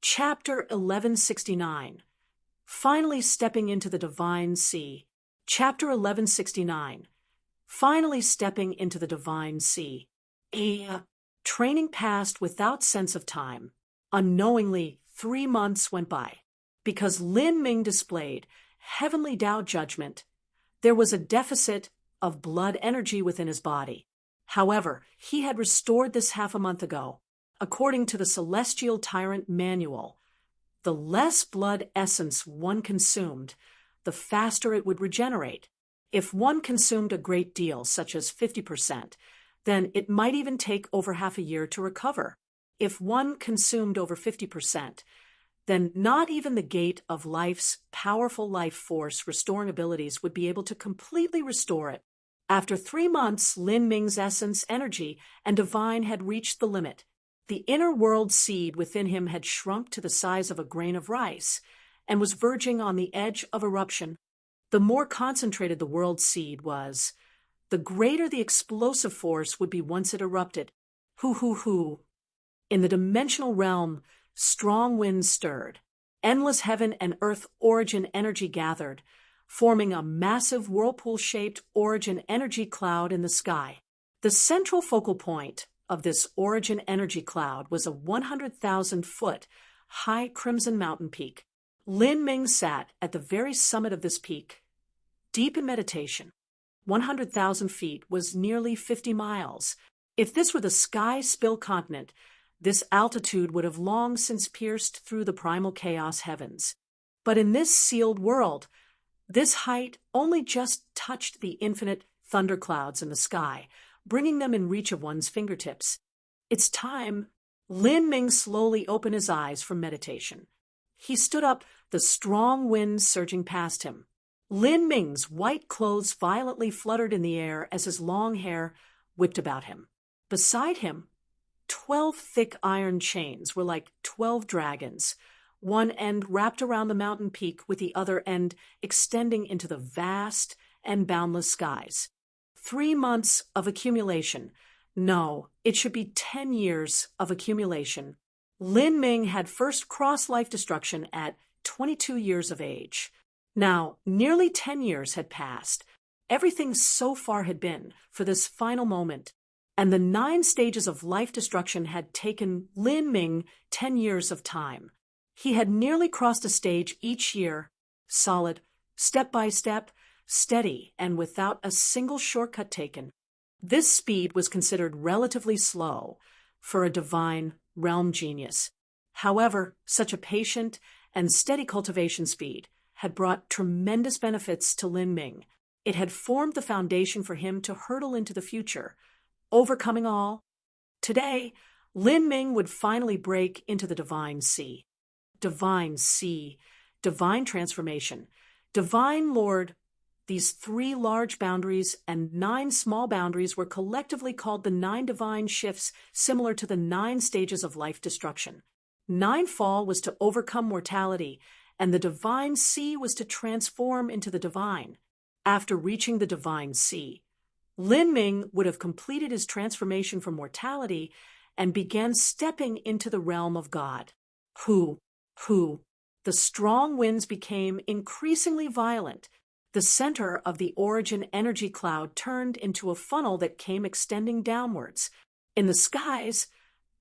Chapter 1169. Finally Stepping into the Divine Sea. Chapter 1169. Finally Stepping into the Divine Sea. Training passed without sense of time. Unknowingly, 3 months went by. Because Lin Ming displayed heavenly Tao judgment, there was a deficit of blood energy within his body. However, he had restored this half a month ago. According to the Celestial Tyrant Manual, the less blood essence one consumed, the faster it would regenerate. If one consumed a great deal, such as 50%, then it might even take over half a year to recover. If one consumed over 50%, then not even the gate of life's powerful life force restoring abilities would be able to completely restore it. After 3 months, Lin Ming's essence, energy, and divine had reached the limit. The inner world seed within him had shrunk to the size of a grain of rice and was verging on the edge of eruption. The more concentrated the world seed was, the greater the explosive force would be once it erupted. Hoo. In the dimensional realm, strong winds stirred. Endless heaven and earth origin energy gathered, forming a massive whirlpool-shaped origin energy cloud in the sky. The central focal point of this origin energy cloud was a 100,000-foot high crimson mountain peak. Lin Ming sat at the very summit of this peak, deep in meditation. 100,000 feet was nearly 50 miles. If this were the sky-spill continent, this altitude would have long since pierced through the primal chaos heavens. But in this sealed world, this height only just touched the infinite thunderclouds in the sky, bringing them in reach of one's fingertips. It's time. Lin Ming slowly opened his eyes from meditation. He stood up, the strong wind surging past him. Lin Ming's white clothes violently fluttered in the air as his long hair whipped about him. Beside him, 12 thick iron chains were like 12 dragons, one end wrapped around the mountain peak with the other end extending into the vast and boundless skies. 3 months of accumulation. No, it should be 10 years of accumulation. Lin Ming had first crossed life destruction at 22 years of age. Now, nearly 10 years had passed. Everything so far had been for this final moment. And the 9 stages of life destruction had taken Lin Ming 10 years of time. He had nearly crossed a stage each year, solid, step by step, steady, and without a single shortcut taken. This speed was considered relatively slow for a divine realm genius. However, such a patient and steady cultivation speed had brought tremendous benefits to Lin Ming. It had formed the foundation for him to hurtle into the future, overcoming all. Today, Lin Ming would finally break into the divine sea. Divine sea, divine transformation, divine Lord. These 3 large boundaries and 9 small boundaries were collectively called the 9 divine shifts, similar to the 9 stages of life destruction. 9 fall was to overcome mortality, and the divine sea was to transform into the divine. After reaching the divine sea, Lin Ming would have completed his transformation from mortality and began stepping into the realm of God. Hoo. The strong winds became increasingly violent. The center of the origin energy cloud turned into a funnel that came extending downwards. In the skies,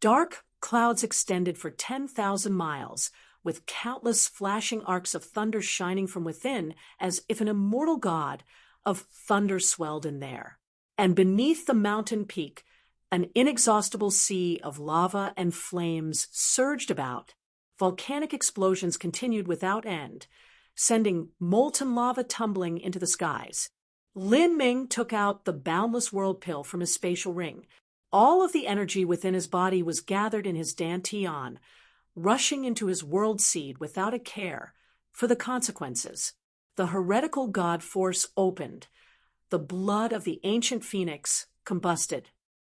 dark clouds extended for 10,000 miles, with countless flashing arcs of thunder shining from within as if an immortal god of thunder swelled in there. And beneath the mountain peak, an inexhaustible sea of lava and flames surged about. Volcanic explosions continued without end, sending molten lava tumbling into the skies. Lin Ming took out the boundless world pill from his spatial ring. All of the energy within his body was gathered in his dantian, rushing into his world seed without a care for the consequences. The heretical god force opened. The blood of the ancient phoenix combusted.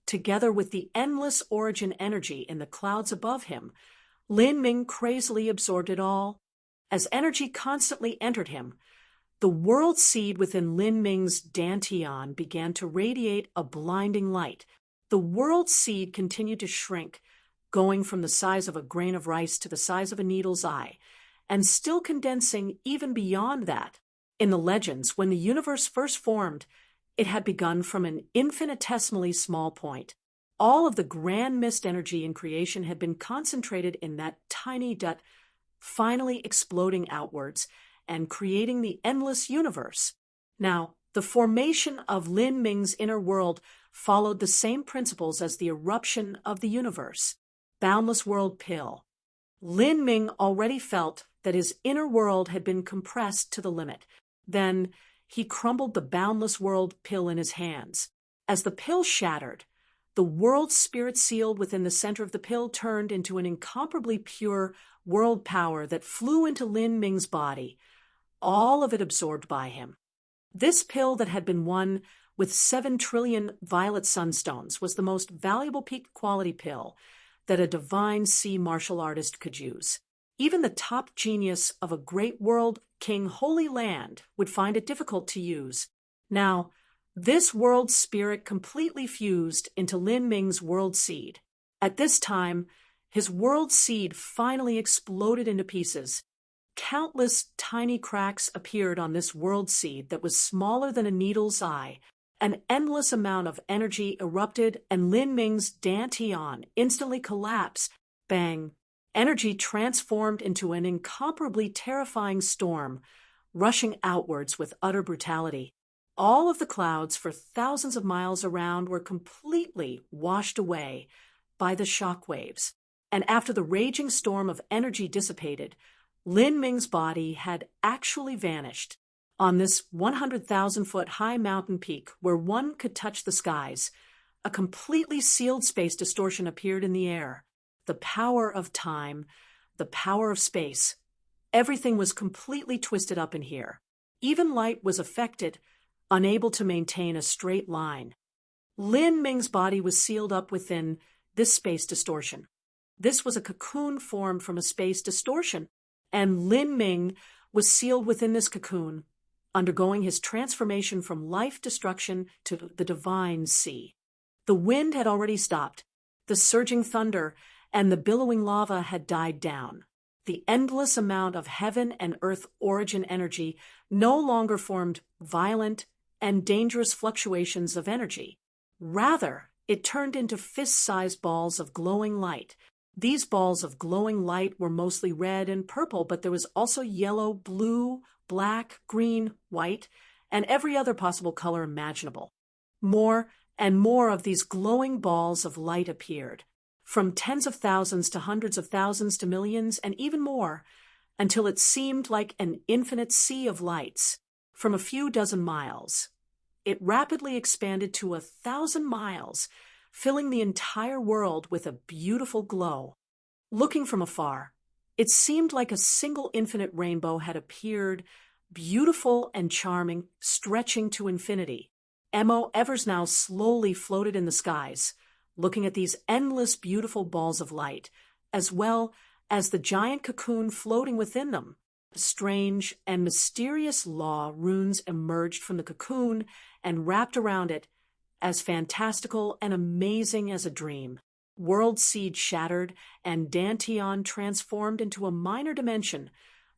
Together with the endless origin energy in the clouds above him, Lin Ming crazily absorbed it all. As energy constantly entered him, the world seed within Lin Ming's dantian began to radiate a blinding light. The world seed continued to shrink, going from the size of a grain of rice to the size of a needle's eye, and still condensing even beyond that. In the legends, when the universe first formed, it had begun from an infinitesimally small point. All of the grand mist energy in creation had been concentrated in that tiny dot, finally exploding outwards and creating the endless universe. Now, the formation of Lin Ming's inner world followed the same principles as the eruption of the universe. Boundless World Pill. Lin Ming already felt that his inner world had been compressed to the limit. Then he crumbled the Boundless World Pill in his hands. As the pill shattered, the world spirit sealed within the center of the pill turned into an incomparably pure world power that flew into Lin Ming's body, all of it absorbed by him. This pill that had been one with 7 trillion violet sunstones was the most valuable peak quality pill that a divine sea martial artist could use. Even the top genius of a great world king holy land would find it difficult to use. Now, this world spirit completely fused into Lin Ming's world seed. At this time, his world seed finally exploded into pieces. Countless tiny cracks appeared on this world seed that was smaller than a needle's eye. An endless amount of energy erupted, and Lin Ming's dantian instantly collapsed. Bang! Energy transformed into an incomparably terrifying storm, rushing outwards with utter brutality. All of the clouds for thousands of miles around were completely washed away by the shock waves. And after the raging storm of energy dissipated, Lin Ming's body had actually vanished. On this 100,000-foot high mountain peak where one could touch the skies, a completely sealed space distortion appeared in the air. The power of time, the power of space. Everything was completely twisted up in here. Even light was affected, unable to maintain a straight line. Lin Ming's body was sealed up within this space distortion. This was a cocoon formed from a space distortion, and Lin Ming was sealed within this cocoon, undergoing his transformation from life destruction to the divine sea. The wind had already stopped. The surging thunder and the billowing lava had died down. The endless amount of heaven and earth origin energy no longer formed violent and dangerous fluctuations of energy. Rather, it turned into fist-sized balls of glowing light. These balls of glowing light were mostly red and purple, but there was also yellow, blue, black, green, white, and every other possible color imaginable. More and more of these glowing balls of light appeared, from tens of thousands to hundreds of thousands to millions and even more, until it seemed like an infinite sea of lights from a few dozen miles. It rapidly expanded to 1,000 miles, filling the entire world with a beautiful glow. Looking from afar, it seemed like a single infinite rainbow had appeared, beautiful and charming, stretching to infinity. Mo Evers now slowly floated in the skies, looking at these endless beautiful balls of light, as well as the giant cocoon floating within them. Strange and mysterious law runes emerged from the cocoon and wrapped around it, as fantastical and amazing as a dream. World seed shattered, and Dantian transformed into a minor dimension.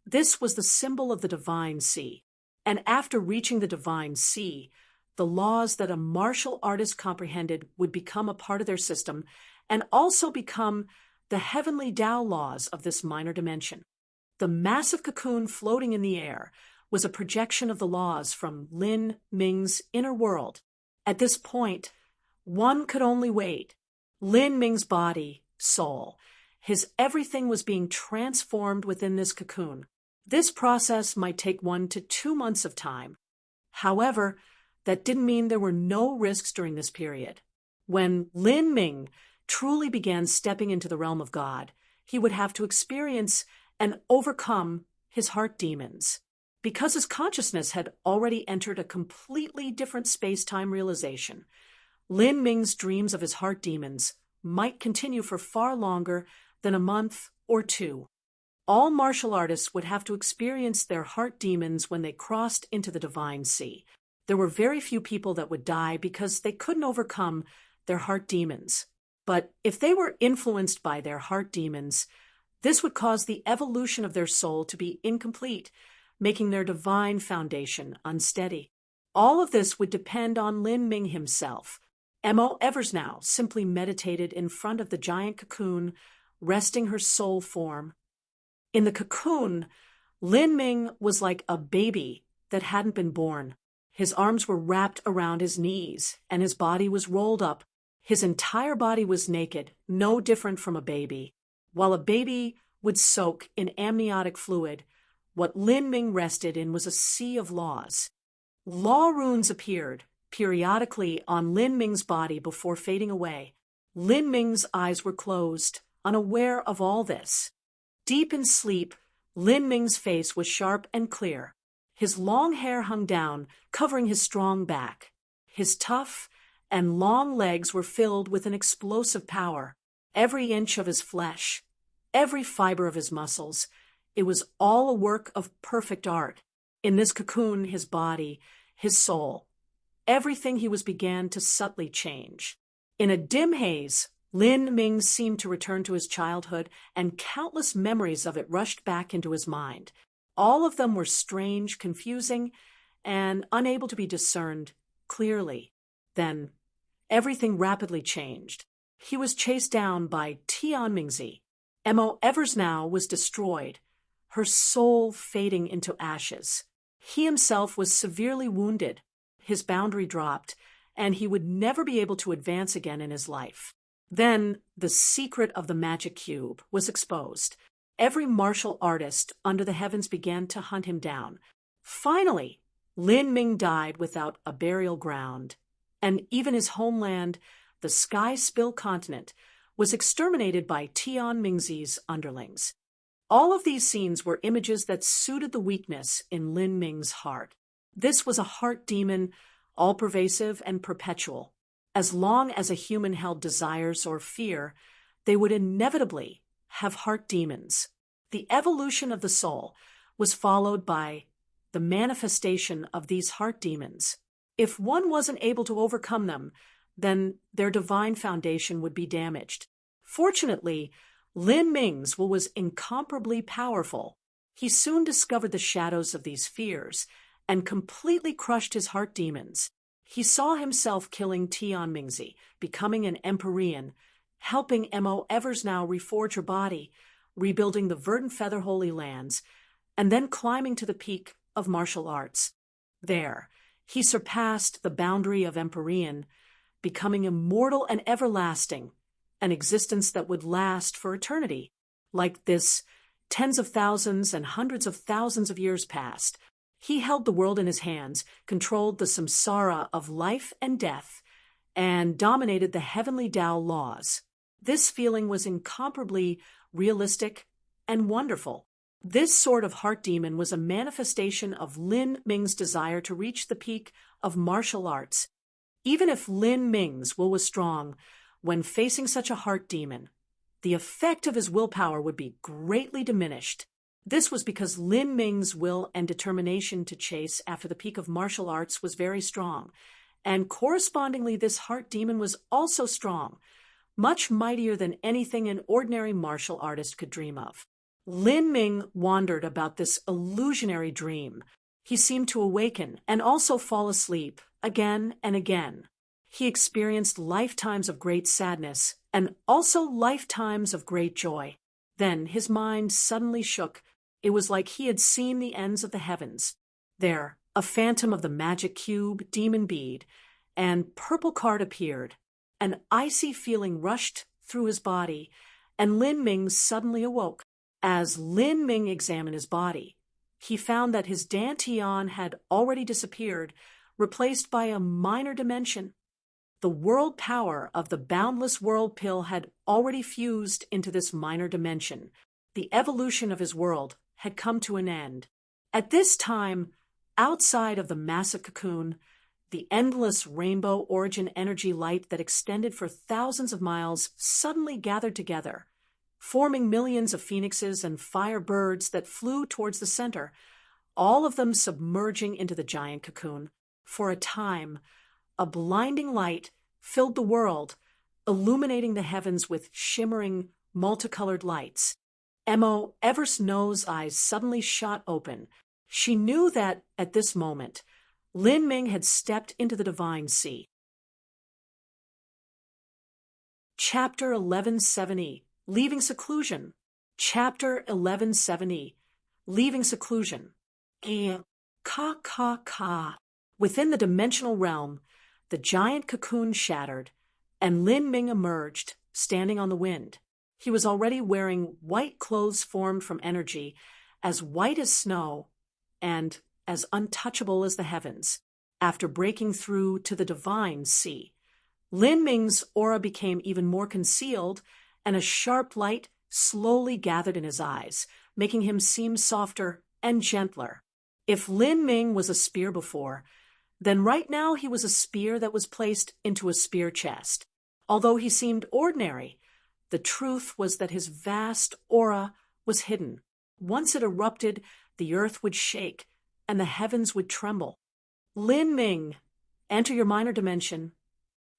This was the symbol of the divine sea. And after reaching the divine sea, the laws that a martial artist comprehended would become a part of their system and also become the heavenly Tao laws of this minor dimension. The massive cocoon floating in the air was a projection of the laws from Lin Ming's inner world. At this point, one could only wait. Lin Ming's body, soul, his everything was being transformed within this cocoon. This process might take 1 to 2 months of time. However, that didn't mean there were no risks during this period. When Lin Ming truly began stepping into the realm of God, he would have to experience and overcome his heart demons. Because his consciousness had already entered a completely different space-time realization, Lin Ming's dreams of his heart demons might continue for far longer than a month or 2. All martial artists would have to experience their heart demons when they crossed into the divine sea. There were very few people that would die because they couldn't overcome their heart demons. But if they were influenced by their heart demons, this would cause the evolution of their soul to be incomplete, making their divine foundation unsteady. All of this would depend on Lin Ming himself. M.O. Eversnow simply meditated in front of the giant cocoon, resting her soul form. In the cocoon, Lin Ming was like a baby that hadn't been born. His arms were wrapped around his knees, and his body was rolled up. His entire body was naked, no different from a baby. While a baby would soak in amniotic fluid, what Lin Ming rested in was a sea of laws. Law runes appeared periodically on Lin Ming's body before fading away. Lin Ming's eyes were closed, unaware of all this. Deep in sleep, Lin Ming's face was sharp and clear. His long hair hung down, covering his strong back. His tough and long legs were filled with an explosive power. Every inch of his flesh, every fiber of his muscles, it was all a work of perfect art. In this cocoon, his body, his soul, everything he was began to subtly change. In a dim haze, Lin Ming seemed to return to his childhood, and countless memories of it rushed back into his mind. All of them were strange, confusing, and unable to be discerned clearly. Then, everything rapidly changed. He was chased down by Tianmingzi. M.O. Eversnow was destroyed, her soul fading into ashes. He himself was severely wounded. His boundary dropped, and he would never be able to advance again in his life. Then, the secret of the magic cube was exposed. Every martial artist under the heavens began to hunt him down. Finally, Lin Ming died without a burial ground, and even his homeland, the Sky-Spill continent, was exterminated by Tianmingzi's underlings. All of these scenes were images that suited the weakness in Lin Ming's heart. This was a heart demon, all-pervasive and perpetual. As long as a human held desires or fear, they would inevitably have heart demons. The evolution of the soul was followed by the manifestation of these heart demons. If one wasn't able to overcome them, then their divine foundation would be damaged. Fortunately, Lin Ming's will was incomparably powerful. He soon discovered the shadows of these fears and completely crushed his heart demons. He saw himself killing Tianmingzi, becoming an Empyrean, helping M.O. Eversnow reforge her body, rebuilding the verdant feather holy lands, and then climbing to the peak of martial arts. There, he surpassed the boundary of Empyrean, becoming immortal and everlasting, an existence that would last for eternity. Like this, tens of thousands and hundreds of thousands of years passed. He held the world in his hands, controlled the samsara of life and death, and dominated the heavenly Tao laws. This feeling was incomparably realistic and wonderful. This sort of heart demon was a manifestation of Lin Ming's desire to reach the peak of martial arts. Even if Lin Ming's will was strong, when facing such a heart demon, the effect of his willpower would be greatly diminished. This was because Lin Ming's will and determination to chase after the peak of martial arts was very strong, and correspondingly this heart demon was also strong, much mightier than anything an ordinary martial artist could dream of. Lin Ming wandered about this illusionary dream. He seemed to awaken and also fall asleep again and again. He experienced lifetimes of great sadness and also lifetimes of great joy. Then his mind suddenly shook. It was like he had seen the ends of the heavens. There, a phantom of the magic cube, demon bead, and purple card appeared. An icy feeling rushed through his body, and Lin Ming suddenly awoke. As Lin Ming examined his body, he found that his dantian had already disappeared, replaced by a minor dimension. The world power of the boundless world pill had already fused into this minor dimension. The evolution of his world had come to an end. At this time, outside of the massive cocoon, the endless rainbow origin energy light that extended for thousands of miles suddenly gathered together, forming millions of phoenixes and fire birds that flew towards the center, all of them submerging into the giant cocoon. For a time, a blinding light filled the world, illuminating the heavens with shimmering, multicolored lights. Mo Eversnow's eyes suddenly shot open. She knew that, at this moment, Lin Ming had stepped into the divine sea. Chapter 1170, Leaving Seclusion. Chapter 1170, Leaving Seclusion. Ka. Within the dimensional realm, the giant cocoon shattered, and Lin Ming emerged, standing on the wind. He was already wearing white clothes formed from energy, as white as snow and as untouchable as the heavens. After breaking through to the divine sea, Lin Ming's aura became even more concealed, and a sharp light slowly gathered in his eyes, making him seem softer and gentler. If Lin Ming was a spear before, then right now he was a spear that was placed into a spear chest. Although he seemed ordinary, the truth was that his vast aura was hidden. Once it erupted, the earth would shake, and the heavens would tremble. Lin Ming, enter your minor dimension.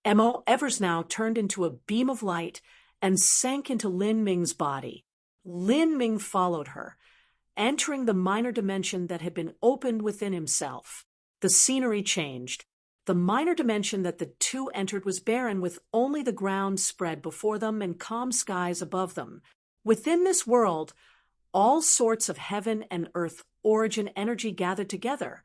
Mo Eversnow turned into a beam of light and sank into Lin Ming's body. Lin Ming followed her, entering the minor dimension that had been opened within himself. The scenery changed. The minor dimension that the two entered was barren, with only the ground spread before them and calm skies above them. Within this world, all sorts of heaven and earth origin energy gathered together,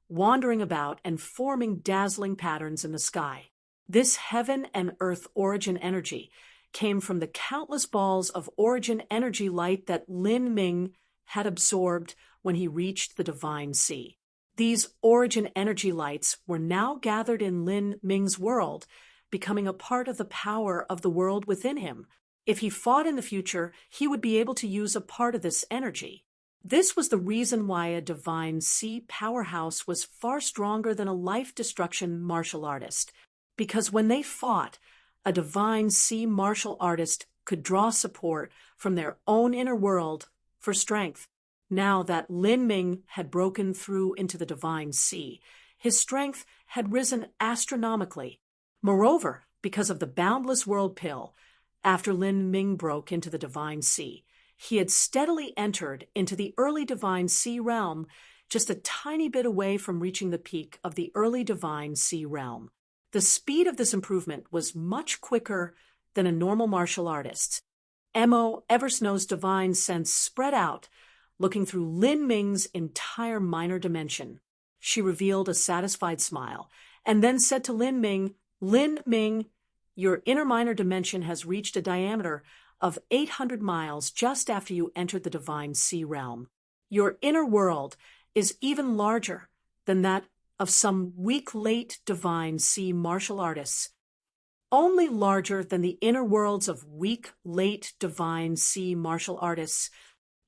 wandering about and forming dazzling patterns in the sky. This heaven and earth origin energy came from the countless balls of origin energy light that Lin Ming had absorbed when he reached the divine sea. These origin energy lights were now gathered in Lin Ming's world, becoming a part of the power of the world within him. If he fought in the future, he would be able to use a part of this energy. This was the reason why a divine sea powerhouse was far stronger than a life-destruction martial artist, because when they fought, a divine sea martial artist could draw support from their own inner world for strength. Now that Lin Ming had broken through into the divine sea, his strength had risen astronomically. Moreover, because of the boundless world pill, after Lin Ming broke into the divine sea, he had steadily entered into the early divine sea realm, just a tiny bit away from reaching the peak of the early divine sea realm. The speed of this improvement was much quicker than a normal martial artist's. Mo Eversnow's divine sense spread out, looking through Lin Ming's entire minor dimension. She revealed a satisfied smile, and then said to Lin Ming, "Lin Ming, your inner minor dimension has reached a diameter of 800 miles just after you entered the divine sea realm. Your inner world is even larger than that of some weak-late divine sea martial artists, only larger than the inner worlds of weak-late divine sea martial artists."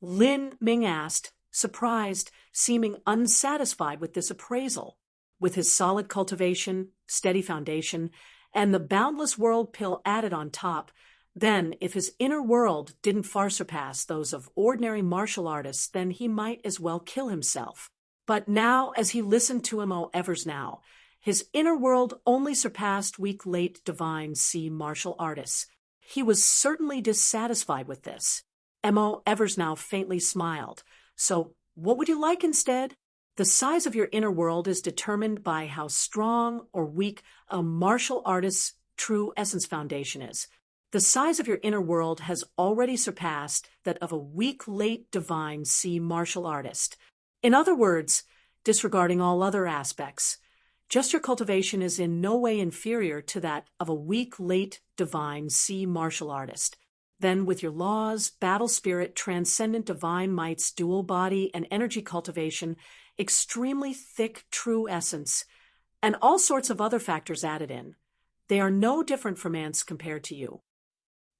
Lin Ming asked, surprised, seeming unsatisfied with this appraisal. With his solid cultivation, steady foundation, and the boundless world pill added on top, then if his inner world didn't far surpass those of ordinary martial artists, then he might as well kill himself. But now, as he listened to Mo Eversnow, his inner world only surpassed weak-late divine sea martial artists. He was certainly dissatisfied with this. Mo Eversnow faintly smiled. "So, what would you like instead? The size of your inner world is determined by how strong or weak a martial artist's true essence foundation is. The size of your inner world has already surpassed that of a weak-late divine sea martial artist. In other words, disregarding all other aspects, just your cultivation is in no way inferior to that of a weak-late divine sea martial artist. Then, with your laws, battle spirit, transcendent divine mights, dual body and energy cultivation, extremely thick true essence, and all sorts of other factors added in, they are no different from ants compared to you."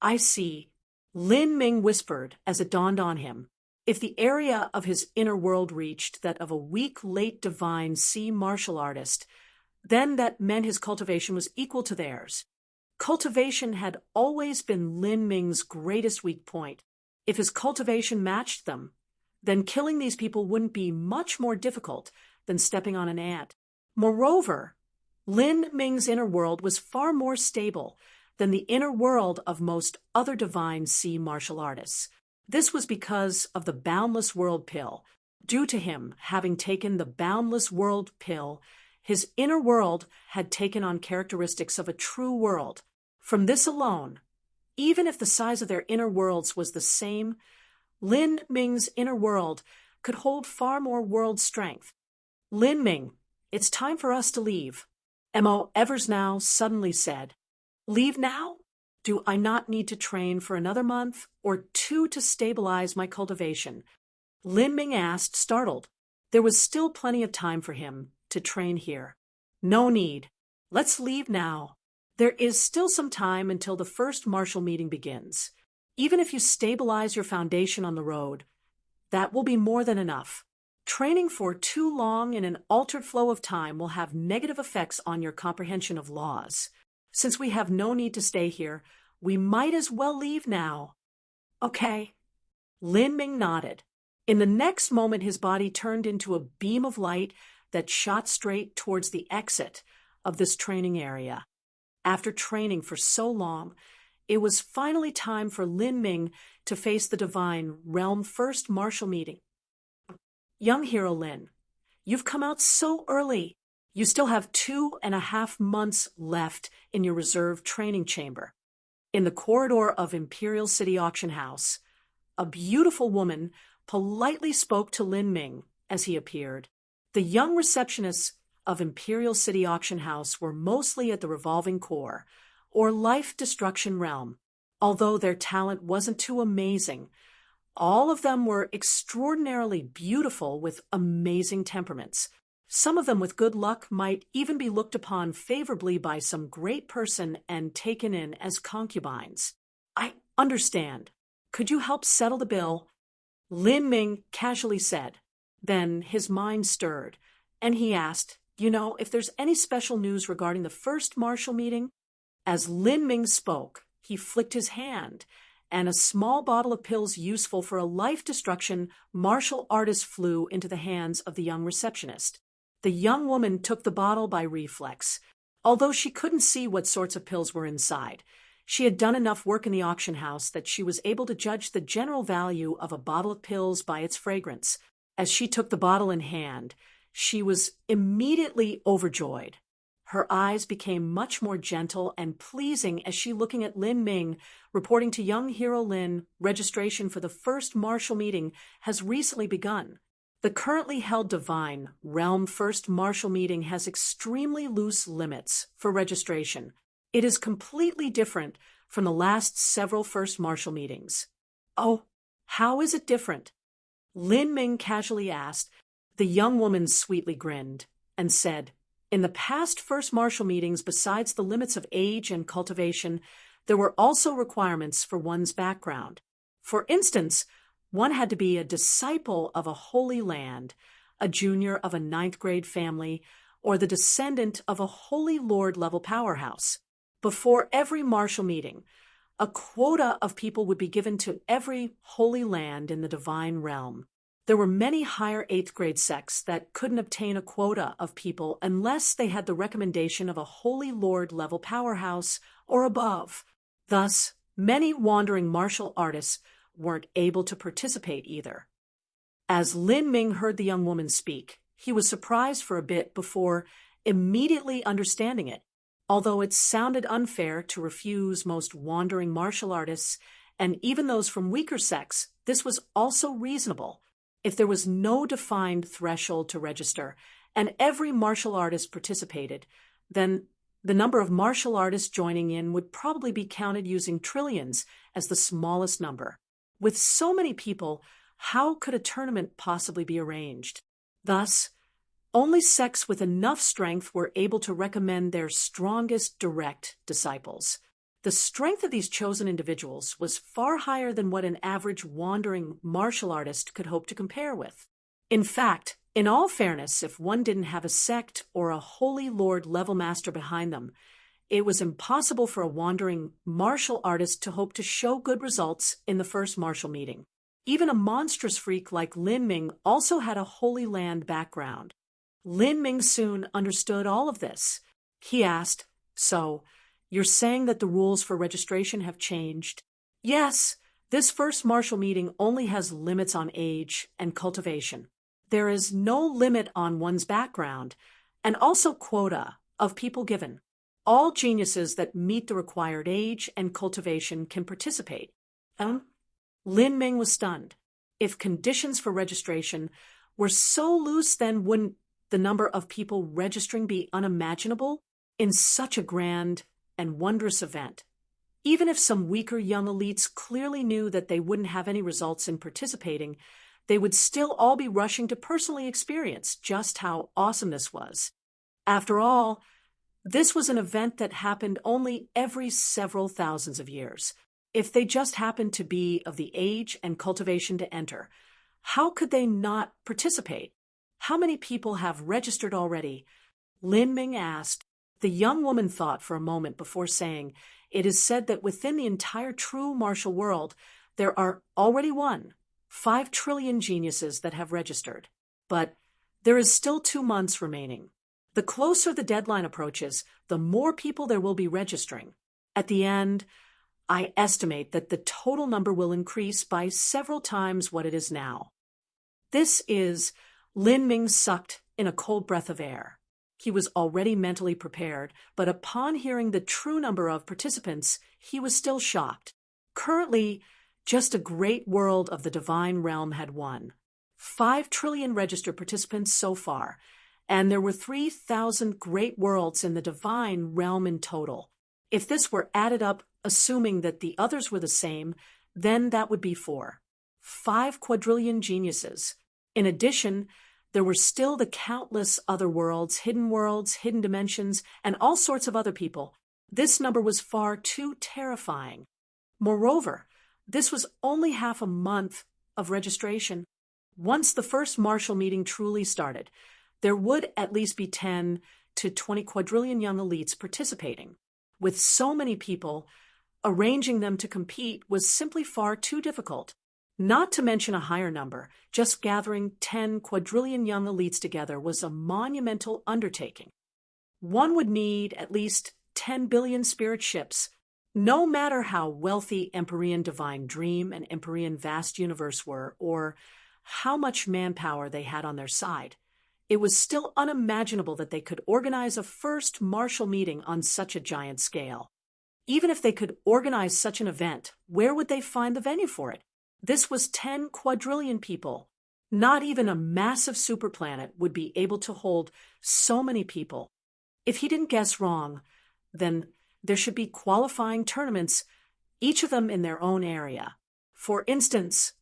"I see," Lin Ming whispered as it dawned on him. If the area of his inner world reached that of a weak-late divine sea martial artist, then that meant his cultivation was equal to theirs. Cultivation had always been Lin Ming's greatest weak point. If his cultivation matched them, then killing these people wouldn't be much more difficult than stepping on an ant. Moreover, Lin Ming's inner world was far more stable than the inner world of most other Divine Sea martial artists. This was because of the Boundless World Pill. Due to him having taken the Boundless World Pill, his inner world had taken on characteristics of a true world. From this alone, even if the size of their inner worlds was the same, Lin Ming's inner world could hold far more world strength. Lin Ming, it's time for us to leave, Mo Eversnow suddenly said. Leave now? Do I not need to train for another month or 2 to stabilize my cultivation? Lin Ming asked, startled. There was still plenty of time for him to train here. No need. Let's leave now. There is still some time until the first martial meeting begins. Even if you stabilize your foundation on the road, that will be more than enough. Training for too long in an altered flow of time will have negative effects on your comprehension of laws. Since we have no need to stay here, we might as well leave now. Okay. Lin Ming nodded. In the next moment, his body turned into a beam of light that shot straight towards the exit of this training area. After training for so long, it was finally time for Lin Ming to face the Divine Realm first martial meeting. Young Hero Lin, you've come out so early. You still have 2.5 months left in your reserve training chamber. In the corridor of Imperial City Auction House, a beautiful woman politely spoke to Lin Ming as he appeared. The young receptionists of Imperial City Auction House were mostly at the revolving core, or life destruction realm. Although their talent wasn't too amazing, all of them were extraordinarily beautiful with amazing temperaments. Some of them with good luck might even be looked upon favorably by some great person and taken in as concubines. I understand. Could you help settle the bill? Lin Ming casually said. Then his mind stirred, and he asked, if there's any special news regarding the first martial meeting? As Lin Ming spoke, he flicked his hand, and a small bottle of pills useful for a life destruction martial artist flew into the hands of the young receptionist. The young woman took the bottle by reflex. Although she couldn't see what sorts of pills were inside, she had done enough work in the auction house that she was able to judge the general value of a bottle of pills by its fragrance. As she took the bottle in hand, she was immediately overjoyed. Her eyes became much more gentle and pleasing as she looking at Lin Ming, reporting to young Hero Lin, registration for the first martial meeting has recently begun. The currently held Divine Realm First Martial Meeting has extremely loose limits for registration. It is completely different from the last several first martial meetings. Oh, how is it different? Lin Ming casually asked. The young woman sweetly grinned and said, in the past first martial meetings, besides the limits of age and cultivation, there were also requirements for one's background. For instance, one had to be a disciple of a holy land, a junior of a 9th grade family, or the descendant of a holy lord-level powerhouse. Before every martial meeting, a quota of people would be given to every holy land in the Divine Realm. There were many higher 8th grade sects that couldn't obtain a quota of people unless they had the recommendation of a holy lord-level powerhouse or above. Thus, many wandering martial artists weren't able to participate either. As Lin Ming heard the young woman speak, he was surprised for a bit before immediately understanding it. Although it sounded unfair to refuse most wandering martial artists, and even those from weaker sects, this was also reasonable. If there was no defined threshold to register, and every martial artist participated, then the number of martial artists joining in would probably be counted using trillions as the smallest number. With so many people, how could a tournament possibly be arranged? Thus, only sects with enough strength were able to recommend their strongest direct disciples. The strength of these chosen individuals was far higher than what an average wandering martial artist could hope to compare with. In fact, in all fairness, if one didn't have a sect or a holy lord level master behind them, it was impossible for a wandering martial artist to hope to show good results in the first martial meeting. Even a monstrous freak like Lin Ming also had a Holy Land background. Lin Ming soon understood all of this. He asked, "So, You're saying that the rules for registration have changed? Yes, this first martial meeting only has limits on age and cultivation. There is no limit on one's background, and also quota of people given. All geniuses that meet the required age and cultivation can participate. Lin Ming was stunned. If conditions for registration were so loose, then wouldn't the number of people registering be unimaginable in such a grand and wondrous event? Even if some weaker young elites clearly knew that they wouldn't have any results in participating, they would still all be rushing to personally experience just how awesome this was. After all, this was an event that happened only every several thousands of years. If they just happened to be of the age and cultivation to enter, how could they not participate? How many people have registered already? Lin Ming asked. The young woman thought for a moment before saying, "It is said that within the entire true martial world, there are already 5 trillion geniuses that have registered. But there is still 2 months remaining. The closer the deadline approaches, the more people there will be registering. At the end, I estimate that the total number will increase by several times what it is now." Lin Ming sucked in a cold breath of air. He was already mentally prepared, but upon hearing the true number of participants, he was still shocked. Currently, just a great world of the divine realm had won. 5 trillion registered participants so far, and there were 3,000 great worlds in the divine realm in total. If this were added up, assuming that the others were the same, then that would be 5 quadrillion geniuses. In addition, there were still the countless other worlds, hidden dimensions, and all sorts of other people. This number was far too terrifying. Moreover, this was only half a month of registration. Once the first martial meeting truly started, there would at least be 10 to 20 quadrillion young elites participating. With so many people, arranging them to compete was simply far too difficult. Not to mention a higher number, just gathering 10 quadrillion young elites together was a monumental undertaking. One would need at least 10 billion spirit ships. No matter how wealthy Empyrean Divine Dream and Empyrean Vast Universe were, or how much manpower they had on their side, it was still unimaginable that they could organize a first martial meeting on such a giant scale. Even if they could organize such an event, where would they find the venue for it? This was 10 quadrillion people. Not even a massive superplanet would be able to hold so many people. If he didn't guess wrong, then there should be qualifying tournaments, each of them in their own area. For instance,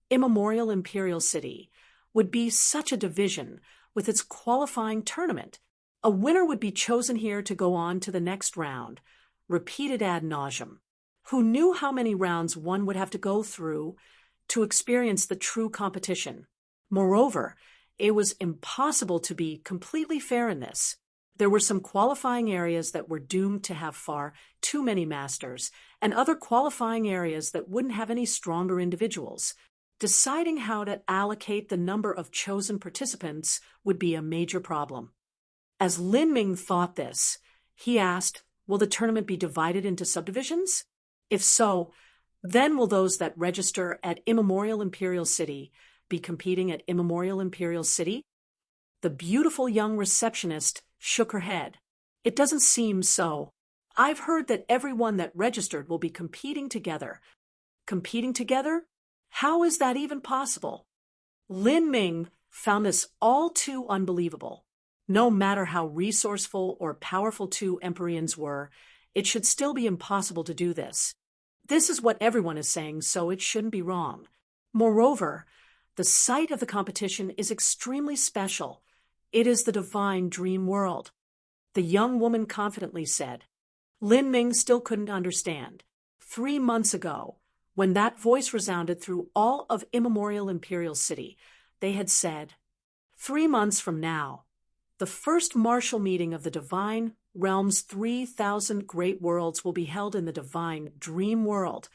Immemorial Imperial City would be such a division with its qualifying tournament. A winner would be chosen here to go on to the next round, repeated ad nauseum. Who knew how many rounds one would have to go through to experience the true competition? Moreover, it was impossible to be completely fair in this. There were some qualifying areas that were doomed to have far too many masters, and other qualifying areas that wouldn't have any stronger individuals. Deciding how to allocate the number of chosen participants would be a major problem. As Lin Ming thought this, he asked, "Will the tournament be divided into subdivisions? If so, then will those that register at Immemorial Imperial City be competing at Immemorial Imperial City?" The beautiful young receptionist shook her head. "It doesn't seem so. I've heard that everyone that registered will be competing together." Competing together? How is that even possible? Lin Ming found this all too unbelievable. No matter how resourceful or powerful 2 Empyreans were, it should still be impossible to do this. This is what everyone is saying, so it shouldn't be wrong. Moreover, the site of the competition is extremely special. It is the divine dream world, the young woman confidently said. Lin Ming still couldn't understand. 3 months ago, when that voice resounded through all of Immemorial Imperial City, they had said, 3 months from now, the first martial meeting of the divine realm's 3,000 great worlds will be held in the divine dream world,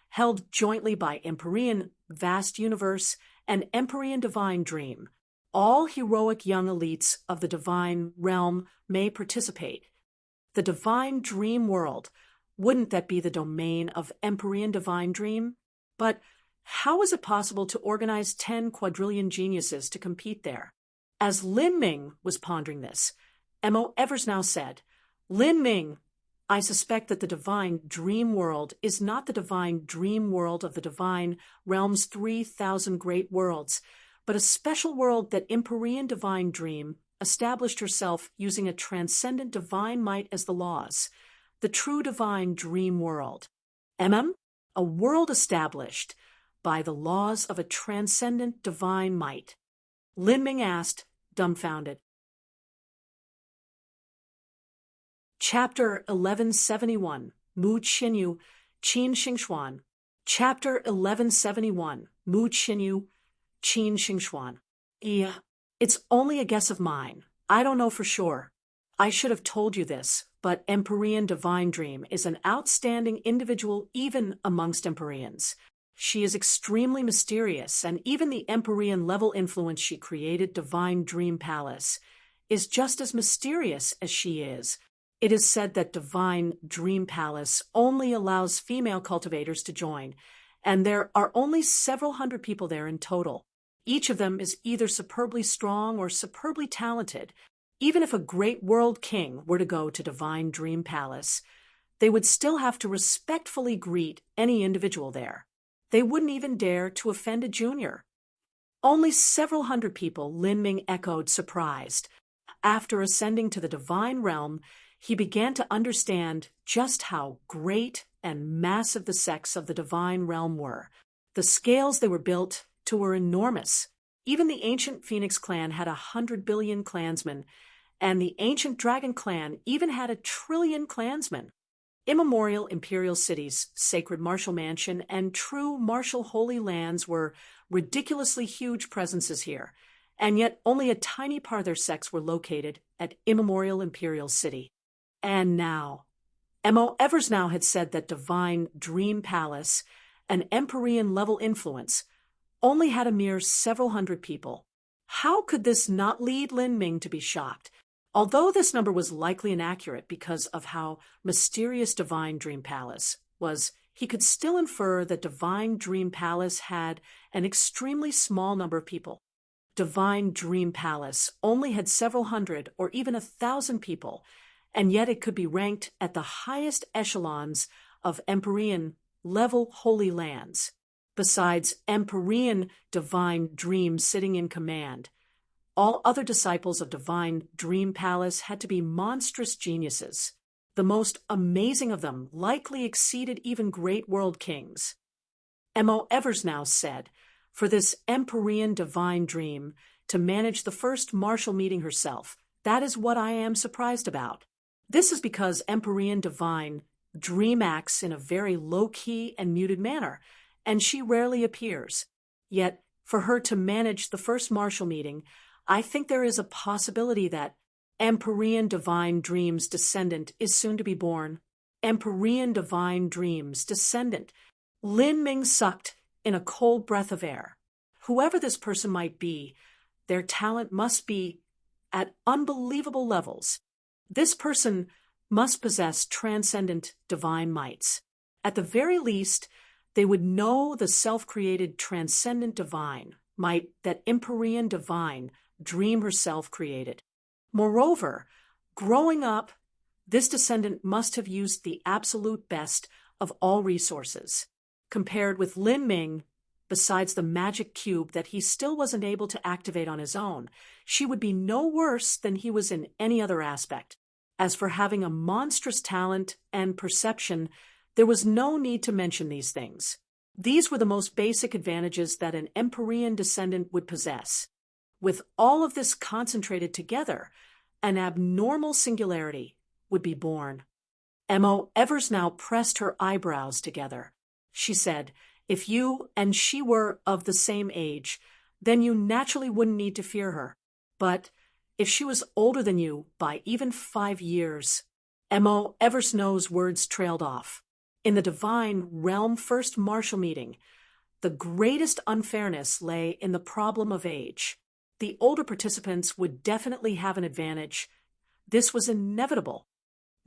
held jointly by Empyrean Vast Universe and Empyrean Divine Dream. All heroic young elites of the divine realm may participate. The divine dream world. Wouldn't that be the domain of Empyrean divine dream? But how is it possible to organize 10 quadrillion geniuses to compete there? As Lin Ming was pondering this, M.O. Eversnow said, Lin Ming, I suspect that the divine dream world is not the divine dream world of the divine realm's 3,000 great worlds, but a special world that Empyrean divine dream established herself using a transcendent divine might as the laws, the true divine dream world. A world established by the laws of a transcendent divine might. Lin Ming asked, dumbfounded. Chapter 1171, Mu Qinyu, Qin Xingxuan. Chapter 1171, Mu Qinyu, Qin Xingxuan. Yeah, it's only a guess of mine. I don't know for sure. I should have told you this, but Empyrean Divine Dream is an outstanding individual even amongst Empyreans. She is extremely mysterious, and even the Empyrean level influence she created, Divine Dream Palace, is just as mysterious as she is. It is said that Divine Dream Palace only allows female cultivators to join, and there are only several hundred people there in total. Each of them is either superbly strong or superbly talented. Even if a great world king were to go to Divine Dream Palace, they would still have to respectfully greet any individual there. They wouldn't even dare to offend a junior. Only several hundred people, Lin Ming echoed, surprised. After ascending to the divine realm, he began to understand just how great and massive the sects of the divine realm were. The scales they were built to were enormous. Even the ancient Phoenix clan had 100 billion clansmen, and the ancient Dragon clan even had 1 trillion clansmen. Immemorial imperial cities, sacred martial mansion, and true martial holy lands were ridiculously huge presences here, and yet only a tiny part of their sects were located at immemorial imperial city. And now, M.O. Eversnow had said that Divine Dream Palace, an Empyrean level influence, only had a mere several hundred people. How could this not lead Lin Ming to be shocked? Although this number was likely inaccurate because of how mysterious Divine Dream Palace was, he could still infer that Divine Dream Palace had an extremely small number of people. Divine Dream Palace only had several hundred or even 1,000 people, and yet it could be ranked at the highest echelons of Empyrean level holy lands. Besides Empyrean divine dreams sitting in command, all other disciples of Divine Dream Palace had to be monstrous geniuses. The most amazing of them likely exceeded even great world kings. M.O. Eversnow said, for this Empyrean divine dream to manage the first martial meeting herself, that is what I am surprised about. This is because Empyrean divine dream acts in a very low-key and muted manner, and she rarely appears. Yet, for her to manage the first martial meeting, I think there is a possibility that Empyrean Divine Dream's descendant is soon to be born. Empyrean Divine Dream's descendant. Lin Ming sucked in a cold breath of air. Whoever this person might be, their talent must be at unbelievable levels. This person must possess transcendent divine mights. At the very least, they would know the self-created transcendent divine might that Empyrean Divine Dream herself created. Moreover, growing up, this descendant must have used the absolute best of all resources. Compared with Lin Ming, besides the magic cube that he still wasn't able to activate on his own, she would be no worse than he was in any other aspect. As for having a monstrous talent and perception, there was no need to mention these things. These were the most basic advantages that an Empyrean descendant would possess. With all of this concentrated together, an abnormal singularity would be born. M.O. Eversnow pressed her eyebrows together. She said, if you and she were of the same age, then you naturally wouldn't need to fear her. But if she was older than you by even 5 years, M.O. Eversnow's words trailed off. In the Divine Realm First Martial Meeting, the greatest unfairness lay in the problem of age. The older participants would definitely have an advantage. This was inevitable.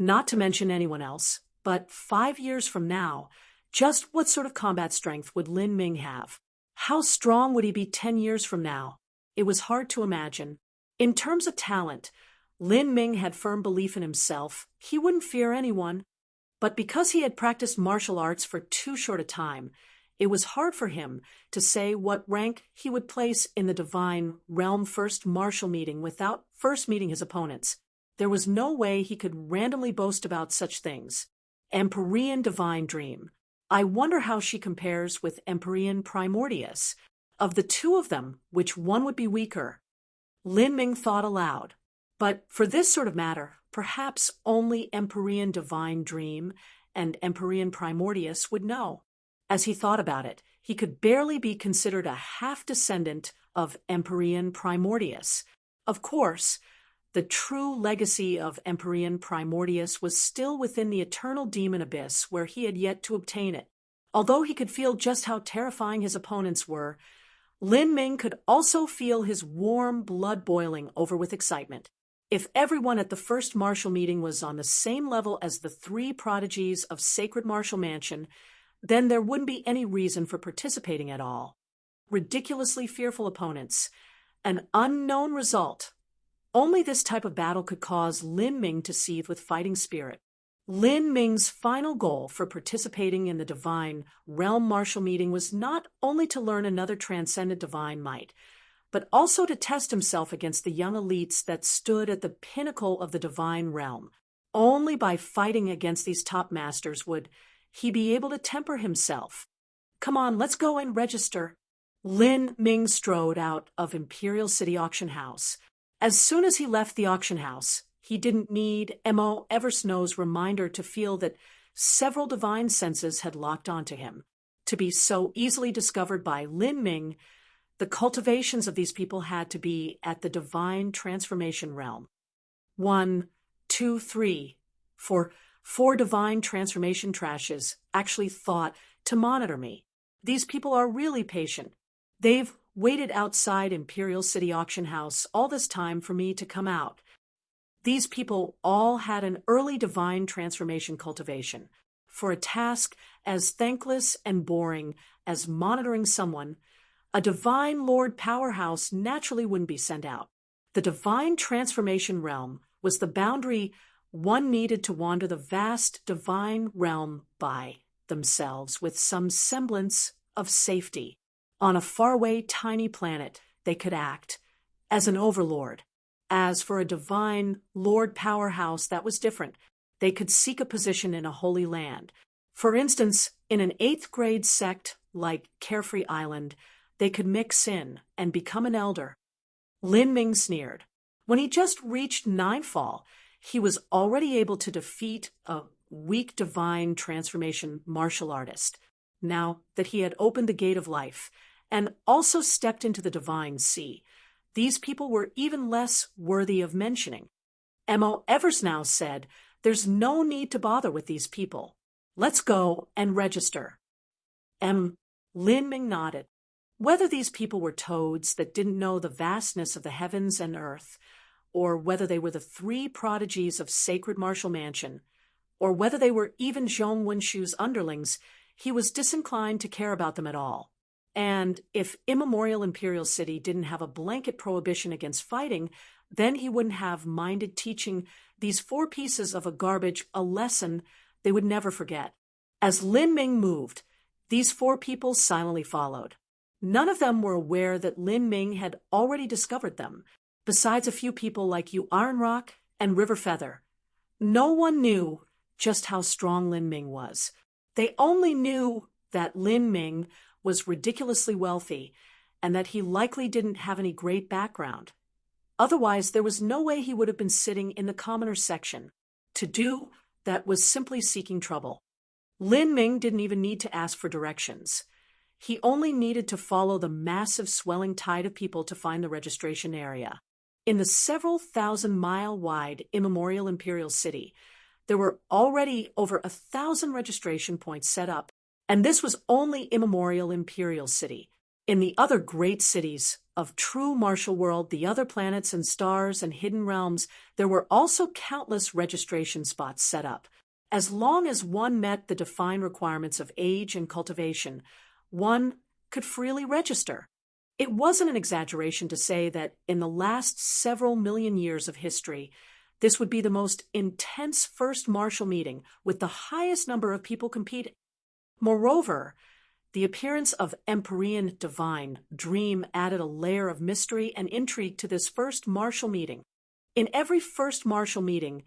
not to mention anyone else. But 5 years from now, just what sort of combat strength would Lin Ming have? How strong would he be 10 years from now? It was hard to imagine. In terms of talent, Lin Ming had firm belief in himself. He wouldn't fear anyone. But because he had practiced martial arts for too short a time, it was hard for him to say what rank he would place in the divine realm first martial meeting without first meeting his opponents. There was no way he could randomly boast about such things. Empyrean divine dream. I wonder how she compares with Empyrean primordius. Of the two of them, which one would be weaker? Lin Ming thought aloud. But for this sort of matter, perhaps only Empyrean divine dream and Empyrean primordius would know. As he thought about it, he could barely be considered a half-descendant of Empyrean primordius. Of course, the true legacy of Empyrean primordius was still within the eternal demon abyss where he had yet to obtain it. Although he could feel just how terrifying his opponents were, Lin Ming could also feel his warm blood boiling over with excitement. If everyone at the first martial meeting was on the same level as the 3 prodigies of Sacred Martial Mansion, then there wouldn't be any reason for participating at all. Ridiculously fearful opponents. An unknown result. Only this type of battle could cause Lin Ming to seethe with fighting spirit. Lin Ming's final goal for participating in the divine realm martial meeting was not only to learn another transcendent divine might, but also to test himself against the young elites that stood at the pinnacle of the divine realm. Only by fighting against these top masters would he be able to temper himself. Come on, let's go and register. Lin Ming strode out of Imperial City Auction House. As soon as he left the auction house, he didn't need Mo Eversnow's reminder to feel that several divine senses had locked onto him. To be so easily discovered by Lin Ming, the cultivations of these people had to be at the divine transformation realm. 1, 2, 3, for 4 divine transformation trashes actually thought to monitor me. These people are really patient. They've waited outside Imperial City Auction House all this time for me to come out. These people all had an early divine transformation cultivation. For a task as thankless and boring as monitoring someone, a divine lord powerhouse naturally wouldn't be sent out. The divine transformation realm was the boundary one needed to wander the vast divine realm by themselves with some semblance of safety. On a faraway tiny planet, they could act as an overlord. As for a divine lord powerhouse, that was different. They could seek a position in a holy land. For instance, in an 8th grade sect like Carefree Island, they could mix in and become an elder. Lin Ming sneered. When he just reached Ninefall, he was already able to defeat a weak divine transformation martial artist. Now that he had opened the gate of life and also stepped into the divine sea, these people were even less worthy of mentioning. Mo Eversnow said, "There's no need to bother with these people. Let's go and register." Lin Ming nodded. Whether these people were toads that didn't know the vastness of the heavens and earth, or whether they were the 3 prodigies of Sacred Martial Mansion, or whether they were even Zhong Wenshu's underlings, he was disinclined to care about them at all. And if immemorial Imperial City didn't have a blanket prohibition against fighting, then he wouldn't have minded teaching these 4 pieces of garbage a lesson they would never forget. As Lin Ming moved, these 4 people silently followed. None of them were aware that Lin Ming had already discovered them, besides a few people like Yu Ironrock and River Feather. No one knew just how strong Lin Ming was. They only knew that Lin Ming was ridiculously wealthy and that he likely didn't have any great background. Otherwise, there was no way he would have been sitting in the commoner section. To do that was simply seeking trouble. Lin Ming didn't even need to ask for directions. He only needed to follow the massive swelling tide of people to find the registration area. In the several thousand-mile-wide immemorial Imperial City, there were already over 1,000 registration points set up, and this was only immemorial Imperial City. In the other great cities of true martial world, the other planets and stars and hidden realms, there were also countless registration spots set up. As long as one met the defined requirements of age and cultivation, one could freely register. It wasn't an exaggeration to say that in the last several million years of history, this would be the most intense first martial meeting with the highest number of people competing. Moreover, the appearance of Empyrean divine dream added a layer of mystery and intrigue to this first martial meeting. In every first martial meeting,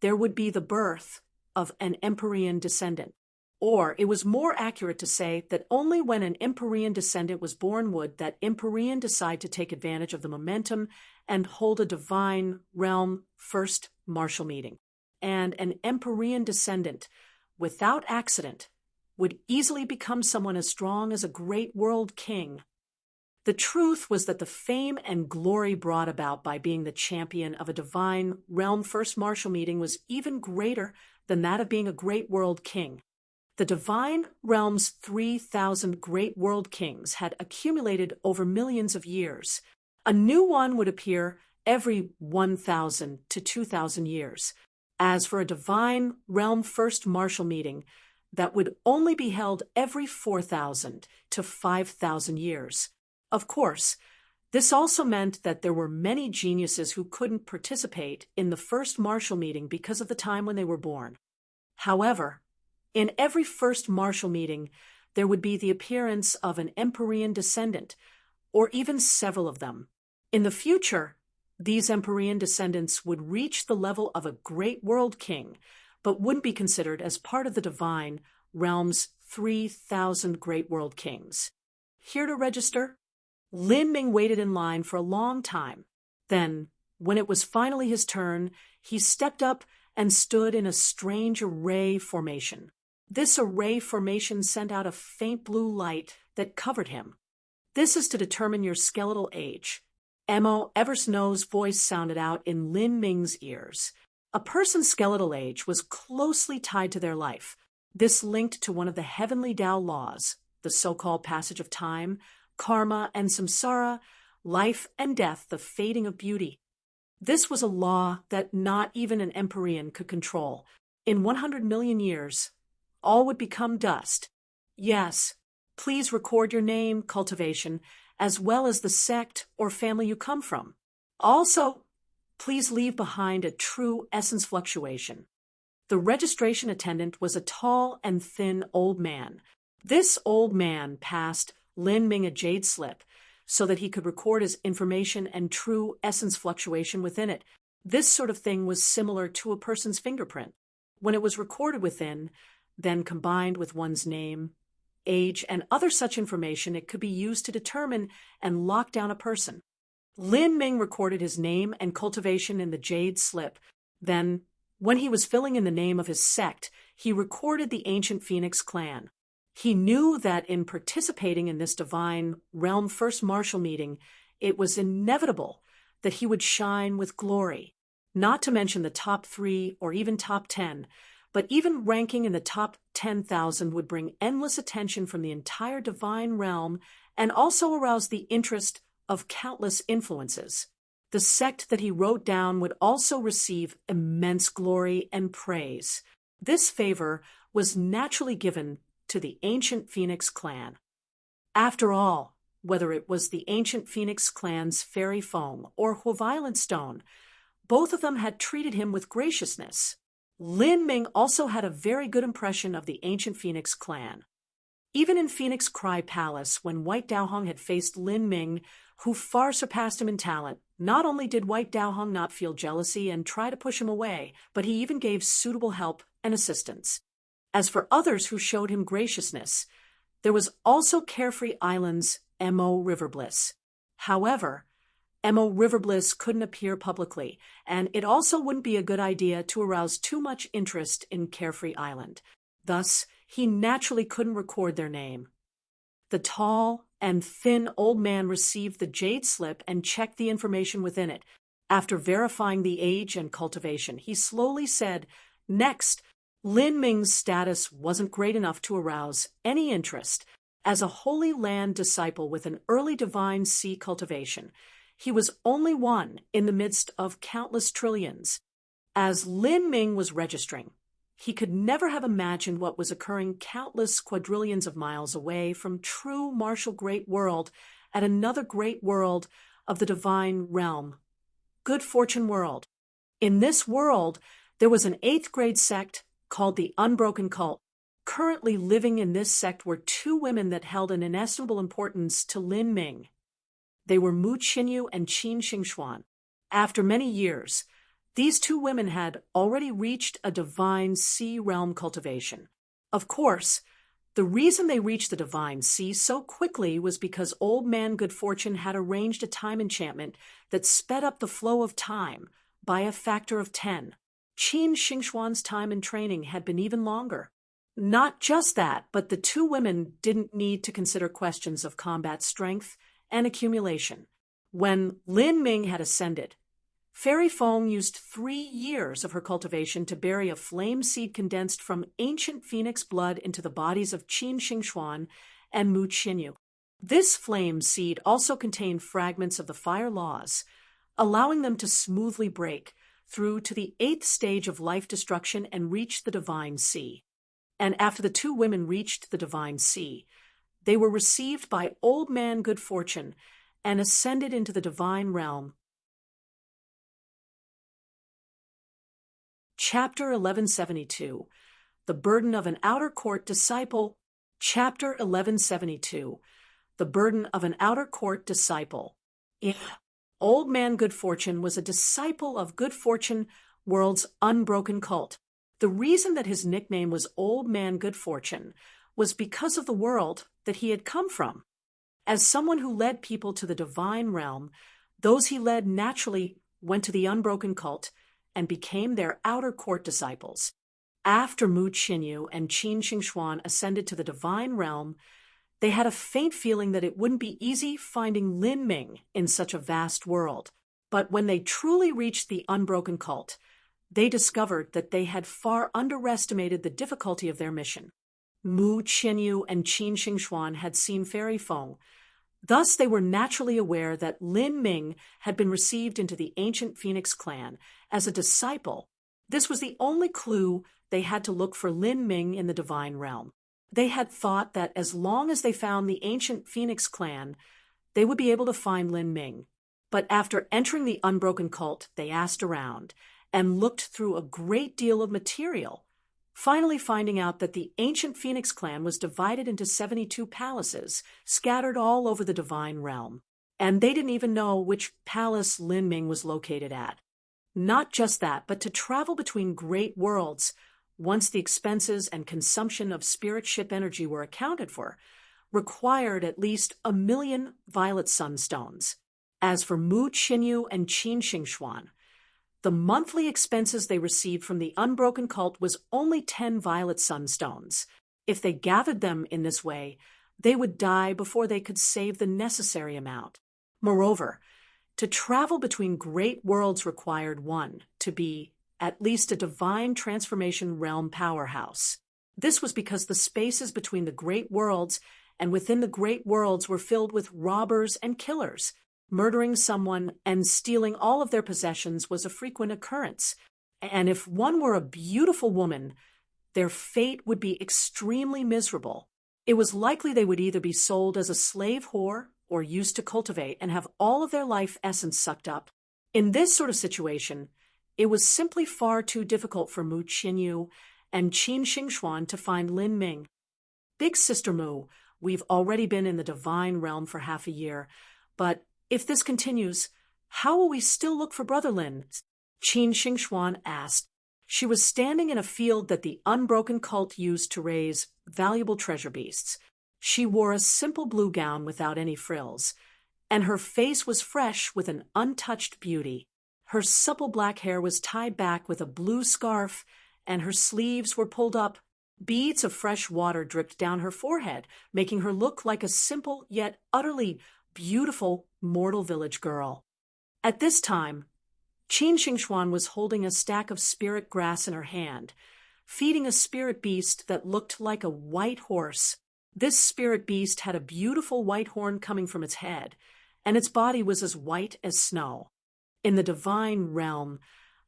there would be the birth of an Empyrean descendant. Or it was more accurate to say that only when an Empyrean descendant was born would that Empyrean decide to take advantage of the momentum and hold a divine realm first martial meeting. And an Empyrean descendant, without accident, would easily become someone as strong as a great world king. The truth was that the fame and glory brought about by being the champion of a divine realm first martial meeting was even greater than that of being a great world king. The divine realm's 3,000 great world kings had accumulated over millions of years. A new one would appear every 1,000 to 2,000 years. As for a divine realm first martial meeting, that would only be held every 4,000 to 5,000 years. Of course, this also meant that there were many geniuses who couldn't participate in the first martial meeting because of the time when they were born. However, in every first martial meeting, there would be the appearance of an Empyrean descendant, or even several of them. In the future, these Empyrean descendants would reach the level of a great world king, but wouldn't be considered as part of the divine realm's 3,000 great world kings. Here to register? Lin Ming waited in line for a long time. Then, when it was finally his turn, he stepped up and stood in a strange array formation. This array formation sent out a faint blue light that covered him. This is to determine your skeletal age. Mo Eversnow's voice sounded out in Lin Ming's ears. A person's skeletal age was closely tied to their life. This linked to one of the heavenly Tao laws, the so-called passage of time, karma and samsara, life and death, the fading of beauty. This was a law that not even an Empyrean could control. In 100 million years, all would become dust. Yes, please record your name, cultivation, as well as the sect or family you come from. Also, please leave behind a true essence fluctuation. The registration attendant was a tall and thin old man. This old man passed Lin Ming a jade slip so that he could record his information and true essence fluctuation within it. This sort of thing was similar to a person's fingerprint. When it was recorded within, then combined with one's name, age, and other such information, it could be used to determine and lock down a person. Lin Ming recorded his name and cultivation in the jade slip. Then, when he was filling in the name of his sect, he recorded the ancient Phoenix clan. He knew that in participating in this divine realm first martial meeting, it was inevitable that he would shine with glory, not to mention the top 3 or even top 10, but even ranking in the top 10,000 would bring endless attention from the entire divine realm and also arouse the interest of countless influences. The sect that he wrote down would also receive immense glory and praise. This favor was naturally given to the ancient Phoenix clan. After all, whether it was the ancient Phoenix clan's fairy foam or Huaviolent stone, both of them had treated him with graciousness. Lin Ming also had a very good impression of the ancient Phoenix clan. Even in Phoenix Cry Palace, when White Daohong had faced Lin Ming, who far surpassed him in talent, not only did White Daohong not feel jealousy and try to push him away, but he even gave suitable help and assistance. As for others who showed him graciousness, there was also Carefree Island's Mo River Bliss. However, Mo River Bliss couldn't appear publicly, and it also wouldn't be a good idea to arouse too much interest in Carefree Island. Thus, he naturally couldn't record their name. The tall and thin old man received the jade slip and checked the information within it. After verifying the age and cultivation, he slowly said, "Next." Lin Ming's status wasn't great enough to arouse any interest. As a Holy Land disciple with an early divine sea cultivation, he was only one in the midst of countless trillions. As Lin Ming was registering, he could never have imagined what was occurring countless quadrillions of miles away from true martial great world at another great world of the divine realm, Good Fortune World. In this world, there was an 8th grade sect called the Unbroken Cult. Currently living in this sect were 2 women that held an inestimable importance to Lin Ming. They were Mu Qinyu and Qin Xingxuan. After many years, these 2 women had already reached a divine sea realm cultivation. Of course, the reason they reached the divine sea so quickly was because Old Man Good Fortune had arranged a time enchantment that sped up the flow of time by a factor of 10. Qin Xingxuan's time in training had been even longer. Not just that, but the 2 women didn't need to consider questions of combat strength and accumulation. When Lin Ming had ascended, Fairy Feng used 3 years of her cultivation to bury a flame seed condensed from ancient phoenix blood into the bodies of Qin Xingxuan and Mu Qinyu. This flame seed also contained fragments of the fire laws, allowing them to smoothly break through to the 8th stage of life destruction and reach the divine sea. And after the 2 women reached the divine sea, they were received by Old Man Good Fortune and ascended into the divine realm. Chapter 1172, The Burden of an Outer Court Disciple. Chapter 1172, The Burden of an Outer Court Disciple. Old Man Good Fortune was a disciple of Good Fortune World's Unbroken Cult. The reason that his nickname was Old Man Good Fortune was because of the world that he had come from. As someone who led people to the divine realm, those he led naturally went to the unbroken cult and became their outer court disciples. After Mu Qinyu and Qin Xingxuan ascended to the divine realm, they had a faint feeling that it wouldn't be easy finding Lin Ming in such a vast world. But when they truly reached the unbroken cult, they discovered that they had far underestimated the difficulty of their mission. Mu Qinyu and Qin Xingxuan had seen Fairy Feng. Thus they were naturally aware that Lin Ming had been received into the ancient Phoenix clan as a disciple. This was the only clue they had to look for Lin Ming in the divine realm. They had thought that as long as they found the ancient Phoenix clan, they would be able to find Lin Ming. But after entering the unbroken cult, they asked around and looked through a great deal of material, finally finding out that the ancient Phoenix clan was divided into 72 palaces, scattered all over the divine realm. And they didn't even know which palace Lin Ming was located at. Not just that, but to travel between great worlds, once the expenses and consumption of spirit ship energy were accounted for, required at least 1 million violet sunstones. As for Mu Qinyu and Qin Xingxuan, the monthly expenses they received from the unbroken cult was only 10 violet sunstones. If they gathered them in this way, they would die before they could save the necessary amount. Moreover, to travel between great worlds required one to be at least a divine transformation realm powerhouse. This was because the spaces between the great worlds and within the great worlds were filled with robbers and killers. Murdering someone and stealing all of their possessions was a frequent occurrence, and if one were a beautiful woman, their fate would be extremely miserable. It was likely they would either be sold as a slave whore or used to cultivate and have all of their life essence sucked up. In this sort of situation, it was simply far too difficult for Mu Qinyu and Qin Xingxuan to find Lin Ming. Big Sister Mu, we've already been in the divine realm for half a year, but if this continues, how will we still look for Brother Lin? Qin Xingxuan asked. She was standing in a field that the unbroken cult used to raise valuable treasure beasts. She wore a simple blue gown without any frills, and her face was fresh with an untouched beauty. Her supple black hair was tied back with a blue scarf, and her sleeves were pulled up. Beads of fresh water dripped down her forehead, making her look like a simple yet utterly beautiful mortal village girl. At this time, Qin Xingxuan was holding a stack of spirit grass in her hand, feeding a spirit beast that looked like a white horse. This spirit beast had a beautiful white horn coming from its head, and its body was as white as snow. In the divine realm,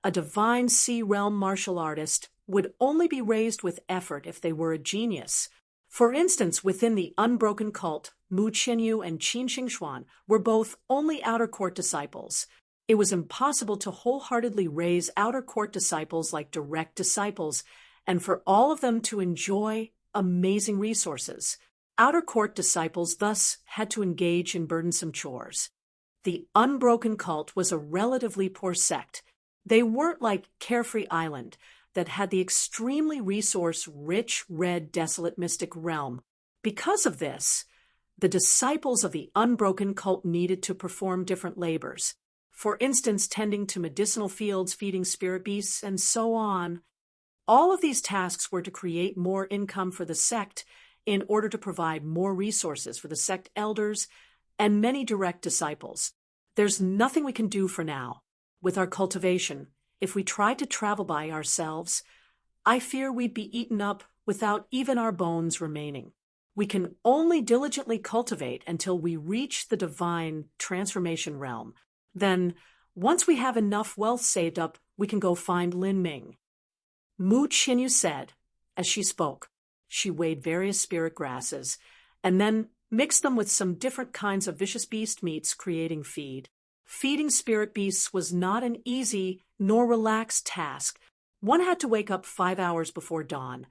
a divine sea realm martial artist would only be raised with effort if they were a genius. For instance, within the unbroken cult, Mu Qinyu and Qin Xingxuan were both only outer court disciples. It was impossible to wholeheartedly raise outer court disciples like direct disciples, and for all of them to enjoy amazing resources. Outer court disciples thus had to engage in burdensome chores. The unbroken cult was a relatively poor sect. They weren't like Carefree Island, that had the extremely resource-rich, red, desolate mystic realm. Because of this, the disciples of the unbroken cult needed to perform different labors. For instance, tending to medicinal fields, feeding spirit beasts, and so on. All of these tasks were to create more income for the sect in order to provide more resources for the sect elders and many direct disciples. There's nothing we can do for now. With our cultivation, if we tried to travel by ourselves, I fear we'd be eaten up without even our bones remaining. We can only diligently cultivate until we reach the divine transformation realm. Then, once we have enough wealth saved up, we can go find Lin Ming. Mu Qinyu said, as she spoke. She weighed various spirit grasses, and then mixed them with some different kinds of vicious beast meats, creating feed. Feeding spirit beasts was not an easy nor relaxed task. One had to wake up 5 hours before dawn,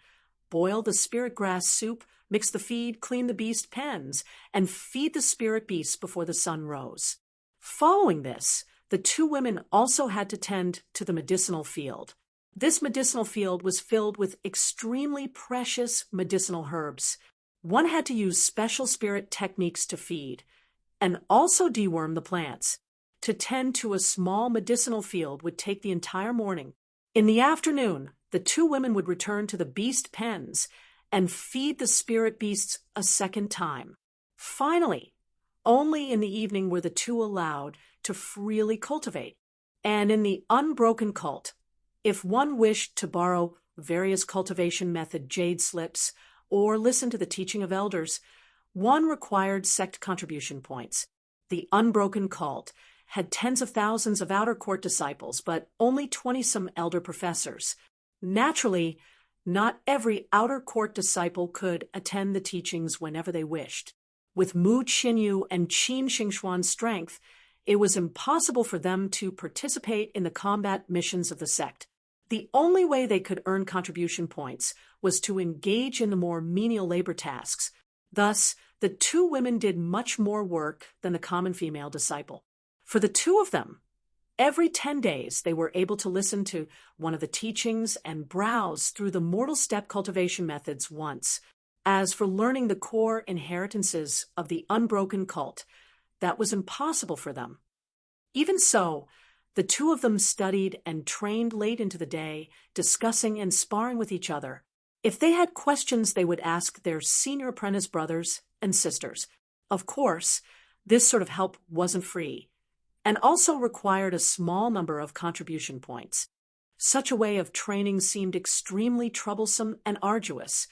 boil the spirit grass soup, mix the feed, clean the beast pens, and feed the spirit beasts before the sun rose. Following this, the two women also had to tend to the medicinal field. This medicinal field was filled with extremely precious medicinal herbs. One had to use special spirit techniques to feed, and also deworm the plants. To tend to a small medicinal field would take the entire morning. In the afternoon, the two women would return to the beast pens and feed the spirit beasts a second time. Finally, only in the evening were the two allowed to freely cultivate. And in the unbroken cult, if one wished to borrow various cultivation method jade slips or listen to the teaching of elders, one required sect contribution points. The unbroken cult had tens of thousands of outer court disciples, but only 20-some elder professors. Naturally, not every outer court disciple could attend the teachings whenever they wished. With Mu Qinyu and Qin Xingxuan's strength, it was impossible for them to participate in the combat missions of the sect. The only way they could earn contribution points was to engage in the more menial labor tasks. Thus, the two women did much more work than the common female disciple. For the two of them, every 10 days they were able to listen to one of the teachings and browse through the mortal step cultivation methods once. As for learning the core inheritances of the unbroken cult, that was impossible for them. Even so, the two of them studied and trained late into the day, discussing and sparring with each other. If they had questions, they would ask their senior apprentice brothers and sisters. Of course, this sort of help wasn't free, and also required a small number of contribution points. Such a way of training seemed extremely troublesome and arduous,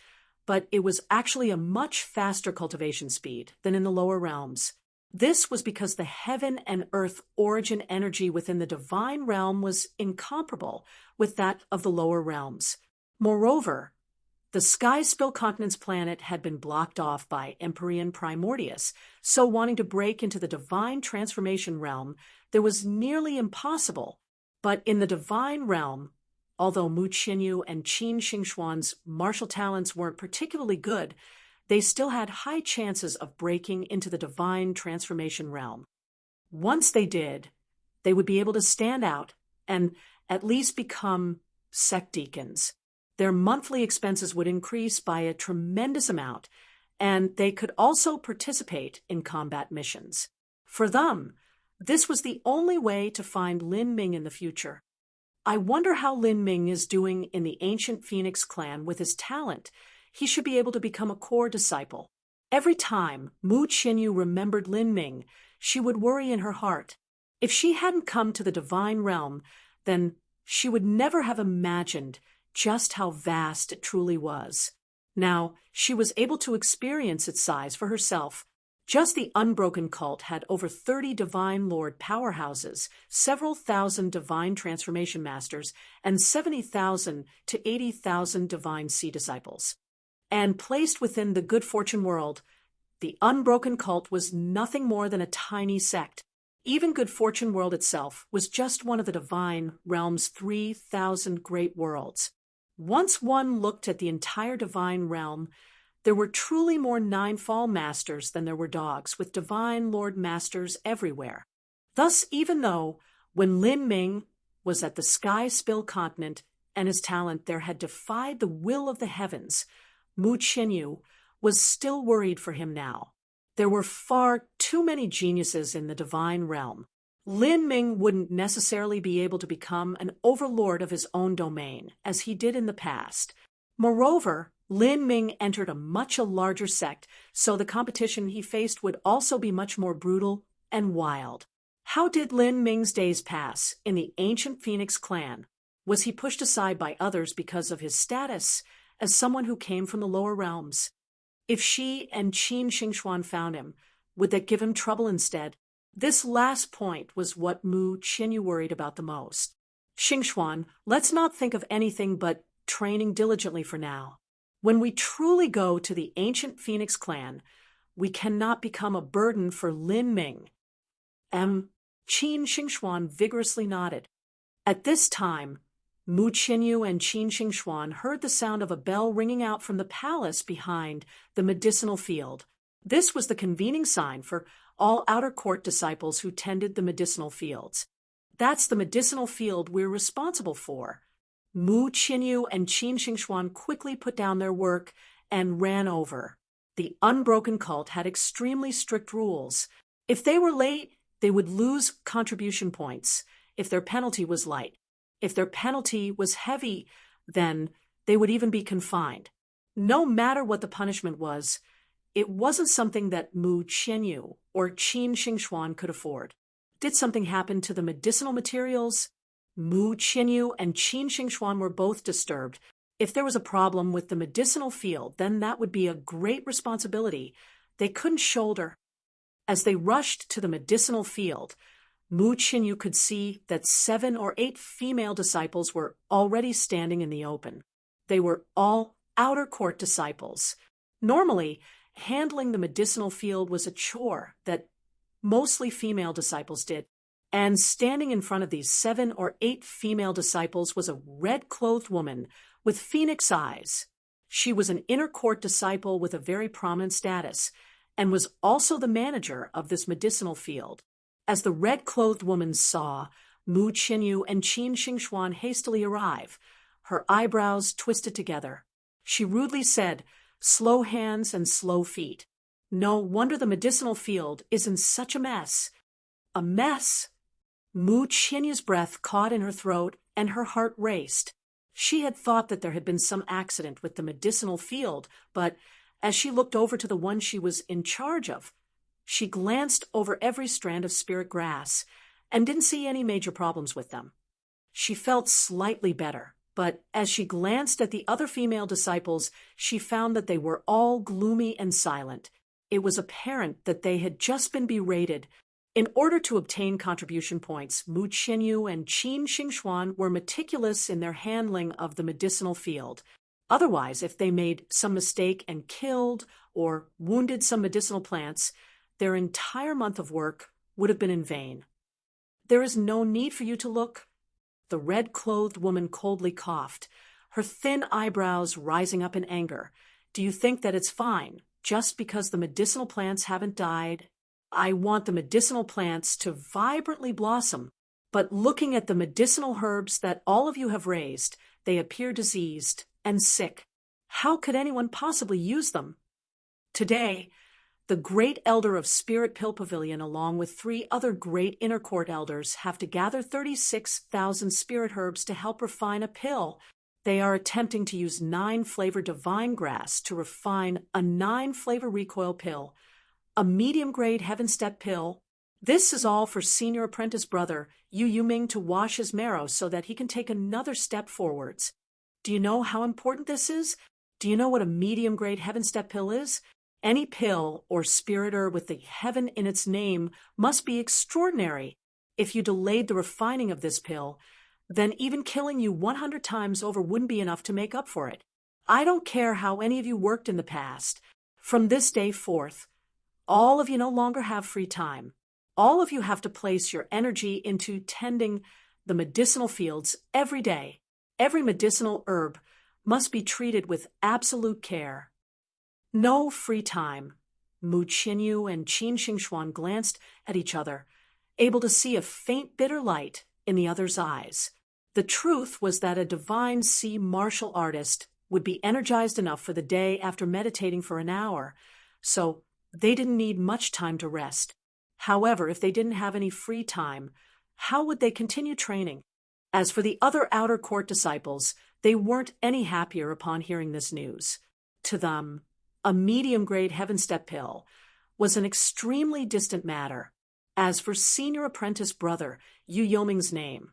but it was actually a much faster cultivation speed than in the lower realms. This was because the heaven and earth origin energy within the divine realm was incomparable with that of the lower realms. Moreover, the Sky Spill Continent's planet had been blocked off by Empyrean Primordius, so wanting to break into the divine transformation realm, there was nearly impossible. But in the divine realm, although Mu Qinyu and Qin Xingxuan's martial talents weren't particularly good, they still had high chances of breaking into the divine transformation realm. Once they did, they would be able to stand out and at least become sect deacons. Their monthly expenses would increase by a tremendous amount, and they could also participate in combat missions. For them, this was the only way to find Lin Ming in the future. I wonder how Lin Ming is doing in the ancient Phoenix clan with his talent. He should be able to become a core disciple. Every time Mu Qinyu remembered Lin Ming, she would worry in her heart. If she hadn't come to the divine realm, then she would never have imagined just how vast it truly was. Now, she was able to experience its size for herself. Just the unbroken cult had over 30 Divine Lord powerhouses, several thousand Divine Transformation Masters, and 70,000 to 80,000 Divine Sea Disciples. And placed within the Good Fortune world, the unbroken cult was nothing more than a tiny sect. Even Good Fortune world itself was just one of the Divine Realm's 3,000 great worlds. Once one looked at the entire Divine Realm, there were truly more Ninefall Masters than there were dogs, with Divine Lord Masters everywhere. Thus, even though, when Lin Ming was at the Sky Spill continent and his talent there had defied the will of the heavens, Mu Qinyu was still worried for him now. There were far too many geniuses in the Divine Realm. Lin Ming wouldn't necessarily be able to become an overlord of his own domain, as he did in the past. Moreover, Lin Ming entered a much larger sect, so the competition he faced would also be much more brutal and wild. How did Lin Ming's days pass in the ancient Phoenix clan? Was he pushed aside by others because of his status as someone who came from the lower realms? If she and Qin Xingxuan found him, would that give him trouble instead? This last point was what Mu Qinyu worried about the most. Xingxuan, let's not think of anything but training diligently for now. When we truly go to the ancient Phoenix clan, we cannot become a burden for Lin Ming. Qin Xingxuan vigorously nodded. At this time, Mu Qinyu and Qin Xingxuan heard the sound of a bell ringing out from the palace behind the medicinal field. This was the convening sign for all outer court disciples who tended the medicinal fields. That's the medicinal field we're responsible for. Mu Qinyu and Qin Xingxuan quickly put down their work and ran over. The unbroken cult had extremely strict rules. If they were late, they would lose contribution points if their penalty was light. If their penalty was heavy, then they would even be confined. No matter what the punishment was, it wasn't something that Mu Qinyu or Qin Xingxuan could afford. Did something happen to the medicinal materials? Mu Qinyu and Qin Xingxuan were both disturbed. If there was a problem with the medicinal field, then that would be a great responsibility they couldn't shoulder. As they rushed to the medicinal field, Mu Qinyu could see that 7 or 8 female disciples were already standing in the open. They were all outer court disciples. Normally, handling the medicinal field was a chore that mostly female disciples did. And standing in front of these 7 or 8 female disciples was a red-clothed woman with phoenix eyes. She was an inner court disciple with a very prominent status, and was also the manager of this medicinal field. As the red-clothed woman saw Mu Qinyu and Qin Xingxuan hastily arrive, her eyebrows twisted together. She rudely said, "Slow hands and slow feet." No wonder the medicinal field is in such a mess. A mess? Mu Qinyu's breath caught in her throat and her heart raced. She had thought that there had been some accident with the medicinal field, but as she looked over to the one she was in charge of, she glanced over every strand of spirit grass and didn't see any major problems with them. She felt slightly better, but as she glanced at the other female disciples, she found that they were all gloomy and silent. It was apparent that they had just been berated. In order to obtain contribution points, Mu Qinyu and Qin Xingxuan were meticulous in their handling of the medicinal field. Otherwise, if they made some mistake and killed or wounded some medicinal plants, their entire month of work would have been in vain. "There is no need for you to look." The red-clothed woman coldly coughed, her thin eyebrows rising up in anger. "Do you think that it's fine, just because the medicinal plants haven't died? I want the medicinal plants to vibrantly blossom, but looking at the medicinal herbs that all of you have raised, they appear diseased and sick. How could anyone possibly use them?" Today, the great elder of Spirit Pill Pavilion, along with 3 other great inner court elders, have to gather 36,000 spirit herbs to help refine a pill. They are attempting to use 9-flavor divine grass to refine a 9-flavor recoil pill, a medium-grade heaven step pill. This is all for senior apprentice brother Yu Yuming to wash his marrow so that he can take another step forwards. Do you know how important this is? Do you know what a medium-grade heaven step pill is? Any pill or spiritor with the heaven in its name must be extraordinary. If you delayed the refining of this pill, then even killing you 100 times over wouldn't be enough to make up for it. I don't care how any of you worked in the past. From this day forth, all of you no longer have free time. All of you have to place your energy into tending the medicinal fields every day. Every medicinal herb must be treated with absolute care. No free time. Mu Qinyu and Qin Xingxuan glanced at each other, able to see a faint bitter light in the other's eyes. The truth was that a divine sea martial artist would be energized enough for the day after meditating for an hour, so they didn't need much time to rest. However, if they didn't have any free time, how would they continue training? As for the other outer court disciples, they weren't any happier upon hearing this news. To them, a medium-grade heaven step pill was an extremely distant matter. As for senior apprentice brother Yu Yoming's name,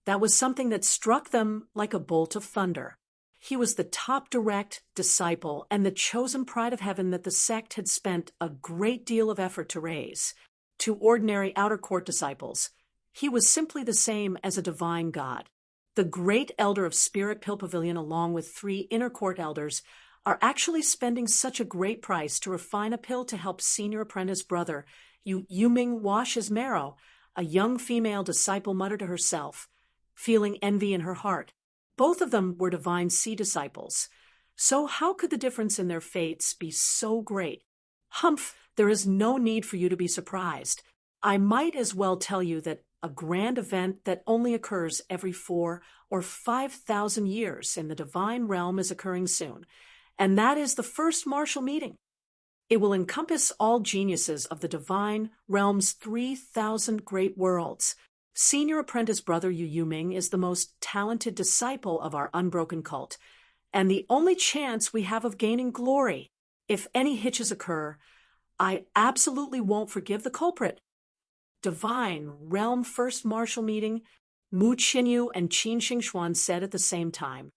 that was something that struck them like a bolt of thunder. He was the top direct disciple and the chosen pride of heaven that the sect had spent a great deal of effort to raise. To ordinary outer court disciples, he was simply the same as a divine god. The great elder of Spirit Pill Pavilion, along with 3 inner court elders, are actually spending such a great price to refine a pill to help senior apprentice brother Yu Yuming wash his marrow, a young female disciple muttered to herself, feeling envy in her heart. Both of them were divine sea disciples. So how could the difference in their fates be so great? Humph, there is no need for you to be surprised. I might as well tell you that a grand event that only occurs every 4 or 5,000 years in the divine realm is occurring soon, and that is the first martial meeting. It will encompass all geniuses of the divine realm's 3,000 great worlds. Senior apprentice brother Yu Yuming is the most talented disciple of our unbroken cult, and the only chance we have of gaining glory. If any hitches occur, I absolutely won't forgive the culprit. Divine Realm First Martial Meeting, Mu Qinyu and Qin Xingxuan said at the same time.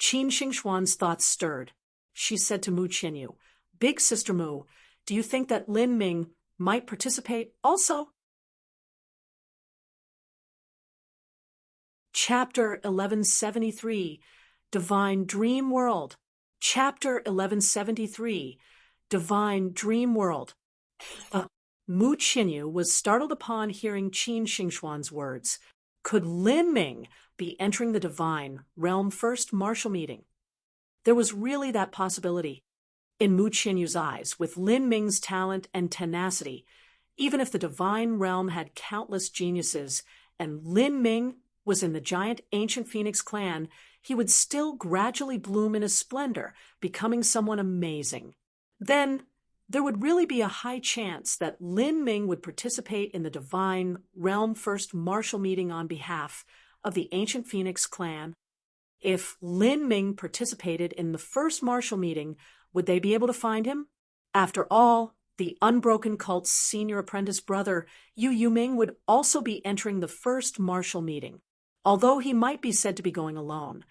Qin Xingxuan's thoughts stirred. She said to Mu Qinyu, "Big Sister Mu, do you think that Lin Ming might participate also?" Chapter 1173, Divine Dream World. Chapter 1173, Divine Dream World. Mu Qinyu was startled upon hearing Qin Xingxuan's words. Could Lin Ming be entering the divine realm first martial meeting? There was really that possibility. In Mu Qinyu's eyes, with Lin Ming's talent and tenacity, even if the divine realm had countless geniuses and Lin Ming was in the giant ancient Phoenix clan, he would still gradually bloom in his splendor, becoming someone amazing. Then there would really be a high chance that Lin Ming would participate in the divine realm first martial meeting on behalf of the ancient Phoenix clan. If Lin Ming participated in the first martial meeting, would they be able to find him? After all, the unbroken cult's senior apprentice brother Yu Yuming would also be entering the first martial meeting, although he might be said to be going alone.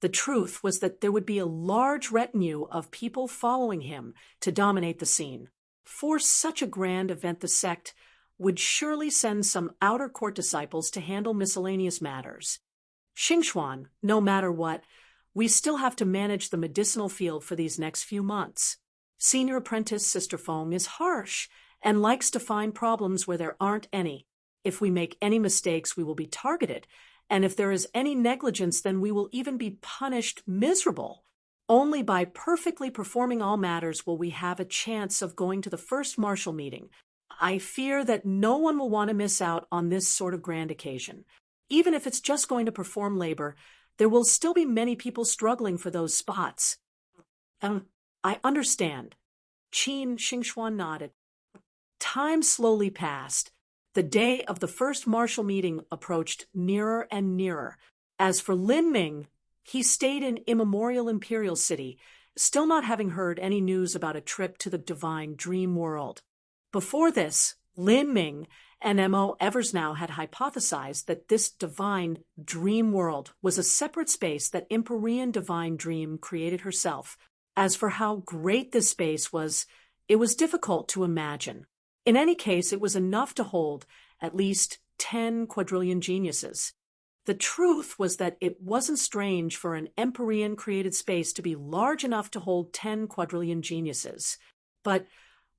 The truth was that there would be a large retinue of people following him to dominate the scene. For such a grand event, the sect would surely send some outer court disciples to handle miscellaneous matters. Xingxuan, no matter what, we still have to manage the medicinal field for these next few months. Senior apprentice Sister Feng is harsh and likes to find problems where there aren't any. If we make any mistakes, we will be targeted. And if there is any negligence, then we will even be punished miserable. Only by perfectly performing all matters will we have a chance of going to the first martial meeting. I fear that no one will want to miss out on this sort of grand occasion. Even if it's just going to perform labor, there will still be many people struggling for those spots. I understand. Qin Xingxuan nodded. Time slowly passed. The day of the first martial meeting approached nearer and nearer. As for Lin Ming, he stayed in immemorial Imperial City, still not having heard any news about a trip to the divine dream world. Before this, Lin Ming and M.O. Eversnow had hypothesized that this divine dream world was a separate space that Empyrean Divine Dream created herself, As for how great this space was, it was difficult to imagine. In any case, it was enough to hold at least 10 quadrillion geniuses. The truth was that it wasn't strange for an Empyrean-created space to be large enough to hold 10 quadrillion geniuses. But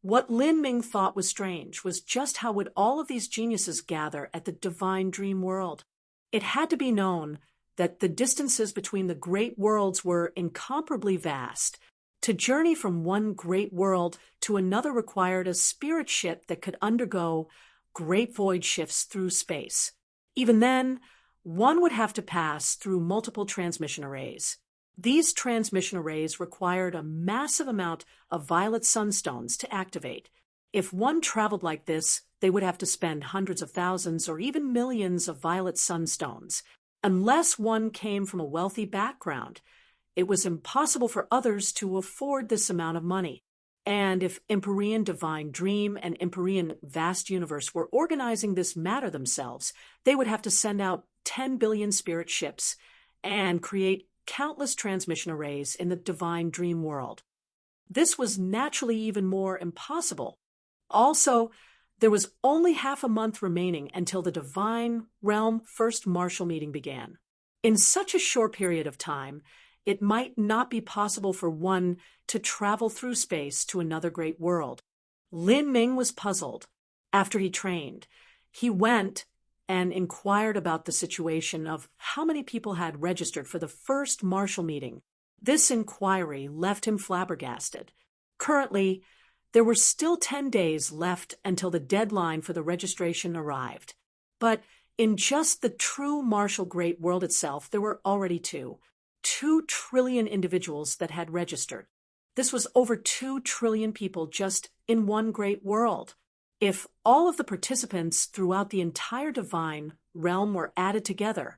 what Lin Ming thought was strange was just how would all of these geniuses gather at the divine dream world. It had to be known that the distances between the great worlds were incomparably vast. To journey from one great world to another required a spirit ship that could undergo great void shifts through space. Even then, one would have to pass through multiple transmission arrays. These transmission arrays required a massive amount of violet sunstones to activate. If one traveled like this, they would have to spend hundreds of thousands or even millions of violet sunstones. Unless one came from a wealthy background, it was impossible for others to afford this amount of money. And if Empyrean Divine Dream and Empyrean Vast Universe were organizing this matter themselves, they would have to send out 10 billion spirit ships and create countless transmission arrays in the divine dream world. This was naturally even more impossible. Also, there was only half a month remaining until the Divine Realm First Martial Meeting began. In such a short period of time, it might not be possible for one to travel through space to another great world. Lin Ming was puzzled. After he trained, he went and inquired about the situation of how many people had registered for the first martial meeting. This inquiry left him flabbergasted. Currently, there were still 10 days left until the deadline for the registration arrived. But in just the true martial great world itself, there were already 2 trillion individuals that had registered. This was over 2 trillion people just in one great world. If all of the participants throughout the entire divine realm were added together,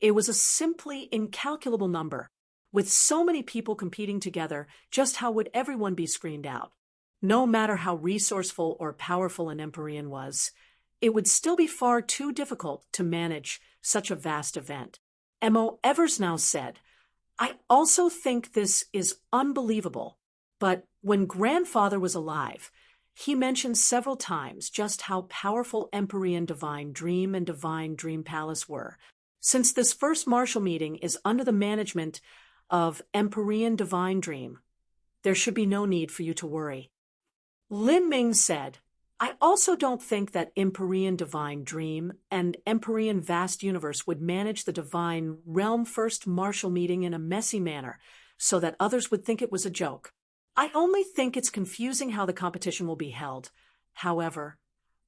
it was a simply incalculable number. With so many people competing together, just how would everyone be screened out? No matter how resourceful or powerful an Empyrean was, it would still be far too difficult to manage such a vast event. M.O. Eversnow said, "I also think this is unbelievable, but when Grandfather was alive, he mentioned several times just how powerful Empyrean Divine Dream and Divine Dream Palace were. Since this first martial meeting is under the management of Empyrean Divine Dream, there should be no need for you to worry." Lin Ming said, "I also don't think that Empyrean Divine Dream and Empyrean Vast Universe would manage the Divine Realm First Martial Meeting in a messy manner so that others would think it was a joke. I only think it's confusing how the competition will be held. However,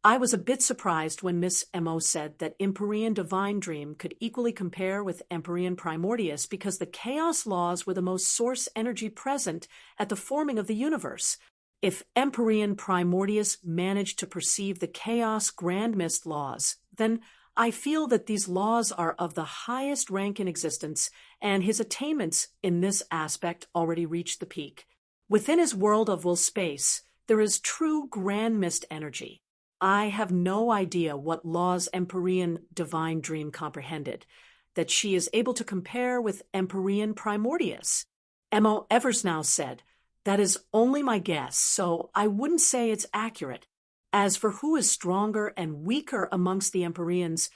I was a bit surprised when Miss M.O. said that Empyrean Divine Dream could equally compare with Empyrean Primordius because the chaos laws were the most source energy present at the forming of the universe. If Empyrean Primordius managed to perceive the chaos grand mist laws, then I feel that these laws are of the highest rank in existence, and his attainments in this aspect already reached the peak. Within his world of will space, there is true grand mist energy. I have no idea what laws Empyrean Divine Dream comprehended, that she is able to compare with Empyrean Primordius." M.O. Eversnow said, "That is only my guess, so I wouldn't say it's accurate. As for who is stronger and weaker amongst the Empyreans,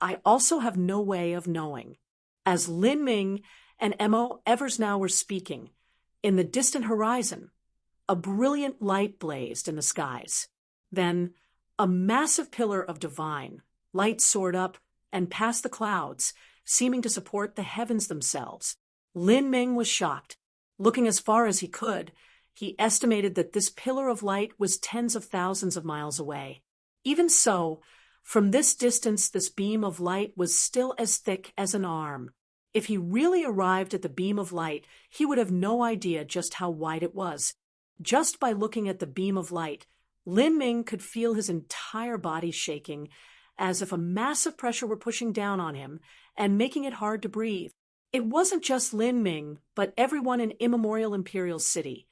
I also have no way of knowing." As Lin Ming and M.O. Eversnow were speaking, in the distant horizon, a brilliant light blazed in the skies. Then a massive pillar of divine light soared up and past the clouds, seeming to support the heavens themselves. Lin Ming was shocked. Looking as far as he could, he estimated that this pillar of light was tens of thousands of miles away. Even so, from this distance, this beam of light was still as thick as an arm. If he really arrived at the beam of light, he would have no idea just how wide it was. Just by looking at the beam of light, Lin Ming could feel his entire body shaking, as if a massive pressure were pushing down on him and making it hard to breathe. It wasn't just Lin Ming, but everyone in Immemorial Imperial City,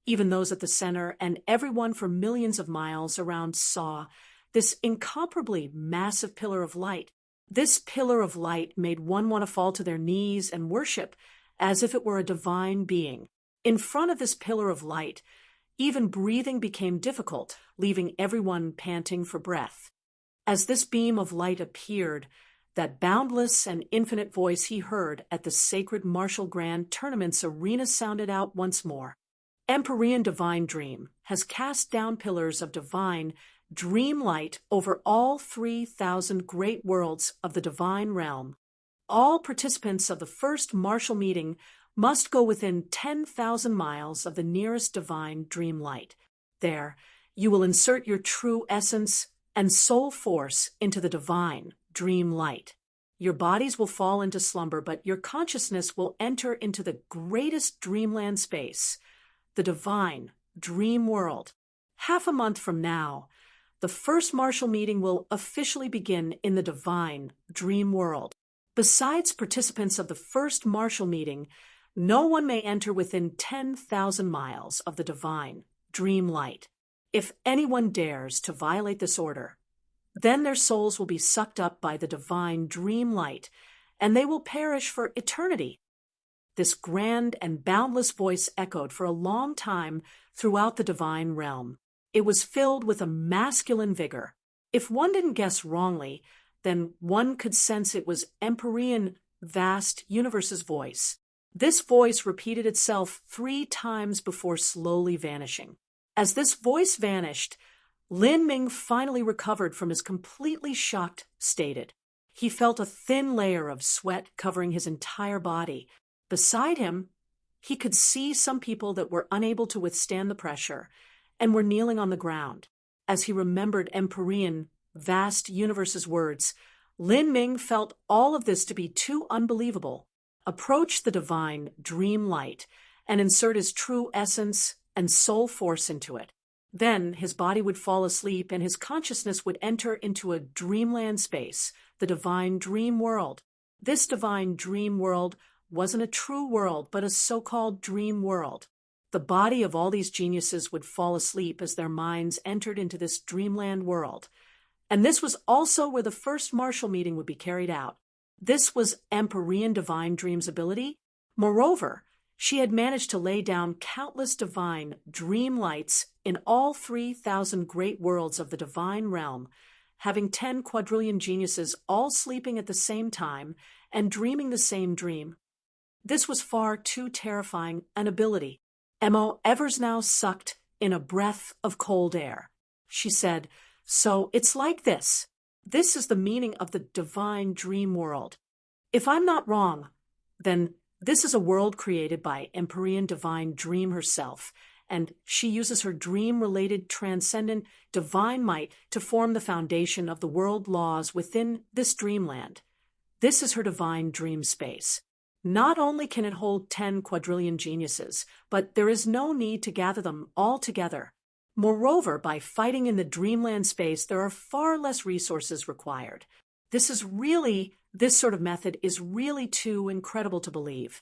even those at the center and everyone for millions of miles around saw this incomparably massive pillar of light. This pillar of light made one want to fall to their knees and worship as if it were a divine being. In front of this pillar of light, even breathing became difficult, leaving everyone panting for breath. As this beam of light appeared, that boundless and infinite voice he heard at the sacred martial grand tournament's arena sounded out once more. Empyrean divine dream has cast down pillars of divine dream light over all 3,000 great worlds of the divine realm. All participants of the first martial meeting must go within 10,000 miles of the nearest divine dream light. There, you will insert your true essence and soul force into the divine dream light. Your bodies will fall into slumber, but your consciousness will enter into the greatest dreamland space, the divine dream world. Half a month from now, the first martial meeting will officially begin in the divine dream world. Besides participants of the first martial meeting, no one may enter within 10,000 miles of the divine dream light. If anyone dares to violate this order, then their souls will be sucked up by the divine dream light, and they will perish for eternity. This grand and boundless voice echoed for a long time throughout the divine realm. It was filled with a masculine vigor. If one didn't guess wrongly, then one could sense it was Empyrean vast universe's voice. This voice repeated itself 3 times before slowly vanishing. As this voice vanished, Lin Ming finally recovered from his completely shocked state. He felt a thin layer of sweat covering his entire body. Beside him, he could see some people that were unable to withstand the pressure and were kneeling on the ground. As he remembered Empyrean vast universe's words, Lin Ming felt all of this to be too unbelievable. Approach the divine dream light and insert his true essence and soul force into it. Then his body would fall asleep and his consciousness would enter into a dreamland space, the divine dream world. This divine dream world wasn't a true world, but a so-called dream world. The body of all these geniuses would fall asleep as their minds entered into this dreamland world. And this was also where the first martial meeting would be carried out. This was Empyrean divine dream's ability. Moreover, she had managed to lay down countless divine dream lights in all 3,000 great worlds of the divine realm, having 10 quadrillion geniuses all sleeping at the same time and dreaming the same dream. This was far too terrifying an ability. Emo Evers now sucked in a breath of cold air. She said, "So it's like this. This is the meaning of the divine dream world. If I'm not wrong, then this is a world created by Empyrean divine dream herself, and she uses her dream-related transcendent divine might to form the foundation of the world laws within this dreamland. This is her divine dream space. Not only can it hold 10 quadrillion geniuses, but there is no need to gather them all together. Moreover, by fighting in the dreamland space, there are far less resources required. This sort of method is really too incredible to believe."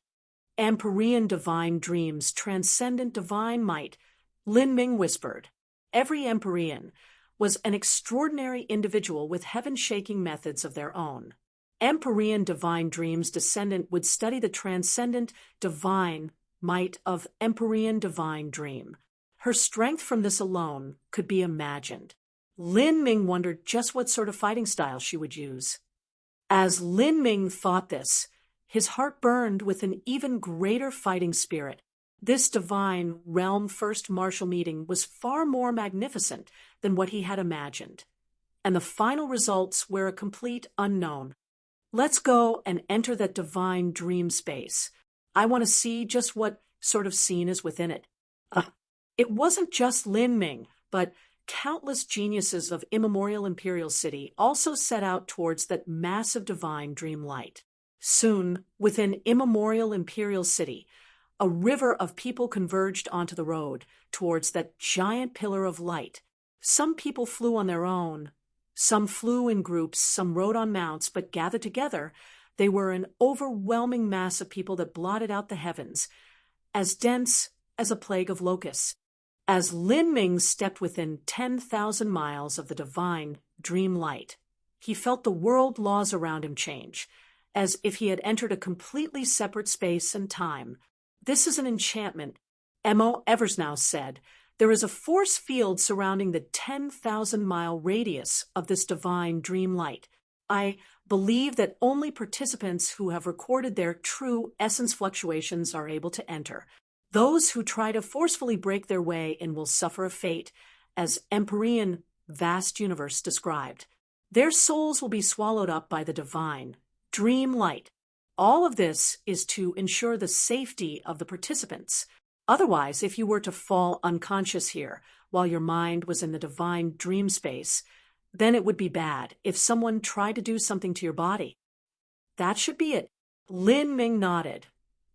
Empyrean divine dreams, transcendent divine might, Lin Ming whispered. Every Empyrean was an extraordinary individual with heaven-shaking methods of their own. Empyrean divine dreams descendant would study the transcendent divine might of Empyrean divine dream. Her strength from this alone could be imagined. Lin Ming wondered just what sort of fighting style she would use. As Lin Ming thought this, his heart burned with an even greater fighting spirit. This divine realm first martial meeting was far more magnificent than what he had imagined, and the final results were a complete unknown. Let's go and enter that divine dream space. I want to see just what sort of scene is within it. It wasn't just Lin Ming, but countless geniuses of immemorial Imperial City also set out towards that massive divine dream light. Soon, within immemorial Imperial City, a river of people converged onto the road towards that giant pillar of light. Some people flew on their own. Some flew in groups, some rode on mounts, but gathered together, they were an overwhelming mass of people that blotted out the heavens, as dense as a plague of locusts. As Lin Ming stepped within 10,000 miles of the divine dream light, he felt the world laws around him change, as if he had entered a completely separate space and time. This is an enchantment M.O. Eversnow said, "There is a force field surrounding the 10,000-mile radius of this divine dream light. I believe that only participants who have recorded their true essence fluctuations are able to enter. Those who try to forcefully break their way in will suffer a fate, as Empyrean vast universe described. Their souls will be swallowed up by the divine dream light. All of this is to ensure the safety of the participants. Otherwise, if you were to fall unconscious here while your mind was in the divine dream space, then it would be bad if someone tried to do something to your body." That should be it. Lin Ming nodded,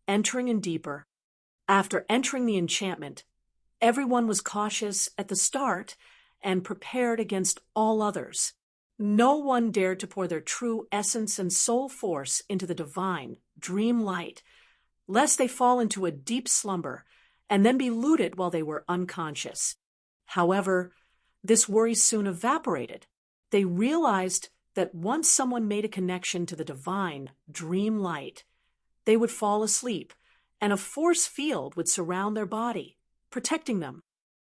entering in deeper. After entering the enchantment, everyone was cautious at the start and prepared against all others. No one dared to pour their true essence and soul force into the divine dream light, lest they fall into a deep slumber and then be looted while they were unconscious. However, this worry soon evaporated. They realized that once someone made a connection to the divine dream light, they would fall asleep, and a force field would surround their body, protecting them.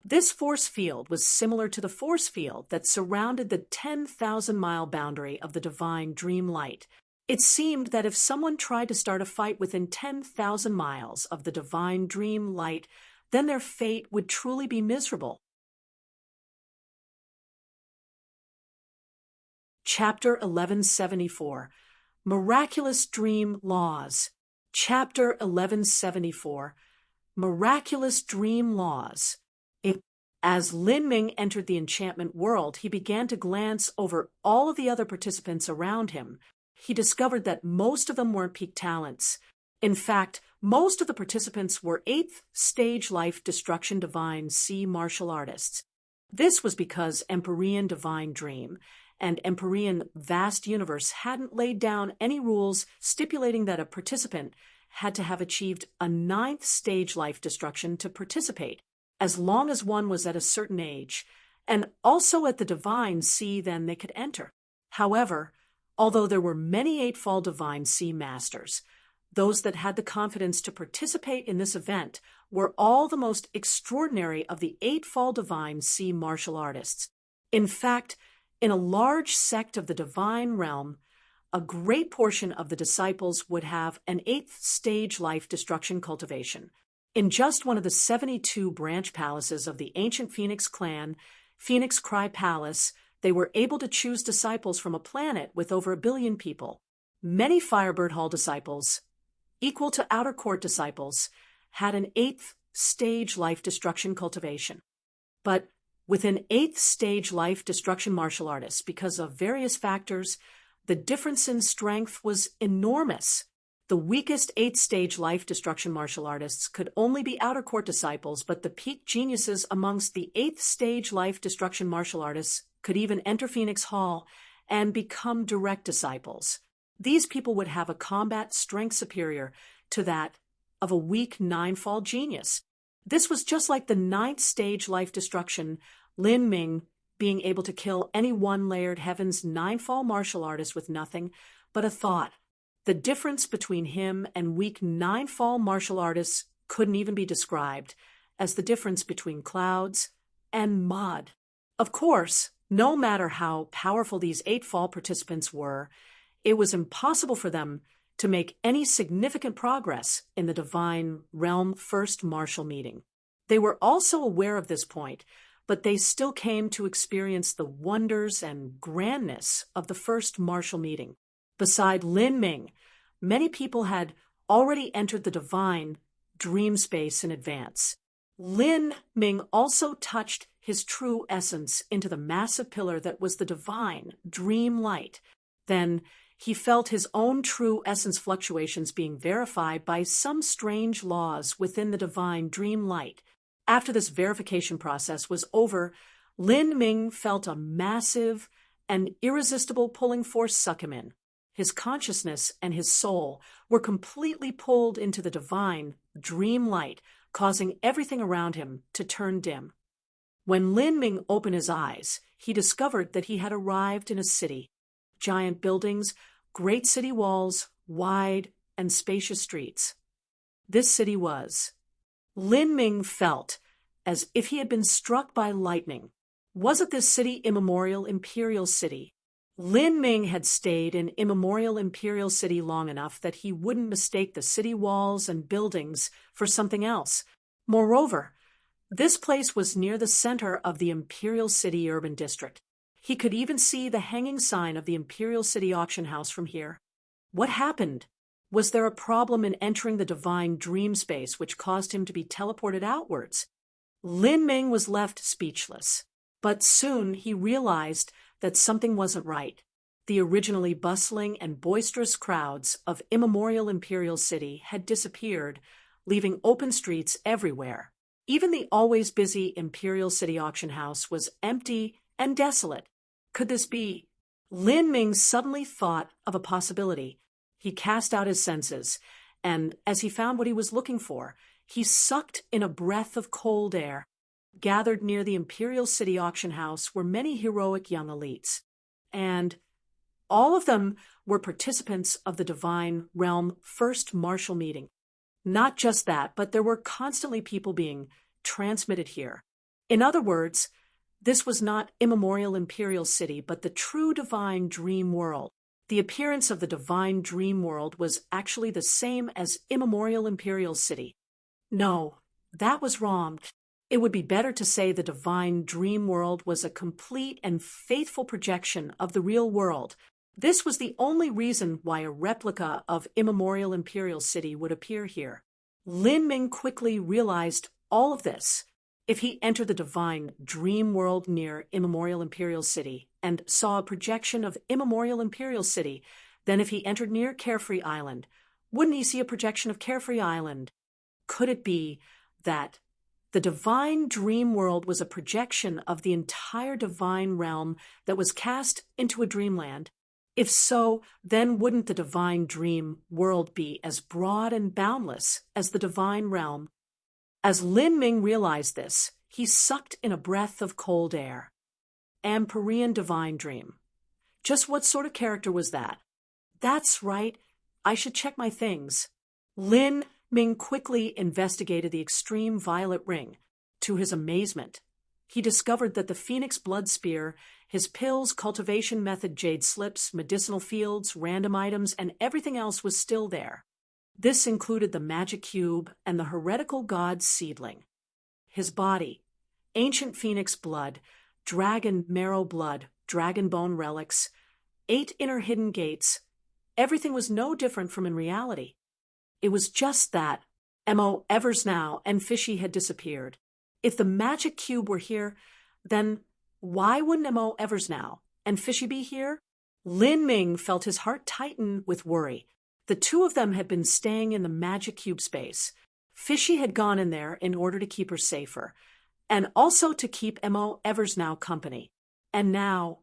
This force field was similar to the force field that surrounded the 10,000-mile boundary of the divine dream light. It seemed that if someone tried to start a fight within 10,000 miles of the divine dream light, then their fate would truly be miserable. Chapter 1174, Miraculous Dream Laws. Chapter 1174, Miraculous Dream Laws. As Lin Ming entered the enchantment world, he began to glance over all of the other participants around him. He discovered that most of them weren't peak talents. In fact, most of the participants were 8th stage life destruction divine sea martial artists. This was because Empyrean divine dream and Empyrean vast universe hadn't laid down any rules stipulating that a participant had to have achieved a 9th stage life destruction to participate, as long as one was at a certain age, and also at the divine sea, then they could enter. However, although there were many 8-fall divine sea masters, those that had the confidence to participate in this event were all the most extraordinary of the 8-fall divine sea martial artists. In fact, in a large sect of the divine realm, a great portion of the disciples would have an 8th stage life destruction cultivation. In just one of the 72 branch palaces of the ancient Phoenix clan, Phoenix Cry Palace, they were able to choose disciples from a planet with over 1 billion people. Many Firebird Hall disciples, equal to Outer Court disciples, had an 8th stage life destruction cultivation. But within 8th stage life destruction martial artists, because of various factors, the difference in strength was enormous. The weakest 8th stage life destruction martial artists could only be Outer Court disciples, but the peak geniuses amongst the 8th stage life destruction martial artists could even enter Phoenix Hall and become direct disciples. These people would have a combat strength superior to that of a weak 9-fall genius. This was just like the 9th stage life destruction, Lin Ming being able to kill any one-layered heaven's 9-fall martial artist with nothing but a thought. The difference between him and weak 9-fall martial artists couldn't even be described as the difference between clouds and mud. Of course, no matter how powerful these 8-fall participants were, it was impossible for them to make any significant progress in the divine realm first martial meeting. They were also aware of this point, but they still came to experience the wonders and grandness of the first martial meeting. Beside Lin Ming, many people had already entered the divine dream space in advance. Lin Ming also touched his true essence into the massive pillar that was the divine dream light. Then he felt his own true essence fluctuations being verified by some strange laws within the divine dream light. After this verification process was over, Lin Ming felt a massive and irresistible pulling force suck him in. His consciousness and his soul were completely pulled into the divine dream light, causing everything around him to turn dim. When Lin Ming opened his eyes, he discovered that he had arrived in a city. Giant buildings, great city walls, wide and spacious streets. This city was Lin Ming felt as if he had been struck by lightning. Wasn't this city Immemorial Imperial City? Lin Ming had stayed in Immemorial Imperial City long enough that he wouldn't mistake the city walls and buildings for something else. Moreover, this place was near the center of the Imperial City Urban District. He could even see the hanging sign of the Imperial City Auction House from here. What happened? Was there a problem in entering the divine dream space which caused him to be teleported outwards? Lin Ming was left speechless. But soon he realized that something wasn't right. The originally bustling and boisterous crowds of Immemorial Imperial City had disappeared, leaving open streets everywhere. Even the always busy Imperial City Auction House was empty and desolate. Could this be? Lin Ming suddenly thought of a possibility. He cast out his senses, and as he found what he was looking for, he sucked in a breath of cold air. Gathered near the Imperial City Auction House were many heroic young elites, and all of them were participants of the Divine Realm First Martial Meeting. Not just that, but there were constantly people being transmitted here. In other words, this was not Immemorial Imperial City, but the true Divine Dream World. The appearance of the Divine Dream World was actually the same as Immemorial Imperial City. No, that was wrong. It would be better to say the divine dream world was a complete and faithful projection of the real world. This was the only reason why a replica of Immemorial Imperial City would appear here. Lin Ming quickly realized all of this. If he entered the divine dream world near Immemorial Imperial City and saw a projection of Immemorial Imperial City, then if he entered near Carefree Island, wouldn't he see a projection of Carefree Island? Could it be that the divine dream world was a projection of the entire divine realm that was cast into a dreamland? If so, then wouldn't the divine dream world be as broad and boundless as the divine realm? As Lin Ming realized this, he sucked in a breath of cold air. Empyrean divine dream. Just what sort of character was that? That's right. I should check my things. Lin Ming quickly investigated the extreme violet ring. To his amazement, he discovered that the Phoenix Blood Spear, his pills, cultivation method, jade slips, medicinal fields, random items, and everything else was still there. This included the magic cube and the heretical god's seedling. His body, ancient phoenix blood, dragon marrow blood, dragon bone relics, 8 inner hidden gates. Everything was no different from in reality. It was just that M.O. Eversnow and Fishy had disappeared. If the magic cube were here, then why wouldn't M.O. Eversnow and Fishy be here? Lin Ming felt his heart tighten with worry. The two of them had been staying in the magic cube space. Fishy had gone in there in order to keep her safer, and also to keep M.O. Eversnow company. And now,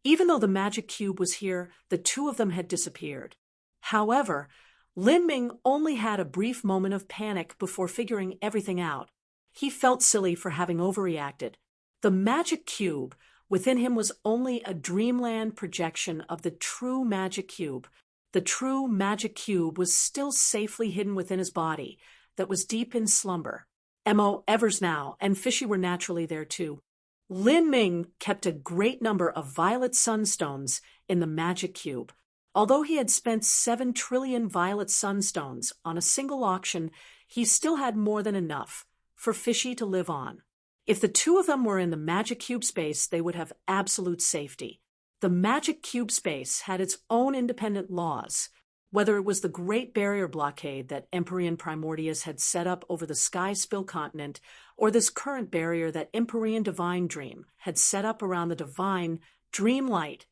even though the magic cube was here, the two of them had disappeared. However, Lin Ming only had a brief moment of panic before figuring everything out. He felt silly for having overreacted. The magic cube within him was only a dreamland projection of the true magic cube. The true magic cube was still safely hidden within his body that was deep in slumber. M.O. Eversnow and Fishy were naturally there too. Lin Ming kept a great number of violet sunstones in the magic cube. Although he had spent 7 trillion violet sunstones on a single auction, he still had more than enough for Fishy to live on. If the two of them were in the magic cube space, they would have absolute safety. The magic cube space had its own independent laws. Whether it was the Great Barrier Blockade that Empyrean Primordius had set up over the Sky Spill continent, or this current barrier that Empyrean Divine Dream had set up around the Divine Dream Light,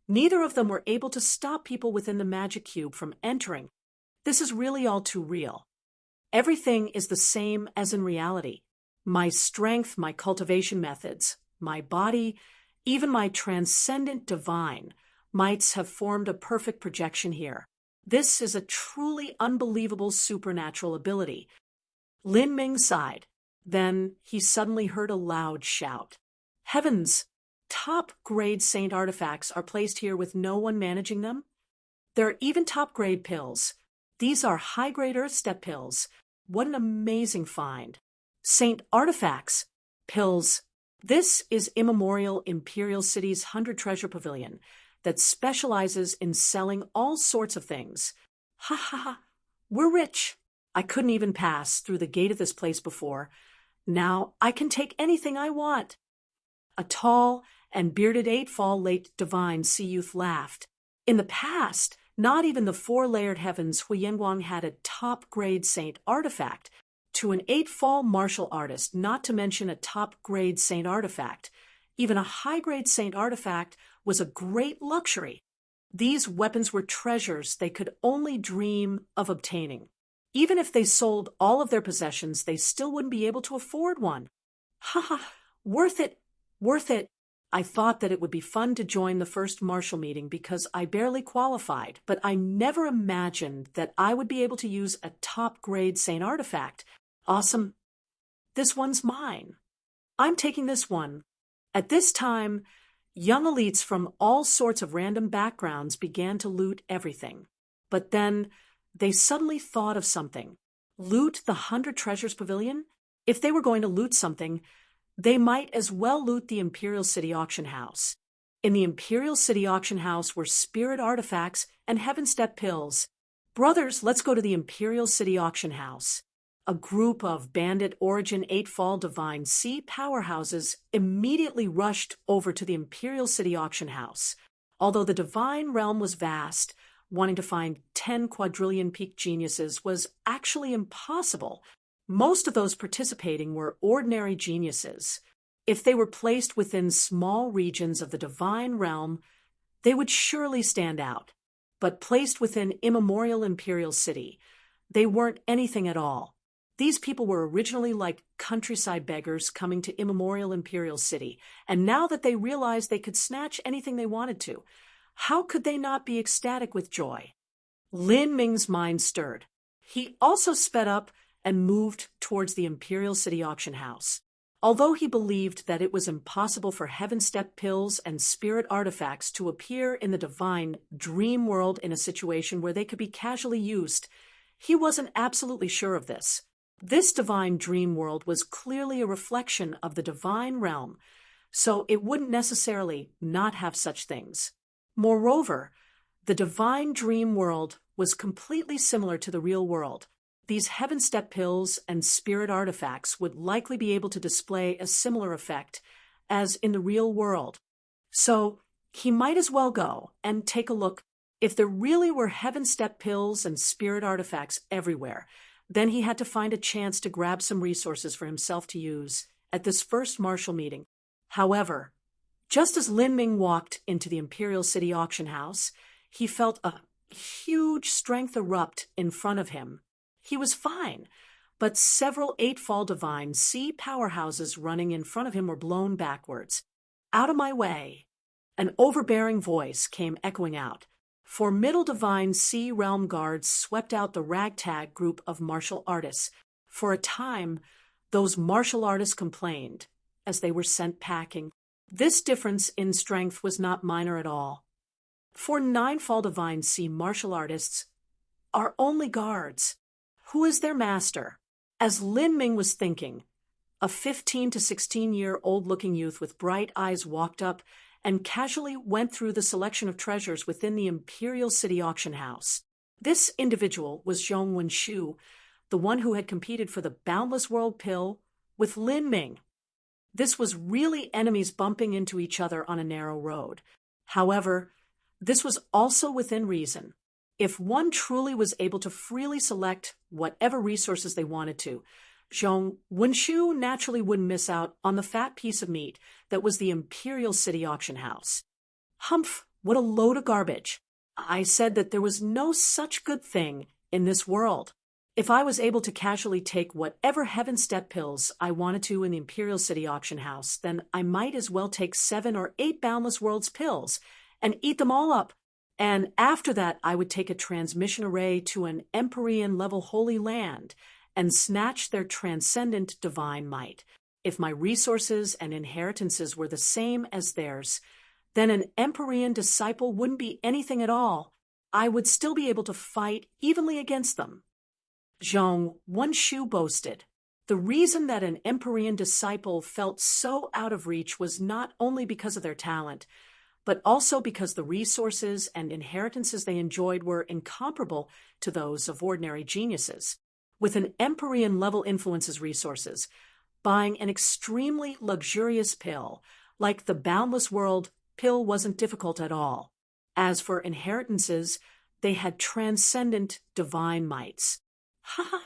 neither of them were able to stop people within the magic cube from entering. This is really all too real. Everything is the same as in reality. My strength, my cultivation methods, my body, even my transcendent divine mights have formed a perfect projection here. This is a truly unbelievable supernatural ability. Lin Ming sighed. Then he suddenly heard a loud shout. Heavens! Top-grade saint artifacts are placed here with no one managing them? There are even top-grade pills. These are high-grade earth step pills. what an amazing find. Saint Artifacts, pills. This is Immemorial Imperial City's 100 Treasure Pavilion that specializes in selling all sorts of things. Ha ha ha, we're rich. I couldn't even pass through the gate of this place before. Now I can take anything I want. A tall and bearded 8-fall late divine sea youth laughed. In the past, not even the 4-layered heavens Huyenguang had a top-grade saint artifact to an 8-fall martial artist, not to mention a top-grade saint artifact. Even a high-grade saint artifact was a great luxury. These weapons were treasures they could only dream of obtaining. Even if they sold all of their possessions, they still wouldn't be able to afford one. Ha ha, worth it, worth it. I thought that it would be fun to join the first martial meeting because I barely qualified, but I never imagined that I would be able to use a top-grade saint artifact. Awesome. This one's mine. I'm taking this one. At this time, young elites from all sorts of random backgrounds began to loot everything. But then they suddenly thought of something. Loot the 100 Treasures Pavilion? If they were going to loot something, they might as well loot the Imperial City Auction House. In the Imperial City Auction House were spirit artifacts and heaven step pills. Brothers, let's go to the Imperial City Auction House. A group of bandit origin 8-fall divine sea powerhouses immediately rushed over to the Imperial City Auction House. Although the divine realm was vast, wanting to find 10 quadrillion peak geniuses was actually impossible. Most of those participating were ordinary geniuses. If they were placed within small regions of the divine realm, they would surely stand out. But placed within Immemorial Imperial City, they weren't anything at all. These people were originally like countryside beggars coming to Immemorial Imperial City, and now that they realized they could snatch anything they wanted to, how could they not be ecstatic with joy? Lin Ming's mind stirred. He also sped up and moved towards the Imperial City Auction House. Although he believed that it was impossible for heaven step pills and spirit artifacts to appear in the divine dream world in a situation where they could be casually used, he wasn't absolutely sure of this. This divine dream world was clearly a reflection of the divine realm, so it wouldn't necessarily not have such things. Moreover, the divine dream world was completely similar to the real world. These heaven step pills and spirit artifacts would likely be able to display a similar effect as in the real world. So he might as well go and take a look. If there really were heaven step pills and spirit artifacts everywhere, then he had to find a chance to grab some resources for himself to use at this first martial meeting. However, just as Lin Ming walked into the Imperial City Auction House, he felt a huge strength erupt in front of him. He was fine, but several 8-fall divine sea powerhouses running in front of him were blown backwards. Out of my way! An overbearing voice came echoing out. Formidable divine sea realm guards swept out the ragtag group of martial artists. For a time, those martial artists complained as they were sent packing. This difference in strength was not minor at all. 4 9-fall divine sea martial artists are only guards. Who is their master? As Lin Ming was thinking, a 15 to 16-year-old looking youth with bright eyes walked up and casually went through the selection of treasures within the Imperial City Auction House. This individual was Zhong Wenshu, the one who had competed for the Boundless World Pill with Lin Ming. This was really enemies bumping into each other on a narrow road. However, this was also within reason. If one truly was able to freely select whatever resources they wanted to, Zhong Wenshu naturally wouldn't miss out on the fat piece of meat that was the Imperial City Auction House. Humph, what a load of garbage. I said that there was no such good thing in this world. If I was able to casually take whatever heaven step pills I wanted to in the Imperial City Auction House, then I might as well take 7 or 8 Boundless Worlds pills and eat them all up. And after that, I would take a transmission array to an Empyrean level Holy Land and snatch their transcendent divine might. If my resources and inheritances were the same as theirs, then an Empyrean disciple wouldn't be anything at all. I would still be able to fight evenly against them. Zhong Wenshu boasted. The reason that an Emperorian disciple felt so out of reach was not only because of their talent, but also because the resources and inheritances they enjoyed were incomparable to those of ordinary geniuses. With an Empyrean-level influence's resources, buying an extremely luxurious pill, like the Boundless World pill, wasn't difficult at all. As for inheritances, they had transcendent divine mights. Ha!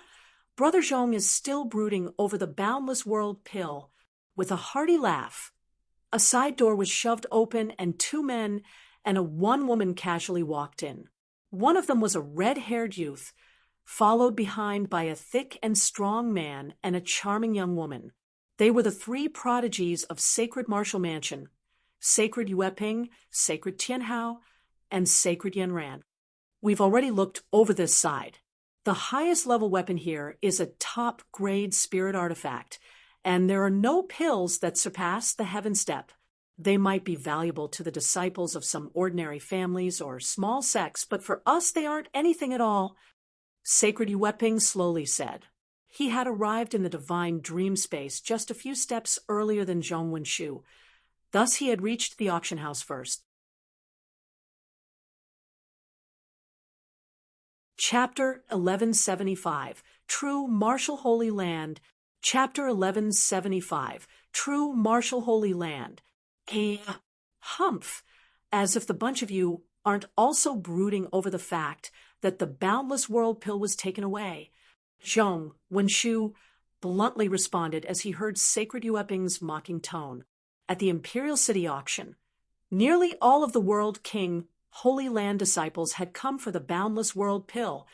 Brother Zhong is still brooding over the Boundless World pill. With a hearty laugh, a side door was shoved open and two men and a one-woman casually walked in. One of them was a red-haired youth, followed behind by a thick and strong man and a charming young woman. They were the three prodigies of Sacred Martial Mansion: Sacred Yueping, Sacred Tianhao, and Sacred Yanran. We've already looked over this side. The highest level weapon here is a top-grade spirit artifact, and there are no pills that surpass the Heaven Step. They might be valuable to the disciples of some ordinary families or small sects, but for us they aren't anything at all. Sacred Yueping slowly said. He had arrived in the divine dream space just a few steps earlier than Zhong Wenshu. Thus he had reached the auction house first. Chapter 1175, True Martial Holy Land. Chapter 1175, True Martial Holy Land. Humph! As if the bunch of you aren't also brooding over the fact that the Boundless World pill was taken away. Zhong Wenshu bluntly responded as he heard Sacred Yueping's mocking tone. At the Imperial City auction, nearly all of the World King Holy Land disciples had come for the Boundless World pill,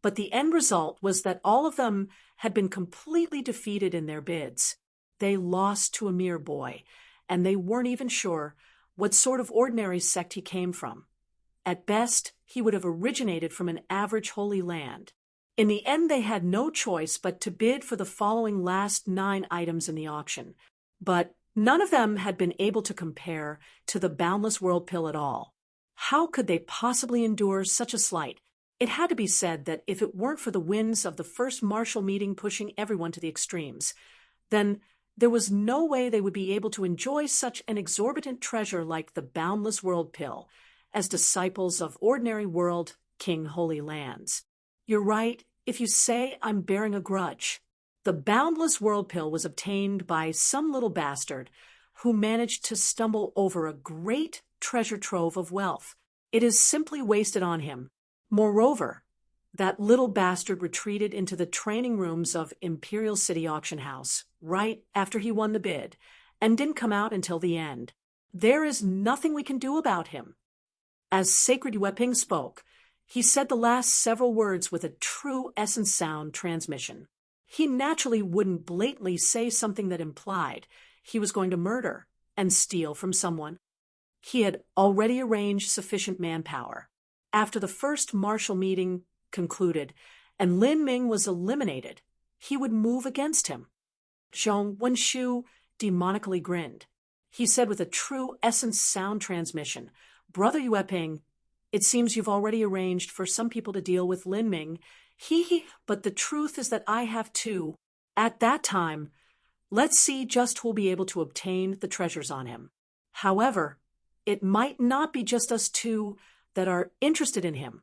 but the end result was that all of them had been completely defeated in their bids. They lost to a mere boy, and they weren't even sure what sort of ordinary sect he came from. At best, he would have originated from an average Holy Land. In the end, they had no choice but to bid for the following last 9 items in the auction, but none of them had been able to compare to the Boundless World pill at all. How could they possibly endure such a slight? It had to be said that if it weren't for the winds of the first martial meeting pushing everyone to the extremes, then there was no way they would be able to enjoy such an exorbitant treasure like the Boundless World pill as disciples of ordinary World King Holy Lands. You're right if you say I'm bearing a grudge. The Boundless World pill was obtained by some little bastard who managed to stumble over a great treasure trove of wealth. It is simply wasted on him. Moreover, that little bastard retreated into the training rooms of Imperial City Auction House right after he won the bid and didn't come out until the end. There is nothing we can do about him. As Sacred Yueping spoke, he said the last several words with a true essence sound transmission. He naturally wouldn't blatantly say something that implied he was going to murder and steal from someone. He had already arranged sufficient manpower. After the first martial meeting concluded and Lin Ming was eliminated, he would move against him. Zhong Wenshu demonically grinned. He said with a true essence sound transmission, Brother Yueping, it seems you've already arranged for some people to deal with Lin Ming. But the truth is that I have too. At that time, let's see just who'll be able to obtain the treasures on him. However, it might not be just us two that are interested in him.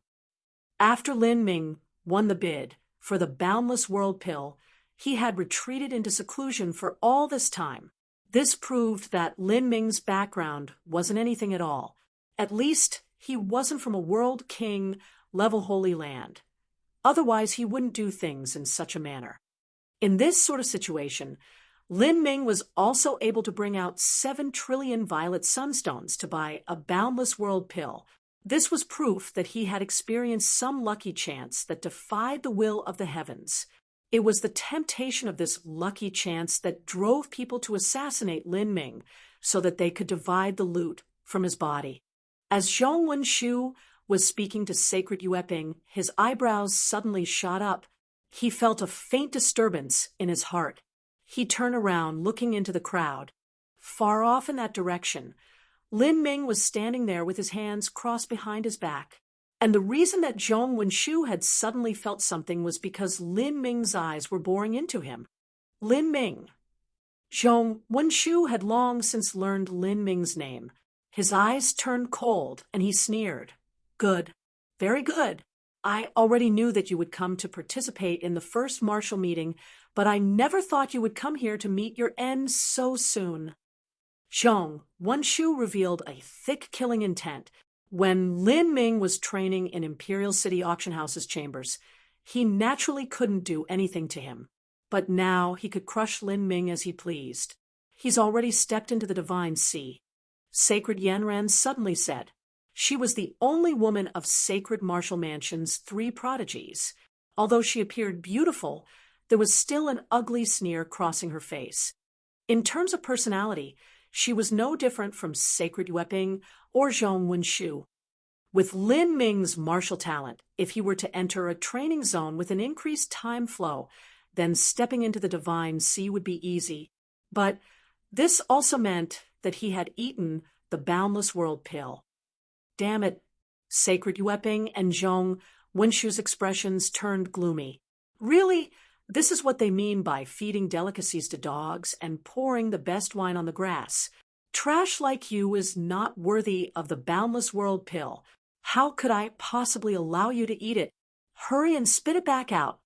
After Lin Ming won the bid for the Boundless World pill, he had retreated into seclusion for all this time. This proved that Lin Ming's background wasn't anything at all. At least, he wasn't from a World King level Holy Land. Otherwise, he wouldn't do things in such a manner. In this sort of situation, Lin Ming was also able to bring out 7 trillion violet sunstones to buy a Boundless World pill. This was proof that he had experienced some lucky chance that defied the will of the heavens. It was the temptation of this lucky chance that drove people to assassinate Lin Ming so that they could divide the loot from his body. As Zhong Wenshu was speaking to Sacred Yueping, his eyebrows suddenly shot up. He felt a faint disturbance in his heart. He turned around, looking into the crowd. Far off in that direction, Lin Ming was standing there with his hands crossed behind his back. And the reason that Zhong Wenshu had suddenly felt something was because Lin Ming's eyes were boring into him. Lin Ming. Zhong Wenshu had long since learned Lin Ming's name. His eyes turned cold, and he sneered. Good. Very good. I already knew that you would come to participate in the first martial meeting, but I never thought you would come here to meet your end so soon. Zhong Wenshu revealed a thick killing intent. When Lin Ming was training in Imperial City Auction House's chambers, he naturally couldn't do anything to him. But now he could crush Lin Ming as he pleased. He's already stepped into the divine sea. Sacred Yanran suddenly said. She was the only woman of Sacred Martial Mansion's 3 prodigies. Although she appeared beautiful, there was still an ugly sneer crossing her face. In terms of personality, she was no different from Sacred Yueping or Zhong Wenshu. With Lin Ming's martial talent, if he were to enter a training zone with an increased time flow, then stepping into the divine sea would be easy. But this also meant that he had eaten the Boundless World pill. Damn it, Sacred Yueping and Zhong Wenshu's expressions turned gloomy. Really, this is what they mean by feeding delicacies to dogs and pouring the best wine on the grass. Trash like you is not worthy of the Boundless World pill. How could I possibly allow you to eat it? Hurry and spit it back out.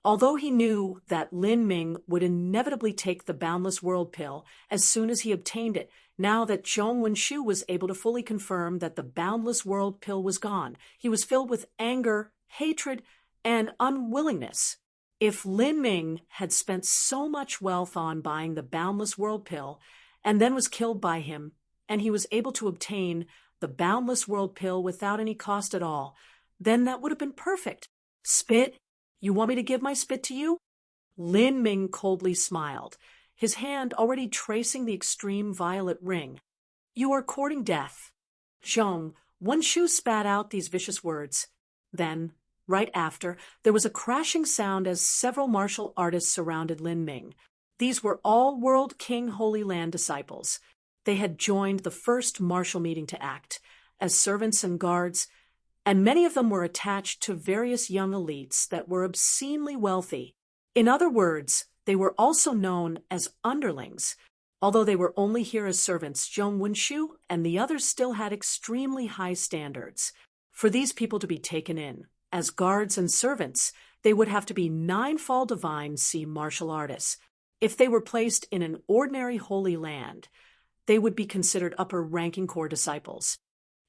Although he knew that Lin Ming would inevitably take the Boundless World pill as soon as he obtained it, now that Zhong Wenshu was able to fully confirm that the Boundless World pill was gone, he was filled with anger, hatred, and unwillingness. If Lin Ming had spent so much wealth on buying the Boundless World pill and then was killed by him, and he was able to obtain the Boundless World pill without any cost at all, then that would have been perfect. Spit? You want me to give my spit to you? Lin Ming coldly smiled, his hand already tracing the extreme violet ring. You are courting death. Zhong Wenshu spat out these vicious words. Then, right after, there was a crashing sound as several martial artists surrounded Lin Ming. These were all World King Holy Land disciples. They had joined the first martial meeting to act as servants and guards, and many of them were attached to various young elites that were obscenely wealthy. In other words, they were also known as underlings. Although they were only here as servants, Zhong Wenshu and the others still had extremely high standards. For these people to be taken in as guards and servants, they would have to be 9-fall divine sea martial artists. If they were placed in an ordinary holy land, they would be considered upper-ranking core disciples.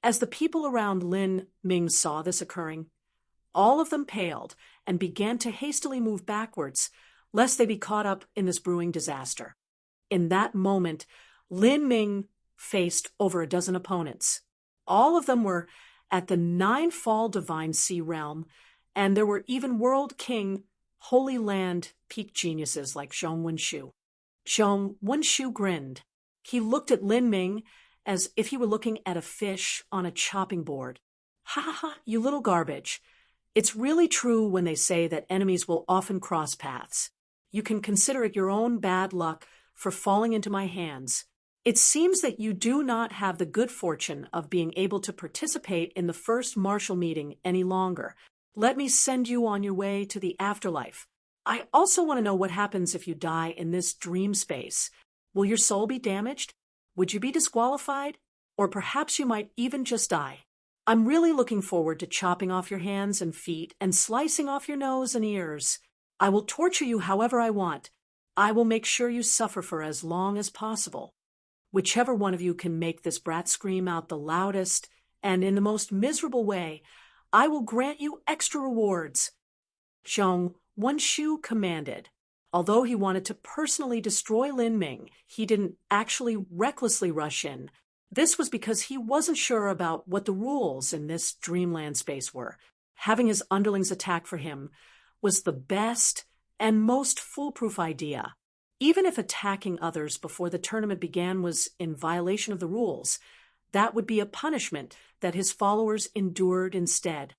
As the people around Lin Ming saw this occurring, all of them paled and began to hastily move backwards, lest they be caught up in this brewing disaster. In that moment, Lin Ming faced over a dozen opponents. All of them were at the 9-fall divine sea realm, and there were even World King Holy Land peak geniuses like Zhong Wenshu. Zhong Wenshu grinned. He looked at Lin Ming as if he were looking at a fish on a chopping board. Ha ha ha, you little garbage. It's really true when they say that enemies will often cross paths. You can consider it your own bad luck for falling into my hands. It seems that you do not have the good fortune of being able to participate in the first martial meeting any longer. Let me send you on your way to the afterlife. I also want to know what happens if you die in this dream space. Will your soul be damaged? Would you be disqualified? Or perhaps you might even just die. I'm really looking forward to chopping off your hands and feet and slicing off your nose and ears. I will torture you however I want. I will make sure you suffer for as long as possible. Whichever one of you can make this brat scream out the loudest and in the most miserable way, I will grant you extra rewards. Zhong Wenshu commanded. Although he wanted to personally destroy Lin Ming, he didn't actually recklessly rush in. This was because he wasn't sure about what the rules in this dreamland space were. Having his underlings attack for him was the best and most foolproof idea. Even if attacking others before the tournament began was in violation of the rules, that would be a punishment that his followers endured instead.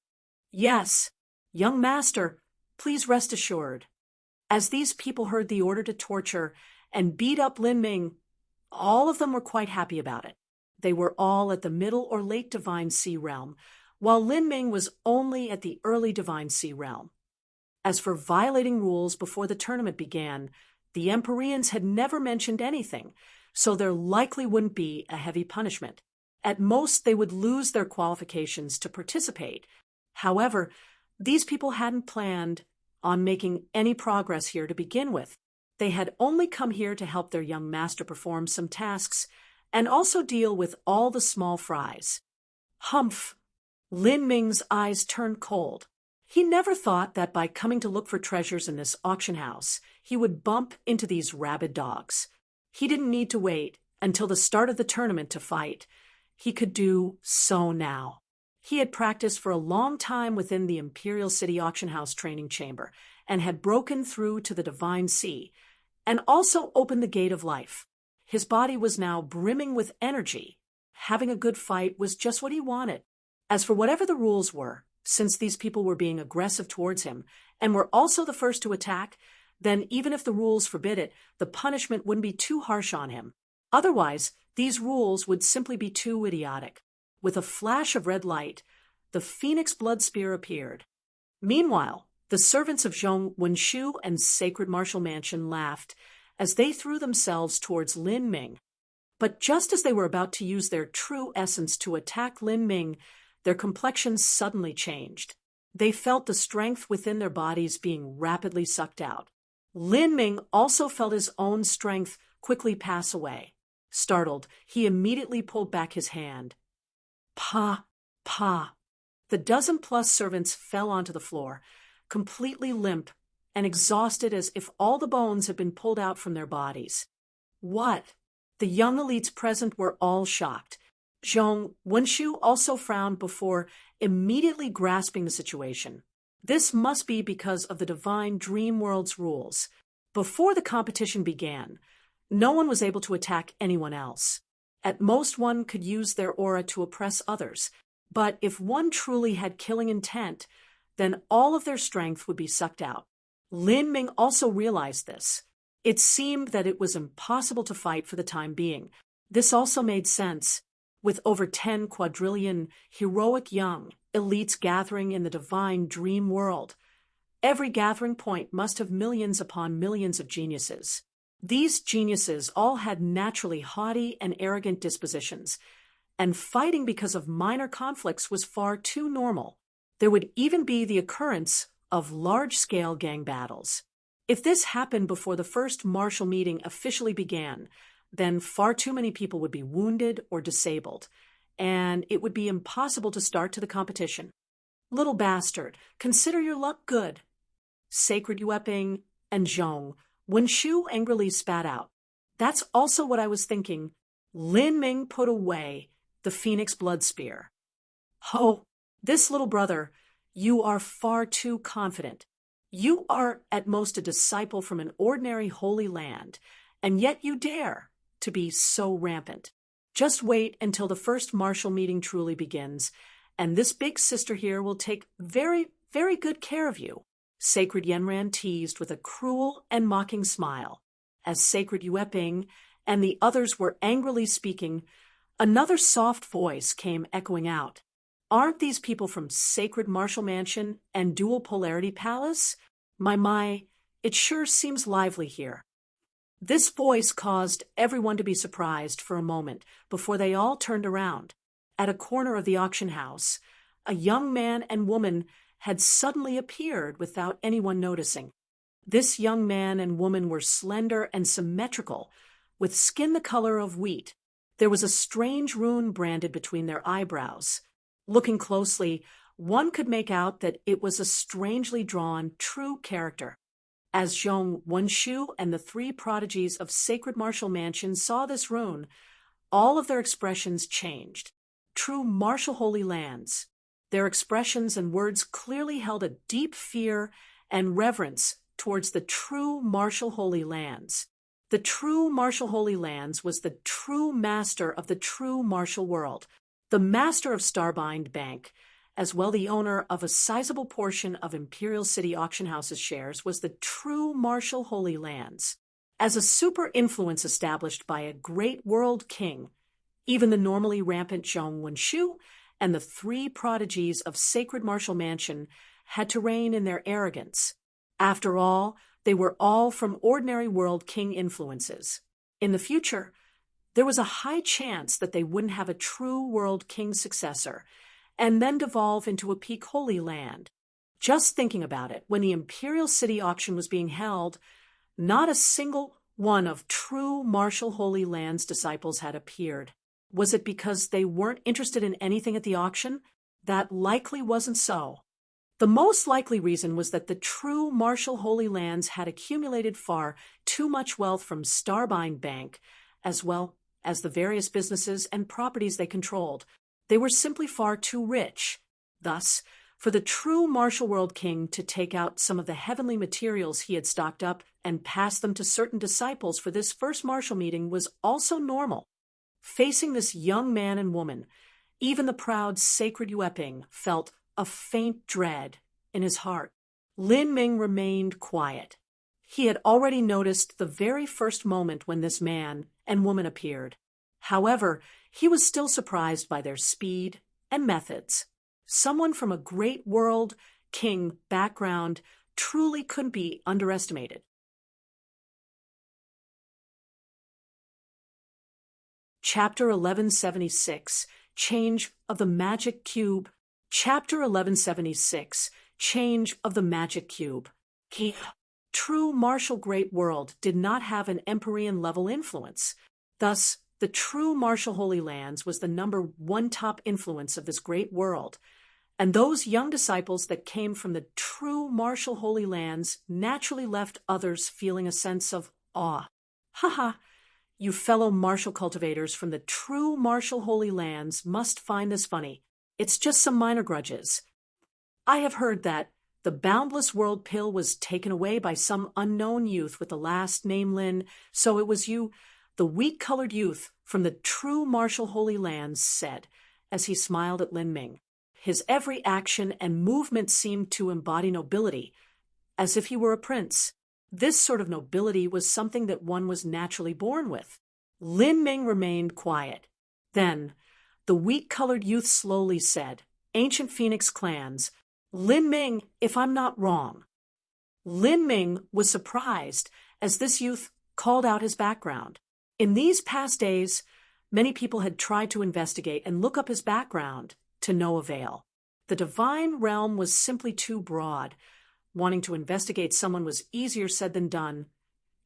Yes, young master, please rest assured. As these people heard the order to torture and beat up Lin Ming, all of them were quite happy about it. They were all at the middle or late divine sea realm, while Lin Ming was only at the early Divine Sea realm. As for violating rules before the tournament began, the Empyreans had never mentioned anything, so there likely wouldn't be a heavy punishment. At most, they would lose their qualifications to participate. However, these people hadn't planned on making any progress here to begin with. They had only come here to help their young master perform some tasks and also deal with all the small fries. Humph! Lin Ming's eyes turned cold. He never thought that by coming to look for treasures in this auction house, he would bump into these rabid dogs. He didn't need to wait until the start of the tournament to fight. He could do so now. He had practiced for a long time within the Imperial City Auction House training chamber and had broken through to the Divine Sea and also opened the Gate of Life. His body was now brimming with energy. Having a good fight was just what he wanted. As for whatever the rules were, since these people were being aggressive towards him and were also the first to attack, then even if the rules forbid it, the punishment wouldn't be too harsh on him. Otherwise, these rules would simply be too idiotic. With a flash of red light, the Phoenix Blood Spear appeared. Meanwhile, the servants of Zhong Wenshu and Sacred Martial Mansion laughed as they threw themselves towards Lin Ming. But just as they were about to use their true essence to attack Lin Ming, their complexions suddenly changed. They felt the strength within their bodies being rapidly sucked out. Lin Ming also felt his own strength quickly pass away. Startled, he immediately pulled back his hand. Pa! The dozen-plus servants fell onto the floor, completely limp and exhausted as if all the bones had been pulled out from their bodies. What? The young elites present were all shocked. Zhong Wenshu also frowned before immediately grasping the situation. This must be because of the Divine Dream World's rules. Before the competition began, no one was able to attack anyone else. At most, one could use their aura to oppress others, but if one truly had killing intent, then all of their strength would be sucked out. Lin Ming also realized this. It seemed that it was impossible to fight for the time being. This also made sense. With over 10 quadrillion heroic young elites gathering in the Divine Dream World, every gathering point must have millions upon millions of geniuses. These geniuses all had naturally haughty and arrogant dispositions, and fighting because of minor conflicts was far too normal. There would even be the occurrence of large-scale gang battles. If this happened before the first martial meeting officially began, then far too many people would be wounded or disabled, and it would be impossible to start to the competition. Little bastard, consider your luck good. Sacred Yueping and Zhong Wenshu angrily spat out. That's also what I was thinking. Lin Ming put away the Phoenix Blood Spear. Oh, this little brother, you are far too confident. You are at most a disciple from an ordinary holy land, and yet you dare to be so rampant. Just wait until the first martial meeting truly begins, and this big sister here will take very, very good care of you. Sacred Yenran teased with a cruel and mocking smile. As Sacred Yueping and the others were angrily speaking, another soft voice came echoing out. Aren't these people from Sacred Martial Mansion and Dual Polarity Palace? My, it sure seems lively here. This voice caused everyone to be surprised for a moment before they all turned around. At a corner of the auction house, a young man and woman had suddenly appeared without anyone noticing. This young man and woman were slender and symmetrical, with skin the color of wheat. There was a strange rune branded between their eyebrows. Looking closely, one could make out that it was a strangely drawn, true character. As Zhong Wenshu and the three prodigies of Sacred Martial Mansion saw this rune, all of their expressions changed. True martial holy lands. Their expressions and words clearly held a deep fear and reverence towards the true martial holy lands. The true martial holy lands was the true master of the true martial world, the master of Starbind Bank, as well the owner of a sizable portion of Imperial City Auction House's shares, was the true martial holy lands. As a super influence established by a great world king, even the normally rampant Zhong Wenshu and the three prodigies of sacred martial mansion had to rein in their arrogance. After all, they were all from ordinary world king influences. In the future, there was a high chance that they wouldn't have a true world king successor, and then devolve into a peak holy land. Just thinking about it, when the Imperial City auction was being held, not a single one of true martial Holy Land's disciples had appeared. Was it because they weren't interested in anything at the auction? That likely wasn't so. The most likely reason was that the true martial Holy Lands had accumulated far too much wealth from Starbind Bank, as well as the various businesses and properties they controlled. They were simply far too rich. Thus, for the true martial world king to take out some of the heavenly materials he had stocked up and pass them to certain disciples for this first martial meeting was also normal. Facing this young man and woman, even the proud sacred Yueping felt a faint dread in his heart. Lin Ming remained quiet. He had already noticed the very first moment when this man and woman appeared. However, he was still surprised by their speed and methods. Someone from a great world king background truly couldn't be underestimated. Chapter 1176, Change of the Magic Cube. Chapter 1176, Change of the Magic Cube. True martial great world did not have an Empyrean-level influence. Thus, the true martial Holy Lands was the number one top influence of this great world. And those young disciples that came from the true martial Holy Lands naturally left others feeling a sense of awe. Haha, you fellow martial cultivators from the true martial Holy Lands must find this funny. It's just some minor grudges. I have heard that the boundless world pill was taken away by some unknown youth with the last name Lin, so it was you, the wheat-colored youth from the true martial Holy Lands, said, as he smiled at Lin Ming. His every action and movement seemed to embody nobility, as if he were a prince. This sort of nobility was something that one was naturally born with. Lin Ming remained quiet. Then, the wheat-colored youth slowly said, Ancient Phoenix clans, Lin Ming, if I'm not wrong. Lin Ming was surprised as this youth called out his background. In these past days, many people had tried to investigate and look up his background, to no avail. The divine realm was simply too broad. Wanting to investigate someone was easier said than done,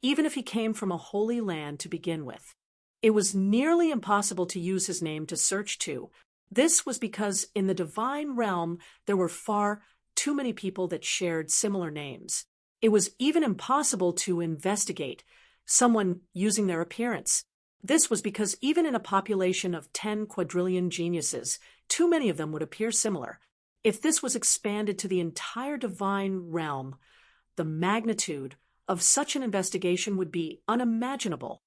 even if he came from a holy land to begin with. It was nearly impossible to use his name to search to. This was because in the divine realm there were far too many people that shared similar names. It was even impossible to investigate someone using their appearance. This was because even in a population of 10 quadrillion geniuses, too many of them would appear similar. If this was expanded to the entire divine realm, the magnitude of such an investigation would be unimaginable.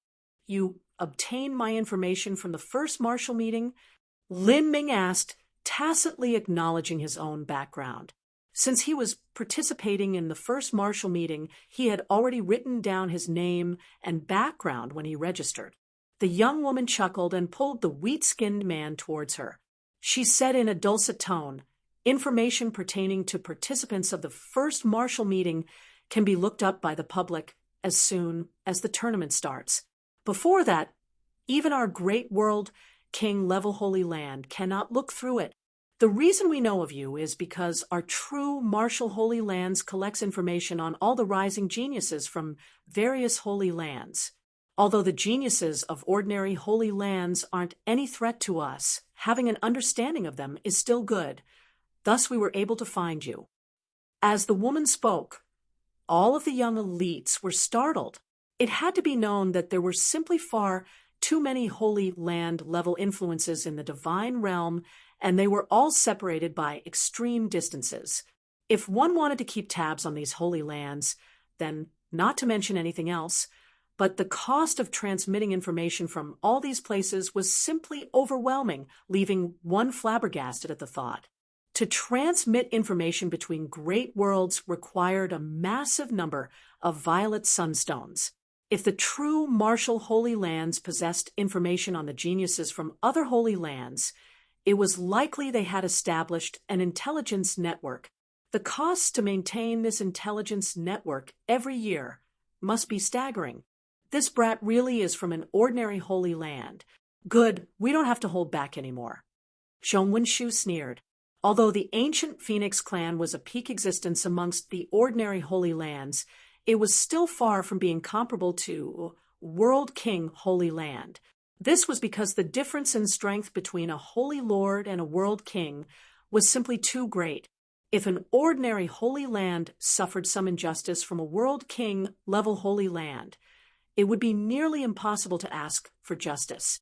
You obtained my information from the first martial meeting? Lin Ming asked, tacitly acknowledging his own background. Since he was participating in the first martial meeting, he had already written down his name and background when he registered. The young woman chuckled and pulled the wheat-skinned man towards her. She said in a dulcet tone, Information pertaining to participants of the first martial meeting can be looked up by the public as soon as the tournament starts. Before that, even our great world king-level Holy Land cannot look through it. The reason we know of you is because our true martial Holy Lands collects information on all the rising geniuses from various Holy Lands. Although the geniuses of ordinary Holy Lands aren't any threat to us, having an understanding of them is still good. Thus we were able to find you. As the woman spoke, all of the young elites were startled. It had to be known that there were simply far too many Holy Land-level influences in the divine realm, and they were all separated by extreme distances. If one wanted to keep tabs on these Holy Lands, then, not to mention anything else, but the cost of transmitting information from all these places was simply overwhelming, leaving one flabbergasted at the thought. To transmit information between great worlds required a massive number of violet sunstones. If the true martial Holy Lands possessed information on the geniuses from other Holy Lands, It was likely they had established an intelligence network. The costs to maintain this intelligence network every year must be staggering. This brat really is from an ordinary Holy Land. Good, we don't have to hold back anymore. Zhong Wenshu sneered. Although the ancient Phoenix clan was a peak existence amongst the ordinary Holy Lands, it was still far from being comparable to World King Holy Land. This was because the difference in strength between a Holy Lord and a World King was simply too great. If an ordinary Holy Land suffered some injustice from a World King-level Holy Land, it would be nearly impossible to ask for justice.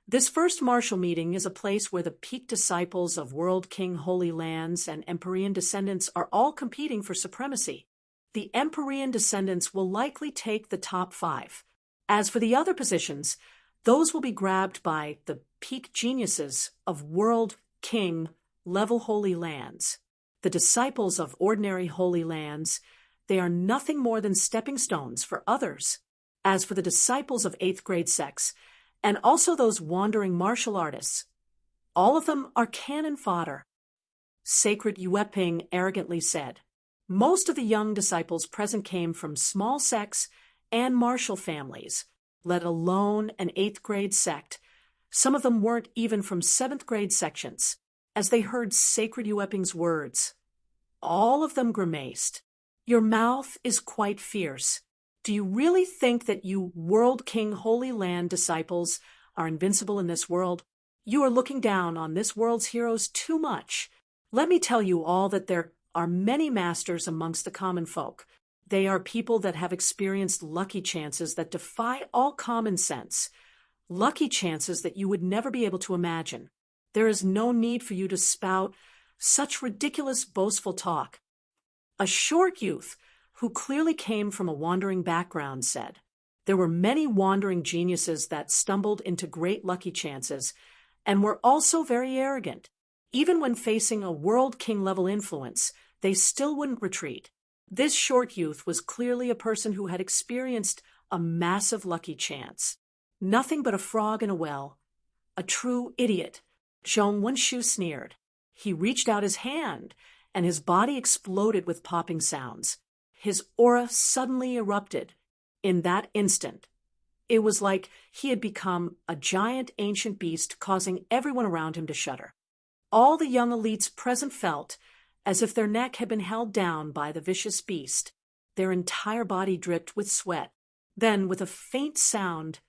This first martial meeting is a place where the peak disciples of World King Holy Lands and Empyrean descendants are all competing for supremacy. The Empyrean descendants will likely take the top 5. As for the other positions, those will be grabbed by the peak geniuses of World King-level Holy Lands. The disciples of ordinary Holy Lands, they are nothing more than stepping stones for others. As for the disciples of 8th grade sects, and also those wandering martial artists, all of them are cannon fodder. Sacred Yueping arrogantly said. Most of the young disciples present came from small sects and martial families, let alone an 8th grade sect. Some of them weren't even from 7th grade sections. As they heard Sacred Yueping's words, all of them grimaced. Your mouth is quite fierce. Do you really think that you World King Holy Land disciples are invincible in this world? You are looking down on this world's heroes too much. Let me tell you all that there are many masters amongst the common folk. They are people that have experienced lucky chances that defy all common sense. Lucky chances that you would never be able to imagine. There is no need for you to spout such ridiculous boastful talk. A short youth who clearly came from a wandering background said, there were many wandering geniuses that stumbled into great lucky chances and were also very arrogant. Even when facing a World King-level influence, they still wouldn't retreat. This short youth was clearly a person who had experienced a massive lucky chance. Nothing but a frog in a well. A true idiot. Zhong Wenshu sneered. He reached out his hand, and his body exploded with popping sounds. His aura suddenly erupted. In that instant, it was like he had become a giant ancient beast, causing everyone around him to shudder. All the young elites present felt as if their neck had been held down by the vicious beast. Their entire body dripped with sweat. Then, with a faint sound,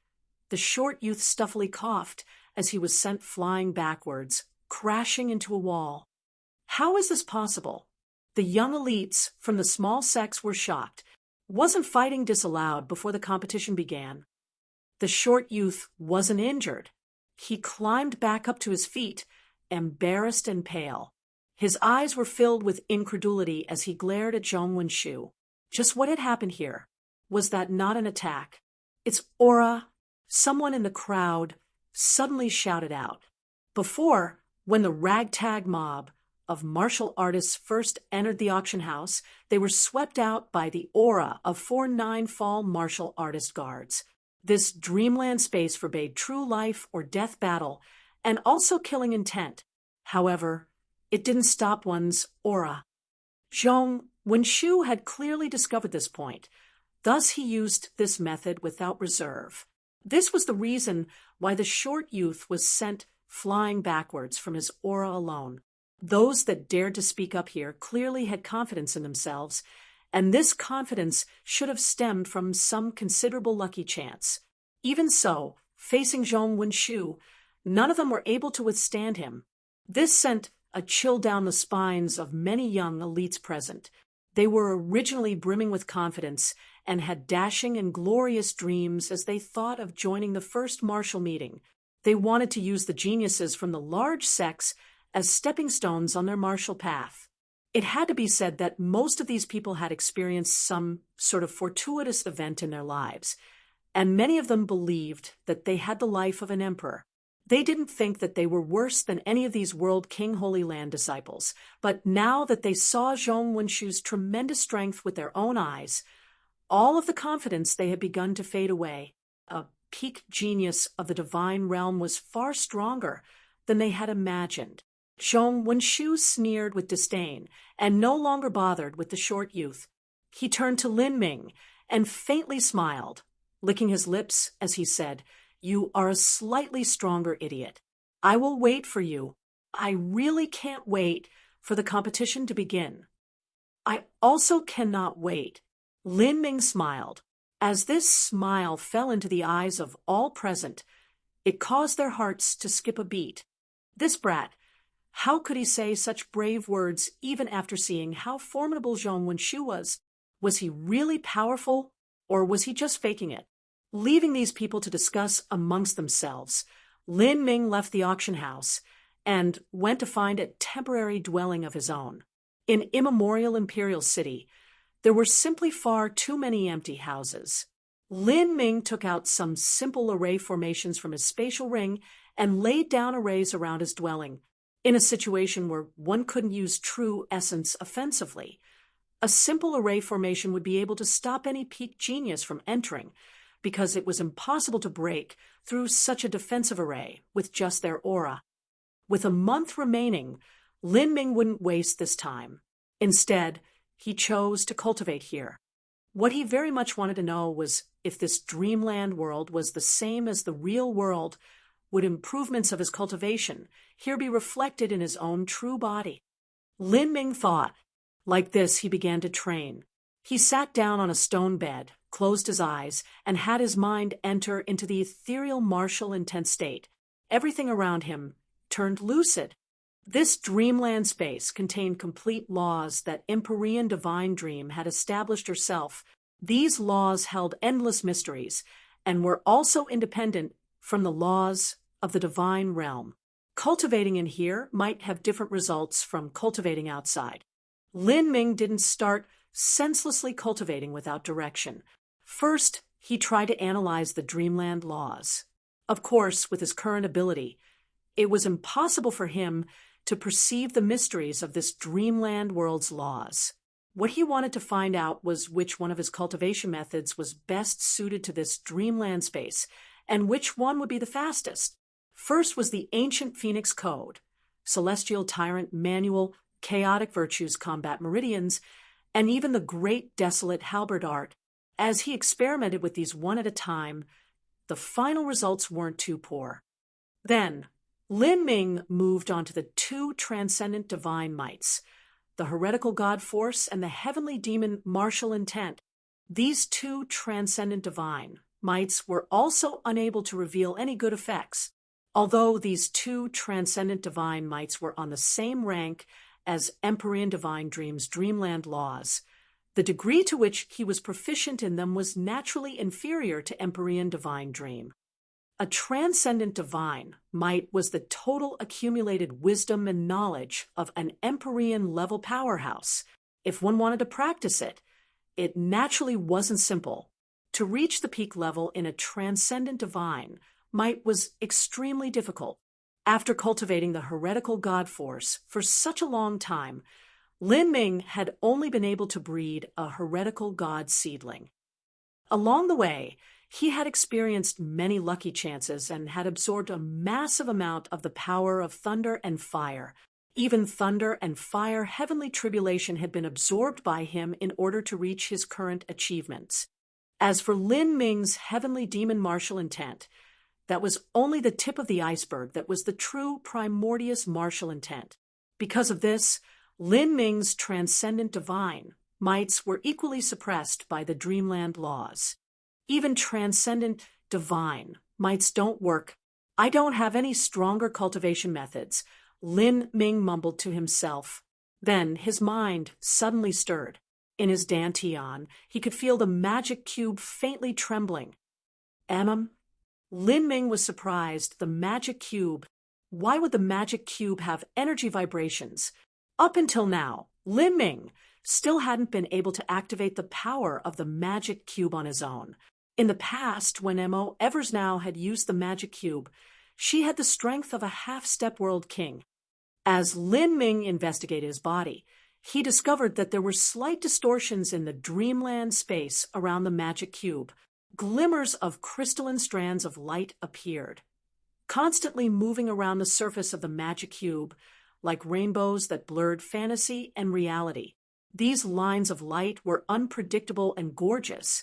the short youth stuffily coughed as he was sent flying backwards, crashing into a wall. How is this possible? The young elites from the small sects were shocked. Wasn't fighting disallowed before the competition began? The short youth wasn't injured. He climbed back up to his feet, embarrassed and pale. His eyes were filled with incredulity as he glared at Zhong Wenshu. Just what had happened here? Was that not an attack? It's aura. Someone in the crowd suddenly shouted out. Before, when the ragtag mob of martial artists first entered the auction house, they were swept out by the aura of 4 9-fall martial artist guards. This dreamland space forbade true life or death battle, and also killing intent. However, it didn't stop one's aura. Zhong Wenshu had clearly discovered this point. Thus he used this method without reserve. This was the reason why the short youth was sent flying backwards from his aura alone. Those that dared to speak up here clearly had confidence in themselves, and this confidence should have stemmed from some considerable lucky chance. Even so, facing Zhong Wenshu, none of them were able to withstand him. This sent a chill down the spines of many young elites present. They were originally brimming with confidence and had dashing and glorious dreams as they thought of joining the first martial meeting. They wanted to use the geniuses from the large sects as stepping stones on their martial path. It had to be said that most of these people had experienced some sort of fortuitous event in their lives, and many of them believed that they had the life of an emperor. They didn't think that they were worse than any of these World King Holy Land disciples, but now that they saw Zhong Wenshu's tremendous strength with their own eyes, all of the confidence they had begun to fade away. A peak genius of the divine realm was far stronger than they had imagined. Zhong Wenshu sneered with disdain and no longer bothered with the short youth. He turned to Lin Ming and faintly smiled, licking his lips as he said, "You are a slightly stronger idiot. I will wait for you. I really can't wait for the competition to begin." "I also cannot wait." Lin Ming smiled. As this smile fell into the eyes of all present, it caused their hearts to skip a beat. This brat, how could he say such brave words even after seeing how formidable Zhong Wenshu was? Was he really powerful, or was he just faking it? Leaving these people to discuss amongst themselves, Lin Ming left the auction house and went to find a temporary dwelling of his own. In immemorial imperial city, there were simply far too many empty houses. Lin Ming took out some simple array formations from his spatial ring and laid down arrays around his dwelling, in a situation where one couldn't use true essence offensively. A simple array formation would be able to stop any peak genius from entering, because it was impossible to break through such a defensive array with just their aura. With a month remaining, Lin Ming wouldn't waste this time. Instead, he chose to cultivate here. What he very much wanted to know was if this dreamland world was the same as the real world. Would improvements of his cultivation here be reflected in his own true body? Lin Ming thought. Like this, he began to train. He sat down on a stone bed, closed his eyes, and had his mind enter into the ethereal martial intent state. Everything around him turned lucid. This dreamland space contained complete laws that Empyrean Divine Dream had established herself. These laws held endless mysteries and were also independent from the laws of the divine realm. Cultivating in here might have different results from cultivating outside. Lin Ming didn't start senselessly cultivating without direction. First, he tried to analyze the dreamland laws. Of course, with his current ability, it was impossible for him to perceive the mysteries of this dreamland world's laws. What he wanted to find out was which one of his cultivation methods was best suited to this dreamland space, and which one would be the fastest. First was the ancient Phoenix Code, Celestial Tyrant Manual, Chaotic Virtues Combat Meridians, and even the Great Desolate Halberd Art. As he experimented with these one at a time, the final results weren't too poor. Then, Lin Ming moved on to the two transcendent divine mights, the heretical god force and the heavenly demon martial intent. These two transcendent divine mights were also unable to reveal any good effects. Although these two transcendent divine mights were on the same rank as Empyrean Divine Dream's dreamland laws, the degree to which he was proficient in them was naturally inferior to Empyrean Divine Dream. A transcendent divine might was the total accumulated wisdom and knowledge of an Empyrean-level powerhouse. If one wanted to practice it, it naturally wasn't simple. To reach the peak level in a transcendent divine might was extremely difficult. After cultivating the heretical god force for such a long time, Lin Ming had only been able to breed a heretical god seedling. Along the way, he had experienced many lucky chances and had absorbed a massive amount of the power of thunder and fire. Even thunder and fire heavenly tribulation had been absorbed by him in order to reach his current achievements. As for Lin Ming's heavenly demon martial intent, that was only the tip of the iceberg that was the true primordious martial intent. Because of this, Lin Ming's transcendent divine mights were equally suppressed by the dreamland laws. Even transcendent divine mights don't work. I don't have any stronger cultivation methods, Lin Ming mumbled to himself. Then his mind suddenly stirred. In his dantian, he could feel the magic cube faintly trembling. Lin Ming was surprised. The magic cube. Why would the magic cube have energy vibrations? Up until now, Lin Ming still hadn't been able to activate the power of the magic cube on his own. In the past, when Mo Eversnow had used the magic cube, she had the strength of a half-step world king. As Lin Ming investigated his body, he discovered that there were slight distortions in the dreamland space around the magic cube. Glimmers of crystalline strands of light appeared. constantly moving around the surface of the magic cube, like rainbows that blurred fantasy and reality. These lines of light were unpredictable and gorgeous,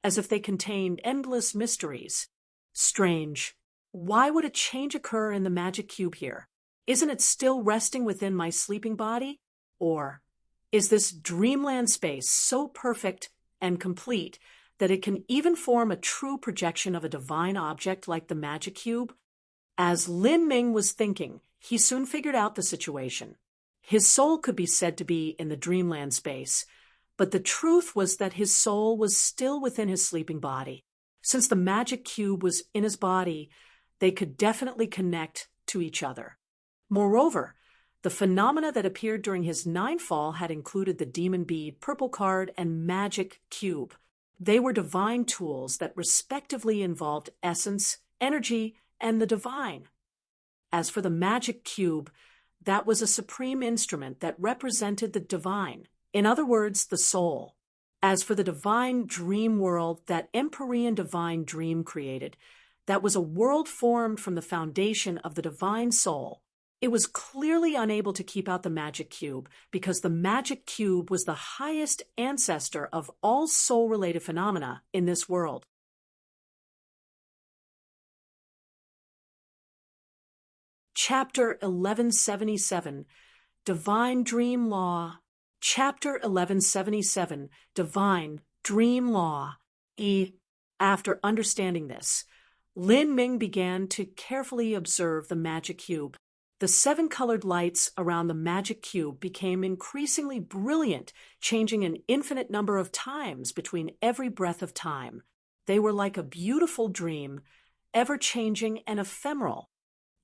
as if they contained endless mysteries. Strange. Why would a change occur in the magic cube here? Isn't it still resting within my sleeping body? Or is this dreamland space so perfect and complete that it can even form a true projection of a divine object like the magic cube? As Lin Ming was thinking, he soon figured out the situation. His soul could be said to be in the dreamland space, but the truth was that his soul was still within his sleeping body. Since the magic cube was in his body, they could definitely connect to each other. Moreover, the phenomena that appeared during his ninefall had included the demon bead, purple card, and magic cube. They were divine tools that respectively involved essence, energy, and the divine. As for the magic cube, that was a supreme instrument that represented the divine, in other words, the soul. As for the divine dream world that Empyrean divine dream created, that was a world formed from the foundation of the divine soul. It was clearly unable to keep out the magic cube because the magic cube was the highest ancestor of all soul-related phenomena in this world. Chapter 1177, Divine Dream Law. Chapter 1177, Divine Dream Law. After understanding this, Lin Ming began to carefully observe the magic cube. The 7 colored lights around the magic cube became increasingly brilliant, changing an infinite number of times between every breath of time. They were like a beautiful dream, ever-changing and ephemeral.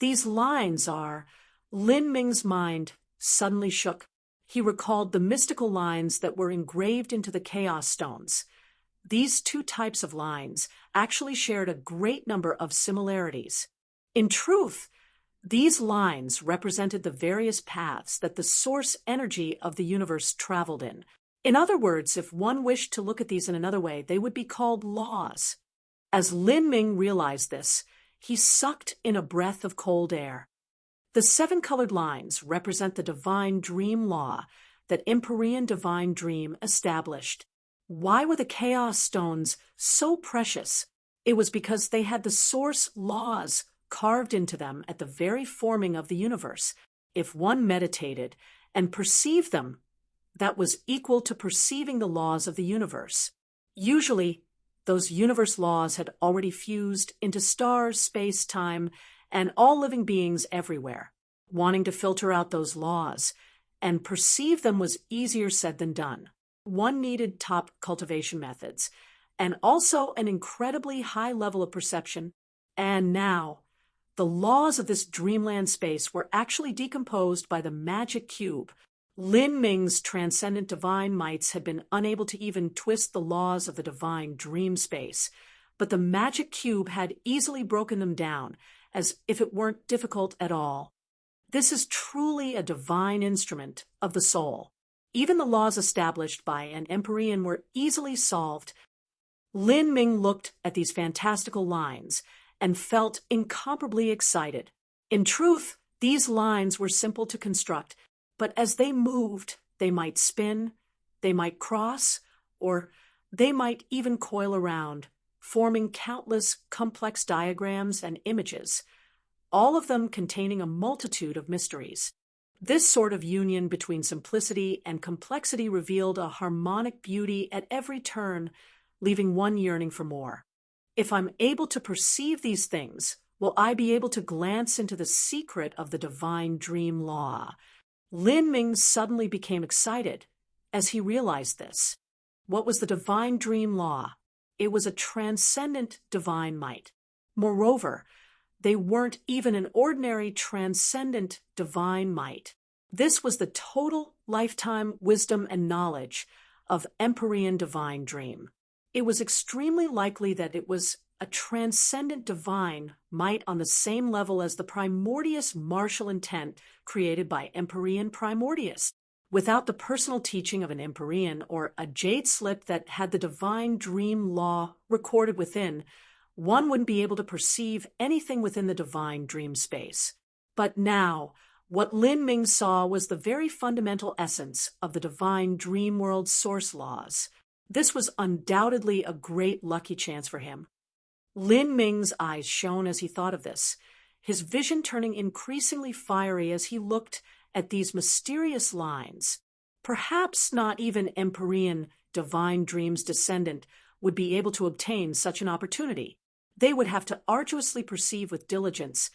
These lines are... Lin Ming's mind suddenly shook. He recalled the mystical lines that were engraved into the chaos stones. These 2 types of lines actually shared a great number of similarities. In truth, these lines represented the various paths that the source energy of the universe traveled in. In other words, if one wished to look at these in another way, they would be called laws. As Lin Ming realized this, he sucked in a breath of cold air. The 7 colored lines represent the divine dream law that Empyrean divine dream established. Why were the chaos stones so precious? It was because they had the source laws carved into them at the very forming of the universe. If one meditated and perceived them, that was equal to perceiving the laws of the universe. Usually, those universe laws had already fused into stars, space, time, and all living beings everywhere. Wanting to filter out those laws and perceive them was easier said than done. One needed top cultivation methods, and also an incredibly high level of perception. And now, the laws of this dreamland space were actually decomposed by the magic cube. Lin Ming's transcendent divine mights had been unable to even twist the laws of the divine dream space, but the magic cube had easily broken them down, as if it weren't difficult at all. This is truly a divine instrument of the soul. Even the laws established by an Empyrean were easily solved. Lin Ming looked at these fantastical lines and felt incomparably excited. In truth, these lines were simple to construct, but as they moved, they might spin, they might cross, or they might even coil around, forming countless complex diagrams and images, all of them containing a multitude of mysteries. This sort of union between simplicity and complexity revealed a harmonic beauty at every turn, leaving one yearning for more. If I'm able to perceive these things, will I be able to glance into the secret of the divine dream law? Lin Ming suddenly became excited as he realized this. What was the divine dream law? It was a transcendent divine might. Moreover, they weren't even an ordinary transcendent divine might. This was the total lifetime wisdom and knowledge of Empyrean divine dream. It was extremely likely that it was a transcendent divine might on the same level as the primordious martial intent created by Empyrean primordius. Without the personal teaching of an Empyrean or a jade slip that had the divine dream law recorded within, one wouldn't be able to perceive anything within the divine dream space. But now, what Lin Ming saw was the very fundamental essence of the divine dream world's source laws. This was undoubtedly a great lucky chance for him. Lin Ming's eyes shone as he thought of this, his vision turning increasingly fiery as he looked at these mysterious lines. Perhaps not even Empyrean divine dream's descendant would be able to obtain such an opportunity. They would have to arduously perceive with diligence,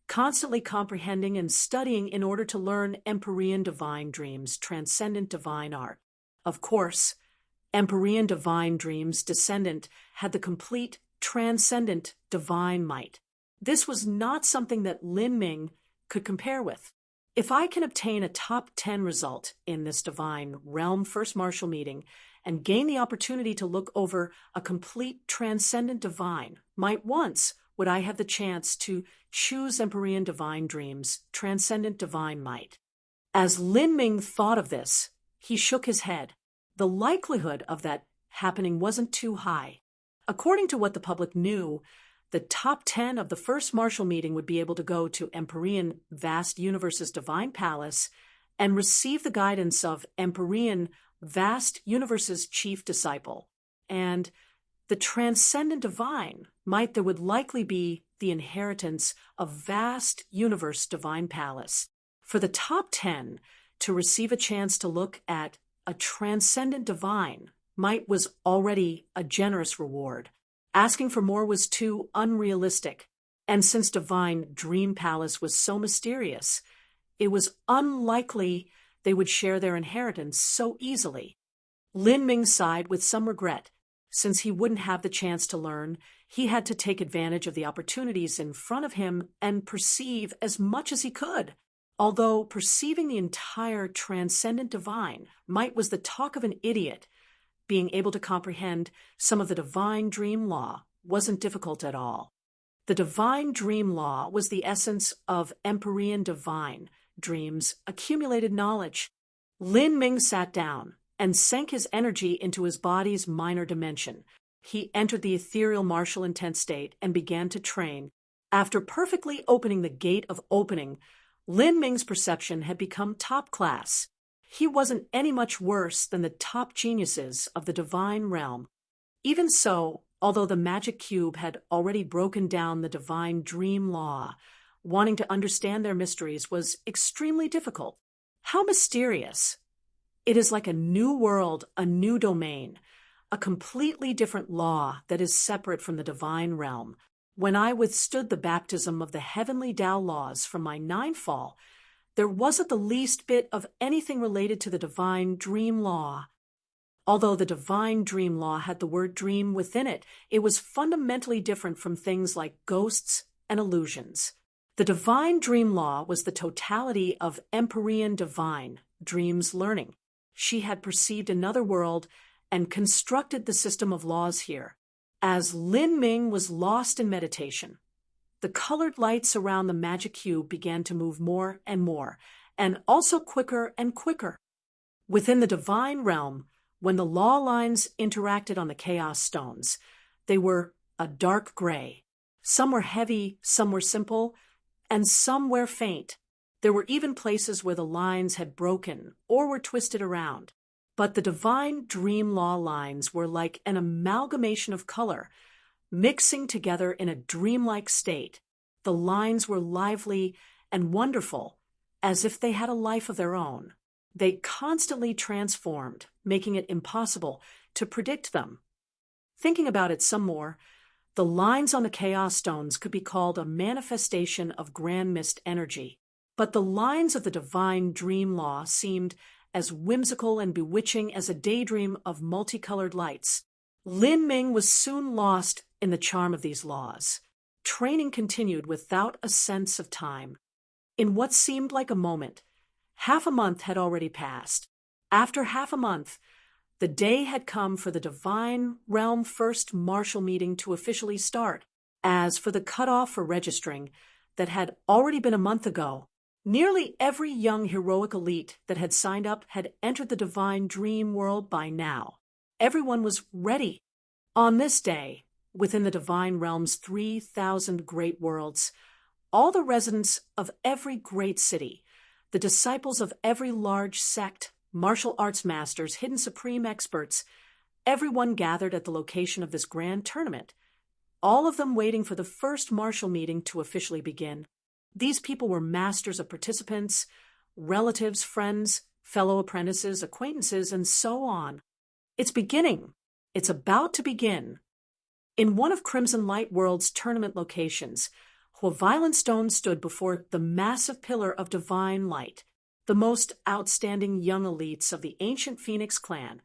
constantly comprehending and studying in order to learn Empyrean divine dreams' transcendent divine art. Of course, Empyrean divine dreams' descendant had the complete transcendent divine might. This was not something that Lin Ming could compare with. If I can obtain a top 10 result in this divine realm first martial meeting and gain the opportunity to look over a complete transcendent divine might, once would I have the chance to choose Empyrean divine dreams, transcendent divine might. As Lin Ming thought of this, he shook his head. The likelihood of that happening wasn't too high. According to what the public knew, the top 10 of the first martial meeting would be able to go to Empyrean vast universe's divine palace and receive the guidance of Empyrean vast universe's chief disciple. And the transcendent divine might there would likely be the inheritance of vast universe divine palace. For the top 10 to receive a chance to look at a transcendent divine might was already a generous reward. Asking for more was too unrealistic, and since divine dream palace was so mysterious, it was unlikely they would share their inheritance so easily. Lin Ming sighed with some regret. Since he wouldn't have the chance to learn, he had to take advantage of the opportunities in front of him and perceive as much as he could. Although perceiving the entire transcendent divine might was the talk of an idiot, being able to comprehend some of the divine dream law wasn't difficult at all. The divine dream law was the essence of Empyrean divine dreams' accumulated knowledge. Lin Ming sat down and sank his energy into his body's minor dimension. He entered the ethereal martial intent state and began to train. After perfectly opening the gate of opening, Lin Ming's perception had become top class. He wasn't any much worse than the top geniuses of the divine realm. Even so, although the magic cube had already broken down the divine dream law, wanting to understand their mysteries was extremely difficult. How mysterious! It is like a new world, a new domain, a completely different law that is separate from the divine realm. When I withstood the baptism of the heavenly Tao laws from my ninth fall, there wasn't the least bit of anything related to the divine dream law. Although the divine dream law had the word dream within it, it was fundamentally different from things like ghosts and illusions. The divine dream law was the totality of Empyrean divine dreams learning. She had perceived another world and constructed the system of laws here. As Lin Ming was lost in meditation, the colored lights around the magic cube began to move more and also quicker and quicker. Within the divine realm, when the law lines interacted on the chaos stones, they were a dark gray. Some were heavy, some were simple, and some were faint. There were even places where the lines had broken or were twisted around. But the divine dream law lines were like an amalgamation of color, mixing together in a dreamlike state. The lines were lively and wonderful, as if they had a life of their own. They constantly transformed, making it impossible to predict them. Thinking about it some more, the lines on the chaos stones could be called a manifestation of grand mist energy. But the lines of the divine dream law seemed as whimsical and bewitching as a daydream of multicolored lights. Lin Ming was soon lost in the charm of these laws. Training continued without a sense of time. In what seemed like a moment, half a month had already passed. After half a month, the day had come for the divine realm first martial meeting to officially start. As for the cutoff for registering that had already been a month ago, nearly every young heroic elite that had signed up had entered the divine dream world by now. Everyone was ready. On this day, within the divine realm's 3,000 great worlds, all the residents of every great city, the disciples of every large sect, martial arts masters, hidden supreme experts, everyone gathered at the location of this grand tournament, all of them waiting for the first martial meeting to officially begin. These people were masters of participants, relatives, friends, fellow apprentices, acquaintances, and so on. It's beginning. It's about to begin. In one of Crimson Light World's tournament locations, where Violent Stone stood before the massive pillar of divine light, the most outstanding young elites of the ancient Phoenix clan,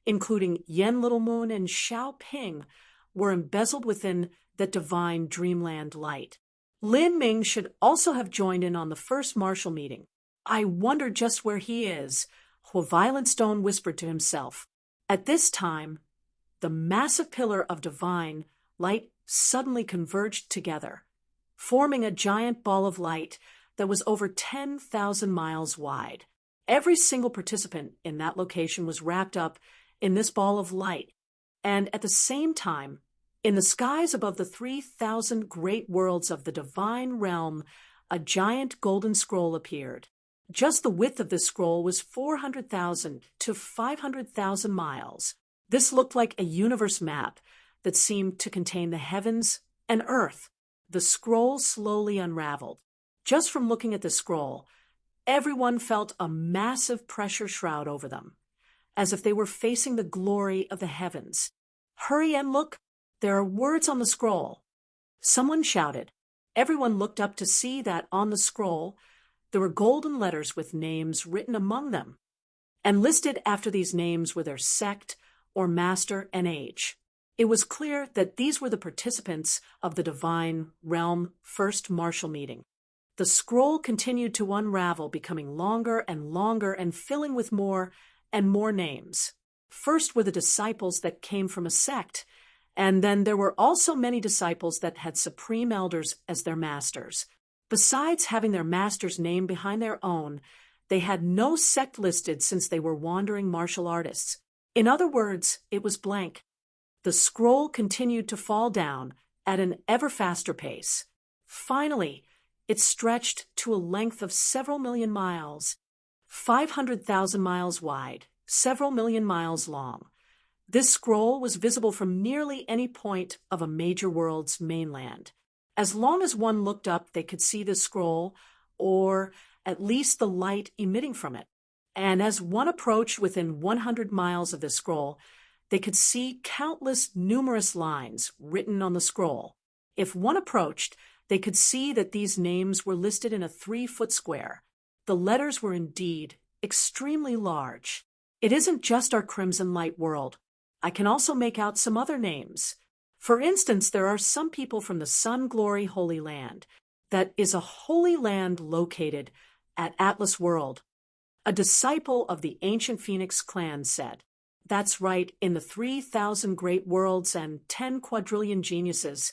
including Yen Little Moon and Xiao Ping, were embezzled within that divine dreamland light. Lin Ming should also have joined in on the first martial meeting. I wonder just where he is, Violent Stone whispered to himself. At this time, the massive pillar of divine light suddenly converged together, forming a giant ball of light that was over 10,000 miles wide. Every single participant in that location was wrapped up in this ball of light, and at the same time, in the skies above the 3,000 great worlds of the divine realm, a giant golden scroll appeared. Just the width of this scroll was 400,000 to 500,000 miles. This looked like a universe map that seemed to contain the heavens and earth. The scroll slowly unraveled. Just from looking at the scroll, everyone felt a massive pressure shroud over them, as if they were facing the glory of the heavens. Hurry and look, there are words on the scroll. Someone shouted. Everyone looked up to see that on the scroll, there were golden letters with names written among them, and listed after these names were their sect or master and age. It was clear that these were the participants of the divine realm first martial meeting. The scroll continued to unravel, becoming longer and filling with more and more names. First were the disciples that came from a sect, and then there were also many disciples that had supreme elders as their masters. Besides having their master's name behind their own, they had no sect listed since they were wandering martial artists. In other words, it was blank. The scroll continued to fall down at an ever faster pace. Finally, it stretched to a length of several million miles, 500,000 miles wide, several million miles long. This scroll was visible from nearly any point of a major world's mainland. As long as one looked up, they could see the scroll, or at least the light emitting from it. And as one approached within 100 miles of the scroll, they could see countless numerous lines written on the scroll. If one approached, they could see that these names were listed in a 3-foot square. The letters were indeed extremely large. It isn't just our Crimson Light world. I can also make out some other names. For instance, there are some people from the Sun Glory Holy Land. That is a holy land located at Atlas World. A disciple of the ancient Phoenix clan said, "That's right, in the 3,000 great worlds and 10 quadrillion geniuses,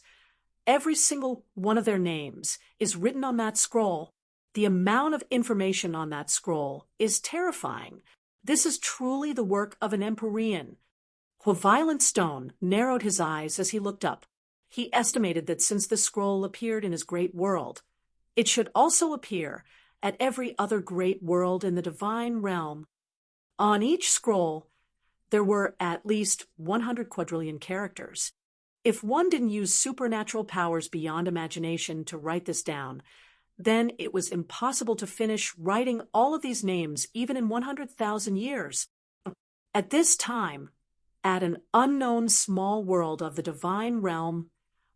every single one of their names is written on that scroll. The amount of information on that scroll is terrifying. This is truly the work of an Empyrean." Violent Stone narrowed his eyes as he looked up. He estimated that since the scroll appeared in his great world, it should also appear at every other great world in the divine realm. On each scroll, there were at least 100 quadrillion characters. If one didn't use supernatural powers beyond imagination to write this down, then it was impossible to finish writing all of these names even in 100,000 years. At this time, at an unknown small world of the divine realm,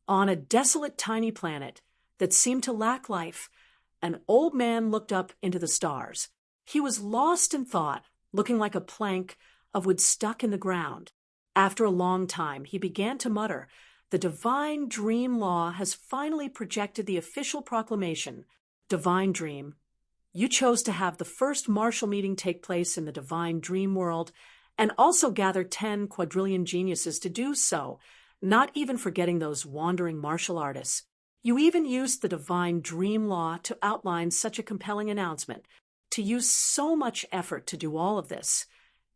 on a desolate tiny planet that seemed to lack life, an old man looked up into the stars. He was lost in thought, looking like a plank of wood stuck in the ground. After a long time, he began to mutter, "The divine dream law has finally projected the official proclamation. Divine dream, you chose to have the first martial meeting take place in the divine dream world, and also gather 10 quadrillion geniuses to do so, not even forgetting those wandering martial artists. You even used the divine dream law to outline such a compelling announcement. To use so much effort to do all of this,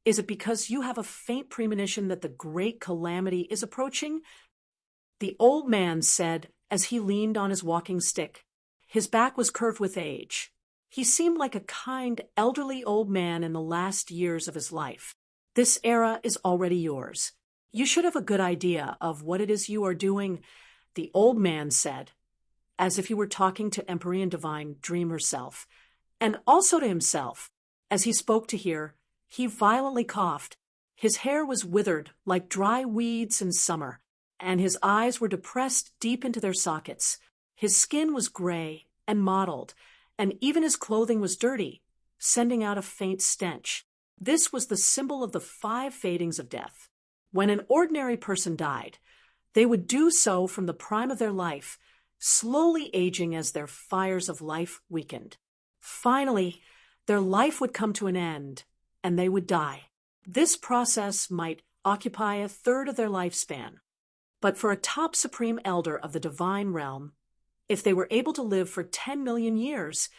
is it because you have a faint premonition that the great calamity is approaching? the old man said as he leaned on his walking stick. His back was curved with age. He seemed like a kind, elderly old man in the last years of his life. This era is already yours. You should have a good idea of what it is you are doing, the old man said, as if he were talking to Empyrean Divine Dream herself, and also to himself. As he spoke to her, he violently coughed. His hair was withered like dry weeds in summer, and his eyes were depressed deep into their sockets. His skin was gray and mottled, and even his clothing was dirty, sending out a faint stench. This was the symbol of the 5 fadings of death. When an ordinary person died, they would do so from the prime of their life, slowly aging as their fires of life weakened. Finally, their life would come to an end, and they would die. This process might occupy a third of their lifespan. But for a top supreme elder of the divine realm, if they were able to live for 10 million years,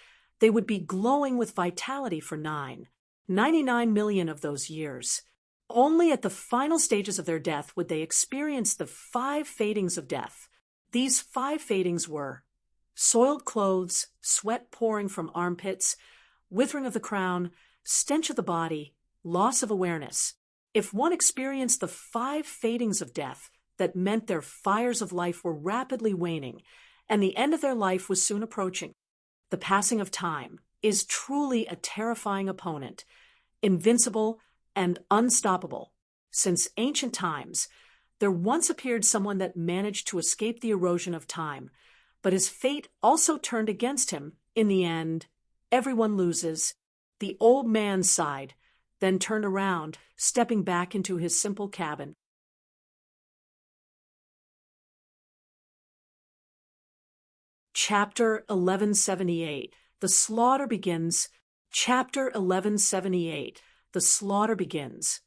they would be glowing with vitality for 99 million of those years. Only at the final stages of their death would they experience the 5 fadings of death. These 5 fadings were soiled clothes, sweat pouring from armpits, withering of the crown, stench of the body, loss of awareness. If one experienced the 5 fadings of death, that meant their fires of life were rapidly waning, and the end of their life was soon approaching. The passing of time is truly a terrifying opponent, invincible and unstoppable. Since ancient times, there once appeared someone that managed to escape the erosion of time, but his fate also turned against him. In the end, everyone loses. The old man sighed, then turned around, stepping back into his simple cabin. Chapter 1178. The slaughter begins. Chapter 1178. The slaughter begins.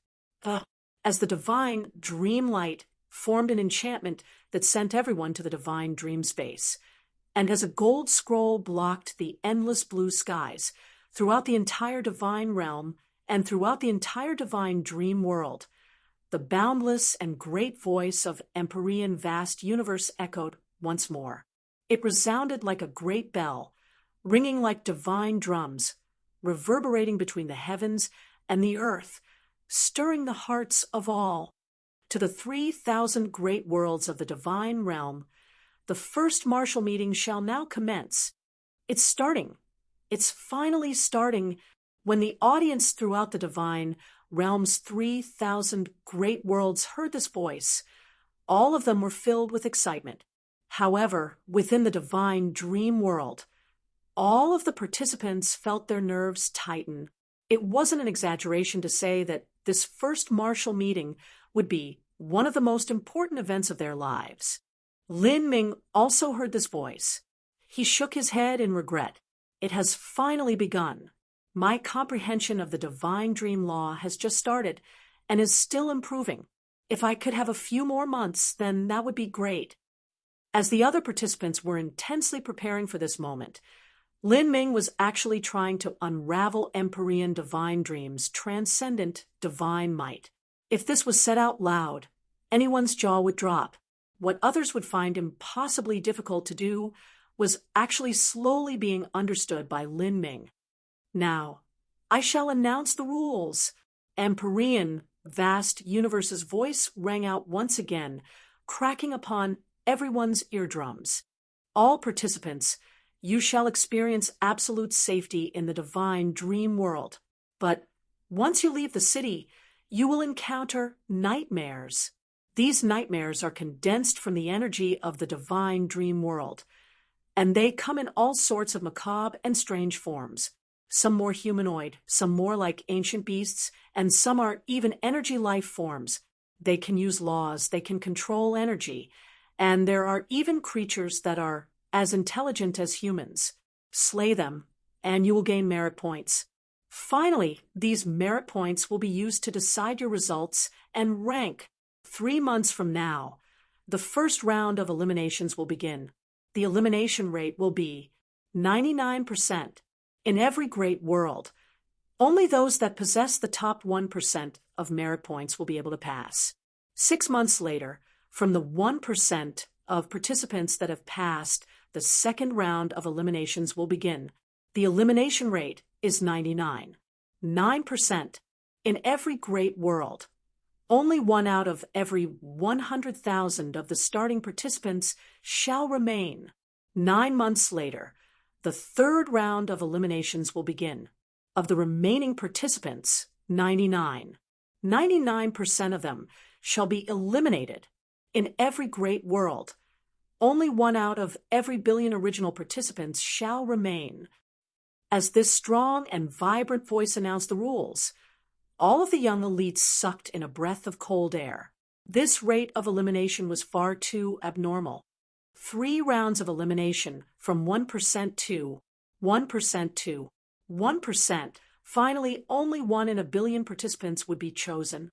As the divine dream light formed an enchantment that sent everyone to the divine dream space, and as a gold scroll blocked the endless blue skies throughout the entire divine realm and throughout the entire divine dream world, the boundless and great voice of Empyrean vast universe echoed once more. It resounded like a great bell, ringing like divine drums, reverberating between the heavens and the earth, stirring the hearts of all. To the 3,000 great worlds of the divine realm, the first martial meeting shall now commence. It's starting. It's finally starting. When the audience throughout the divine realm's 3,000 great worlds heard this voice, all of them were filled with excitement. However, within the divine dream world, all of the participants felt their nerves tighten. It wasn't an exaggeration to say that this first martial meeting would be one of the most important events of their lives. Lin Ming also heard this voice. He shook his head in regret. It has finally begun. My comprehension of the divine dream law has just started and is still improving. If I could have a few more months, then that would be great. As the other participants were intensely preparing for this moment, Lin Ming was actually trying to unravel Empyrean divine dreams' transcendent divine might. If this was said out loud, anyone's jaw would drop. What others would find impossibly difficult to do was actually slowly being understood by Lin Ming. Now, I shall announce the rules. Empyrean vast universe's voice rang out once again, cracking upon everyone's eardrums. All participants, you shall experience absolute safety in the divine dream world. But once you leave the city, you will encounter nightmares. These nightmares are condensed from the energy of the divine dream world, and they come in all sorts of macabre and strange forms. Some more humanoid, some more like ancient beasts, and some are even energy life forms. They can use laws, they can control energy, and there are even creatures that are as intelligent as humans. Slay them, and you will gain merit points. Finally, these merit points will be used to decide your results and rank. 3 months from now, the first round of eliminations will begin. The elimination rate will be 99%. In every great world, only those that possess the top 1% of merit points will be able to pass. 6 months later, from the 1% of participants that have passed, the second round of eliminations will begin. The elimination rate is 99. 9%. In every great world, only 1 out of every 100,000 of the starting participants shall remain. 9 months later, the third round of eliminations will begin. Of the remaining participants, 99% of them shall be eliminated. In every great world, only 1 out of every billion original participants shall remain. As this strong and vibrant voice announced the rules, all of the young elites sucked in a breath of cold air. This rate of elimination was far too abnormal. 3 rounds of elimination from 1% to 1% to 1%. Finally, only 1 in a billion participants would be chosen.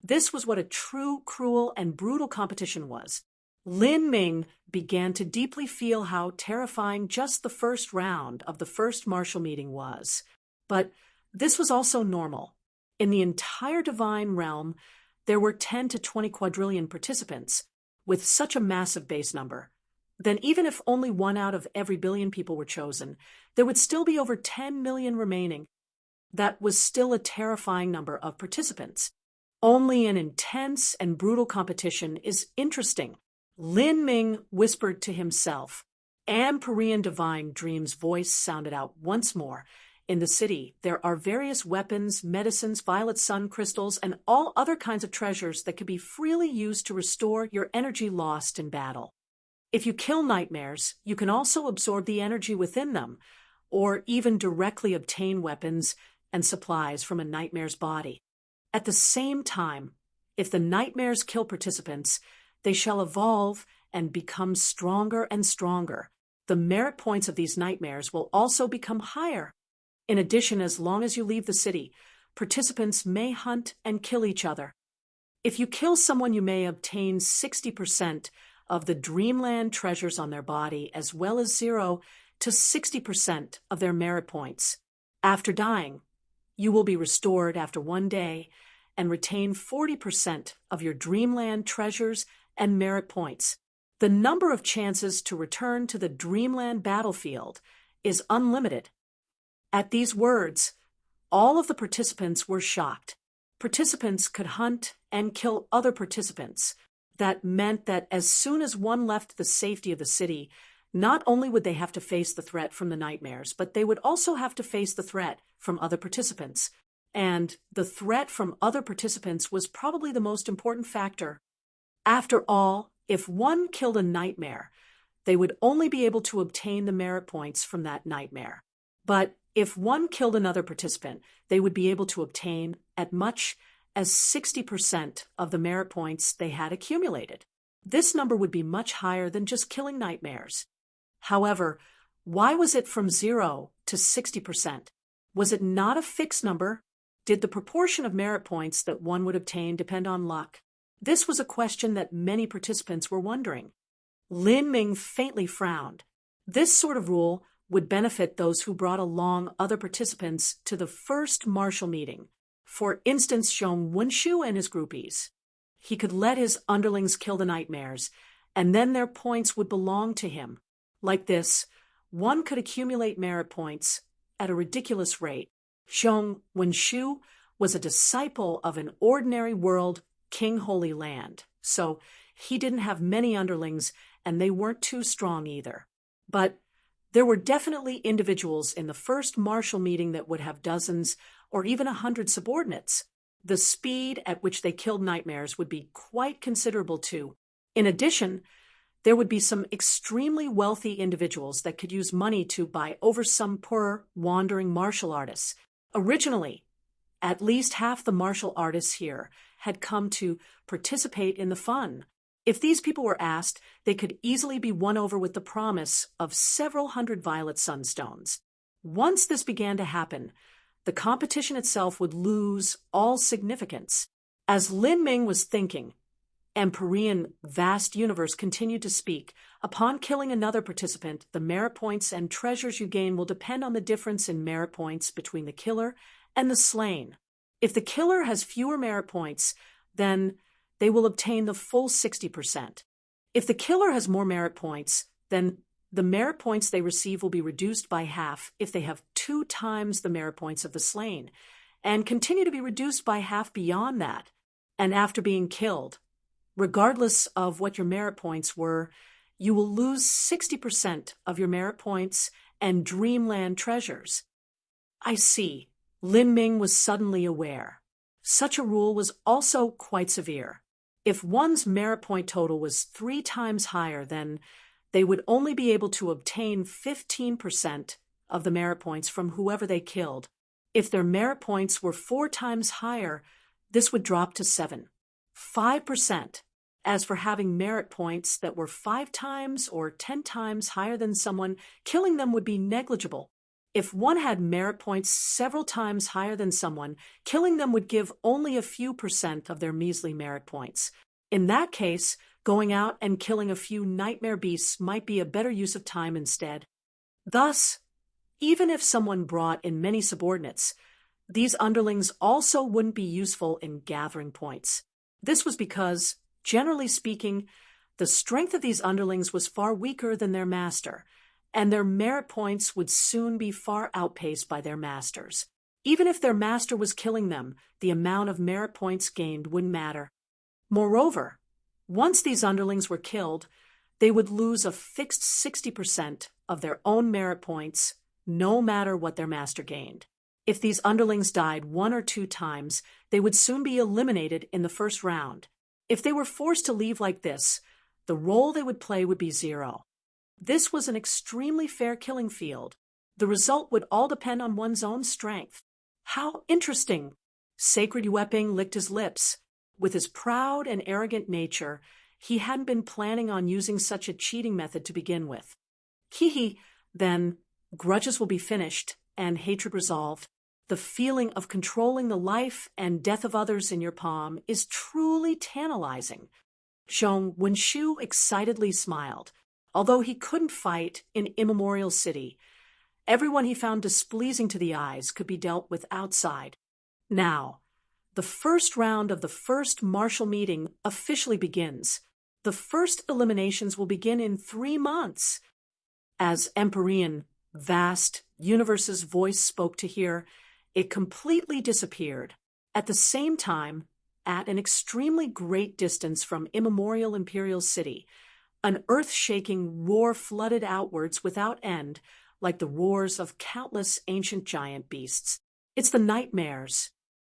This was what a true, cruel, and brutal competition was. Lin Ming began to deeply feel how terrifying just the first round of the first martial meeting was. But this was also normal. In the entire divine realm, there were 10 to 20 quadrillion participants. With such a massive base number, then even if only 1 out of every billion people were chosen, there would still be over 10 million remaining. That was still a terrifying number of participants. Only an intense and brutal competition is interesting. Lin Ming whispered to himself. Empyrean divine dream's voice sounded out once more. In the city, there are various weapons, medicines, violet sun crystals, and all other kinds of treasures that can be freely used to restore your energy lost in battle. If you kill nightmares, you can also absorb the energy within them, or even directly obtain weapons and supplies from a nightmare's body. At the same time, if the nightmares kill participants, they shall evolve and become stronger and stronger. The merit points of these nightmares will also become higher. In addition, as long as you leave the city, participants may hunt and kill each other. If you kill someone, you may obtain 60% of the dreamland treasures on their body, as well as 0 to 60% of their merit points. After dying, you will be restored after 1 day and retain 40% of your dreamland treasures and merit points. The number of chances to return to the dreamland battlefield is unlimited. At these words, all of the participants were shocked. Participants could hunt and kill other participants. That meant that as soon as one left the safety of the city, not only would they have to face the threat from the nightmares, but they would also have to face the threat from other participants. And the threat from other participants was probably the most important factor. After all, if one killed a nightmare, they would only be able to obtain the merit points from that nightmare. But if one killed another participant, they would be able to obtain as much as 60% of the merit points they had accumulated. This number would be much higher than just killing nightmares. However, why was it from 0 to 60%? Was it not a fixed number? Did the proportion of merit points that one would obtain depend on luck? This was a question that many participants were wondering. Lin Ming faintly frowned. This sort of rule would benefit those who brought along other participants to the first martial meeting. For instance, Zhong Wunshu and his groupies. He could let his underlings kill the nightmares, and then their points would belong to him. Like this, one could accumulate merit points at a ridiculous rate. Zhong Wunshu was a disciple of an ordinary world King Holy Land, so he didn't have many underlings, and they weren't too strong either. But there were definitely individuals in the first martial meeting that would have dozens or even 100 subordinates. The speed at which they killed nightmares would be quite considerable too. In addition, there would be some extremely wealthy individuals that could use money to buy over some poor, wandering martial artists. Originally, at least half the martial artists here had come to participate in the fun. If these people were asked, they could easily be won over with the promise of several hundred violet sunstones. Once this began to happen, the competition itself would lose all significance. As Lin Ming was thinking, Empyrean vast universe continued to speak. Upon killing another participant, the merit points and treasures you gain will depend on the difference in merit points between the killer and the slain. If the killer has fewer merit points, then they will obtain the full 60%. If the killer has more merit points, then the merit points they receive will be reduced by half if they have 2 times the merit points of the slain, and continue to be reduced by half beyond that, and after being killed. Regardless of what your merit points were, you will lose 60% of your merit points and dreamland treasures. I see. Lin Ming was suddenly aware. Such a rule was also quite severe. If one's merit point total was 3 times higher, then they would only be able to obtain 15% of the merit points from whoever they killed. If their merit points were 4 times higher, this would drop to 5%. As for having merit points that were 5 times or 10 times higher than someone, killing them would be negligible. If one had merit points several times higher than someone, killing them would give only a few % of their measly merit points. In that case, going out and killing a few nightmare beasts might be a better use of time instead. Thus, even if someone brought in many subordinates, these underlings also wouldn't be useful in gathering points. This was because, generally speaking, the strength of these underlings was far weaker than their master, and their merit points would soon be far outpaced by their masters. Even if their master was killing them, the amount of merit points gained wouldn't matter. Moreover, once these underlings were killed, they would lose a fixed 60% of their own merit points, no matter what their master gained. If these underlings died 1 or 2 times, they would soon be eliminated in the first round. If they were forced to leave like this, the role they would play would be 0. This was an extremely fair killing field. The result would all depend on one's own strength. How interesting! Sacred Yueping licked his lips. With his proud and arrogant nature, he hadn't been planning on using such a cheating method to begin with. Then, grudges will be finished and hatred resolved. The feeling of controlling the life and death of others in your palm is truly tantalizing. Zhong Wenshu excitedly smiled. Although he couldn't fight in Immemorial City, everyone he found displeasing to the eyes could be dealt with outside. Now, the first round of the first martial meeting officially begins. The first eliminations will begin in 3 months. As Empyrean, vast universe's voice spoke to hear, it completely disappeared. At the same time, at an extremely great distance from Immemorial Imperial City, an earth-shaking roar flooded outwards without end, like the roars of countless ancient giant beasts. It's the nightmares.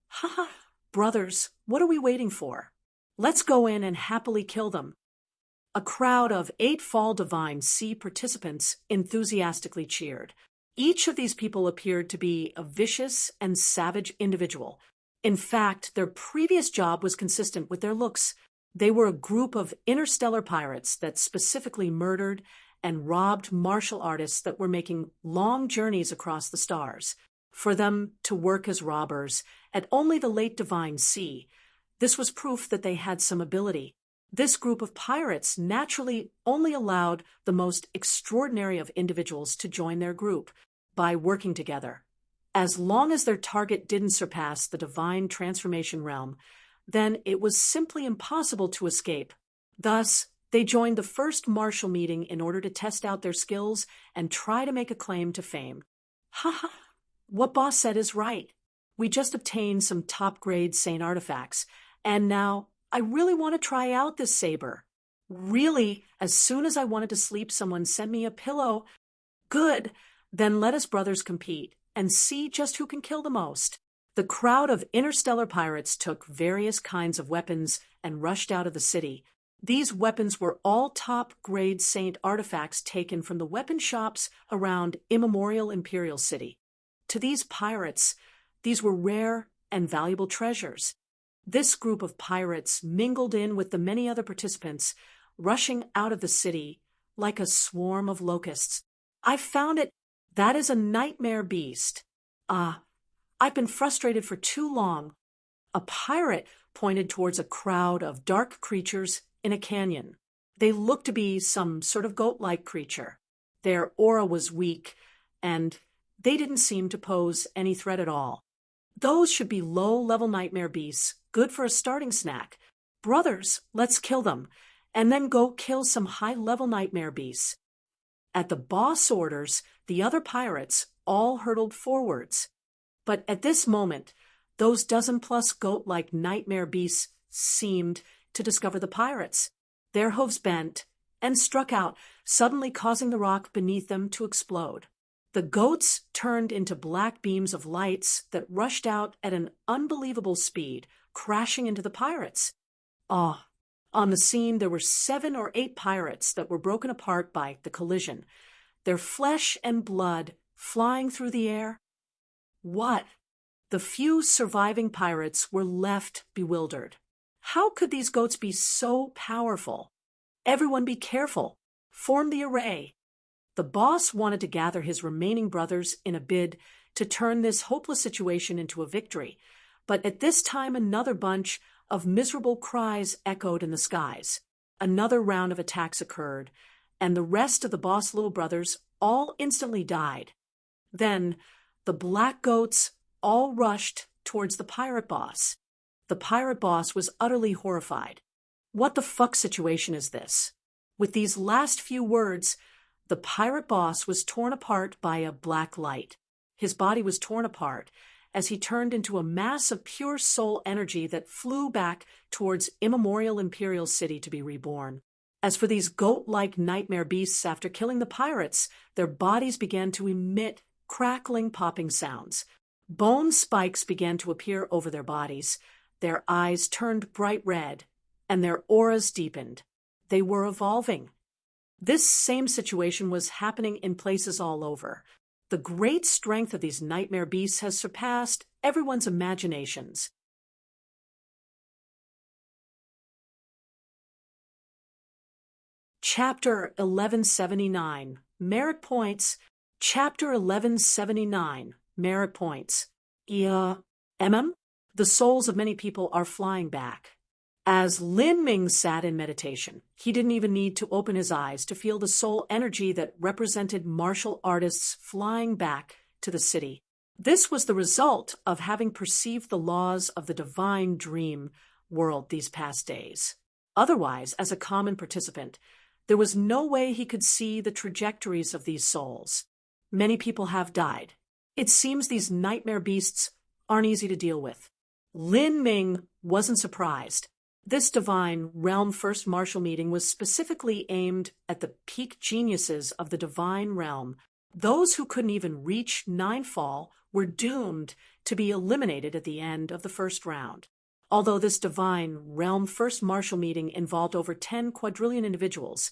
Ha! Brothers, what are we waiting for? Let's go in and happily kill them. A crowd of 8 Fall Divine Sea participants enthusiastically cheered. Each of these people appeared to be a vicious and savage individual. In fact, their previous job was consistent with their looks. They were a group of interstellar pirates that specifically murdered and robbed martial artists that were making long journeys across the stars. For them to work as robbers at only the late Divine Sea, this was proof that they had some ability. This group of pirates naturally only allowed the most extraordinary of individuals to join their group by working together. As long as their target didn't surpass the divine transformation realm, then it was simply impossible to escape. Thus, they joined the first martial meeting in order to test out their skills and try to make a claim to fame. Ha! What boss said is right. We just obtained some top-grade Saint artifacts, and now I really want to try out this saber. Really, as soon as I wanted to sleep, someone sent me a pillow. Good, then let us brothers compete and see just who can kill the most. The crowd of interstellar pirates took various kinds of weapons and rushed out of the city. These weapons were all top-grade Saint artifacts taken from the weapon shops around Immemorial Imperial City. To these pirates, these were rare and valuable treasures. This group of pirates mingled in with the many other participants, rushing out of the city like a swarm of locusts. I found it. That is a nightmare beast. I've been frustrated for too long. A pirate pointed towards a crowd of dark creatures in a canyon. They looked to be some sort of goat-like creature. Their aura was weak, and they didn't seem to pose any threat at all. Those should be low-level nightmare beasts, good for a starting snack. "Brothers, let's kill them, and then go kill some high-level nightmare beasts." At the boss' orders, the other pirates all hurtled forwards. But at this moment, those dozen-plus goat-like nightmare beasts seemed to discover the pirates. Their hooves bent and struck out, suddenly causing the rock beneath them to explode. The goats turned into black beams of lights that rushed out at an unbelievable speed, crashing into the pirates. On the scene there were 7 or 8 pirates that were broken apart by the collision, their flesh and blood flying through the air. What? The few surviving pirates were left bewildered. How could these goats be so powerful? Everyone be careful. Form the array. The boss wanted to gather his remaining brothers in a bid to turn this hopeless situation into a victory, but at this time another bunch of miserable cries echoed in the skies. Another round of attacks occurred, and the rest of the boss' little brothers all instantly died. Then the black goats all rushed towards the pirate boss. The pirate boss was utterly horrified. What the fuck situation is this? With these last few words, the pirate boss was torn apart by a black light. His body was torn apart as he turned into a mass of pure soul energy that flew back towards immemorial Imperial City to be reborn. As for these goat-like nightmare beasts, after killing the pirates, their bodies began to emit crackling, popping sounds. Bone spikes began to appear over their bodies. Their eyes turned bright red, and their auras deepened. They were evolving. This same situation was happening in places all over. The great strength of these nightmare beasts has surpassed everyone's imaginations. Chapter 1179, Merit Points. Chapter 1179, Merit Points. The souls of many people are flying back. As Lin Ming sat in meditation, he didn't even need to open his eyes to feel the soul energy that represented martial artists flying back to the city. This was the result of having perceived the laws of the divine dream world these past days. Otherwise, as a common participant, there was no way he could see the trajectories of these souls. Many people have died. It seems these nightmare beasts aren't easy to deal with. Lin Ming wasn't surprised. This divine realm first martial meeting was specifically aimed at the peak geniuses of the divine realm. Those who couldn't even reach Ninefall were doomed to be eliminated at the end of the first round. Although this divine realm first martial meeting involved over 10 quadrillion individuals,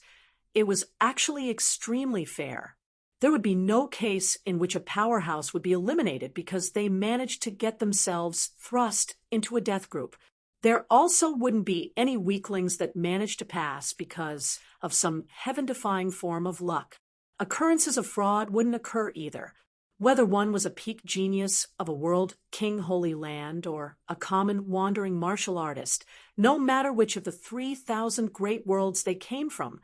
it was actually extremely fair. There would be no case in which a powerhouse would be eliminated because they managed to get themselves thrust into a death group. There also wouldn't be any weaklings that managed to pass because of some heaven-defying form of luck. Occurrences of fraud wouldn't occur either. Whether one was a peak genius of a world king holy land or a common wandering martial artist, no matter which of the 3,000 great worlds they came from,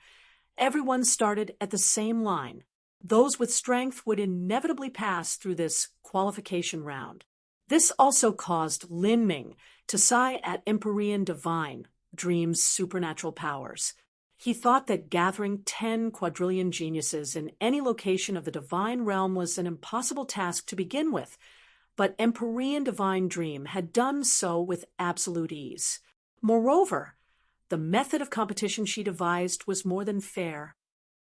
everyone started at the same line. Those with strength would inevitably pass through this qualification round. This also caused Lin Ming to sigh at Empyrean Divine Dream's supernatural powers. He thought that gathering 10 quadrillion geniuses in any location of the divine realm was an impossible task to begin with, but Empyrean Divine Dream had done so with absolute ease. Moreover, the method of competition she devised was more than fair.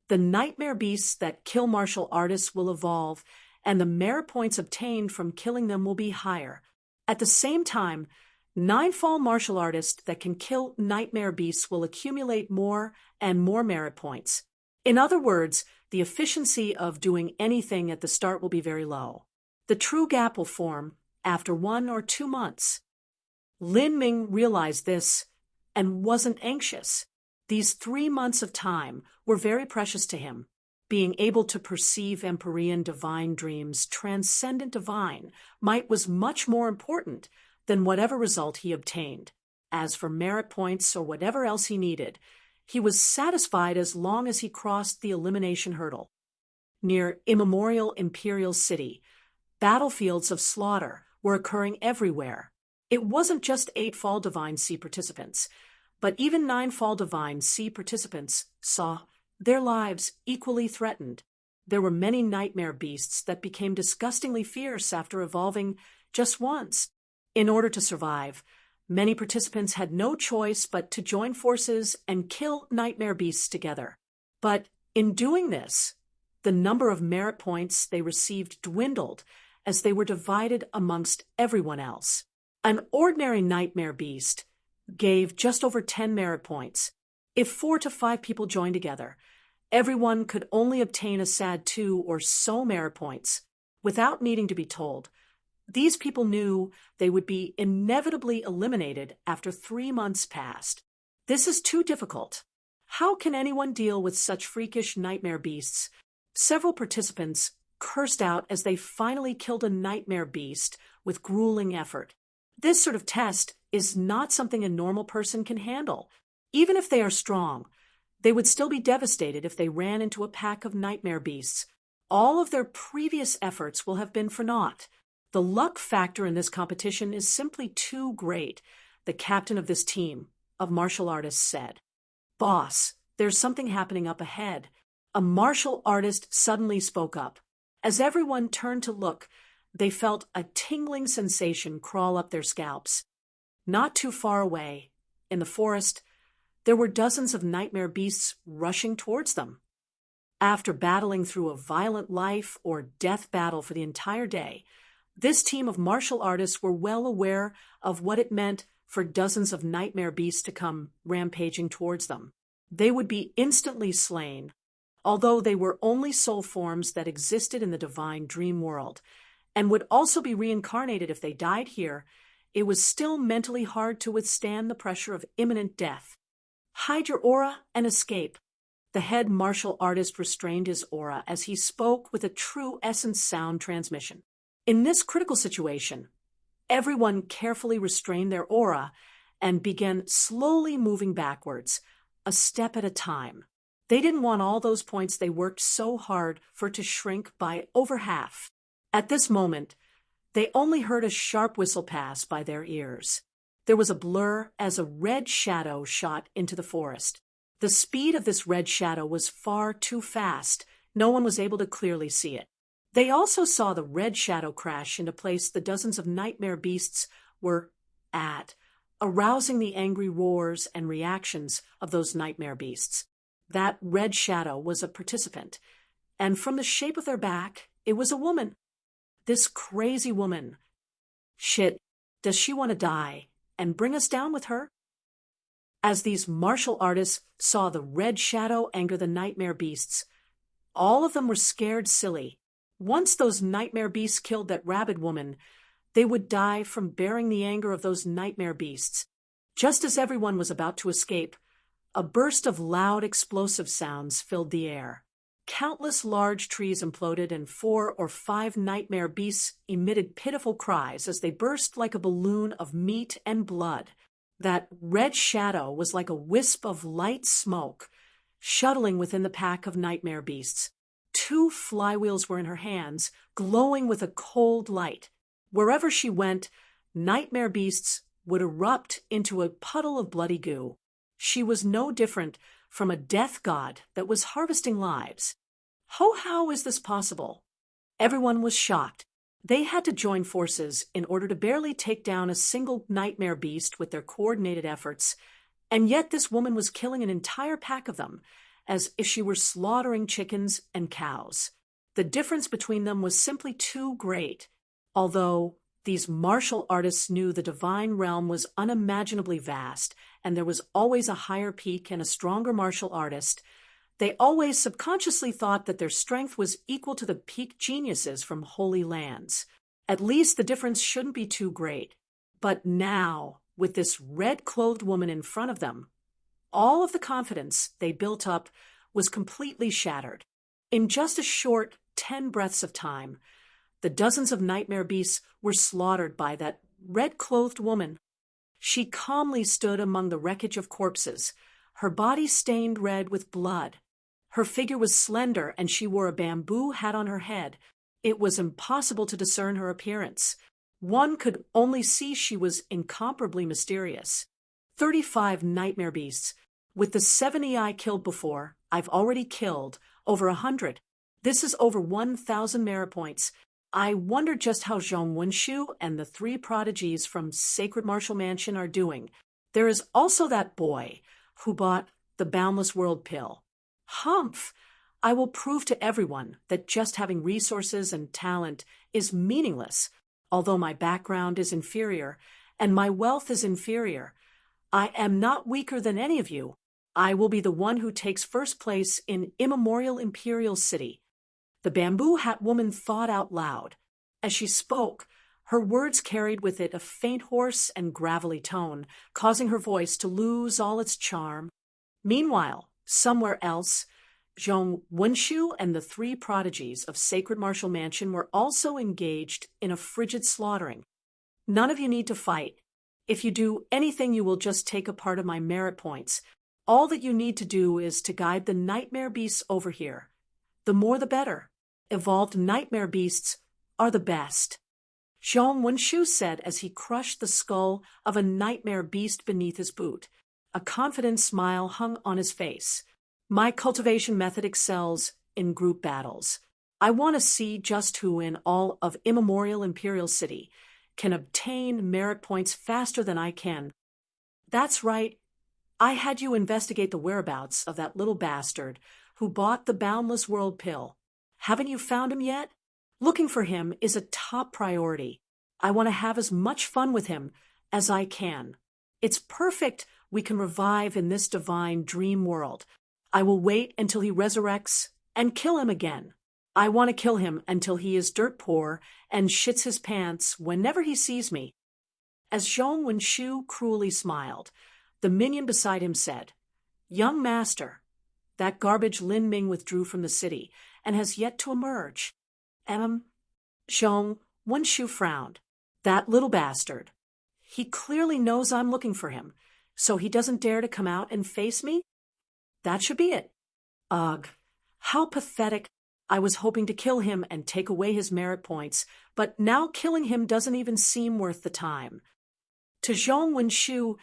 The nightmare beasts that kill martial artists will evolve, and the merit points obtained from killing them will be higher. At the same time, Ninefall martial artists that can kill nightmare beasts will accumulate more and more merit points. In other words, the efficiency of doing anything at the start will be very low. The true gap will form after 1 or 2 months. Lin Ming realized this and wasn't anxious. These 3 months of time were very precious to him. Being able to perceive Empyrean Divine Dream's transcendent divine might was much more important than whatever result he obtained. As for merit points or whatever else he needed, he was satisfied as long as he crossed the elimination hurdle. Near immemorial Imperial City, battlefields of slaughter were occurring everywhere. It wasn't just 8 Fall Divine Sea participants. But even 9 Fall Divine Sea participants saw their lives equally threatened. There were many nightmare beasts that became disgustingly fierce after evolving just once. In order to survive, many participants had no choice but to join forces and kill nightmare beasts together. But in doing this, the number of merit points they received dwindled as they were divided amongst everyone else. An ordinary nightmare beast gave just over 10 merit points. If 4 to 5 people joined together, everyone could only obtain a sad 2 or so merit points. Without needing to be told, these people knew they would be inevitably eliminated after 3 months passed. This is too difficult. How can anyone deal with such freakish nightmare beasts? Several participants cursed out as they finally killed a nightmare beast with grueling effort. This sort of test is not something a normal person can handle. Even if they are strong, they would still be devastated if they ran into a pack of nightmare beasts. All of their previous efforts will have been for naught. The luck factor in this competition is simply too great, the captain of this team of martial artists said. "Boss, there's something happening up ahead." A martial artist suddenly spoke up. As everyone turned to look, they felt a tingling sensation crawl up their scalps. Not too far away, in the forest, there were dozens of nightmare beasts rushing towards them. After battling through a violent life or death battle for the entire day, this team of martial artists were well aware of what it meant for dozens of nightmare beasts to come rampaging towards them. They would be instantly slain. Although they were only soul forms that existed in the divine dream world, and would also be reincarnated if they died here, it was still mentally hard to withstand the pressure of imminent death. "Hide your aura and escape." The head martial artist restrained his aura as he spoke with a true essence sound transmission. In this critical situation, everyone carefully restrained their aura and began slowly moving backwards, a step at a time. They didn't want all those points they worked so hard for to shrink by over half. At this moment, they only heard a sharp whistle pass by their ears. There was a blur as a red shadow shot into the forest. The speed of this red shadow was far too fast. No one was able to clearly see it. They also saw the red shadow crash into place the dozens of nightmare beasts were at, arousing the angry roars and reactions of those nightmare beasts. That red shadow was a participant, and from the shape of their back, it was a woman. This crazy woman. Shit, does she want to die and bring us down with her? As these martial artists saw the red shadow anger the nightmare beasts, all of them were scared silly. Once those nightmare beasts killed that rabid woman, they would die from bearing the anger of those nightmare beasts. Just as everyone was about to escape, a burst of loud explosive sounds filled the air. Countless large trees imploded and 4 or 5 nightmare beasts emitted pitiful cries as they burst like a balloon of meat and blood. That red shadow was like a wisp of light smoke, shuttling within the pack of nightmare beasts. 2 flywheels were in her hands, glowing with a cold light. Wherever she went, nightmare beasts would erupt into a puddle of bloody goo. She was no different from a death god that was harvesting lives. How is this possible? Everyone was shocked. They had to join forces in order to barely take down a single nightmare beast with their coordinated efforts, and yet this woman was killing an entire pack of them, as if she were slaughtering chickens and cows. The difference between them was simply too great. Although these martial artists knew the divine realm was unimaginably vast, and there was always a higher peak and a stronger martial artist, they always subconsciously thought that their strength was equal to the peak geniuses from holy lands. At least the difference shouldn't be too great. But now, with this red-clothed woman in front of them, all of the confidence they built up was completely shattered. In just a short 10 breaths of time, the dozens of nightmare beasts were slaughtered by that red-clothed woman. She calmly stood among the wreckage of corpses, her body stained red with blood. Her figure was slender, and she wore a bamboo hat on her head. It was impossible to discern her appearance. One could only see she was incomparably mysterious. 35 nightmare beasts. With the 70 I killed before, I've already killed over 100. This is over 1,000 merit points. I wonder just how Zhong Wenshu and the three prodigies from Sacred Martial Mansion are doing. There is also that boy who bought the Boundless World pill. Humph! I will prove to everyone that just having resources and talent is meaningless. Although my background is inferior and my wealth is inferior, I am not weaker than any of you. I will be the one who takes first place in immemorial Imperial City. The bamboo hat woman thought out loud. As she spoke, her words carried with it a faint hoarse and gravelly tone, causing her voice to lose all its charm. Meanwhile, somewhere else, Zhong Wenshu and the three prodigies of Sacred Martial Mansion were also engaged in a frigid slaughtering. None of you need to fight. If you do anything, you will just take a part of my merit points. All that you need to do is to guide the nightmare beasts over here. The more the better. Evolved nightmare beasts are the best. Zhong Wenshu said as he crushed the skull of a nightmare beast beneath his boot. A confident smile hung on his face. My cultivation method excels in group battles. I want to see just who in all of immemorial Imperial City can obtain merit points faster than I can. That's right. I had you investigate the whereabouts of that little bastard who bought the Boundless World pill. Haven't you found him yet? Looking for him is a top priority. I want to have as much fun with him as I can. It's perfect we can revive in this divine dream world. I will wait until he resurrects and kill him again. I want to kill him until he is dirt poor and shits his pants whenever he sees me. As Zhong Wenshu cruelly smiled, the minion beside him said, Young master, that garbage Lin Ming withdrew from the city and has yet to emerge. Zhong Wenshu frowned. That little bastard. He clearly knows I'm looking for him, so he doesn't dare to come out and face me? That should be it. Ugh, how pathetic. I was hoping to kill him and take away his merit points, but now killing him doesn't even seem worth the time. To Zhong Wenshu,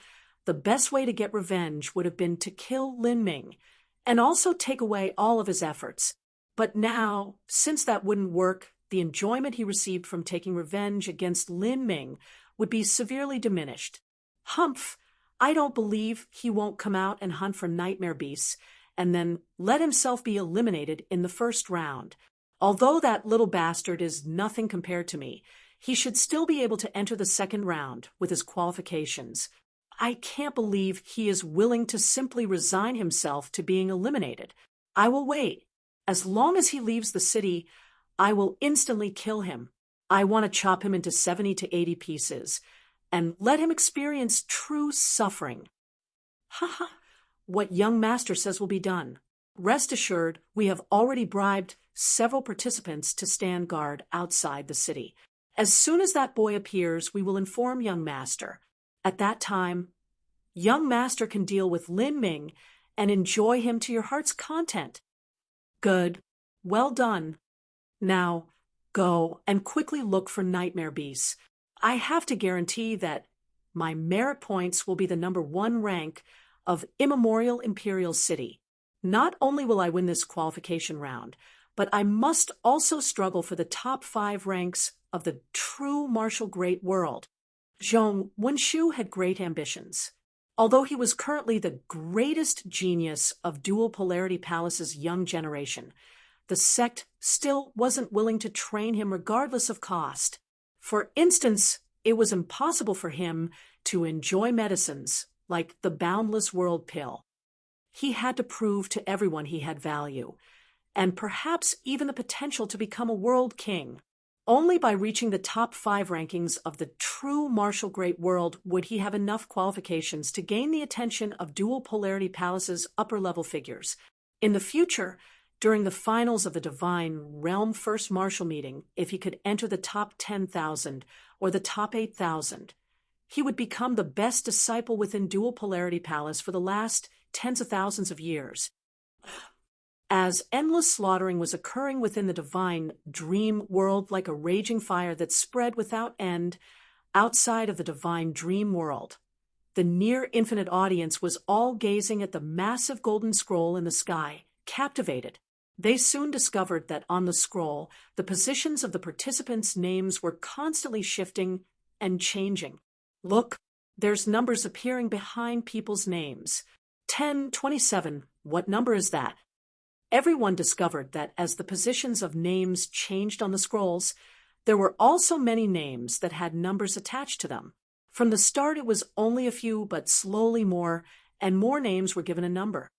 the best way to get revenge would have been to kill Lin Ming, and also take away all of his efforts. But now, since that wouldn't work, the enjoyment he received from taking revenge against Lin Ming would be severely diminished. Humph! I don't believe he won't come out and hunt for nightmare beasts, and then let himself be eliminated in the first round. Although that little bastard is nothing compared to me, he should still be able to enter the second round with his qualifications. I can't believe he is willing to simply resign himself to being eliminated. I will wait. As long as he leaves the city, I will instantly kill him. I want to chop him into 70 to 80 pieces, and let him experience true suffering. Ha ha! What young master says will be done. Rest assured, we have already bribed several participants to stand guard outside the city. As soon as that boy appears, we will inform young master. At that time, young master can deal with Lin Ming and enjoy him to your heart's content. Good. Well done. Now, go and quickly look for nightmare beasts. I have to guarantee that my merit points will be the #1 rank of immemorial Imperial City. Not only will I win this qualification round, but I must also struggle for the top 5 ranks of the true martial great world. Zhong Wenshu had great ambitions. Although he was currently the greatest genius of Dual Polarity Palace's young generation, the sect still wasn't willing to train him regardless of cost. For instance, it was impossible for him to enjoy medicines like the Boundless World pill. He had to prove to everyone he had value, and perhaps even the potential to become a world king. Only by reaching the top 5 rankings of the true martial great world would he have enough qualifications to gain the attention of Dual Polarity Palace's upper-level figures. In the future, during the finals of the Divine Realm First Martial Meeting, if he could enter the top 10,000 or the top 8,000, he would become the best disciple within Dual Polarity Palace for the last tens of thousands of years. As endless slaughtering was occurring within the divine dream world like a raging fire that spread without end outside of the divine dream world, The near-infinite audience was all gazing at the massive golden scroll in the sky, captivated. They soon discovered that on the scroll, the positions of the participants' names were constantly shifting and changing. Look, there's numbers appearing behind people's names. 10, 27, what number is that? Everyone discovered that as the positions of names changed on the scrolls, there were also many names that had numbers attached to them. From the start it was only a few, but slowly more and more names were given a number.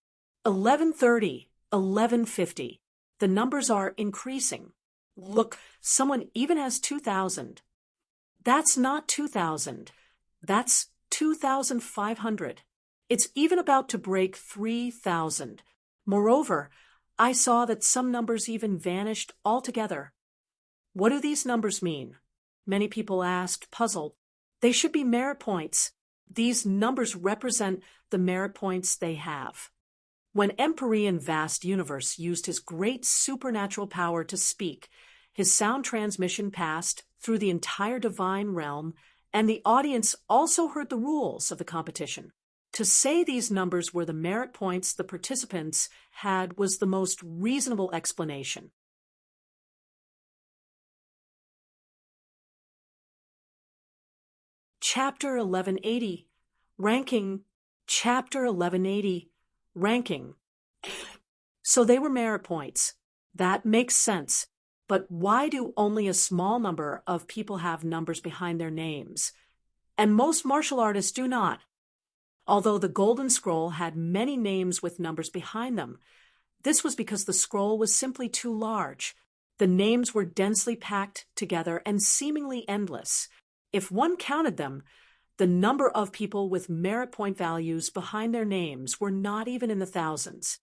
1130, 1150. The numbers are increasing. Look, someone even has 2000. That's not 2000. That's 2500. It's even about to break 3000. Moreover, I saw that some numbers even vanished altogether. What do these numbers mean? Many people asked, puzzled. They should be merit points. These numbers represent the merit points they have. When Empyrean Vast Universe used his great supernatural power to speak, his sound transmission passed through the entire divine realm, and the audience also heard the rules of the competition. To say these numbers were the merit points the participants had was the most reasonable explanation. Chapter 1180, Ranking. Chapter 1180, Ranking. So they were merit points. That makes sense. But why do only a small number of people have numbers behind their names? And most martial artists do not. Although the Golden Scroll had many names with numbers behind them, this was because the scroll was simply too large. The names were densely packed together and seemingly endless. If one counted them, the number of people with merit point values behind their names were not even in the thousands.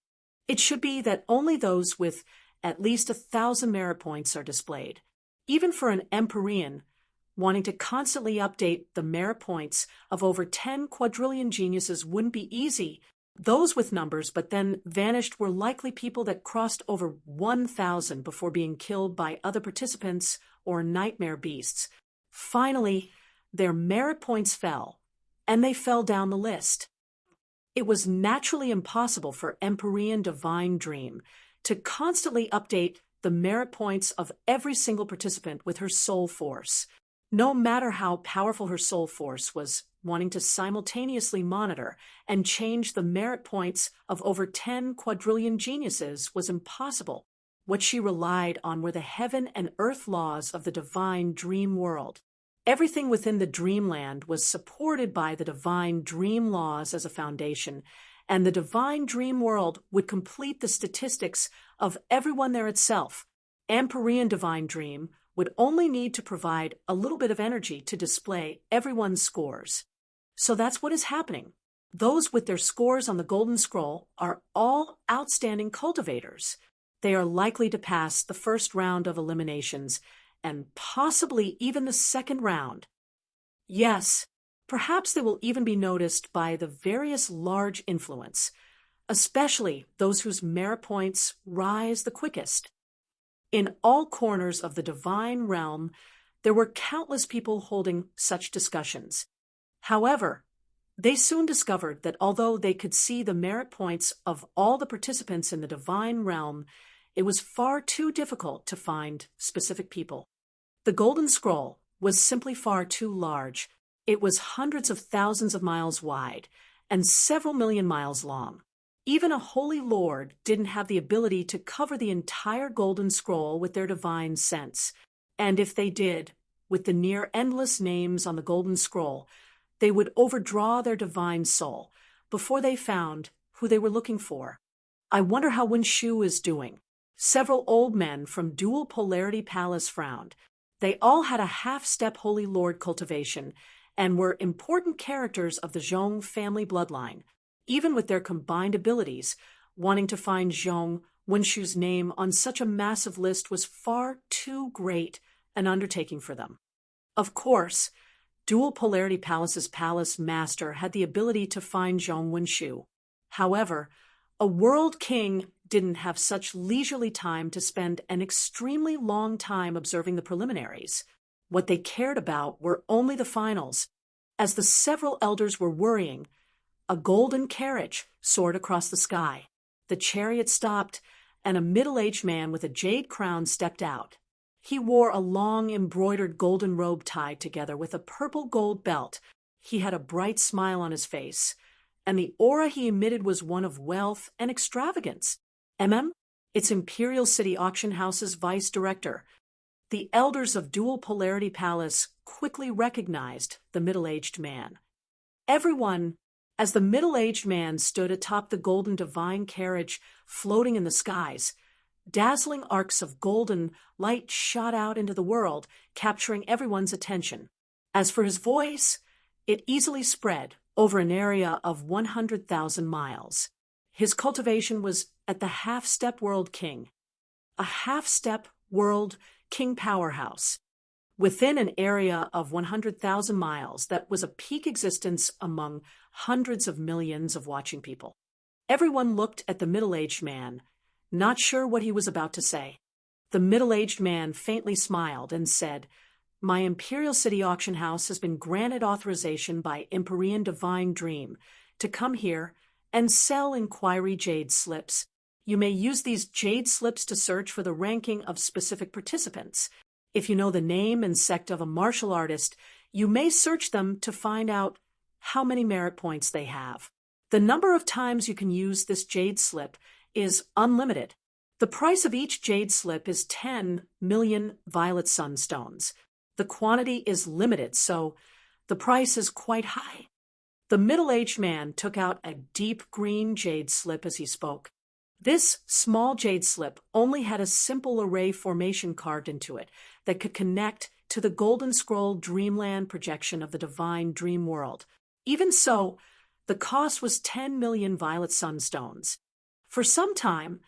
It should be that only those with at least 1,000 merit points are displayed. Even for an Empyrean, wanting to constantly update the merit points of over 10 quadrillion geniuses wouldn't be easy. Those with numbers but then vanished were likely people that crossed over 1,000 before being killed by other participants or nightmare beasts. Finally, their merit points fell, and they fell down the list. It was naturally impossible for Empyrean Divine Dream to constantly update the merit points of every single participant with her soul force. No matter how powerful her soul force was, wanting to simultaneously monitor and change the merit points of over 10 quadrillion geniuses was impossible. What she relied on were the heaven and earth laws of the divine dream world. Everything within the dreamland was supported by the divine dream laws as a foundation, and the divine dream world would complete the statistics of everyone there itself. Empyrean Divine Dream would only need to provide a little bit of energy to display everyone's scores. So that's what is happening. Those with their scores on the Golden Scroll are all outstanding cultivators. They are likely to pass the first round of eliminations and possibly even the second round. Yes, perhaps they will even be noticed by the various large influence, especially those whose merit points rise the quickest. In all corners of the divine realm, there were countless people holding such discussions. However, they soon discovered that although they could see the merit points of all the participants in the divine realm, it was far too difficult to find specific people. The Golden Scroll was simply far too large. It was hundreds of thousands of miles wide and several million miles long. Even a holy lord didn't have the ability to cover the entire Golden Scroll with their divine sense. And if they did, with the near endless names on the Golden Scroll, they would overdraw their divine soul before they found who they were looking for. I wonder how Wen-Shu is doing. Several old men from Dual Polarity Palace frowned. They all had a half-step Holy Lord cultivation and were important characters of the Zhong family bloodline. Even with their combined abilities, wanting to find Zhong Wen-Shu's name on such a massive list was far too great an undertaking for them. Of course, Dual Polarity Palace's palace master had the ability to find Zhong Wen-Shu. However, a world king didn't have such leisurely time to spend an extremely long time observing the preliminaries. What they cared about were only the finals. As the several elders were worrying, a golden carriage soared across the sky. The chariot stopped, and a middle-aged man with a jade crown stepped out. He wore a long embroidered golden robe tied together with a purple gold belt. He had a bright smile on his face, and the aura he emitted was one of wealth and extravagance. It's Imperial City Auction House's vice director. The elders of Dual Polarity Palace quickly recognized the middle-aged man. Everyone, as the middle-aged man stood atop the golden divine carriage floating in the skies, dazzling arcs of golden light shot out into the world, capturing everyone's attention. As for his voice, it easily spread over an area of 100,000 miles. His cultivation was at the Half-Step World King, a Half-Step World King powerhouse. Within an area of 100,000 miles that was a peak existence among hundreds of millions of watching people. Everyone looked at the middle-aged man, not sure what he was about to say. The middle-aged man faintly smiled and said, "My Imperial City Auction House has been granted authorization by Empyrean Divine Dream to come here and sell inquiry jade slips. You may use these jade slips to search for the ranking of specific participants. If you know the name and sect of a martial artist, you may search them to find out how many merit points they have. The number of times you can use this jade slip is unlimited. The price of each jade slip is 10 million violet sunstones. The quantity is limited, so the price is quite high." The middle-aged man took out a deep green jade slip as he spoke. This small jade slip only had a simple array formation carved into it that could connect to the Golden Scroll Dreamland projection of the Divine Dream World. Even so, the cost was 10 million violet sunstones. For some time,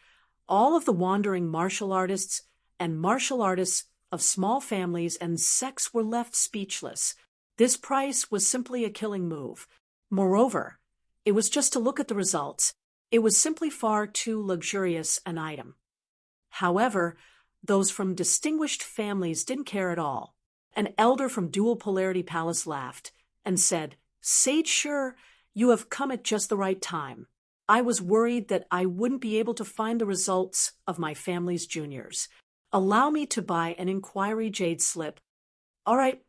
all of the wandering martial artists and martial artists of small families and sects were left speechless. This price was simply a killing move. Moreover, it was just to look at the results. It was simply far too luxurious an item. However, those from distinguished families didn't care at all. An elder from Dual Polarity Palace laughed and said, "Sage Sure, you have come at just the right time. I was worried that I wouldn't be able to find the results of my family's juniors. Allow me to buy an inquiry jade slip." "All right."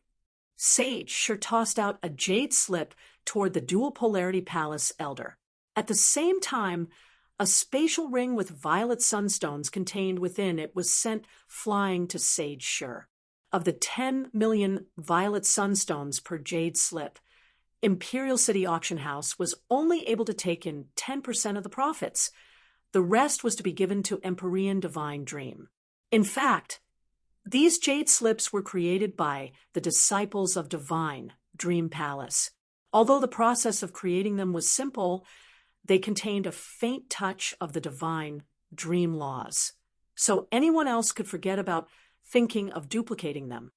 Sage Sure tossed out a jade slip toward the Dual Polarity Palace elder. At the same time, a spatial ring with violet sunstones contained within it was sent flying to Sage Sure. Of the 10 million violet sunstones per jade slip, Imperial City Auction House was only able to take in 10% of the profits. The rest was to be given to Empyrean Divine Dream. In fact, these jade slips were created by the disciples of Divine Dream Palace. Although the process of creating them was simple, they contained a faint touch of the divine dream laws, so anyone else could forget about thinking of duplicating them.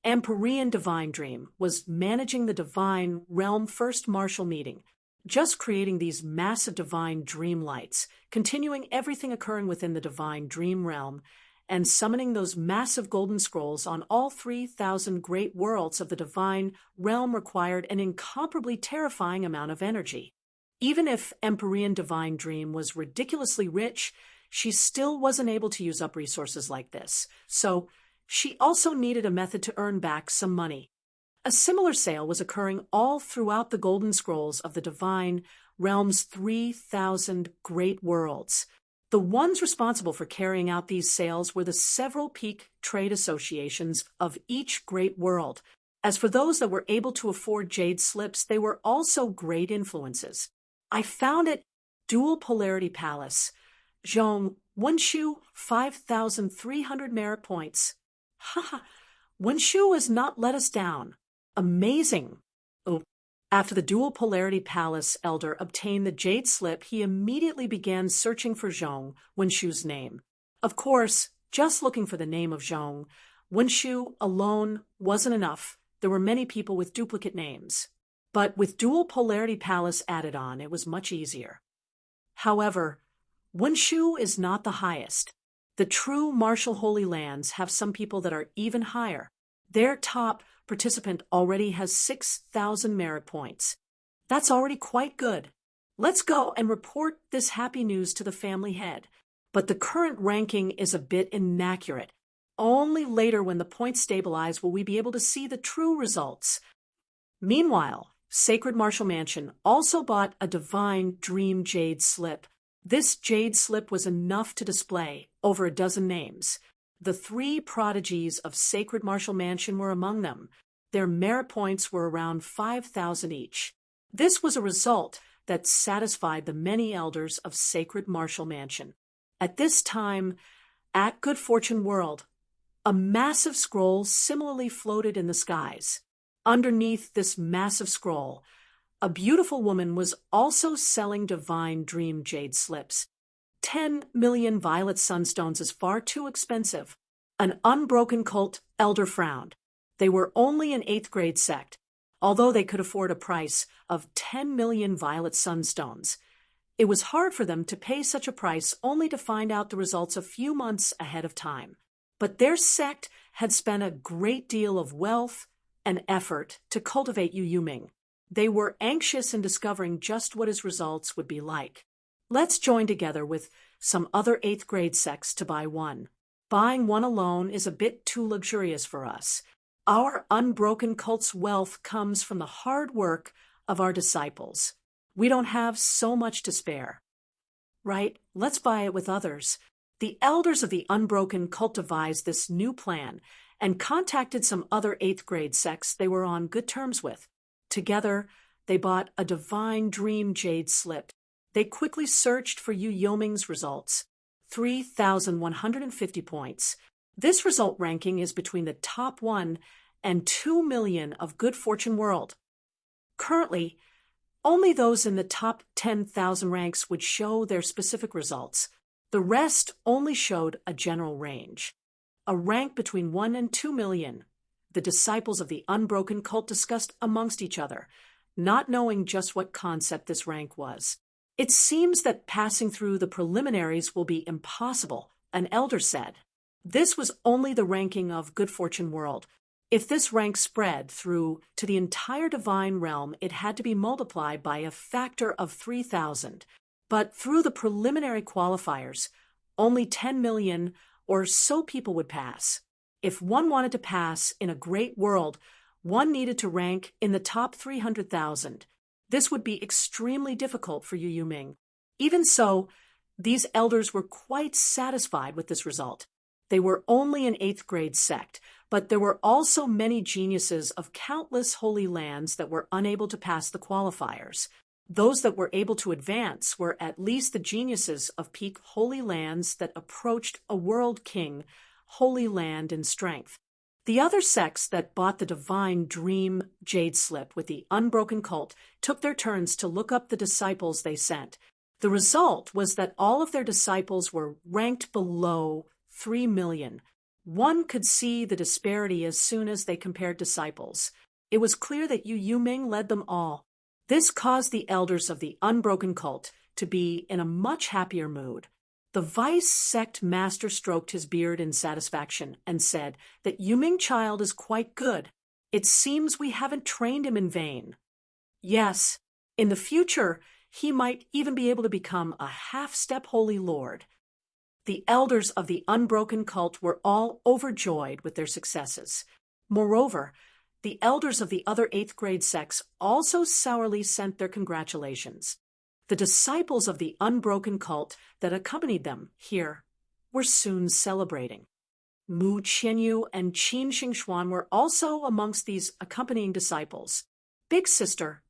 Empyrean Divine Dream was managing the Divine Realm First Martial Meeting, just creating these massive divine dream lights, continuing everything occurring within the Divine Dream Realm, and summoning those massive golden scrolls on all 3,000 great worlds of the Divine Realm required an incomparably terrifying amount of energy. Even if Empyrean Divine Dream was ridiculously rich, she still wasn't able to use up resources like this, so she also needed a method to earn back some money. A similar sale was occurring all throughout the golden scrolls of the Divine Realm's 3,000 great worlds. The ones responsible for carrying out these sales were the several peak trade associations of each great world. As for those that were able to afford jade slips, they were also great influences. I found at Dual Polarity Palace, Zhong Wenshu, 5,300 merit points. Haha, Wenshu has not let us down. Amazing. Oh. After the Dual Polarity Palace elder obtained the jade slip, he immediately began searching for Zhong Wenshu's name. Of course, just looking for the name of Zhong Wenshu alone wasn't enough. There were many people with duplicate names. But with Dual Polarity Palace added on, it was much easier. However, Wenshu is not the highest. The true martial holy lands have some people that are even higher. Their top participant already has 6,000 merit points. That's already quite good. Let's go and report this happy news to the family head. But the current ranking is a bit inaccurate. Only later, when the points stabilize, will we be able to see the true results. Meanwhile, Sacred Marshall Mansion also bought a divine dream jade slip. This jade slip was enough to display over a dozen names. The 3 prodigies of Sacred Marshall Mansion were among them. Their merit points were around 5,000 each. This was a result that satisfied the many elders of Sacred Marshall Mansion. At this time, at Good Fortune World, a massive scroll similarly floated in the skies. Underneath this massive scroll, a beautiful woman was also selling divine dream jade slips. 10 million violet sunstones is far too expensive. An unbroken cult elder frowned. They were only an 8th grade sect, although they could afford a price of 10 million violet sunstones. It was hard for them to pay such a price only to find out the results a few months ahead of time. But their sect had spent a great deal of wealth and effort to cultivate Yu Ming. They were anxious in discovering just what his results would be like. Let's join together with some other 8th grade sects to buy one. Buying one alone is a bit too luxurious for us. Our unbroken cult's wealth comes from the hard work of our disciples. We don't have so much to spare. Right? Let's buy it with others. The elders of the unbroken cult devised this new plan and contacted some other 8th grade sects they were on good terms with. Together, they bought a divine dream jade slip. They quickly searched for Yu Ming's results. 3,150 points. This result ranking is between the top 1 and 2 million of Good Fortune World. Currently, only those in the top 10,000 ranks would show their specific results. The rest only showed a general range. A rank between 1 and 2 million. The disciples of the unbroken cult discussed amongst each other, not knowing just what concept this rank was. It seems that passing through the preliminaries will be impossible, an elder said. This was only the ranking of Good Fortune World. If this rank spread through to the entire divine realm, it had to be multiplied by a factor of 3,000. But through the preliminary qualifiers, only 10 million or so people would pass. If one wanted to pass in a great world, one needed to rank in the top 300,000. This would be extremely difficult for Yu Ming. Even so, these elders were quite satisfied with this result. They were only an 8th grade sect, but there were also many geniuses of countless holy lands that were unable to pass the qualifiers. Those that were able to advance were at least the geniuses of peak holy lands that approached a world king, holy land in strength. The other sects that bought the divine dream jade slip with the unbroken cult took their turns to look up the disciples they sent. The result was that all of their disciples were ranked below 3 million. One could see the disparity as soon as they compared disciples. It was clear that Yu Ming led them all. This caused the elders of the unbroken cult to be in a much happier mood. The vice sect master stroked his beard in satisfaction and said that Yu Ming child is quite good. It seems we haven't trained him in vain. Yes, in the future, he might even be able to become a half-step holy lord. The elders of the unbroken cult were all overjoyed with their successes. Moreover, the elders of the other 8th grade sects also sourly sent their congratulations. The disciples of the unbroken cult that accompanied them here were soon celebrating. Mu Qianyu and Qin Xingxuan were also amongst these accompanying disciples. Big sister,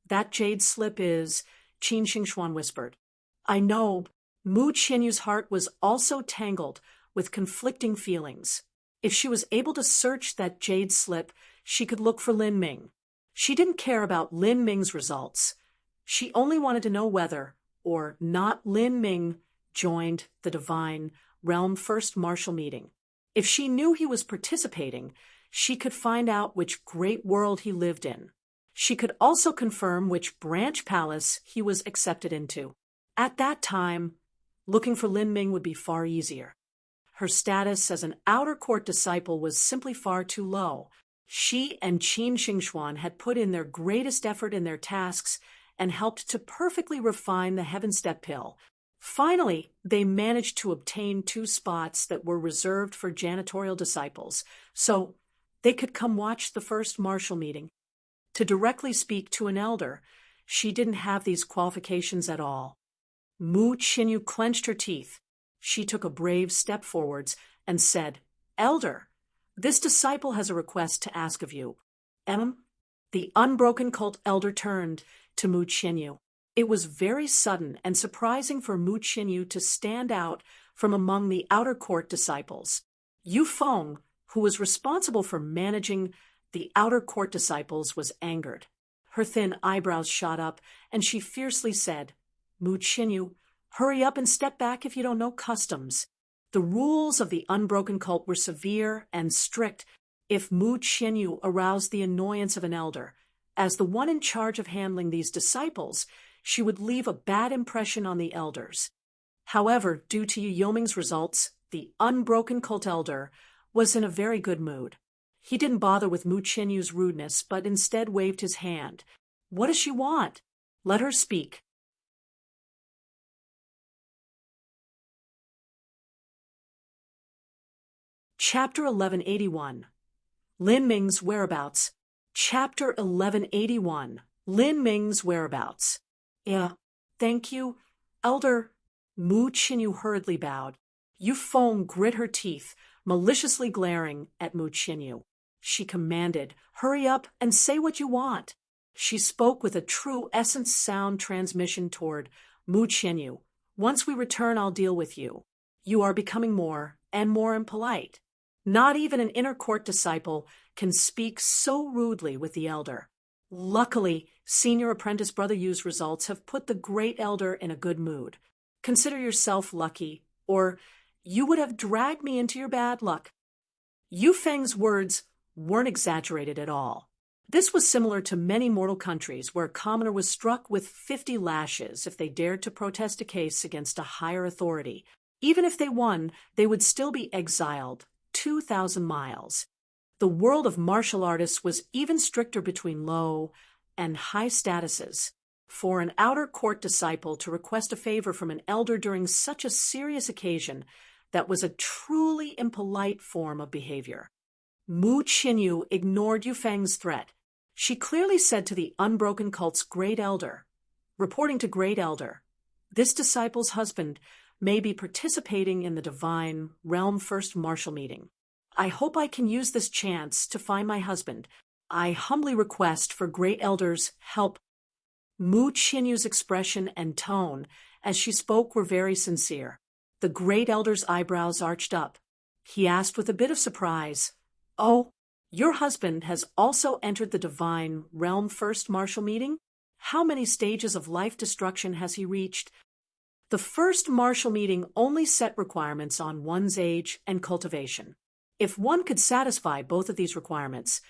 that jade slip is, Qin Xingxuan whispered. I know. Mu Qianyu's heart was also tangled with conflicting feelings. If she was able to search that jade slip, she could look for Lin Ming. She didn't care about Lin Ming's results. She only wanted to know whether or not Lin Ming joined the Divine Realm First Martial Meeting. If she knew he was participating, she could find out which great world he lived in. She could also confirm which branch palace he was accepted into. At that time, looking for Lin Ming would be far easier. Her status as an outer court disciple was simply far too low. She and Qin Xingxuan had put in their greatest effort in their tasks and helped to perfectly refine the Heaven Step Hill. Finally, they managed to obtain 2 spots that were reserved for janitorial disciples, so they could come watch the first martial meeting. To directly speak to an elder, she didn't have these qualifications at all. Mu Qinyu clenched her teeth. She took a brave step forwards and said, "Elder, this disciple has a request to ask of you." The unbroken cult elder turned to Mu Qinyu. It was very sudden and surprising for Mu Qinyu to stand out from among the outer court disciples. Yu Feng, who was responsible for managing the outer court disciples, was angered. Her thin eyebrows shot up, and she fiercely said, "Mu Qinyu, hurry up and step back if you don't know customs." The rules of the unbroken cult were severe and strict. If Mu Qinyu aroused the annoyance of an elder, as the one in charge of handling these disciples, she would leave a bad impression on the elders. However, due to Yu Yoming's results, the unbroken cult elder was in a very good mood. He didn't bother with Mu Qinyu's rudeness, but instead waved his hand. "What does she want? Let her speak." Chapter 1181. Lin Ming's Whereabouts. Chapter 1181. Lin Ming's Whereabouts. "Yeah, thank you, Elder." Mu Qinyu hurriedly bowed. Yu Feng grit her teeth, maliciously glaring at Mu Qinyu. She commanded, "Hurry up and say what you want." She spoke with a true essence sound transmission toward Mu Qinyu. "Once we return, I'll deal with you. You are becoming more and more impolite. Not even an inner court disciple can speak so rudely with the elder. Luckily, senior apprentice Brother Yu's results have put the great elder in a good mood. Consider yourself lucky, or you would have dragged me into your bad luck." Yu Feng's words weren't exaggerated at all. This was similar to many mortal countries where a commoner was struck with 50 lashes if they dared to protest a case against a higher authority. Even if they won, they would still be exiled 2,000 miles. The world of martial artists was even stricter between low and high statuses. For an outer court disciple to request a favor from an elder during such a serious occasion, that was a truly impolite form of behavior. Mu Qinyu ignored Yu Feng's threat. She clearly said to the unbroken cult's great elder, reporting to great elder, "This disciple's husband may be participating in the divine realm first martial meeting. I hope I can use this chance to find my husband. I humbly request for great elder's help." Mu Qinyu's expression and tone as she spoke were very sincere. The great elder's eyebrows arched up. He asked with a bit of surprise, "Oh, your husband has also entered the divine realm first martial meeting? How many stages of life destruction has he reached?" The first martial meeting only set requirements on one's age and cultivation. If one could satisfy both of these requirements,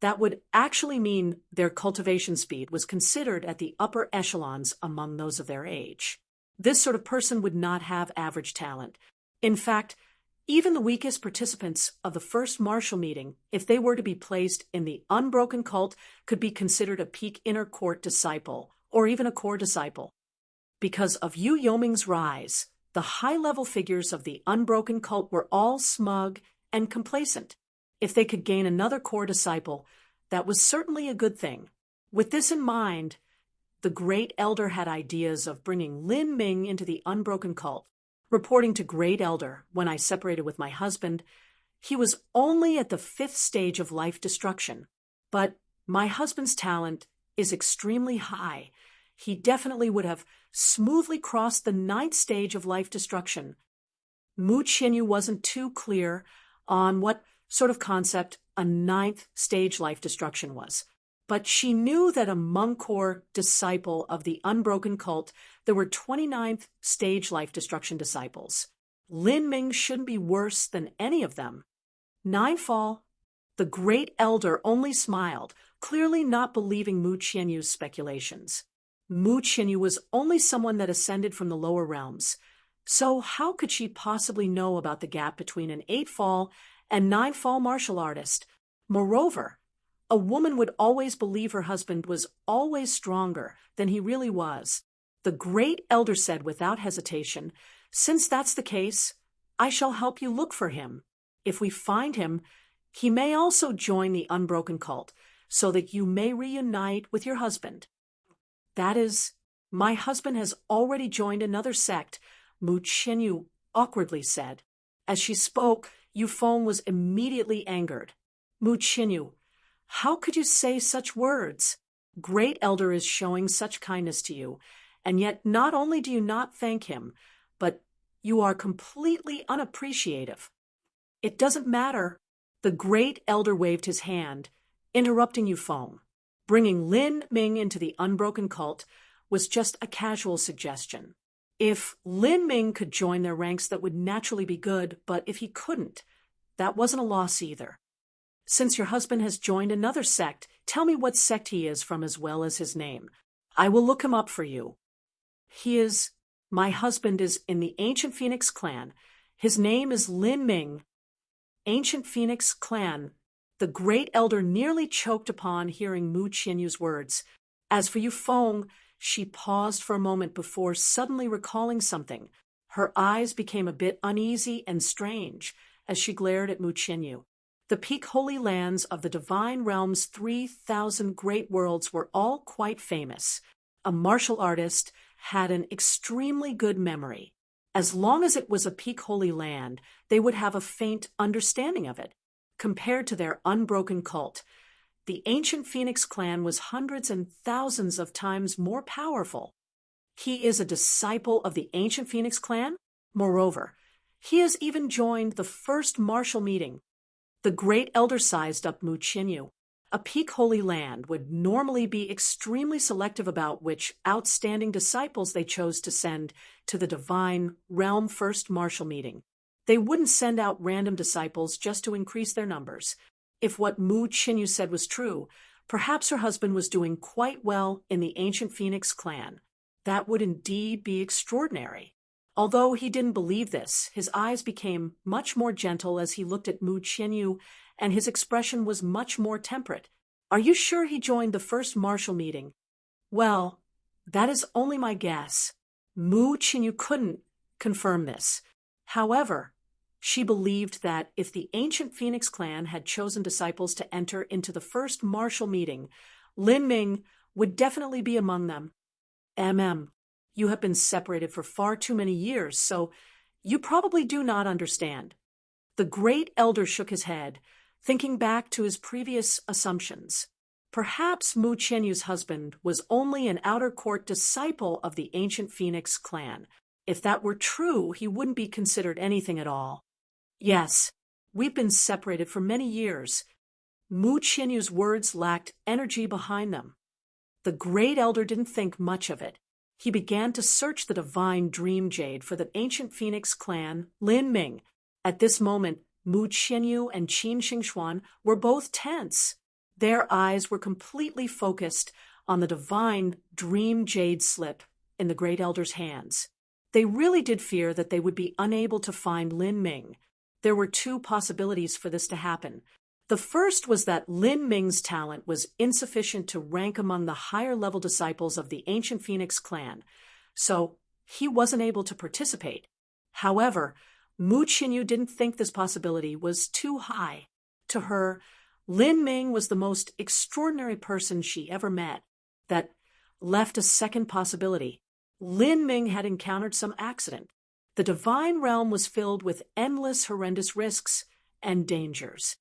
that would actually mean their cultivation speed was considered at the upper echelons among those of their age. This sort of person would not have average talent. In fact, even the weakest participants of the first martial meeting, if they were to be placed in the unbroken cult, could be considered a peak inner court disciple, or even a core disciple. Because of Yu Yoming's rise, the high-level figures of the unbroken cult were all smug and complacent. If they could gain another core disciple, that was certainly a good thing. With this in mind, the great elder had ideas of bringing Lin Ming into the unbroken cult. Reporting to great elder, "When I separated with my husband, he was only at the 5th stage of life destruction. But my husband's talent is extremely high. He definitely would have smoothly crossed the 9th stage of life destruction." Mu Qinyu wasn't too clear on what sort of concept a 9th stage life destruction was, but she knew that among core disciple of the unbroken cult, there were 29th stage life destruction disciples. Lin Ming shouldn't be worse than any of them. Ninefall. The great elder only smiled, clearly not believing Mu Qinyu's speculations. Mu Qinyu was only someone that ascended from the lower realms, so how could she possibly know about the gap between an 8-fall and 9-fall martial artist? Moreover, A woman would always believe her husband was always stronger than he really was. The great elder said without hesitation, "Since that's the case, I shall help you look for him. If we find him, he may also join the unbroken cult, so that you may reunite with your husband." "That is, my husband has already joined another sect," Mu Chenyu awkwardly said. As she spoke, Yufeng was immediately angered. "Mu Chenyu, how could you say such words? Great elder is showing such kindness to you, and yet not only do you not thank him, but you are completely unappreciative." "It doesn't matter." The great elder waved his hand, interrupting Yufeng. Bringing Lin Ming into the unbroken cult was just a casual suggestion. If Lin Ming could join their ranks, that would naturally be good, but if he couldn't, that wasn't a loss either. "Since your husband has joined another sect, tell me what sect he is from as well as his name. I will look him up for you." My husband is in the Ancient Phoenix clan. His name is Lin Ming." Ancient Phoenix clan. The great elder nearly choked upon hearing Mu Qianyu's words. As for Yufeng, she paused for a moment before suddenly recalling something. Her eyes became a bit uneasy and strange as she glared at Mu Qianyu. The peak holy lands of the divine realm's 3,000 great worlds were all quite famous. A martial artist had an extremely good memory. As long as it was a peak holy land, they would have a faint understanding of it. Compared to their unbroken cult, the ancient Phoenix clan was hundreds and thousands of times more powerful. He is a disciple of the ancient Phoenix clan. Moreover, he has even joined the first martial meeting. The great elder sized up Mu Qianyu. A peak holy land would normally be extremely selective about which outstanding disciples they chose to send to the divine realm first martial meeting. They wouldn't send out random disciples just to increase their numbers. If what Mu Qianyu said was true, perhaps her husband was doing quite well in the ancient Phoenix clan. That would indeed be extraordinary. Although he didn't believe this, his eyes became much more gentle as he looked at Mu Qianyu, and his expression was much more temperate. "Are you sure he joined the first martial meeting?" "Well, that is only my guess." Mu Qianyu couldn't confirm this. However, she believed that if the ancient Phoenix clan had chosen disciples to enter into the first martial meeting, Lin Ming would definitely be among them. You have been separated for far too many years, so you probably do not understand." The great elder shook his head, thinking back to his previous assumptions. Perhaps Mu Qianyu's husband was only an outer court disciple of the ancient Phoenix clan. If that were true, he wouldn't be considered anything at all. "Yes, we've been separated for many years." Mu Qianyu's words lacked energy behind them. The great elder didn't think much of it. He began to search the divine dream jade for the ancient Phoenix clan, Lin Ming. At this moment, Mu Qianyu and Qin Xingxuan were both tense. Their eyes were completely focused on the divine dream jade slip in the great elder's hands. They really did fear that they would be unable to find Lin Ming. There were two possibilities for this to happen. The first was that Lin Ming's talent was insufficient to rank among the higher-level disciples of the ancient Phoenix clan, so he wasn't able to participate. However, Mu Qianyu didn't think this possibility was too high. To her, Lin Ming was the most extraordinary person she ever met. That left a second possibility. Lin Ming had encountered some accident. The divine realm was filled with endless horrendous risks and dangers.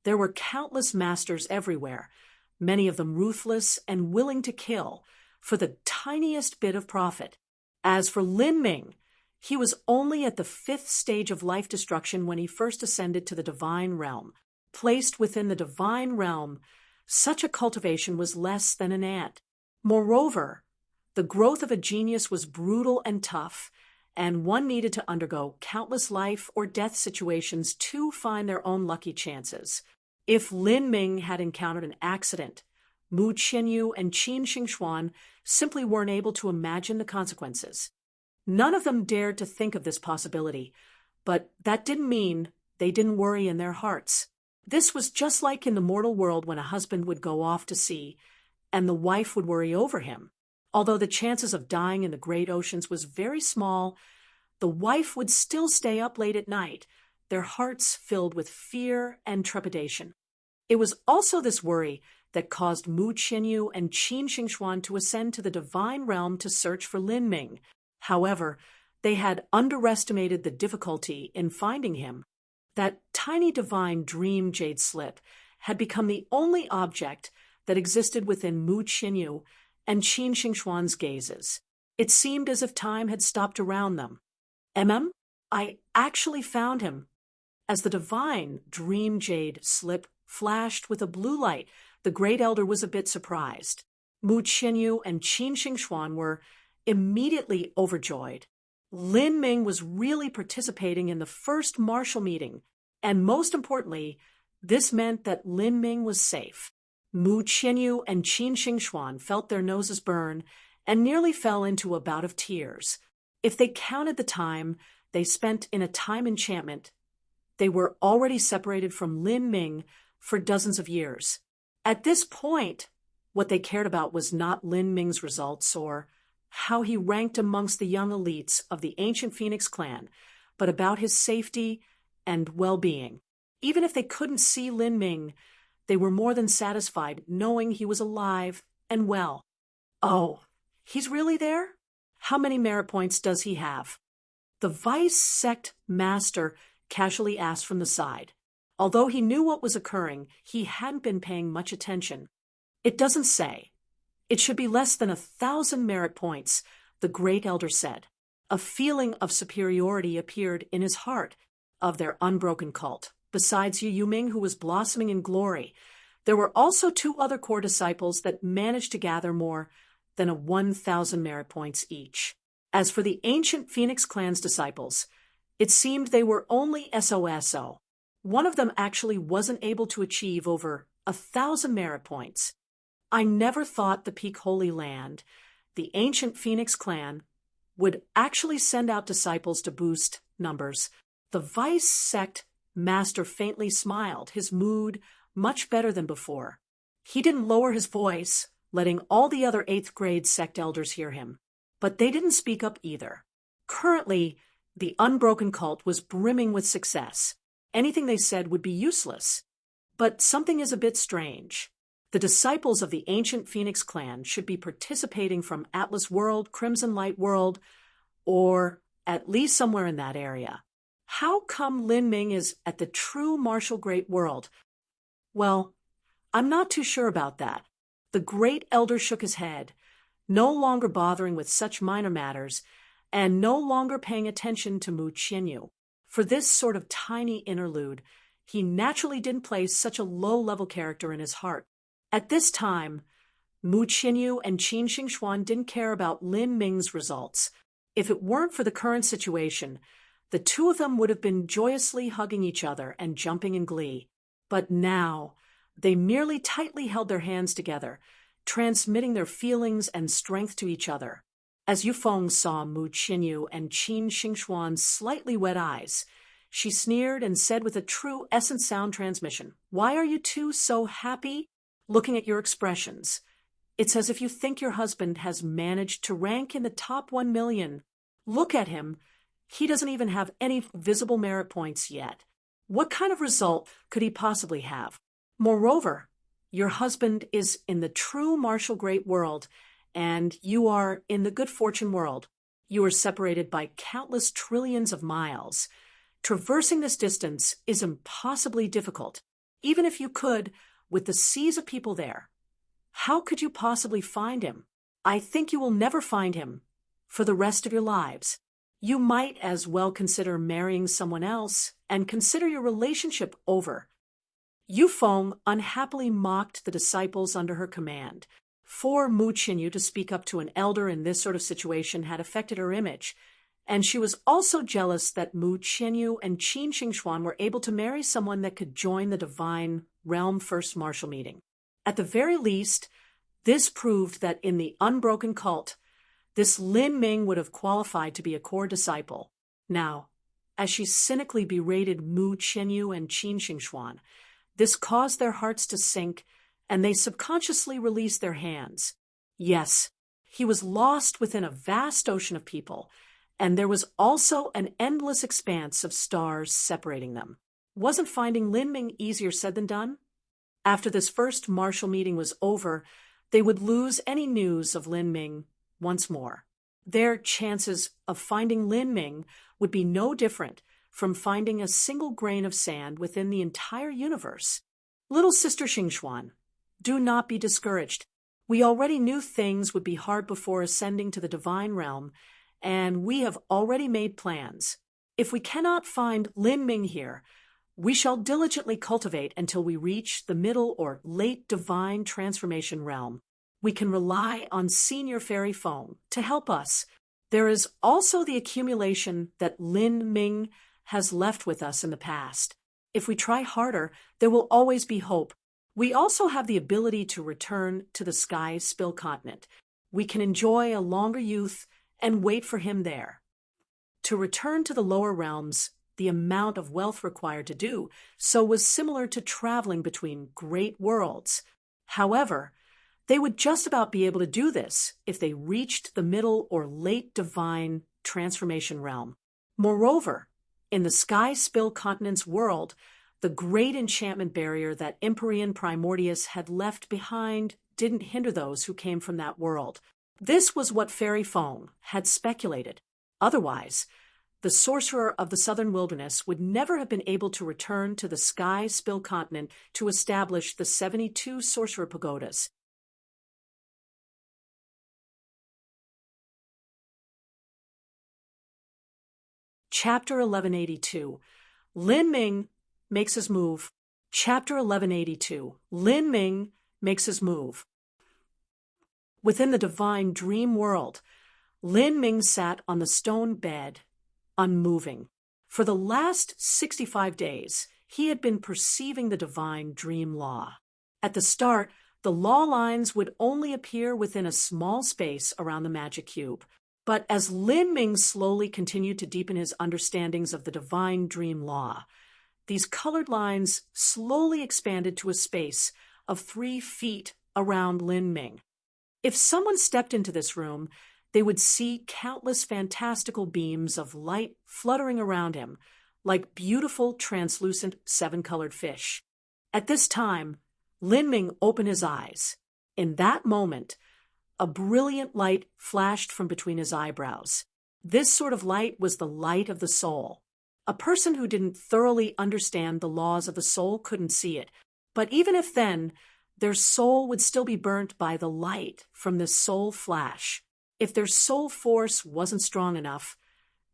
There were countless masters everywhere, many of them ruthless and willing to kill for the tiniest bit of profit. As for Lin Ming, he was only at the 5th stage of life destruction when he first ascended to the divine realm. Placed within the divine realm, such a cultivation was less than an ant. Moreover, the growth of a genius was brutal and tough, and one needed to undergo countless life or death situations to find their own lucky chances. If Lin Ming had encountered an accident, Mu Qianyu and Qin Xingxuan simply weren't able to imagine the consequences. None of them dared to think of this possibility, but that didn't mean they didn't worry in their hearts. This was just like in the mortal world when a husband would go off to sea and the wife would worry over him. Although the chances of dying in the great oceans was very small, the wife would still stay up late at night, their hearts filled with fear and trepidation. It was also this worry that caused Mu Qianyu and Qin Xingxuan to ascend to the divine realm to search for Lin Ming. However, they had underestimated the difficulty in finding him. That tiny divine dream jade slip had become the only object that existed within Mu Qianyu and Qin Xingxuan's gazes. It seemed as if time had stopped around them. I actually found him. As the divine dream jade slip flashed with a blue light, the great elder was a bit surprised. Mu Qianyu and Qin Xingxuan were immediately overjoyed. Lin Ming was really participating in the first martial meeting, and most importantly, this meant that Lin Ming was safe. Mu Qianyu and Qin Xingxuan felt their noses burn and nearly fell into a bout of tears. If they counted the time they spent in a time enchantment, they were already separated from Lin Ming for dozens of years. At this point, what they cared about was not Lin Ming's results or how he ranked amongst the young elites of the ancient Phoenix clan, but about his safety and well-being. Even if they couldn't see Lin Ming, they were more than satisfied knowing he was alive and well. Oh, he's really there? How many merit points does he have? The vice sect master casually asked from the side. Although he knew what was occurring, he hadn't been paying much attention. It doesn't say. It should be less than 1,000 merit points, the great elder said. A feeling of superiority appeared in his heart of their unbroken cult. Besides Yu Ming, who was blossoming in glory, there were also 2 other core disciples that managed to gather more than 1,000 merit points each. As for the ancient Phoenix clan's disciples, it seemed they were only SOSO. One of them actually wasn't able to achieve over 1,000 merit points. I never thought the Peak Holy Land, the ancient Phoenix clan, would actually send out disciples to boost numbers. The vice sect master faintly smiled, his mood much better than before. He didn't lower his voice, letting all the other 8th grade sect elders hear him. But they didn't speak up either. Currently, the unbroken cult was brimming with success. Anything they said would be useless. But something is a bit strange. The disciples of the ancient Phoenix clan should be participating from Atlas World, Crimson Light World, or at least somewhere in that area. How come Lin Ming is at the true martial great world? Well, I'm not too sure about that. The great elder shook his head, no longer bothering with such minor matters, and no longer paying attention to Mu Qianyu. For this sort of tiny interlude, he naturally didn't place such a low-level character in his heart. At this time, Mu Qianyu and Qin Xingxuan didn't care about Lin Ming's results. If it weren't for the current situation, the 2 of them would have been joyously hugging each other and jumping in glee. But now, they merely tightly held their hands together, transmitting their feelings and strength to each other. As Yufeng saw Mu Qianyu and Qin Xingxuan's slightly wet eyes, she sneered and said with a true essence sound transmission, "Why are you 2 so happy? Looking at your expressions. It's as if you think your husband has managed to rank in the top 1 million. Look at him. He doesn't even have any visible merit points yet. What kind of result could he possibly have? Moreover, your husband is in the true martial great world, and you are in the good fortune world. You are separated by countless trillions of miles. Traversing this distance is impossibly difficult. Even if you could, with the seas of people there, how could you possibly find him? I think you will never find him for the rest of your lives. You might as well consider marrying someone else and consider your relationship over." Yufeng unhappily mocked the disciples under her command. For Mu Qianyu to speak up to an elder in this sort of situation had affected her image, and she was also jealous that Mu Qianyu and Qin Xingxuan were able to marry someone that could join the divine realm first martial meeting. At the very least, this proved that in the unbroken cult, this Lin Ming would have qualified to be a core disciple. Now, as she cynically berated Mu Qianyu and Qin Xingxuan, This caused their hearts to sink, and they subconsciously released their hands. Yes, he was lost within a vast ocean of people, and there was also an endless expanse of stars separating them. Wasn't finding Lin Ming easier said than done? After this first martial meeting was over, they would lose any news of Lin Ming once more. Their chances of finding Lin Ming would be no different from finding a single grain of sand within the entire universe. Little Sister Xingxuan, do not be discouraged. We already knew things would be hard before ascending to the divine realm, and we have already made plans. If we cannot find Lin Ming here, we shall diligently cultivate until we reach the middle or late divine transformation realm. We can rely on Senior Fairy Feng to help us. There is also the accumulation that Lin Ming has left with us in the past. If we try harder, there will always be hope. We also have the ability to return to the Sky Spill continent. We can enjoy a longer youth and wait for him there. To return to the lower realms, the amount of wealth required to do so was similar to traveling between great worlds. However, they would just about be able to do this if they reached the middle or late divine transformation realm. Moreover, in the Sky Spill continent's world, the great enchantment barrier that Empyrean Primordius had left behind didn't hinder those who came from that world. This was what Fairy Feng had speculated. Otherwise, the sorcerer of the southern wilderness would never have been able to return to the Sky Spill continent to establish the 72 sorcerer pagodas. Chapter 1182. Lin Ming makes his move. Chapter 1182. Lin Ming makes his move. Within the divine dream world, Lin Ming sat on the stone bed, unmoving. For the last 65 days, he had been perceiving the divine dream law. At the start, the law lines would only appear within a small space around the magic cube. But as Lin Ming slowly continued to deepen his understandings of the divine dream law, these colored lines slowly expanded to a space of 3 feet around Lin Ming. If someone stepped into this room, they would see countless fantastical beams of light fluttering around him, like beautiful translucent 7-colored fish. At this time, Lin Ming opened his eyes. In that moment, a brilliant light flashed from between his eyebrows. This sort of light was the light of the soul. A person who didn't thoroughly understand the laws of the soul couldn't see it, but even if then, their soul would still be burnt by the light from this soul flash. If their soul force wasn't strong enough,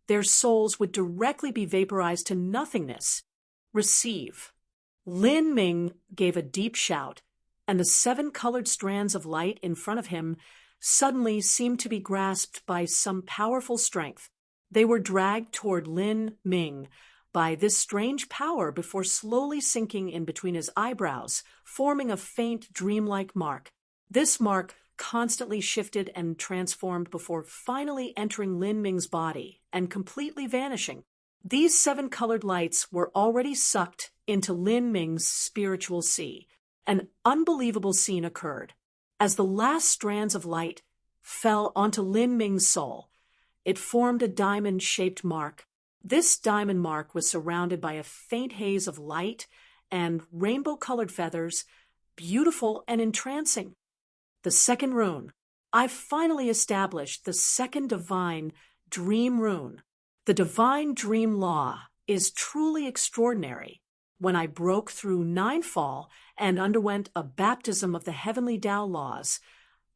their souls would directly be vaporized to nothingness. Receive. Lin Ming gave a deep shout, and the 7-colored strands of light in front of him suddenly seemed to be grasped by some powerful strength. They were dragged toward Lin Ming by this strange power before slowly sinking in between his eyebrows, forming a faint dreamlike mark. This mark constantly shifted and transformed before finally entering Lin Ming's body and completely vanishing. These 7-colored lights were already sucked into Lin Ming's spiritual sea. An unbelievable scene occurred. As the last strands of light fell onto Lin Ming's soul, it formed a diamond-shaped mark. This diamond mark was surrounded by a faint haze of light and rainbow-colored feathers, beautiful and entrancing. The second rune. I've finally established the second divine dream rune. The divine dream law is truly extraordinary. When I broke through 9-fall and underwent a baptism of the heavenly Tao laws,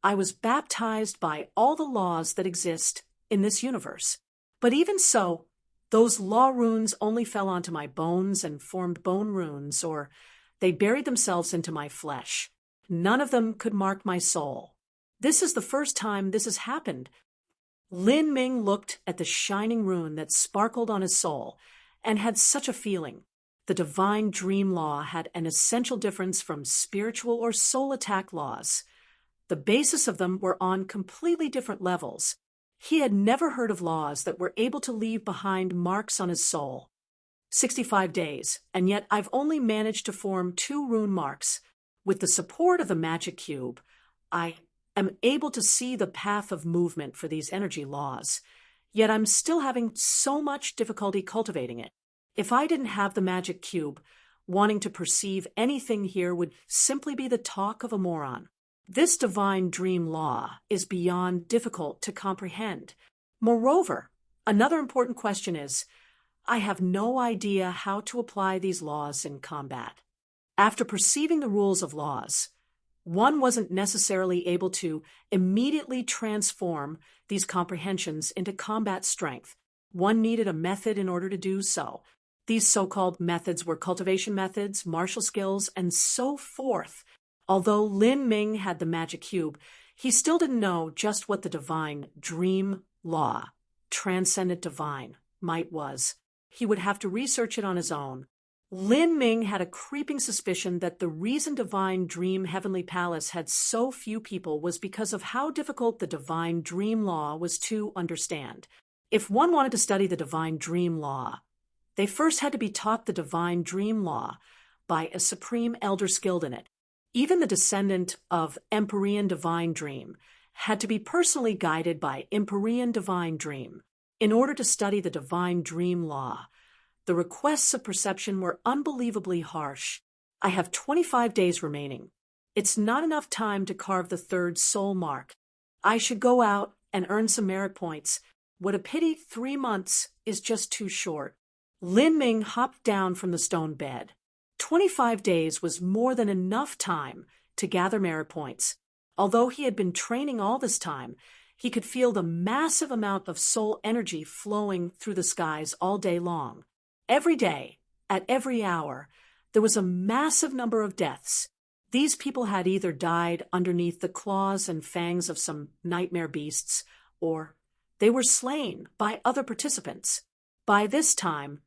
I was baptized by all the laws that exist in this universe. But even so, those law runes only fell onto my bones and formed bone runes, or they buried themselves into my flesh. None of them could mark my soul. This is the first time this has happened. Lin Ming looked at the shining rune that sparkled on his soul and had such a feeling. The divine dream law had an essential difference from spiritual or soul attack laws. The basis of them were on completely different levels. He had never heard of laws that were able to leave behind marks on his soul. 65 days, and yet I've only managed to form 2 rune marks. With the support of the magic cube, I am able to see the path of movement for these energy laws, yet I'm still having so much difficulty cultivating it. If I didn't have the magic cube, wanting to perceive anything here would simply be the talk of a moron. This divine dream law is beyond difficult to comprehend. Moreover, another important question is, I have no idea how to apply these laws in combat. After perceiving the rules of laws, one wasn't necessarily able to immediately transform these comprehensions into combat strength. One needed a method in order to do so. These so-called methods were cultivation methods, martial skills, and so forth. Although Lin Ming had the magic cube, he still didn't know just what the divine dream law, transcendent divine, might was. He would have to research it on his own. Lin Ming had a creeping suspicion that the reason Divine Dream Heavenly Palace had so few people was because of how difficult the Divine Dream Law was to understand. If one wanted to study the Divine Dream Law, they first had to be taught the Divine Dream Law by a supreme elder skilled in it. Even the descendant of Empyrean Divine Dream had to be personally guided by Empyrean Divine Dream in order to study the Divine Dream Law. The requests of perception were unbelievably harsh. I have 25 days remaining. It's not enough time to carve the 3rd soul mark. I should go out and earn some merit points. What a pity 3 months is just too short. Lin Ming hopped down from the stone bed. 25 days was more than enough time to gather merit points. Although he had been training all this time, he could feel the massive amount of soul energy flowing through the skies all day long. Every day, at every hour, there was a massive number of deaths. These people had either died underneath the claws and fangs of some nightmare beasts, or they were slain by other participants. By this time,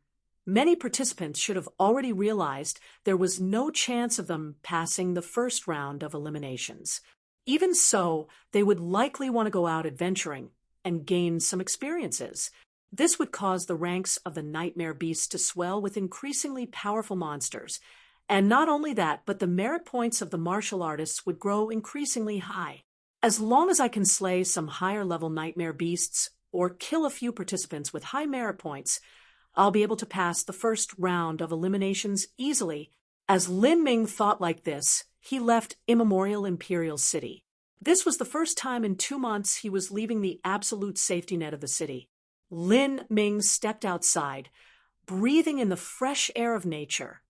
many participants should have already realized there was no chance of them passing the first round of eliminations. Even so, they would likely want to go out adventuring and gain some experiences. This would cause the ranks of the nightmare beasts to swell with increasingly powerful monsters. And not only that, but the merit points of the martial artists would grow increasingly high. As long as I can slay some higher-level nightmare beasts or kill a few participants with high merit points, I'll be able to pass the first round of eliminations easily. As Lin Ming thought like this, he left Immemorial Imperial City. This was the first time in 2 months he was leaving the absolute safety net of the city. Lin Ming stepped outside, breathing in the fresh air of nature.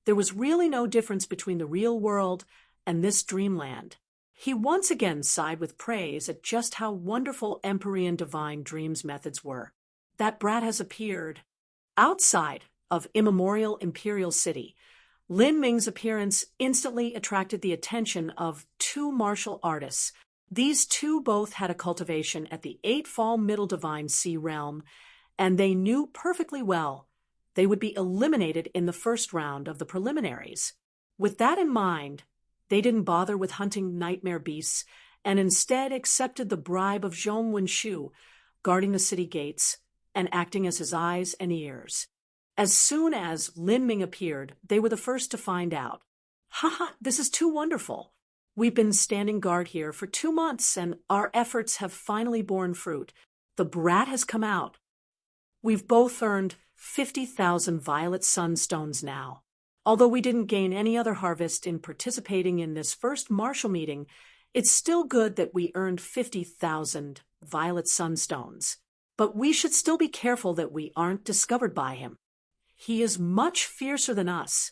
There was really no difference between the real world and this dreamland. He once again sighed with praise at just how wonderful Empyrean Divine Dreams methods were. That brat has appeared. Outside of Immemorial Imperial City, Lin Ming's appearance instantly attracted the attention of 2 martial artists. These 2 both had a cultivation at the 8-fall Middle Divine Sea realm, and they knew perfectly well they would be eliminated in the first round of the preliminaries. With that in mind, they didn't bother with hunting nightmare beasts and instead accepted the bribe of Zhong Wenshu, guarding the city gates and acting as his eyes and ears. As soon as Lin Ming appeared, they were the first to find out. "Haha, this is too wonderful. We've been standing guard here for 2 months, and our efforts have finally borne fruit. The brat has come out. We've both earned 50,000 violet sunstones now. Although we didn't gain any other harvest in participating in this first martial meeting, it's still good that we earned 50,000 violet sunstones. But we should still be careful that we aren't discovered by him. He is much fiercer than us.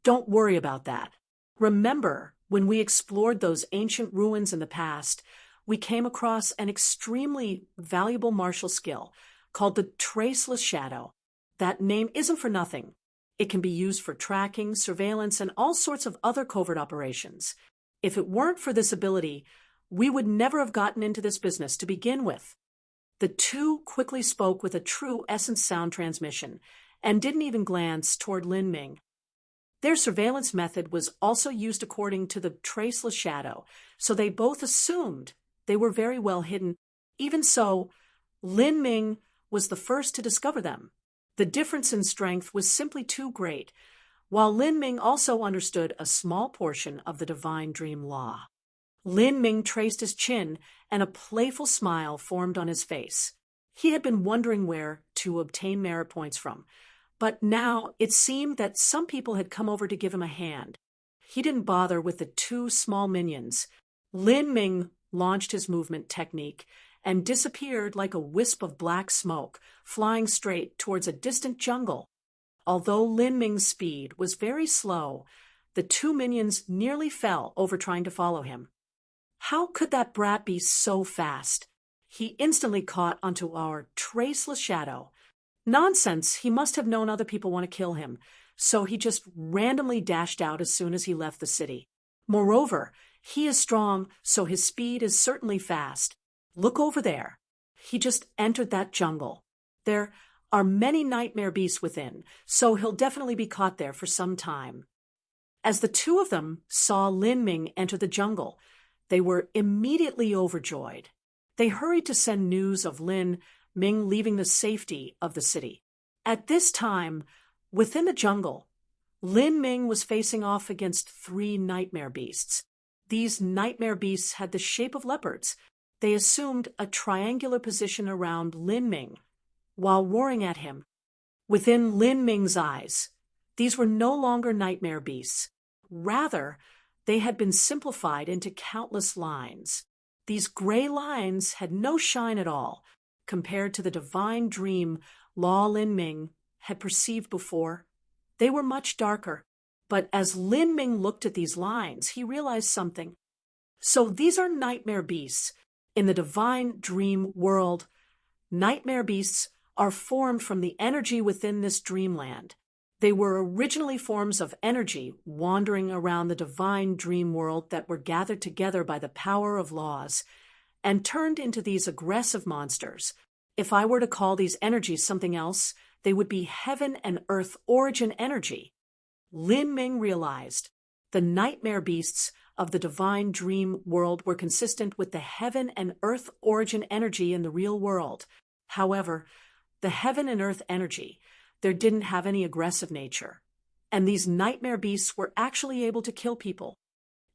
Don't worry about that. Remember, when we explored those ancient ruins in the past, we came across an extremely valuable martial skill called the Traceless Shadow. That name isn't for nothing. It can be used for tracking, surveillance, and all sorts of other covert operations. If it weren't for this ability, we would never have gotten into this business to begin with." The 2 quickly spoke with a true essence sound transmission and didn't even glance toward Lin Ming. Their surveillance method was also used according to the Traceless Shadow, so they both assumed they were very well hidden. Even so, Lin Ming was the first to discover them. The difference in strength was simply too great, while Lin Ming also understood a small portion of the divine dream law. Lin Ming traced his chin, and a playful smile formed on his face. He had been wondering where to obtain merit points from, but now it seemed that some people had come over to give him a hand. He didn't bother with the two small minions. Lin Ming launched his movement technique and disappeared like a wisp of black smoke, flying straight towards a distant jungle. Although Lin Ming's speed was very slow, the two minions nearly fell over trying to follow him. How could that brat be so fast? He instantly caught onto our traceless shadow. Nonsense, he must have known other people want to kill him, so he just randomly dashed out as soon as he left the city. Moreover, he is strong, so his speed is certainly fast. Look over there. He just entered that jungle. There are many nightmare beasts within, so he'll definitely be caught there for some time. As the two of them saw Lin Ming enter the jungle, they were immediately overjoyed. They hurried to send news of Lin Ming leaving the safety of the city. At this time, within the jungle, Lin Ming was facing off against 3 nightmare beasts. These nightmare beasts had the shape of leopards. They assumed a triangular position around Lin Ming, while roaring at him. Within Lin Ming's eyes, these were no longer nightmare beasts. Rather, they had been simplified into countless lines. These gray lines had no shine at all, compared to the divine dream law Lin Ming had perceived before. They were much darker, but as Lin Ming looked at these lines, he realized something. So these are nightmare beasts. In the divine dream world, nightmare beasts are formed from the energy within this dreamland. They were originally forms of energy wandering around the divine dream world that were gathered together by the power of laws and turned into these aggressive monsters. If I were to call these energies something else, they would be heaven and earth origin energy. Lin Ming realized the nightmare beasts of the divine dream world were consistent with the heaven and earth origin energy in the real world. However, the heaven and earth energy, there didn't have any aggressive nature, and these nightmare beasts were actually able to kill people.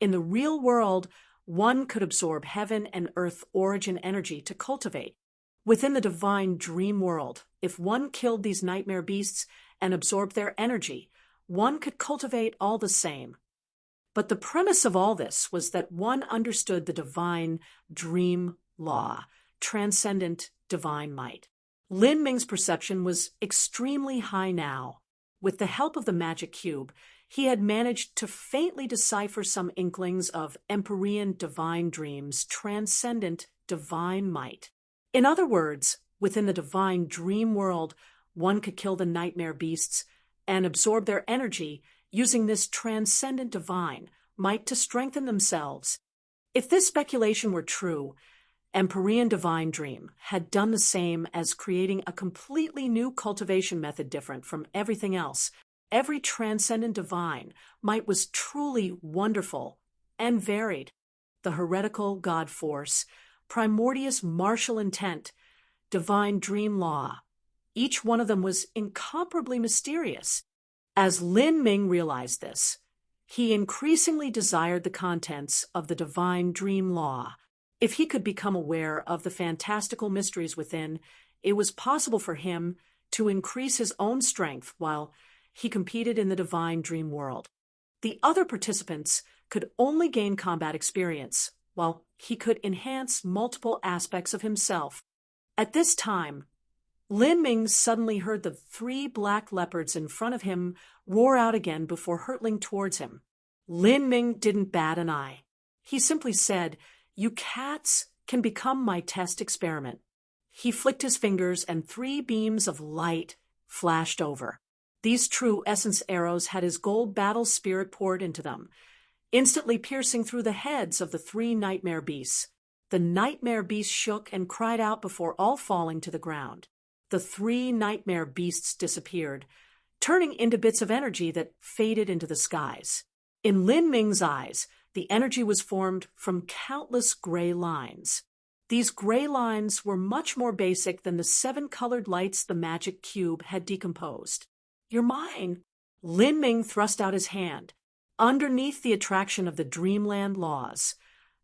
In the real world, one could absorb heaven and earth origin energy to cultivate. Within the divine dream world, if one killed these nightmare beasts and absorbed their energy, one could cultivate all the same. But the premise of all this was that one understood the divine dream law, transcendent divine might. Lin Ming's perception was extremely high now. With the help of the magic cube, he had managed to faintly decipher some inklings of Empyrean divine dreams, transcendent divine might. In other words, within the divine dream world, one could kill the nightmare beasts and absorb their energy using this transcendent divine might to strengthen themselves. If this speculation were true, Empyrean divine dream had done the same as creating a completely new cultivation method different from everything else. Every transcendent divine might was truly wonderful and varied. The heretical God force, primordious martial intent, divine dream law, each one of them was incomparably mysterious. As Lin Ming realized this, he increasingly desired the contents of the divine dream law. If he could become aware of the fantastical mysteries within, it was possible for him to increase his own strength while he competed in the divine dream world. The other participants could only gain combat experience, while he could enhance multiple aspects of himself. At this time, Lin Ming suddenly heard the 3 black leopards in front of him roar out again before hurtling towards him. Lin Ming didn't bat an eye. He simply said, "You cats can become my test experiment." He flicked his fingers and 3 beams of light flashed over. These true essence arrows had his gold battle spirit poured into them, instantly piercing through the heads of the 3 nightmare beasts. The nightmare beasts shook and cried out before all falling to the ground. The 3 nightmare beasts disappeared, turning into bits of energy that faded into the skies. In Lin Ming's eyes, the energy was formed from countless gray lines. These gray lines were much more basic than the 7 colored lights the magic cube had decomposed. You're mine. Lin Ming thrust out his hand. Underneath the attraction of the dreamland laws,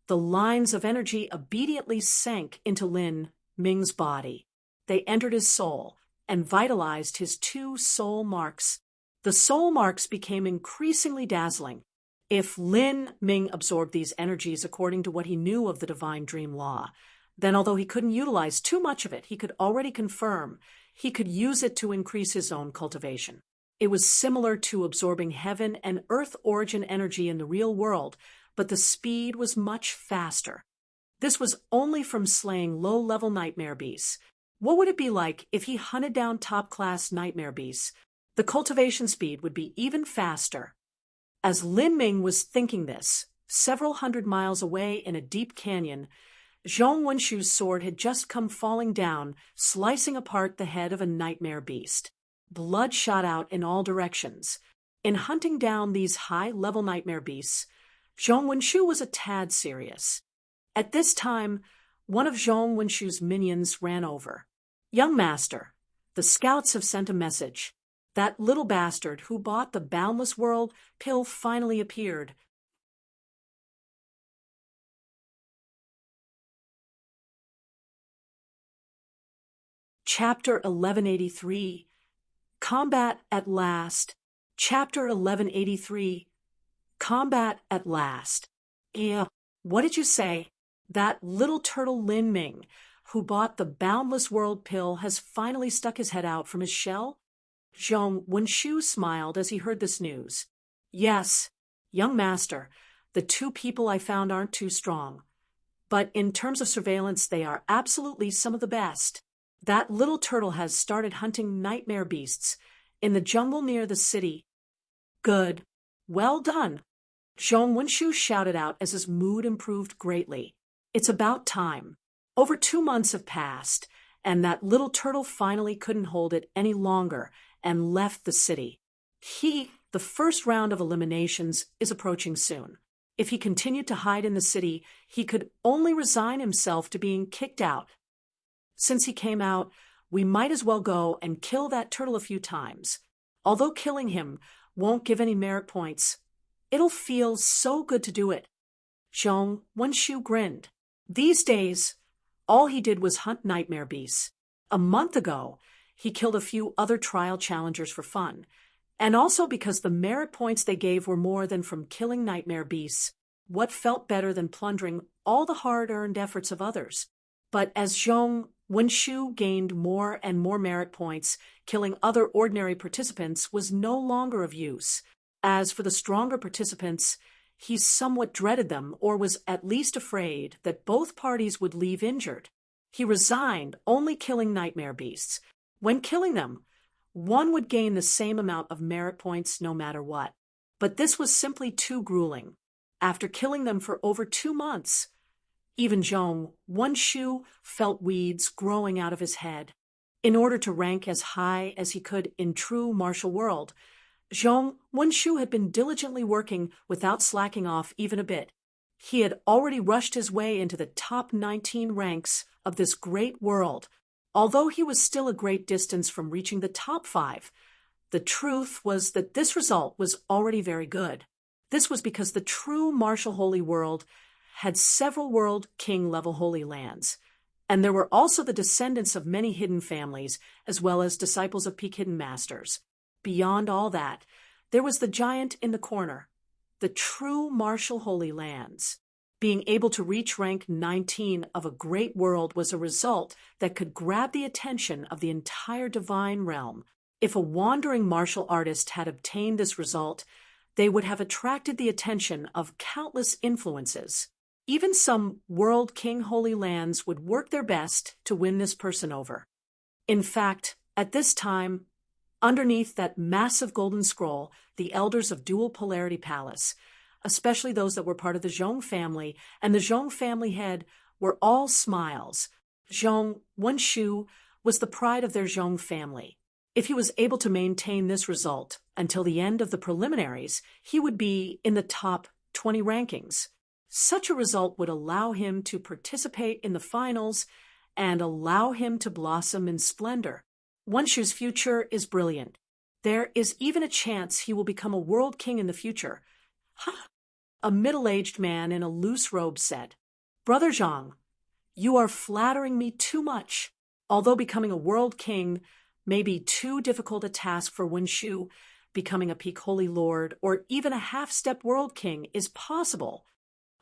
the lines of energy obediently sank into Lin Ming's body. They entered his soul and vitalized his 2 soul marks. The soul marks became increasingly dazzling. If Lin Ming absorbed these energies according to what he knew of the divine dream law, then although he couldn't utilize too much of it, he could already confirm he could use it to increase his own cultivation. It was similar to absorbing heaven and earth origin energy in the real world, but the speed was much faster. This was only from slaying low-level nightmare beasts. What would it be like if he hunted down top-class nightmare beasts? The cultivation speed would be even faster. As Lin Ming was thinking this, several hundred miles away in a deep canyon, Zhong Wenshu's sword had just come falling down, slicing apart the head of a nightmare beast. Blood shot out in all directions. In hunting down these high-level nightmare beasts, Zhong Wenshu was a tad serious. At this time, one of Zhong Wenshu's minions ran over. "Young master, the scouts have sent a message. That little bastard who bought the Boundless World pill finally appeared." Chapter 1183. Combat at Last. Chapter 1183. Combat at Last. What did you say? That little turtle Lin Ming, who bought the Boundless World pill, has finally stuck his head out from his shell? Zhong Wenshu smiled as he heard this news. "Yes, young master, the 2 people I found aren't too strong. But in terms of surveillance, they are absolutely some of the best. That little turtle has started hunting nightmare beasts in the jungle near the city." "Good. Well done." Zhong Wenshu shouted out as his mood improved greatly. It's about time. Over 2 months have passed, and that little turtle finally couldn't hold it any longer and left the city. The first round of eliminations is approaching soon. If he continued to hide in the city, he could only resign himself to being kicked out. Since he came out, we might as well go and kill that turtle a few times. Although killing him won't give any merit points, it'll feel so good to do it. Zhong Wenshu grinned. These days, all he did was hunt nightmare beasts. A month ago, he killed a few other trial challengers for fun, and also because the merit points they gave were more than from killing nightmare beasts. What felt better than plundering all the hard-earned efforts of others? But as Zhong Wenshu gained more and more merit points, killing other ordinary participants was no longer of use. As for the stronger participants, he somewhat dreaded them, or was at least afraid that both parties would leave injured. He resigned, only killing nightmare beasts. When killing them, one would gain the same amount of merit points no matter what. But this was simply too grueling. After killing them for over 2 months, even Zhong Wenshu felt weeds growing out of his head. In order to rank as high as he could in true martial world, Zhong Wenshu had been diligently working without slacking off even a bit. He had already rushed his way into the top 19 ranks of this great world. Although he was still a great distance from reaching the top 5, the truth was that this result was already very good. This was because the true martial holy world had several world king-level holy lands, and there were also the descendants of many hidden families, as well as disciples of peak hidden masters. Beyond all that, there was the giant in the corner, the true martial holy lands. Being able to reach rank 19 of a great world was a result that could grab the attention of the entire divine realm. If a wandering martial artist had obtained this result, they would have attracted the attention of countless influences. Even some world king holy lands would work their best to win this person over. In fact, at this time, underneath that massive golden scroll, the elders of Dual Polarity Palace, especially those that were part of the Zhong family and the Zhong family head, were all smiles. Zhong Wenshu was the pride of their Zhong family. If he was able to maintain this result until the end of the preliminaries, he would be in the top 20 rankings. Such a result would allow him to participate in the finals and allow him to blossom in splendor. Wonshu's future is brilliant. There is even a chance he will become a world king in the future. A middle-aged man in a loose robe said, "Brother Zhang, you are flattering me too much. Although becoming a world king may be too difficult a task for Wonshu, becoming a peak holy lord or even a half-step world king is possible."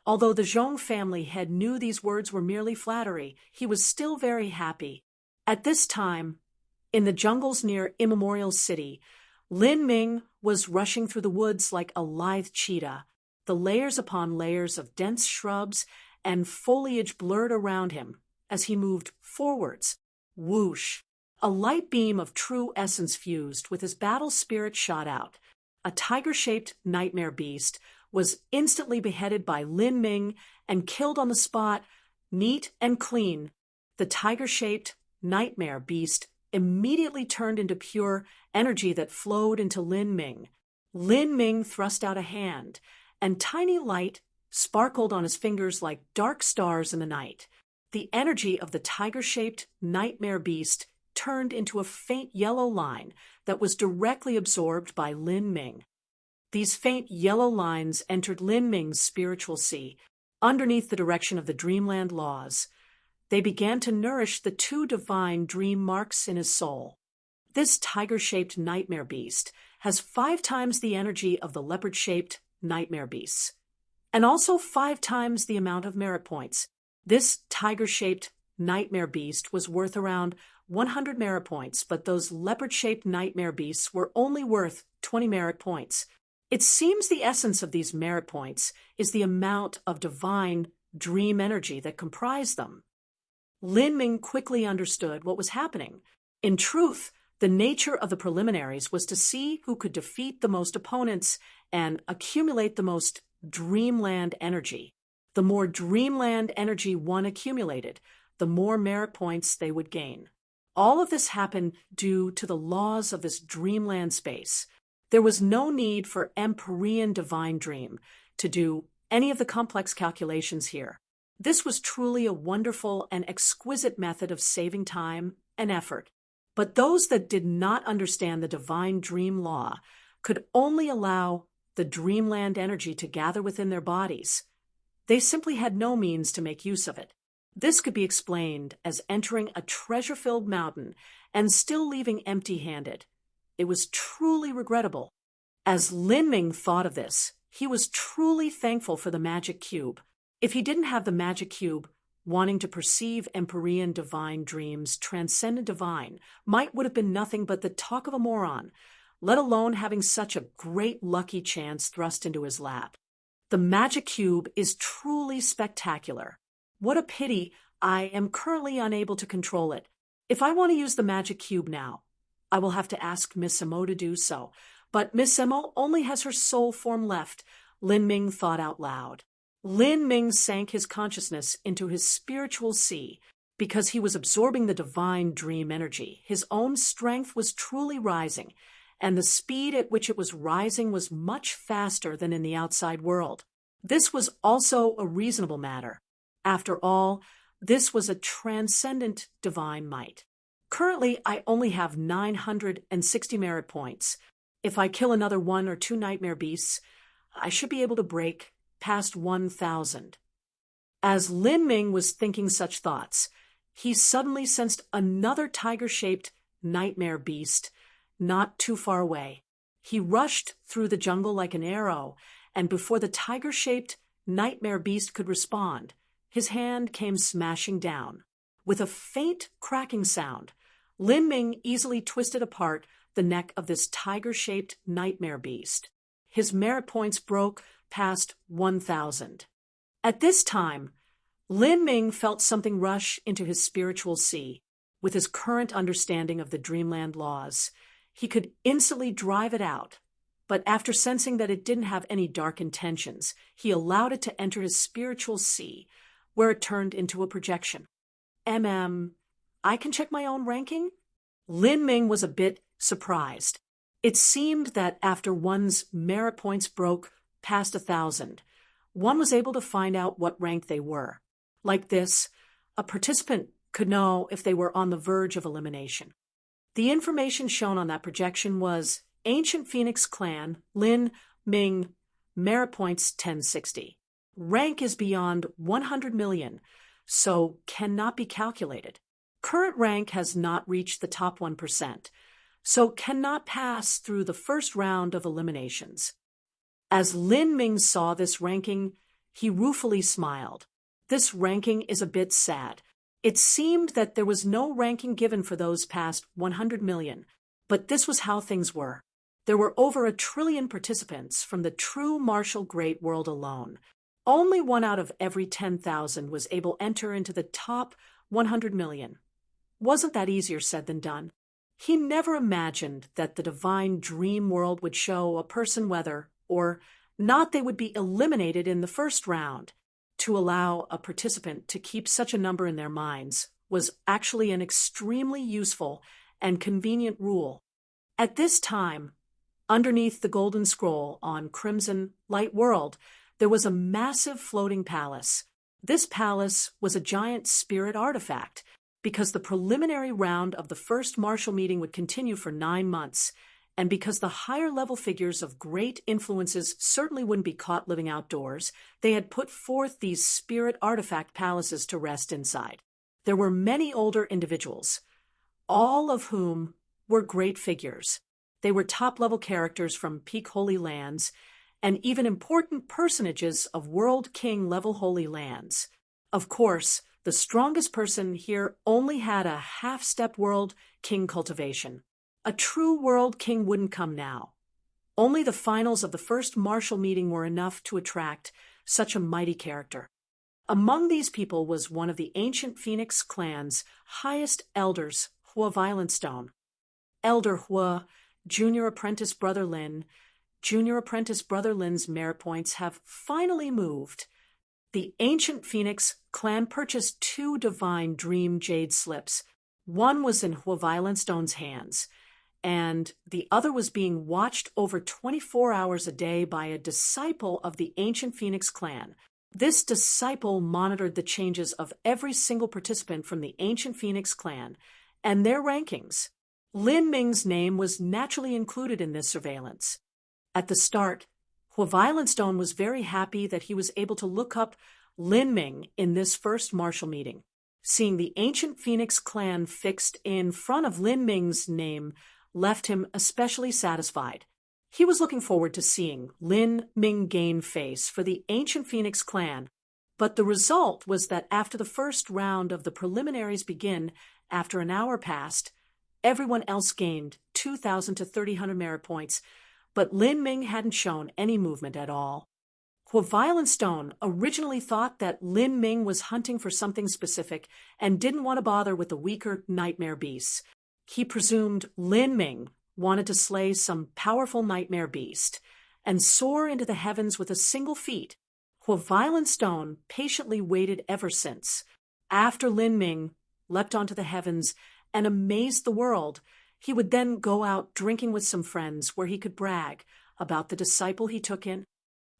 Although the Zhong family head knew these words were merely flattery, he was still very happy. At this time, in the jungles near Immemorial City, Lin Ming was rushing through the woods like a lithe cheetah. The layers upon layers of dense shrubs and foliage blurred around him as he moved forwards. Whoosh! A light beam of true essence fused with his battle spirit shot out. A tiger-shaped nightmare beast was instantly beheaded by Lin Ming and killed on the spot, neat and clean. The tiger-shaped nightmare beast immediately turned into pure energy that flowed into Lin Ming. Lin Ming thrust out a hand, and tiny light sparkled on his fingers like dark stars in the night. The energy of the tiger-shaped nightmare beast turned into a faint yellow line that was directly absorbed by Lin Ming. These faint yellow lines entered Lin Ming's spiritual sea, underneath the direction of the dreamland laws. They began to nourish the two divine dream marks in his soul. This tiger-shaped nightmare beast has 5 times the energy of the leopard-shaped nightmare beasts, and also 5 times the amount of merit points. This tiger-shaped nightmare beast was worth around 100 merit points, but those leopard-shaped nightmare beasts were only worth 20 merit points. It seems the essence of these merit points is the amount of divine dream energy that comprise them. Lin Ming quickly understood what was happening. In truth, the nature of the preliminaries was to see who could defeat the most opponents and accumulate the most dreamland energy. The more dreamland energy one accumulated, the more merit points they would gain. All of this happened due to the laws of this dreamland space. There was no need for Empyrean Divine Dream to do any of the complex calculations here. This was truly a wonderful and exquisite method of saving time and effort. But those that did not understand the divine dream law could only allow the dreamland energy to gather within their bodies. They simply had no means to make use of it. This could be explained as entering a treasure-filled mountain and still leaving empty-handed. It was truly regrettable. As Lin Ming thought of this, he was truly thankful for the magic cube. If he didn't have the magic cube, wanting to perceive Empyrean divine dreams, transcendent divine, would have been nothing but the talk of a moron, let alone having such a great lucky chance thrust into his lap. The magic cube is truly spectacular. What a pity I am currently unable to control it. If I want to use the magic cube now, I will have to ask Miss Emo to do so. But Miss Emo only has her soul form left, Lin Ming thought out loud. Lin Ming sank his consciousness into his spiritual sea because he was absorbing the divine dream energy. His own strength was truly rising, and the speed at which it was rising was much faster than in the outside world. This was also a reasonable matter. After all, this was a transcendent divine might. Currently, I only have 960 merit points. If I kill another 1 or 2 nightmare beasts, I should be able to break past 1,000. As Lin Ming was thinking such thoughts, he suddenly sensed another tiger-shaped nightmare beast not too far away. He rushed through the jungle like an arrow, and before the tiger-shaped nightmare beast could respond, his hand came smashing down. With a faint cracking sound, Lin Ming easily twisted apart the neck of this tiger-shaped nightmare beast. His merit points broke past 1,000. At this time, Lin Ming felt something rush into his spiritual sea. With his current understanding of the dreamland laws, he could instantly drive it out. But after sensing that it didn't have any dark intentions, he allowed it to enter his spiritual sea, where it turned into a projection. I can check my own ranking? Lin Ming was a bit surprised. It seemed that after one's merit points broke past 1,000, one was able to find out what rank they were. Like this, a participant could know if they were on the verge of elimination. The information shown on that projection was Ancient Phoenix Clan, Lin Ming, merit points 1060. Rank is beyond 100 million, so cannot be calculated. Current rank has not reached the top 1%, so cannot pass through the first round of eliminations. As Lin Ming saw this ranking, he ruefully smiled. This ranking is a bit sad. It seemed that there was no ranking given for those past 100 million, but this was how things were. There were over 1 trillion participants from the true martial great world alone. Only 1 out of every 10,000 was able to enter into the top 100 million. Wasn't that easier said than done? He never imagined that the divine dream world would show a person whether or not they would be eliminated in the first round. To allow a participant to keep such a number in their minds was actually an extremely useful and convenient rule. At this time, underneath the golden scroll on Crimson Light World, there was a massive floating palace. This palace was a giant spirit artifact, because the preliminary round of the first martial meeting would continue for 9 months, and because the higher-level figures of great influences certainly wouldn't be caught living outdoors, they had put forth these spirit artifact palaces to rest inside. There were many older individuals, all of whom were great figures. They were top-level characters from peak Holy Lands, and even important personages of World King-level Holy Lands. Of course, the strongest person here only had a half-step World King cultivation. A true World King wouldn't come now. Only the finals of the first martial meeting were enough to attract such a mighty character. Among these people was one of the Ancient Phoenix Clan's highest elders, Hua Violenstone. Elder Hua, Junior Apprentice Brother Lin. Junior Apprentice Brother Lin's merit points have finally moved. The Ancient Phoenix Clan purchased 2 divine dream jade slips. One was in Hua Violenstone's hands, and the other was being watched over 24 hours a day by a disciple of the Ancient Phoenix Clan. This disciple monitored the changes of every single participant from the Ancient Phoenix Clan and their rankings. Lin Ming's name was naturally included in this surveillance. At the start, Hua Violenstone was very happy that he was able to look up Lin Ming in this first martial meeting. Seeing the Ancient Phoenix Clan fixed in front of Lin Ming's name left him especially satisfied. He was looking forward to seeing Lin Ming gain face for the Ancient Phoenix Clan, but the result was that after the first round of the preliminaries began, after an hour passed, everyone else gained 2,000 to 3,000 merit points, but Lin Ming hadn't shown any movement at all. Hua Violenstone originally thought that Lin Ming was hunting for something specific and didn't want to bother with the weaker nightmare beasts. He presumed Lin Ming wanted to slay some powerful nightmare beast and soar into the heavens with a single feat. Hua Violenstone patiently waited ever since. After Lin Ming leapt onto the heavens and amazed the world, he would then go out drinking with some friends where he could brag about the disciple he took in.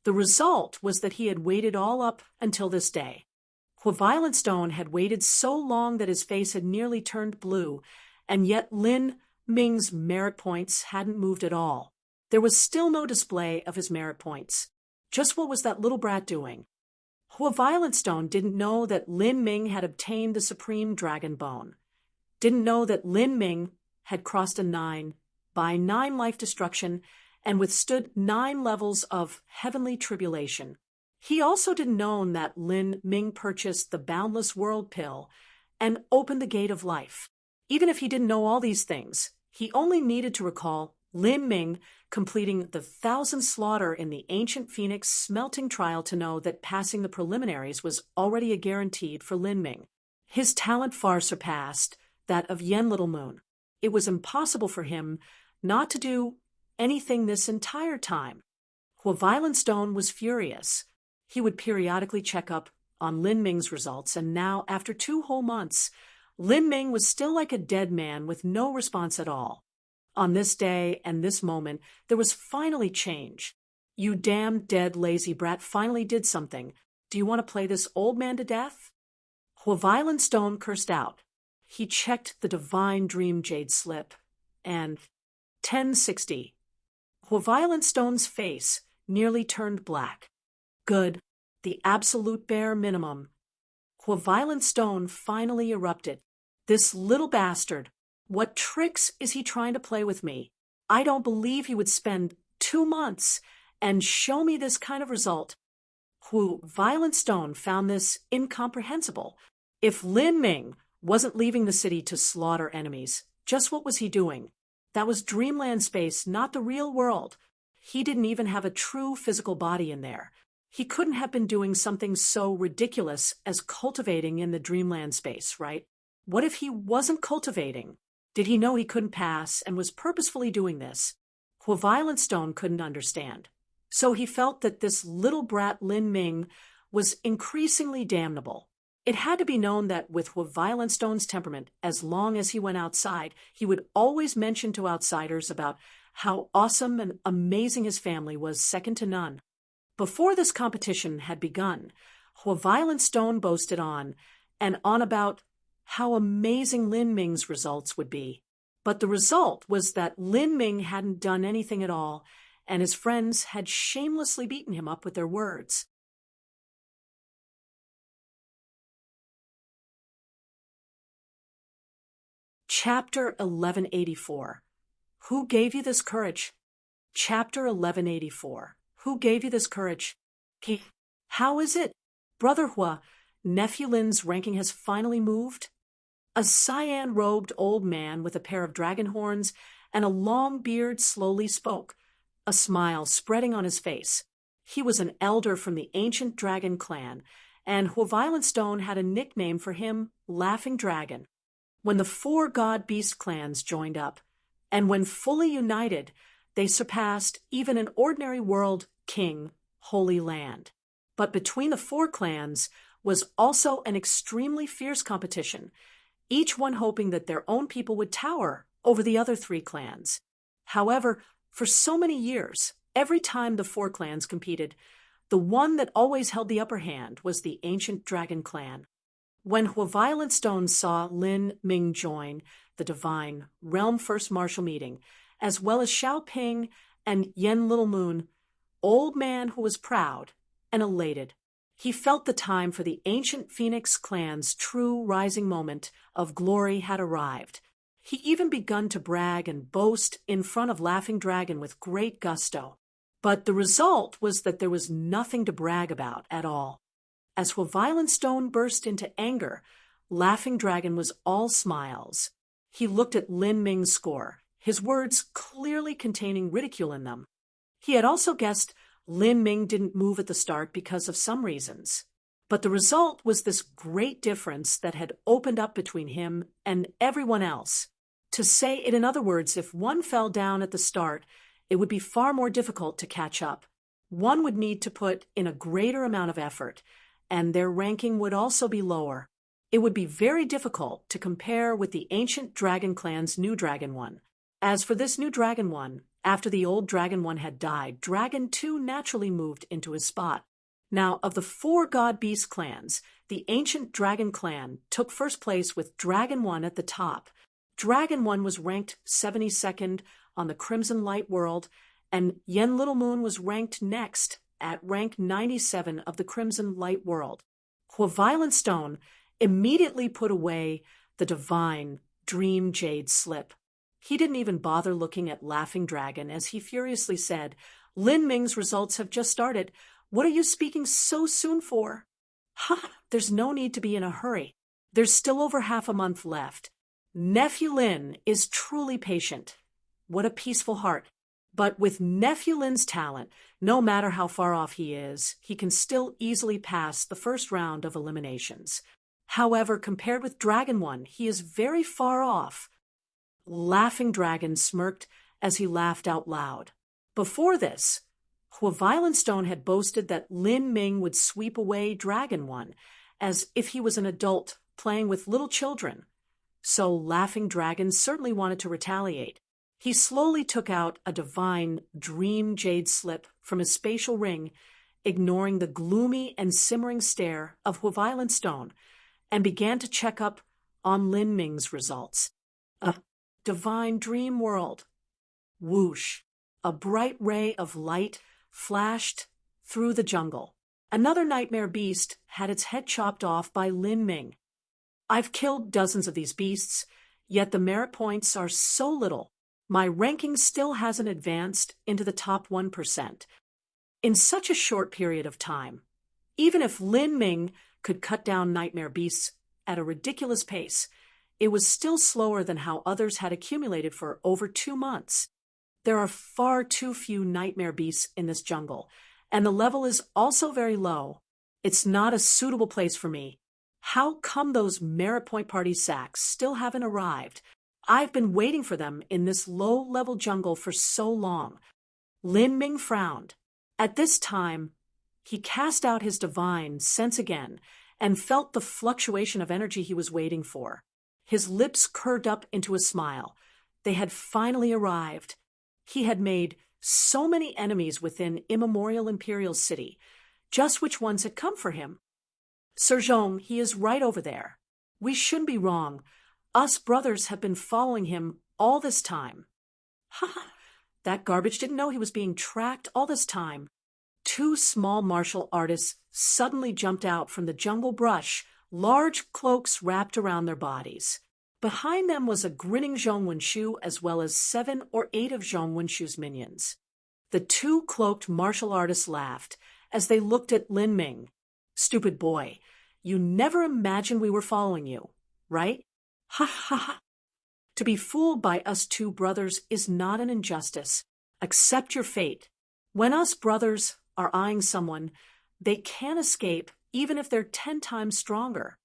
The result was that he had waited all up until this day. Hua Violenstone had waited so long that his face had nearly turned blue, and yet Lin Ming's merit points hadn't moved at all. There was still no display of his merit points. Just what was that little brat doing? Hua Violenstone didn't know that Lin Ming had obtained the Supreme Dragon Bone. Didn't know that Lin Ming had crossed a 9 by 9 life destruction and withstood 9 levels of heavenly tribulation. He also didn't know that Lin Ming purchased the Boundless World Pill and opened the Gate of Life. Even if he didn't know all these things, he only needed to recall Lin Ming completing the 1,000 slaughter in the Ancient Phoenix smelting trial to know that passing the preliminaries was already a guaranteed for Lin Ming. His talent far surpassed that of Yen Little Moon. It was impossible for him not to do anything this entire time. Hua Violenstone was furious. He would periodically check up on Lin Ming's results, and now, after 2 whole months, Lin Ming was still like a dead man with no response at all. On this day and this moment, there was finally change. You damn dead lazy brat finally did something. Do you want to play this old man to death? Violent Stone cursed out. He checked the divine dream jade slip, and 1060. Violent Stone's face nearly turned black. Good, the absolute bare minimum. Violent Stone finally erupted. This little bastard. What tricks is he trying to play with me? I don't believe he would spend 2 months and show me this kind of result. Violent Stone found this incomprehensible. If Lin Ming wasn't leaving the city to slaughter enemies, just what was he doing? That was dreamland space, not the real world. He didn't even have a true physical body in there. He couldn't have been doing something so ridiculous as cultivating in the dreamland space, right? What if he wasn't cultivating? Did he know he couldn't pass and was purposefully doing this? Violent Stone couldn't understand. So he felt that this little brat Lin Ming was increasingly damnable. It had to be known that with Violent Stone's temperament, as long as he went outside, he would always mention to outsiders about how awesome and amazing his family was, second to none. Before this competition had begun, Violent Stone boasted on and on about how amazing Lin Ming's results would be. But the result was that Lin Ming hadn't done anything at all, and his friends had shamelessly beaten him up with their words. Chapter 1184. Who gave you this courage? Chapter 1184. Who gave you this courage? How is it? Brother Hua, Nephew Lin's ranking has finally moved? A cyan-robed old man with a pair of dragon horns and a long beard slowly spoke, a smile spreading on his face. He was an elder from the ancient dragon clan, and Violent Stone had a nickname for him, Laughing Dragon. When the 4 god-beast clans joined up, and when fully united, they surpassed even an ordinary world king, Holy Land. But between the 4 clans was also an extremely fierce competition, each one hoping that their own people would tower over the other 3 clans. However, for so many years, every time the 4 clans competed, the one that always held the upper hand was the ancient dragon clan. When Violent Stone saw Lin Ming join the divine Realm First Martial Meeting, as well as Xiao Ping and Yen Little Moon, old man who was proud and elated. He felt the time for the ancient Phoenix clan's true rising moment of glory had arrived. He even begun to brag and boast in front of Laughing Dragon with great gusto. But the result was that there was nothing to brag about at all. As Violent Stone burst into anger, Laughing Dragon was all smiles. He looked at Lin Ming's score, his words clearly containing ridicule in them. He had also guessed Lin Ming didn't move at the start because of some reasons. But the result was this great difference that had opened up between him and everyone else. To say it in other words, if one fell down at the start, it would be far more difficult to catch up. One would need to put in a greater amount of effort, and their ranking would also be lower. It would be very difficult to compare with the ancient Dragon Clan's new Dragon One. As for this new Dragon One, after the old Dragon One had died, Dragon Two naturally moved into his spot. Now, of the 4 god-beast clans, the ancient Dragon Clan took first place with Dragon One at the top. Dragon One was ranked 72nd on the Crimson Light World, and Yen Little Moon was ranked next at rank 97 of the Crimson Light World. Violent Stone immediately put away the divine Dream Jade slip. He didn't even bother looking at Laughing Dragon as he furiously said, "Lin Ming's results have just started. What are you speaking so soon for?" "Ha! There's no need to be in a hurry. There's still over half a month left. Nephew Lin is truly patient." What a peaceful heart. But with Nephew Lin's talent, no matter how far off he is, he can still easily pass the first round of eliminations. However, compared with Dragon One, he is very far off. Laughing Dragon smirked as he laughed out loud. Before this, Violent Stone had boasted that Lin Ming would sweep away Dragon One, as if he was an adult playing with little children. So Laughing Dragon certainly wanted to retaliate. He slowly took out a divine dream jade slip from his spatial ring, ignoring the gloomy and simmering stare of Huilan Stone, and began to check up on Lin Ming's results. A divine dream world. Whoosh! A bright ray of light flashed through the jungle. Another nightmare beast had its head chopped off by Lin Ming. I've killed dozens of these beasts, yet the merit points are so little. My ranking still hasn't advanced into the top 1%. In such a short period of time, even if Lin Ming could cut down nightmare beasts at a ridiculous pace, it was still slower than how others had accumulated for over 2 months. There are far too few nightmare beasts in this jungle, and the level is also very low. It's not a suitable place for me. How come those merit point party sacks still haven't arrived? I've been waiting for them in this low-level jungle for so long. Lin Ming frowned. At this time, he cast out his divine sense again and felt the fluctuation of energy he was waiting for. His lips curved up into a smile. They had finally arrived. He had made so many enemies within immemorial Imperial City. Just which ones had come for him? Sir Zhong, he is right over there. We shouldn't be wrong. Us brothers have been following him all this time. Ha ha! That garbage didn't know he was being tracked all this time. 2 small martial artists suddenly jumped out from the jungle brush, large cloaks wrapped around their bodies. Behind them was a grinning Zhong Wenshu as well as 7 or 8 of Zhong Wenshu's minions. The 2 cloaked martial artists laughed as they looked at Lin Ming. Stupid boy, you never imagined we were following you, right? Ha ha ha! To be fooled by us 2 brothers is not an injustice. Accept your fate. When us brothers are eyeing someone, they can't escape even if they're 10 times stronger.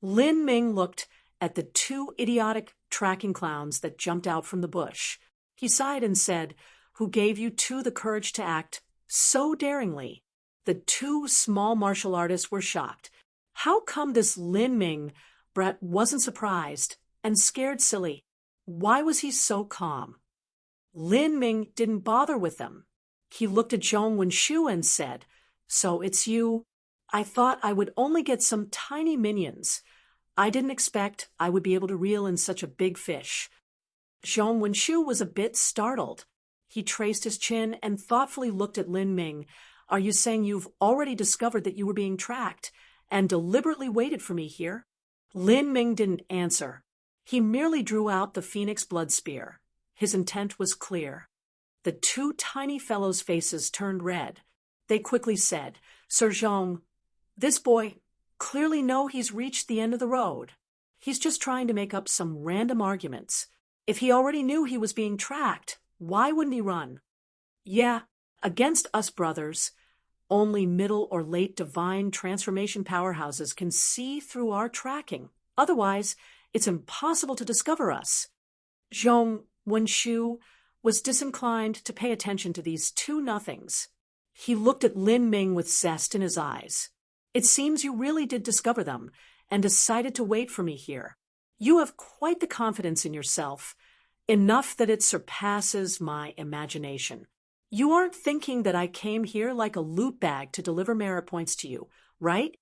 Lin Ming looked at the 2 idiotic tracking clowns that jumped out from the bush. He sighed and said, "Who gave you 2 the courage to act so daringly?" The 2 small martial artists were shocked. How come this Lin Ming brat wasn't surprised and scared silly? Why was he so calm? Lin Ming didn't bother with them. He looked at Zhong Wenshu and said, "So it's you? I thought I would only get some tiny minions. I didn't expect I would be able to reel in such a big fish." Zhong Wenshu was a bit startled. He traced his chin and thoughtfully looked at Lin Ming. "Are you saying you've already discovered that you were being tracked and deliberately waited for me here?" Lin Ming didn't answer. He merely drew out the Phoenix blood spear. His intent was clear. The 2 tiny fellows' faces turned red. They quickly said, "Sir Zhong, this boy clearly knows he's reached the end of the road. He's just trying to make up some random arguments. If he already knew he was being tracked, why wouldn't he run?" "Yeah, against us brothers, only middle or late divine transformation powerhouses can see through our tracking. Otherwise, it's impossible to discover us." Zhong Wenshu was disinclined to pay attention to these 2 nothings. He looked at Lin Ming with zest in his eyes. "It seems you really did discover them and decided to wait for me here. You have quite the confidence in yourself, enough that it surpasses my imagination. You aren't thinking that I came here like a loot bag to deliver merit points to you, right?"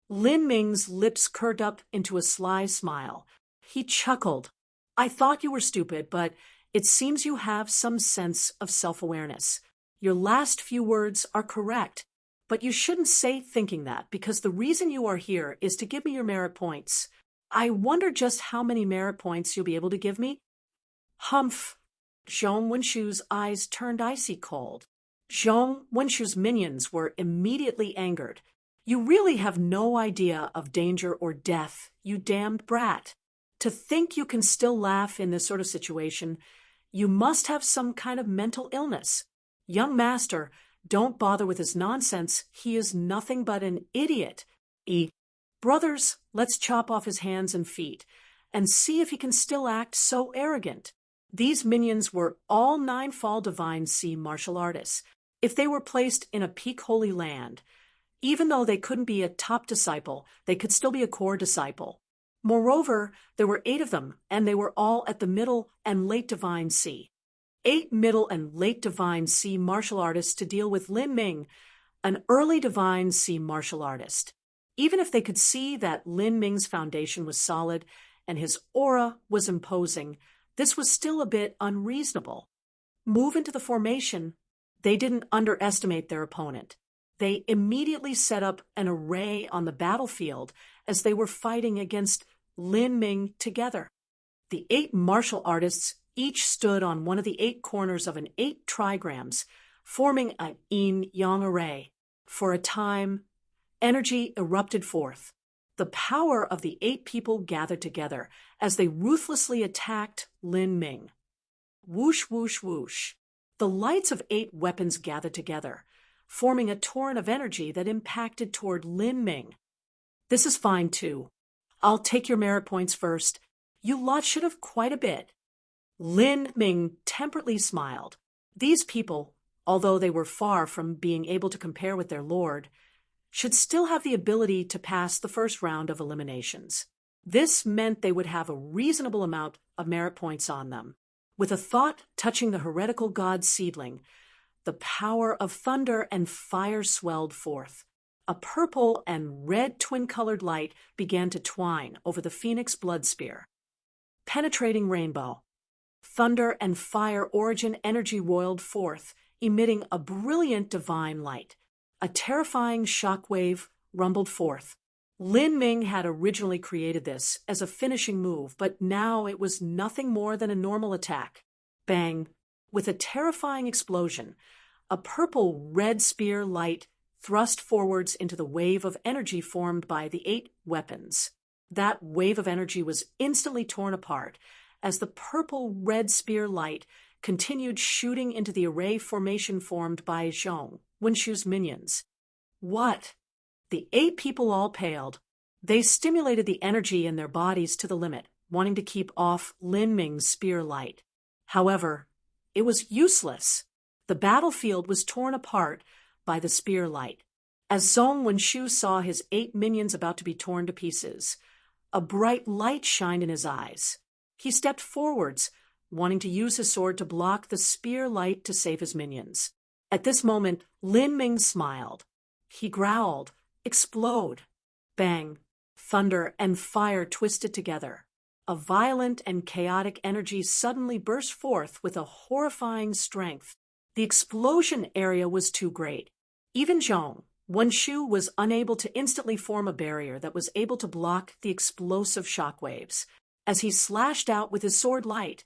Lin Ming's lips curved up into a sly smile. He chuckled. "I thought you were stupid, but it seems you have some sense of self-awareness. Your last few words are correct, but you shouldn't say thinking that, because the reason you are here is to give me your merit points. I wonder just how many merit points you'll be able to give me?" Humph! Zhong Wenshu's eyes turned icy cold. Zhong Wenshu's minions were immediately angered. "You really have no idea of danger or death, you damned brat. To think you can still laugh in this sort of situation, you must have some kind of mental illness. Young master, don't bother with his nonsense. He is nothing but an idiot. Brothers, let's chop off his hands and feet and see if he can still act so arrogant." These minions were all 9-fall divine sea martial artists. If they were placed in a peak holy land, even though they couldn't be a top disciple, they could still be a core disciple. Moreover, there were 8 of them, and they were all at the Middle and Late Divine Sea. 8 Middle and Late Divine Sea martial artists to deal with Lin Ming, an early Divine Sea martial artist. Even if they could see that Lin Ming's foundation was solid and his aura was imposing, this was still a bit unreasonable. Move into the formation, they didn't underestimate their opponent. They immediately set up an array on the battlefield as they were fighting against Lin Ming together. The 8 martial artists each stood on one of the 8 corners of an 8 trigrams, forming an yin-yang array. For a time, energy erupted forth. The power of the 8 people gathered together as they ruthlessly attacked Lin Ming. Whoosh, whoosh, whoosh. The lights of 8 weapons gathered together, forming a torrent of energy that impacted toward Lin Ming. This is fine, too. I'll take your merit points first. You lot should have quite a bit. Lin Ming temperately smiled. These people, although they were far from being able to compare with their lord, should still have the ability to pass the first round of eliminations. This meant they would have a reasonable amount of merit points on them. With a thought touching the heretical god seedling, the power of thunder and fire swelled forth. A purple and red twin-colored light began to twine over the phoenix blood spear. Penetrating rainbow. Thunder and fire origin energy roiled forth, emitting a brilliant divine light. A terrifying shockwave rumbled forth. Lin Ming had originally created this as a finishing move, but now it was nothing more than a normal attack. Bang! With a terrifying explosion, a purple-red spear light thrust forwards into the wave of energy formed by the 8 weapons. That wave of energy was instantly torn apart as the purple-red spear light continued shooting into the array formation formed by Zhong Wenshu's minions. What? The 8 people all paled. They stimulated the energy in their bodies to the limit, wanting to keep off Lin Ming's spear light. However, it was useless. The battlefield was torn apart by the spear light. As Zhong Wenshu saw his 8 minions about to be torn to pieces, a bright light shined in his eyes. He stepped forwards, wanting to use his sword to block the spear light to save his minions. At this moment, Lin Ming smiled. He growled, "Explode!" Bang! Thunder and fire twisted together. A violent and chaotic energy suddenly burst forth with a horrifying strength. The explosion area was too great. Even Zhong Wenshu was unable to instantly form a barrier that was able to block the explosive shockwaves. As he slashed out with his sword light,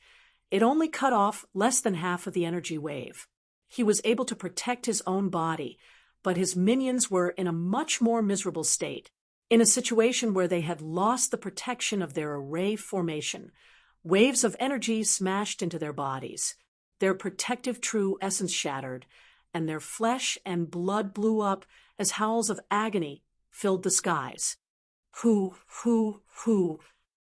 it only cut off less than half of the energy wave. He was able to protect his own body, but his minions were in a much more miserable state. In a situation where they had lost the protection of their array formation, waves of energy smashed into their bodies. Their protective true essence shattered, and their flesh and blood blew up as howls of agony filled the skies. Hoo, hoo, hoo.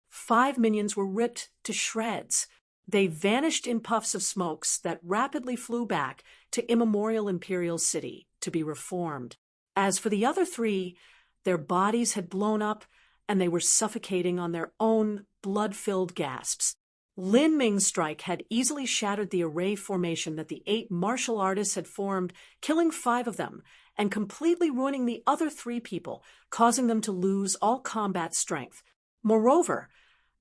5 minions were ripped to shreds. They vanished in puffs of smokes that rapidly flew back to immemorial Imperial City to be reformed. As for the other 3, their bodies had blown up and they were suffocating on their own blood-filled gasps. Lin Ming's strike had easily shattered the array formation that the 8 martial artists had formed, killing 5 of them and completely ruining the other 3 people, causing them to lose all combat strength. Moreover,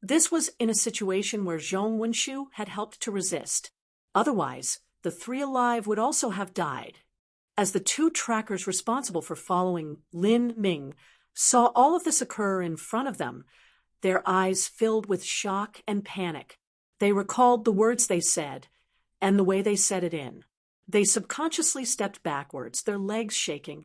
this was in a situation where Zhong Wenshu had helped to resist. Otherwise, the 3 alive would also have died. As the 2 trackers responsible for following Lin Ming saw all of this occur in front of them, their eyes filled with shock and panic. They recalled the words they said and the way they said it in. They subconsciously stepped backwards, their legs shaking.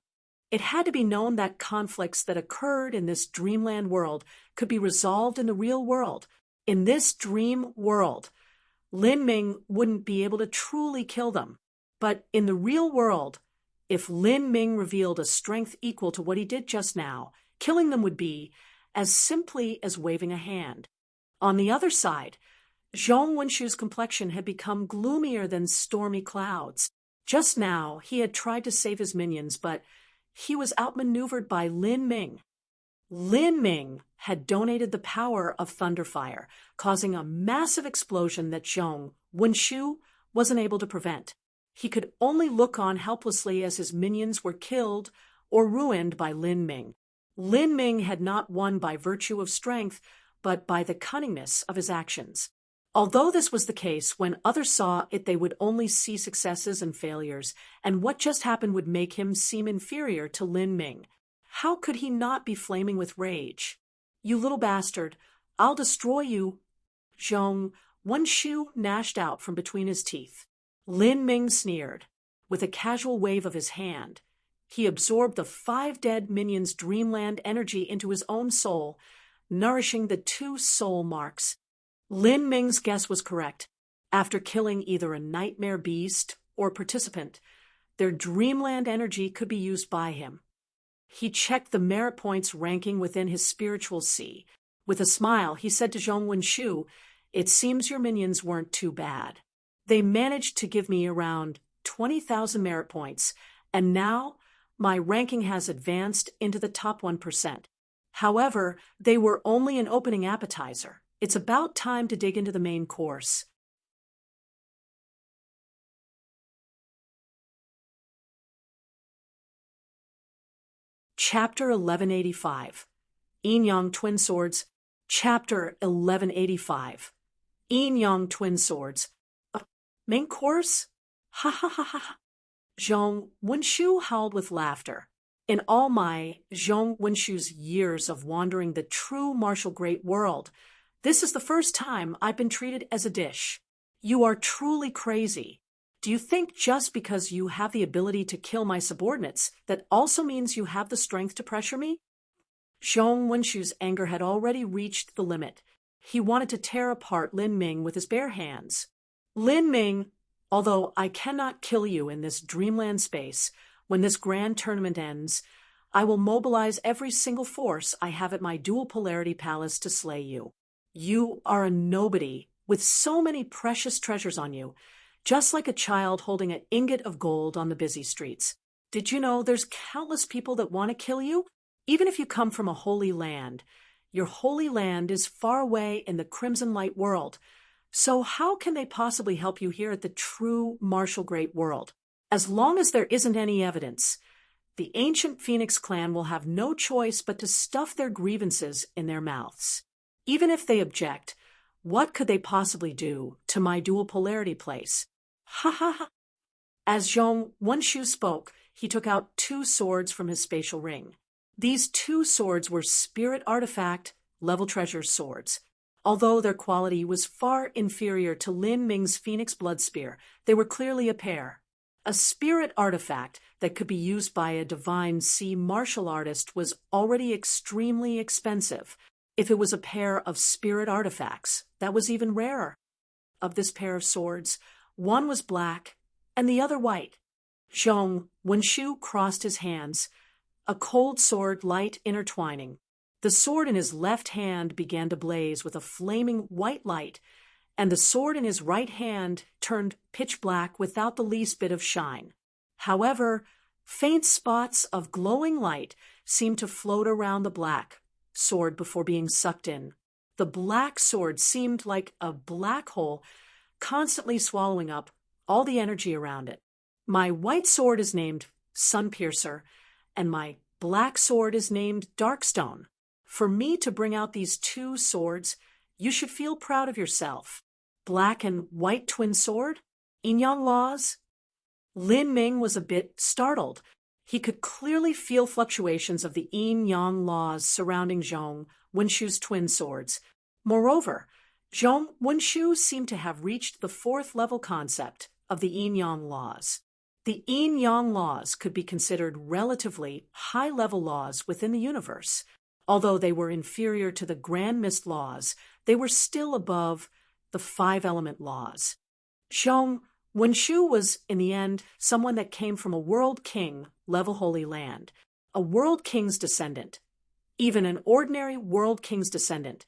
It had to be known that conflicts that occurred in this dreamland world could be resolved in the real world. In this dream world, Lin Ming wouldn't be able to truly kill them. But in the real world, if Lin Ming revealed a strength equal to what he did just now, killing them would be as simply as waving a hand. On the other side, Zhong Wenshu's complexion had become gloomier than stormy clouds. Just now, he had tried to save his minions, but he was outmaneuvered by Lin Ming. Lin Ming had donated the power of Thunderfire, causing a massive explosion that Zhong Wenshu wasn't able to prevent. He could only look on helplessly as his minions were killed or ruined by Lin Ming. Lin Ming had not won by virtue of strength, but by the cunningness of his actions. Although this was the case, when others saw it, they would only see successes and failures, and what just happened would make him seem inferior to Lin Ming. How could he not be flaming with rage? "You little bastard, I'll destroy you!" Zhong Wenshu gnashed out from between his teeth. Lin Ming sneered. With a casual wave of his hand, he absorbed the 5 dead minions' dreamland energy into his own soul, nourishing the 2 soul marks. Lin Ming's guess was correct. After killing either a nightmare beast or participant, their dreamland energy could be used by him. He checked the merit points ranking within his spiritual sea. With a smile, he said to Zhong Wenshu, "It seems your minions weren't too bad. They managed to give me around 20,000 merit points, and now my ranking has advanced into the top 1%. However, they were only an opening appetizer. It's about time to dig into the main course." Chapter 1185. Yin-Yang Twin Swords. Chapter 1185. Yin-Yang Twin Swords. Main course? Ha ha ha ha. Zhong Wenshu howled with laughter. In all my Zhong Wenshu's years of wandering the true martial great world, this is the first time I've been treated as a dish. You are truly crazy. Do you think just because you have the ability to kill my subordinates, that also means you have the strength to pressure me? Zhong Wenshu's anger had already reached the limit. He wanted to tear apart Lin Ming with his bare hands. "Lin Ming, although I cannot kill you in this dreamland space, when this grand tournament ends, I will mobilize every single force I have at my dual polarity palace to slay you. You are a nobody with so many precious treasures on you, just like a child holding an ingot of gold on the busy streets. Did you know there's countless people that want to kill you? Even if you come from a holy land. Your holy land is far away in the crimson light world. So how can they possibly help you here at the true martial great world? As long as there isn't any evidence, the ancient Phoenix clan will have no choice but to stuff their grievances in their mouths. Even if they object, what could they possibly do to my dual polarity place? Ha ha ha." As Zhong Wenshu spoke, he took out 2 swords from his spatial ring. These 2 swords were spirit artifact level treasure swords. Although their quality was far inferior to Lin Ming's Phoenix Blood Spear, they were clearly a pair. A spirit artifact that could be used by a divine sea martial artist was already extremely expensive. If it was a pair of spirit artifacts, that was even rarer. Of this pair of swords, one was black and the other white. Zhong Wenshu crossed his hands, a cold sword light intertwining. The sword in his left hand began to blaze with a flaming white light, and the sword in his right hand turned pitch black without the least bit of shine. However, faint spots of glowing light seemed to float around the black sword before being sucked in. The black sword seemed like a black hole, constantly swallowing up all the energy around it. My white sword is named Sunpiercer, and my black sword is named Darkstone. For me to bring out these 2 swords, you should feel proud of yourself. Black and white twin sword? Yin-Yang laws? Lin Ming was a bit startled. He could clearly feel fluctuations of the yin-yang laws surrounding Zhong Wenshu's twin swords. Moreover, Zhong Wenshu seemed to have reached the 4th level concept of the yin-yang laws. The yin-yang laws could be considered relatively high-level laws within the universe. Although they were inferior to the Grand Mist laws, they were still above the 5-element laws. Zhong Wenshu was, in the end, someone that came from a world king level holy land, a world king's descendant. Even an ordinary world king's descendant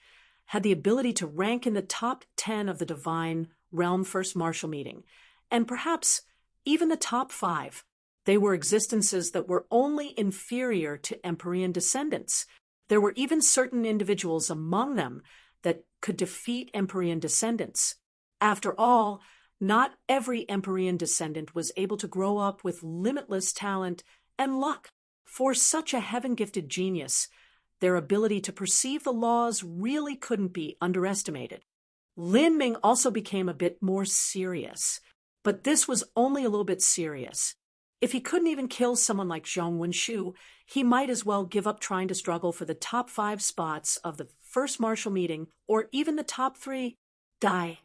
had the ability to rank in the top 10 of the divine realm first martial meeting, and perhaps even the top 5. They were existences that were only inferior to Empyrean descendants. There were even certain individuals among them that could defeat Empyrean descendants. After all, not every Empyrean descendant was able to grow up with limitless talent and luck. For such a heaven-gifted genius, their ability to perceive the laws really couldn't be underestimated. Lin Ming also became a bit more serious, but this was only a little bit serious. If he couldn't even kill someone like Zhong Wenshu, he might as well give up trying to struggle for the top 5 spots of the first martial meeting, or even the top 3. Die!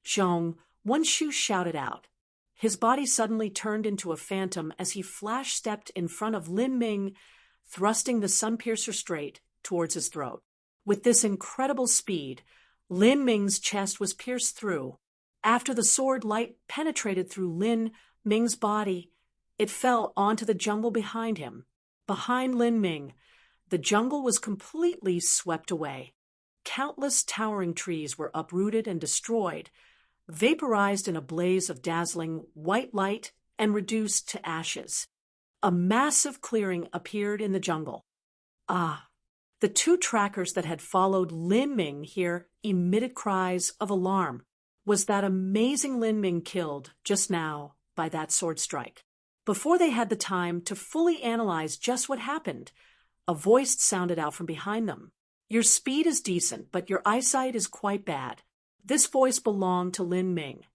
Zhong Wenshu shouted out. His body suddenly turned into a phantom as he flash-stepped in front of Lin Ming, thrusting the Sun-Piercer straight towards his throat. With this incredible speed, Lin Ming's chest was pierced through. After the sword light penetrated through Lin Ming's body, it fell onto the jungle behind him. Behind Lin Ming, the jungle was completely swept away. Countless towering trees were uprooted and destroyed, vaporized in a blaze of dazzling white light and reduced to ashes. A massive clearing appeared in the jungle. The 2 trackers that had followed Lin Ming here emitted cries of alarm. Was that amazing Lin Ming killed just now by that sword strike? Before they had the time to fully analyze just what happened, a voice sounded out from behind them. Your speed is decent, but your eyesight is quite bad. This voice belonged to Lin Ming.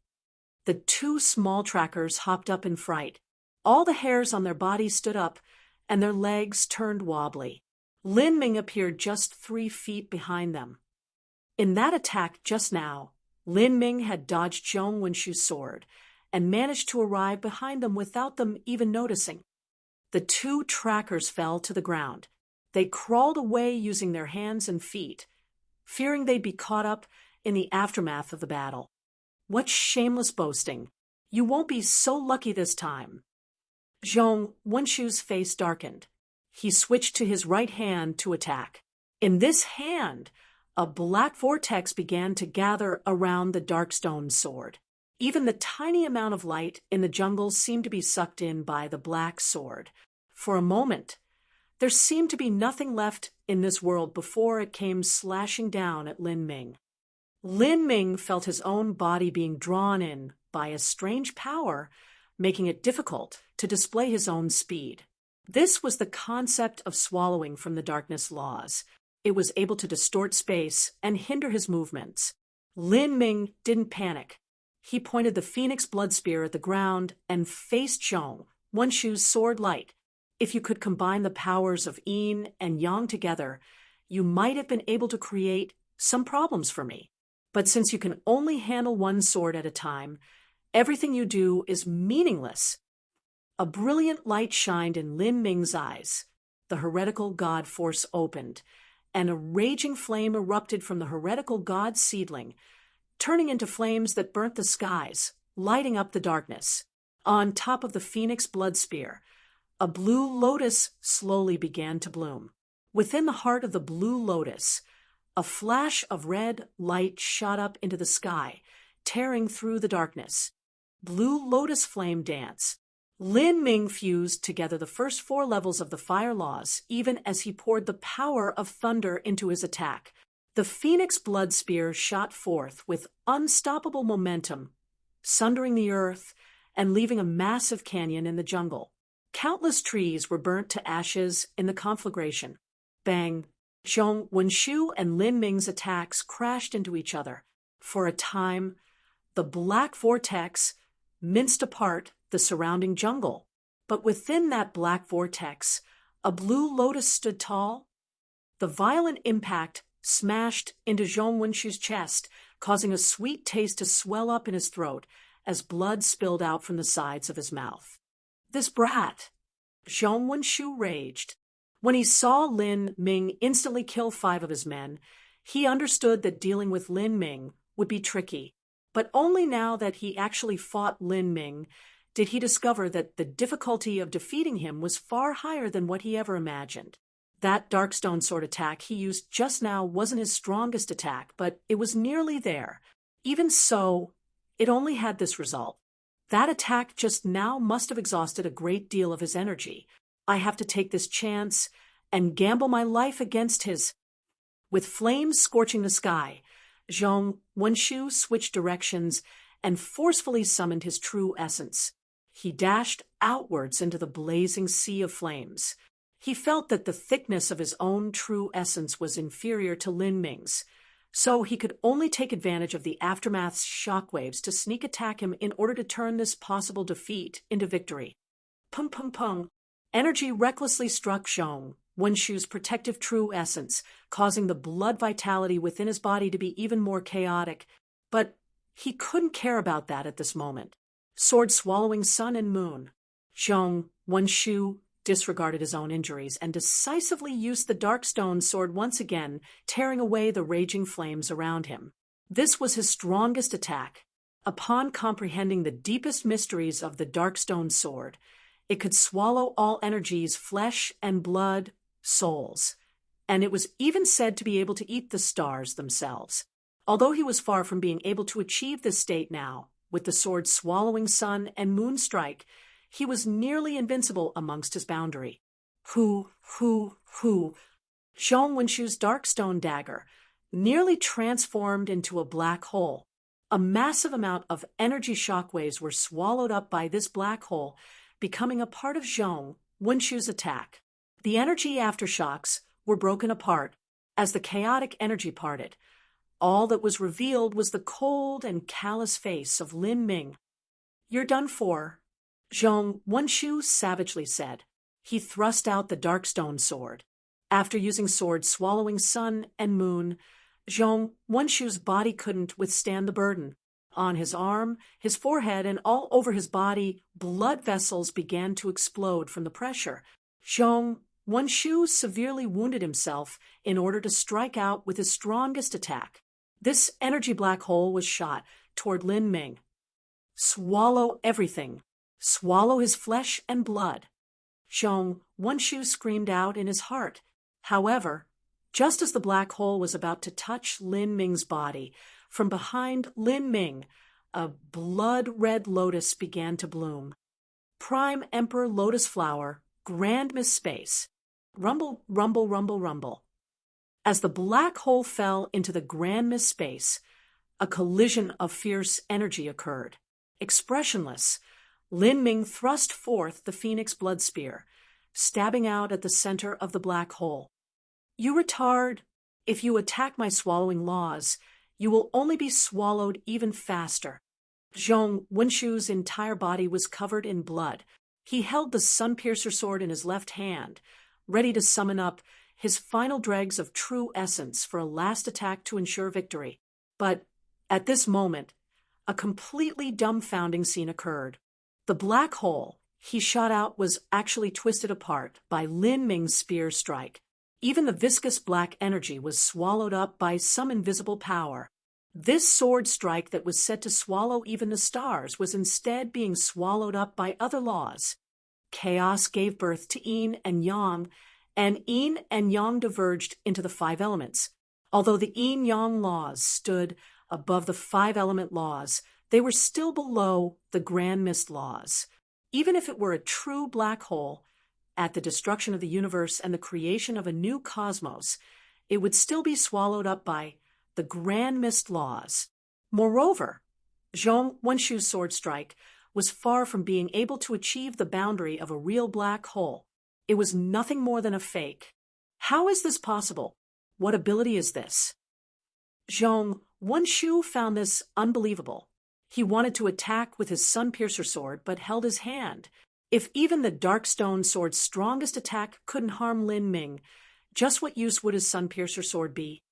The 2 small trackers hopped up in fright. All the hairs on their bodies stood up, and their legs turned wobbly. Lin Ming appeared just 3 feet behind them. In that attack just now, Lin Ming had dodged Zhong Wenshu's sword and managed to arrive behind them without them even noticing. The 2 trackers fell to the ground. They crawled away using their hands and feet, fearing they'd be caught up in the aftermath of the battle. What shameless boasting! You won't be so lucky this time. Zhong Wenshu's face darkened. He switched to his right hand to attack. In this hand, a black vortex began to gather around the Darkstone sword. Even the tiny amount of light in the jungle seemed to be sucked in by the black sword. For a moment, there seemed to be nothing left in this world before it came slashing down at Lin Ming. Lin Ming felt his own body being drawn in by a strange power, making it difficult to display his own speed. This was the concept of swallowing from the darkness laws. It was able to distort space and hinder his movements. Lin Ming didn't panic. He pointed the Phoenix blood spear at the ground and faced Zhong Wenshu's sword light. If you could combine the powers of yin and yang together, you might have been able to create some problems for me. But since you can only handle one sword at a time, everything you do is meaningless. A brilliant light shined in Lin Ming's eyes. The heretical god force opened, and a raging flame erupted from the heretical god seedling, turning into flames that burnt the skies, lighting up the darkness. On top of the Phoenix blood spear, a blue lotus slowly began to bloom. Within the heart of the blue lotus, a flash of red light shot up into the sky, tearing through the darkness. Blue lotus flame dance. Lin Ming fused together the first 4 levels of the fire laws, even as he poured the power of thunder into his attack. The Phoenix blood spear shot forth with unstoppable momentum, sundering the earth and leaving a massive canyon in the jungle. Countless trees were burnt to ashes in the conflagration. Bang! Zhong Wenshu and Lin Ming's attacks crashed into each other. For a time, the black vortex minced apart the surrounding jungle. But within that black vortex, a blue lotus stood tall. The violent impact smashed into Zhong Wenshu's chest, causing a sweet taste to swell up in his throat as blood spilled out from the sides of his mouth. This brat! Zhong Wenshu raged. When he saw Lin Ming instantly kill 5 of his men, he understood that dealing with Lin Ming would be tricky. But only now that he actually fought Lin Ming did he discover that the difficulty of defeating him was far higher than what he ever imagined. That Darkstone sword attack he used just now wasn't his strongest attack, but it was nearly there. Even so, it only had this result. That attack just now must have exhausted a great deal of his energy. I have to take this chance and gamble my life against his. With flames scorching the sky, Zhong Wenshu switched directions and forcefully summoned his true essence. He dashed outwards into the blazing sea of flames. He felt that the thickness of his own true essence was inferior to Lin Ming's, so he could only take advantage of the aftermath's shockwaves to sneak attack him in order to turn this possible defeat into victory. Pung pung pung. Energy recklessly struck Zhong Wenshu's protective true essence, causing the blood vitality within his body to be even more chaotic. But he couldn't care about that at this moment. Sword swallowing sun and moon. Zhong Wenshu disregarded his own injuries and decisively used the Darkstone sword once again, tearing away the raging flames around him. This was his strongest attack. Upon comprehending the deepest mysteries of the Darkstone sword, it could swallow all energies, flesh and blood, souls, and it was even said to be able to eat the stars themselves. Although he was far from being able to achieve this state now, with the sword swallowing sun and moon strike, he was nearly invincible amongst his boundary. Zhong Wenshu's Darkstone dagger nearly transformed into a black hole. A massive amount of energy shockwaves were swallowed up by this black hole, becoming a part of Zhong Wenshu's attack. The energy aftershocks were broken apart as the chaotic energy parted. All that was revealed was the cold and callous face of Lin Ming. "You're done for," Zhong Wenshu savagely said. He thrust out the Darkstone sword. After using sword swallowing sun and moon, Zhong Wenshu's body couldn't withstand the burden. On his arm, his forehead, and all over his body, blood vessels began to explode from the pressure. Zhong Wenshu severely wounded himself in order to strike out with his strongest attack. This energy black hole was shot toward Lin Ming. "Swallow everything. Swallow his flesh and blood," Zhong Wenshu screamed out in his heart. However, just as the black hole was about to touch Lin Ming's body, from behind Lin Ming, a blood-red lotus began to bloom. Prime Emperor Lotus Flower, Grand Miss Space. Rumble, rumble, rumble, rumble. As the black hole fell into the Grand Miss Space, a collision of fierce energy occurred. Expressionless, Lin Ming thrust forth the Phoenix Blood Spear, stabbing out at the center of the black hole. "You retard. If you attack my swallowing laws, you will only be swallowed even faster." Zhong Wenshu's entire body was covered in blood. He held the Sun-Piercer sword in his left hand, ready to summon up his final dregs of true essence for a last attack to ensure victory. But at this moment, a completely dumbfounding scene occurred. The black hole he shot out was actually twisted apart by Lin Ming's spear strike. Even the viscous black energy was swallowed up by some invisible power. This sword strike that was said to swallow even the stars was instead being swallowed up by other laws. Chaos gave birth to yin and yang diverged into the five elements. Although the yin-yang laws stood above the five-element laws, they were still below the Grand Mist laws. Even if it were a true black hole, at the destruction of the universe and the creation of a new cosmos, it would still be swallowed up by the Grand Mist laws. Moreover, Zhong Wenshu's sword strike was far from being able to achieve the boundary of a real black hole. It was nothing more than a fake. How is this possible? What ability is this? Zhong Wenshu found this unbelievable. He wanted to attack with his Sun-Piercer sword, but held his hand. If even the Darkstone sword's strongest attack couldn't harm Lin Ming, just what use would his Sun-Piercer sword be?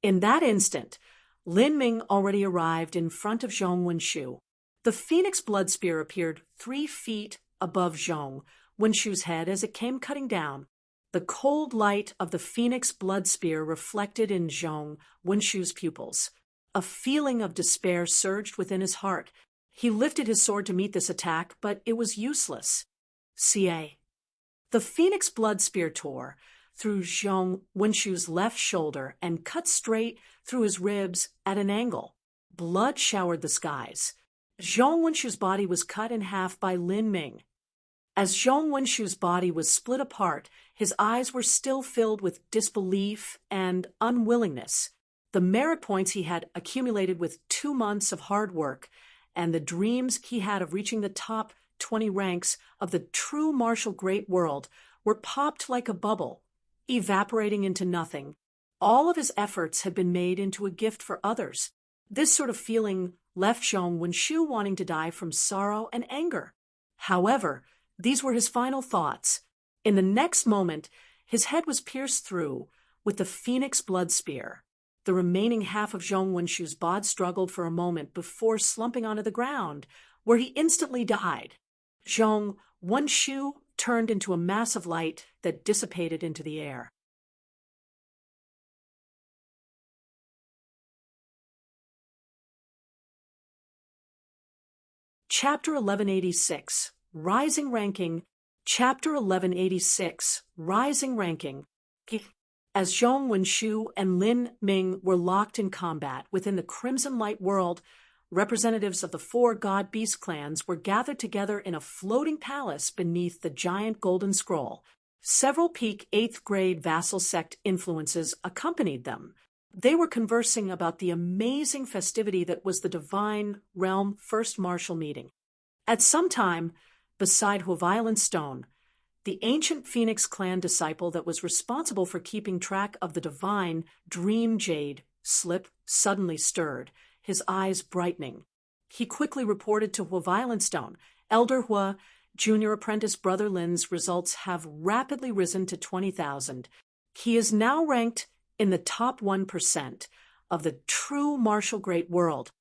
In that instant, Lin Ming already arrived in front of Zhong Wenshu. The Phoenix Blood Spear appeared 3 feet above Zhong Wenshu's head as it came cutting down. The cold light of the Phoenix Blood Spear reflected in Zhong Wenshu's pupils. A feeling of despair surged within his heart. He lifted his sword to meet this attack, but it was useless. CA. The Phoenix Blood Spear tore through Zhong Wenshu's left shoulder and cut straight through his ribs at an angle. Blood showered the skies. Zhong Wenshu's body was cut in half by Lin Ming. As Zhong Wenshu's body was split apart, his eyes were still filled with disbelief and unwillingness. The merit points he had accumulated with 2 months of hard work and the dreams he had of reaching the top 20 ranks of the true martial great world were popped like a bubble, evaporating into nothing. All of his efforts had been made into a gift for others. This sort of feeling left Zhong Wenshu wanting to die from sorrow and anger. However, these were his final thoughts. In the next moment, his head was pierced through with the phoenix blood spear. The remaining half of Zhong Wenshu's body struggled for a moment before slumping onto the ground, where he instantly died. Zhong Wenshu turned into a mass of light that dissipated into the air. Chapter 1186, Rising Ranking. Chapter 1186, Rising Ranking. As Zhong Wenshu and Lin Ming were locked in combat within the Crimson Light world, representatives of the 4 god-beast clans were gathered together in a floating palace beneath the giant golden scroll. Several peak 8th grade vassal sect influences accompanied them. They were conversing about the amazing festivity that was the Divine Realm First Martial Meeting. At some time, beside Violent Stone, the ancient Phoenix clan disciple that was responsible for keeping track of the divine Dream Jade slip suddenly stirred, his eyes brightening. He quickly reported to Violent Stone, Elder Hua, Junior Apprentice Brother Lin's results have rapidly risen to 20,000. He is now ranked in the top 1% of the true martial great world.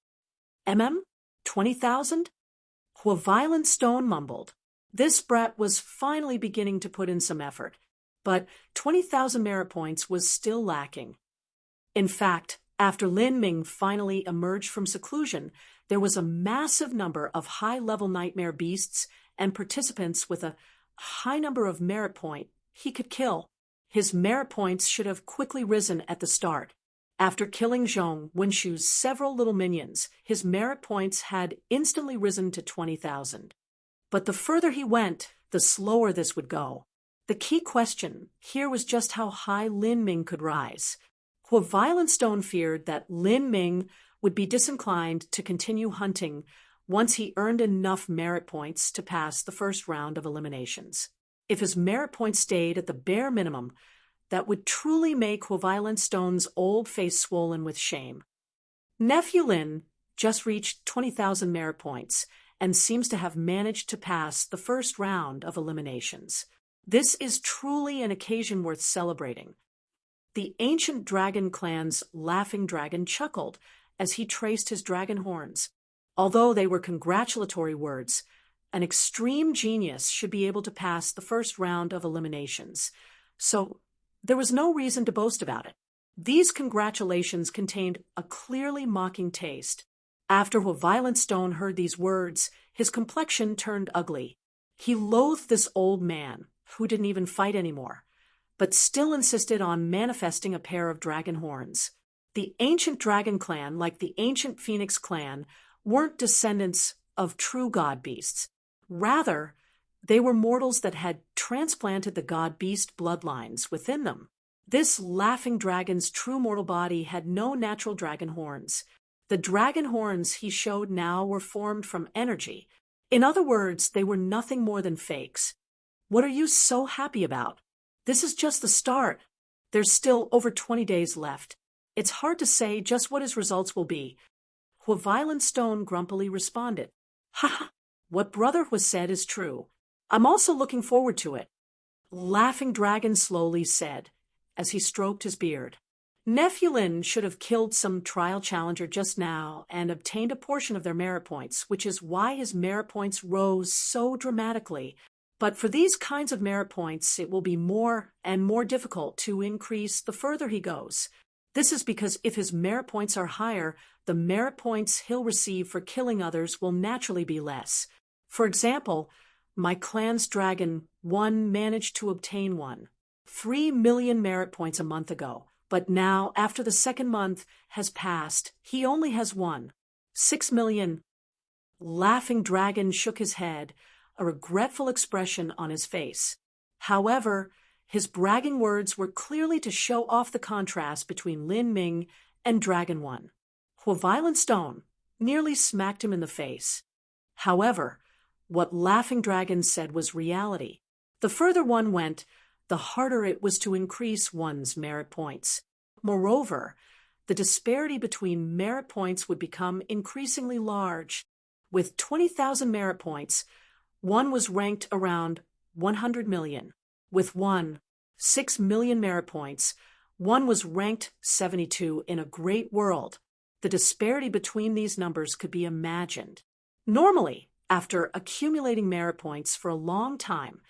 20,000? Violent Stone mumbled. This brat was finally beginning to put in some effort, but 20,000 merit points was still lacking. In fact, after Lin Ming finally emerged from seclusion, there was a massive number of high-level nightmare beasts and participants with a high number of merit point he could kill. His merit points should have quickly risen at the start. After killing Zhong Wenshu's several little minions, his merit points had instantly risen to 20,000. But the further he went, the slower this would go. The key question here was just how high Lin Ming could rise. Violent Stone feared that Lin Ming would be disinclined to continue hunting once he earned enough merit points to pass the first round of eliminations. If his merit points stayed at the bare minimum, that would truly make Violent Stone's old face swollen with shame. Nephew Lin just reached 20,000 merit points and seems to have managed to pass the first round of eliminations. This is truly an occasion worth celebrating. The ancient dragon clan's laughing dragon chuckled as he traced his dragon horns. Although they were congratulatory words, an extreme genius should be able to pass the first round of eliminations, so there was no reason to boast about it. These congratulations contained a clearly mocking taste. After Violent Stone heard these words, his complexion turned ugly. He loathed this old man, who didn't even fight anymore, but still insisted on manifesting a pair of dragon horns. The ancient dragon clan, like the ancient Phoenix clan, weren't descendants of true god beasts. Rather, they were mortals that had transplanted the god-beast bloodlines within them. This laughing dragon's true mortal body had no natural dragon horns. The dragon horns he showed now were formed from energy. In other words, they were nothing more than fakes. What are you so happy about? This is just the start. There's still over 20 days left. It's hard to say just what his results will be. Violent Stone grumpily responded. Ha! What Brother was said is true. I'm also looking forward to it. Laughing Dragon slowly said, as he stroked his beard. Nephew Lin should have killed some trial challenger just now and obtained a portion of their merit points, which is why his merit points rose so dramatically. But for these kinds of merit points, it will be more and more difficult to increase the further he goes. This is because if his merit points are higher, the merit points he'll receive for killing others will naturally be less. For example, my clan's dragon, 1, managed to obtain 3 million merit points a month ago, but now, after the second month has passed, he only has 6 million. Laughing Dragon shook his head, a regretful expression on his face. However, his bragging words were clearly to show off the contrast between Lin Ming and Dragon One. Violent Stone nearly smacked him in the face. However, what Laughing Dragon said was reality. The further one went, the harder it was to increase one's merit points. Moreover, the disparity between merit points would become increasingly large. With 20,000 merit points, one was ranked around 100 million. With 6 million merit points, one was ranked 72 in a great world. The disparity between these numbers could be imagined. Normally, after accumulating merit points for a long time,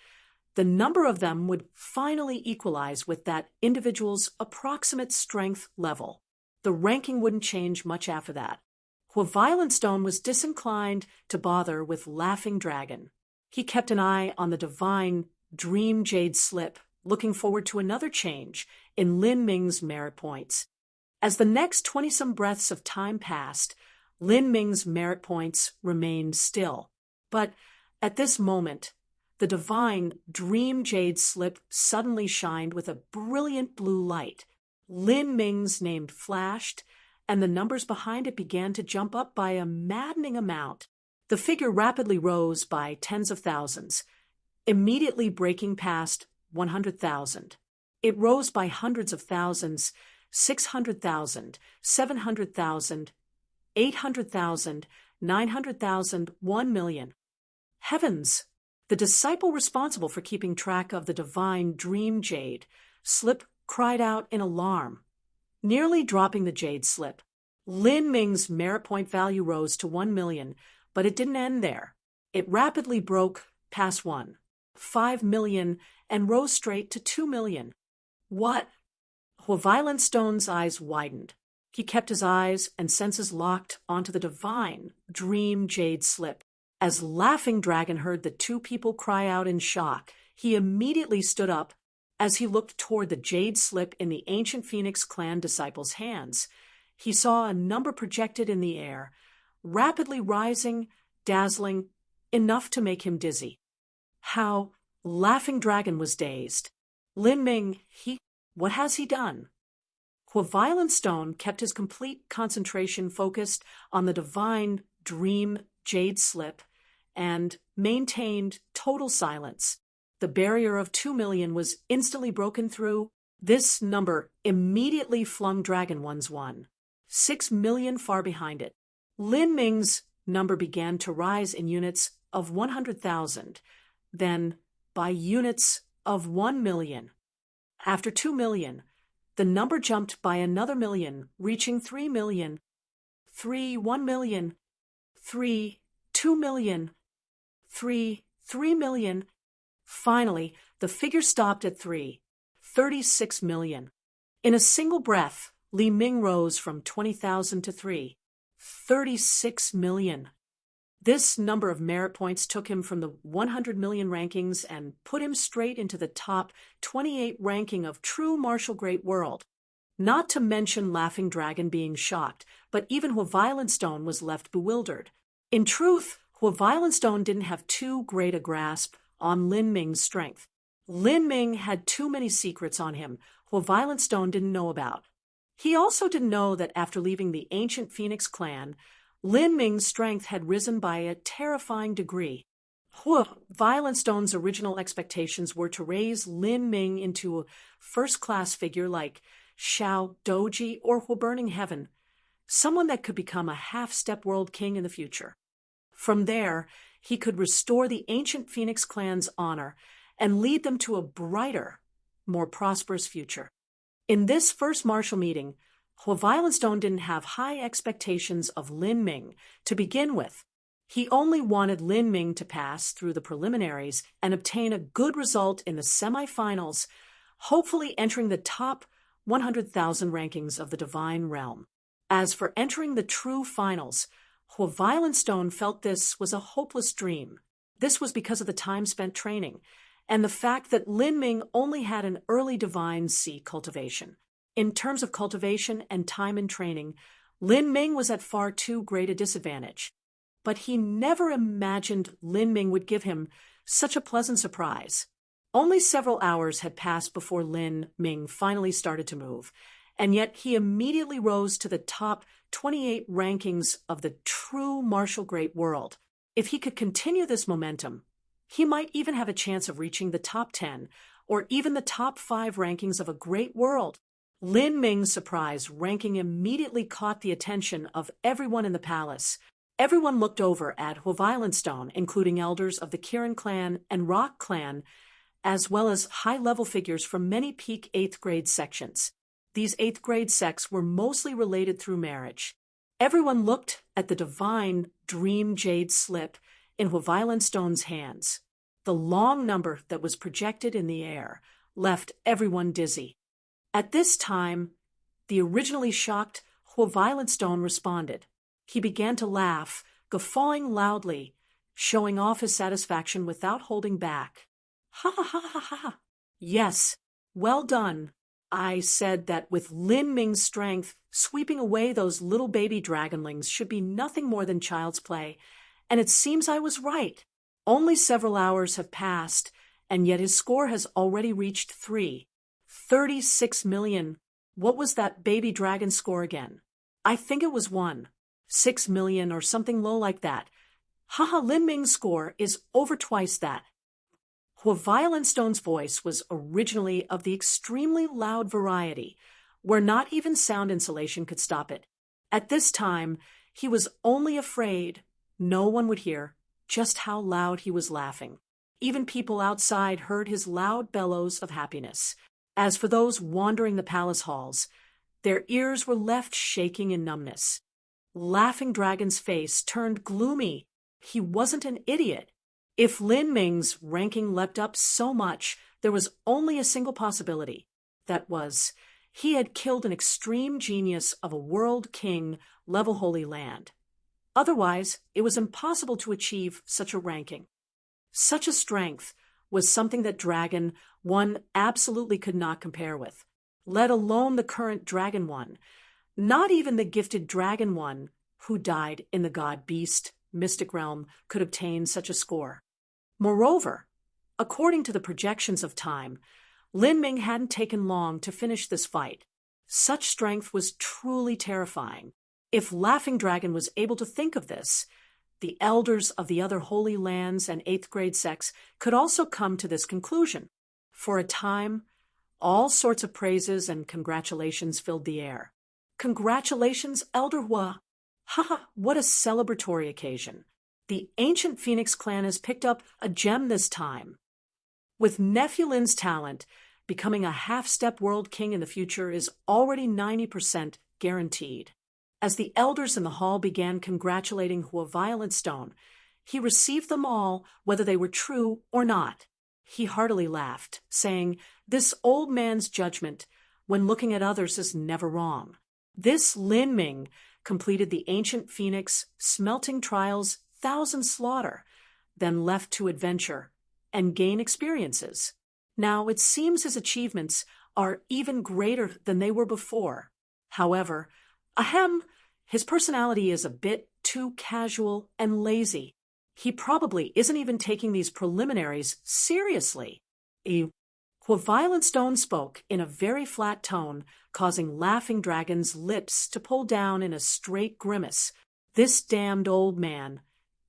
the number of them would finally equalize with that individual's approximate strength level. The ranking wouldn't change much after that. Violent Stone was disinclined to bother with Laughing Dragon. He kept an eye on the divine Dream Jade Slip, looking forward to another change in Lin Ming's merit points. As the next 20-some breaths of time passed, Lin Ming's merit points remained still. But at this moment, the divine Dream Jade Slip suddenly shined with a brilliant blue light. Lin Ming's name flashed, and the numbers behind it began to jump up by a maddening amount. The figure rapidly rose by tens of thousands, immediately breaking past 100,000. It rose by hundreds of thousands, 600,000, 700,000, 800,000, 900,000, 1 million. Heavens! The disciple responsible for keeping track of the divine Dream Jade Slip cried out in alarm, nearly dropping the jade slip. Lin Ming's merit point value rose to 1 million, but it didn't end there. It rapidly broke past 5 million, and rose straight to 2 million. What? Violent Stone's eyes widened. He kept his eyes and senses locked onto the divine Dream Jade Slip. As Laughing Dragon heard the two people cry out in shock, he immediately stood up. As he looked toward the jade slip in the ancient Phoenix clan disciple's hands, he saw a number projected in the air, rapidly rising, dazzling, enough to make him dizzy. How Laughing Dragon was dazed. Lin Ming, what has he done? Violent Stone kept his complete concentration focused on the divine Dream Jade Slip and maintained total silence. The barrier of 2 million was instantly broken through. This number immediately flung Dragon One's 6 million far behind it. Lin Ming's number began to rise in units of 100,000, then by units of 1 million. After 2 million, the number jumped by another million, reaching 3 million. 1 million. 2 million. 3 million. Finally, the figure stopped at 36 million. In a single breath, Li Ming rose from 20,000 to 36 million. This number of merit points took him from the 100 million rankings and put him straight into the top 28 ranking of true martial great world. Not to mention Laughing Dragon being shocked, but even Violent Stone was left bewildered. In truth, Violent Stone didn't have too great a grasp on Lin Ming's strength. Lin Ming had too many secrets on him Violent Stone didn't know about. He also didn't know that after leaving the ancient Phoenix clan, Lin Ming's strength had risen by a terrifying degree. Violent Stone's original expectations were to raise Lin Ming into a first-class figure like Xiao Doji or Burning Heaven, someone that could become a half-step world king in the future. From there, he could restore the ancient Phoenix clan's honor and lead them to a brighter, more prosperous future. In this first martial meeting, Violent Stone didn't have high expectations of Lin Ming to begin with. He only wanted Lin Ming to pass through the preliminaries and obtain a good result in the semifinals, hopefully entering the top 100,000 rankings of the divine realm. As for entering the true finals, Violent Stone felt this was a hopeless dream. This was because of the time spent training, and the fact that Lin Ming only had an early divine C cultivation. In terms of cultivation and time in training, Lin Ming was at far too great a disadvantage. but he never imagined Lin Ming would give him such a pleasant surprise. Only several hours had passed before Lin Ming finally started to move, and yet he immediately rose to the top 28 rankings of the true martial great world. If he could continue this momentum, he might even have a chance of reaching the top 10 or even the top 5 rankings of a great world. Lin Ming's surprise ranking immediately caught the attention of everyone in the palace. Everyone looked over at Huaviolentstone, including elders of the Kirin clan and Rock clan, as well as high-level figures from many peak 8th grade sections. These 8th grade sects were mostly related through marriage. Everyone looked at the divine dream jade slip in Huaviolentstone's hands. The long number that was projected in the air left everyone dizzy. At this time, the originally shocked Huaviolentstone responded. He began to laugh, guffawing loudly, showing off his satisfaction without holding back. Ha ha ha ha ha! Yes, well done. I said that with Lin Ming's strength, sweeping away those little baby dragonlings should be nothing more than child's play, and it seems I was right. Only several hours have passed, and yet his score has already reached 36 million. What was that baby dragon score again? I think it was 6 million or something low like that. Haha, Lin Ming's score is over twice that. Huaviolentstone's voice was originally of the extremely loud variety, where not even sound insulation could stop it. At this time, he was only afraid no one would hear just how loud he was laughing. Even people outside heard his loud bellows of happiness. As for those wandering the palace halls, their ears were left shaking in numbness. Laughing Dragon's face turned gloomy. He wasn't an idiot. If Lin Ming's ranking leapt up so much, there was only a single possibility. That was, he had killed an extreme genius of a world king level Holy Land. Otherwise, it was impossible to achieve such a ranking. Such a strength was something that Dragon 1 absolutely could not compare with, let alone the current Dragon 1. Not even the gifted Dragon 1, who died in the God-Beast mystic realm, could obtain such a score. Moreover, according to the projections of time, Lin Ming hadn't taken long to finish this fight. Such strength was truly terrifying. If Laughing Dragon was able to think of this, the elders of the other holy lands and 8th grade sects could also come to this conclusion. For a time, all sorts of praises and congratulations filled the air. Congratulations, Elder Hua! Haha, what a celebratory occasion. The ancient Phoenix clan has picked up a gem this time. With Nephew Lin's talent, becoming a half-step world king in the future is already 90% guaranteed. As the elders in the hall began congratulating Huaviolentstone, he received them all, whether they were true or not. He heartily laughed, saying, "This old man's judgment, when looking at others, is never wrong." This Lin Ming completed the ancient Phoenix smelting trials 1,000 slaughter, then left to adventure and gain experiences. Now it seems his achievements are even greater than they were before. However, his personality is a bit too casual and lazy. He probably isn't even taking these preliminaries seriously. Huaviolentstone spoke in a very flat tone, causing Laughing Dragon's lips to pull down in a straight grimace. This damned old man.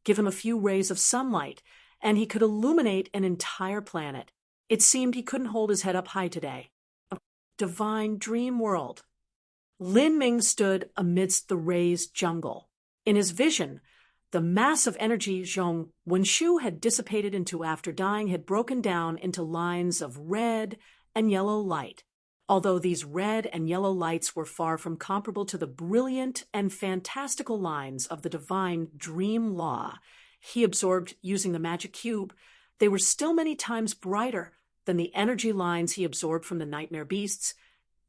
Give him a few rays of sunlight, and he could illuminate an entire planet. It seemed he couldn't hold his head up high today. A divine dream world. Lin Ming stood amidst the raised jungle. In his vision, the mass of energy Zhong Wenshu had dissipated into after dying had broken down into lines of red and yellow light. Although these red and yellow lights were far from comparable to the brilliant and fantastical lines of the divine dream law he absorbed using the magic cube, they were still many times brighter than the energy lines he absorbed from the nightmare beasts,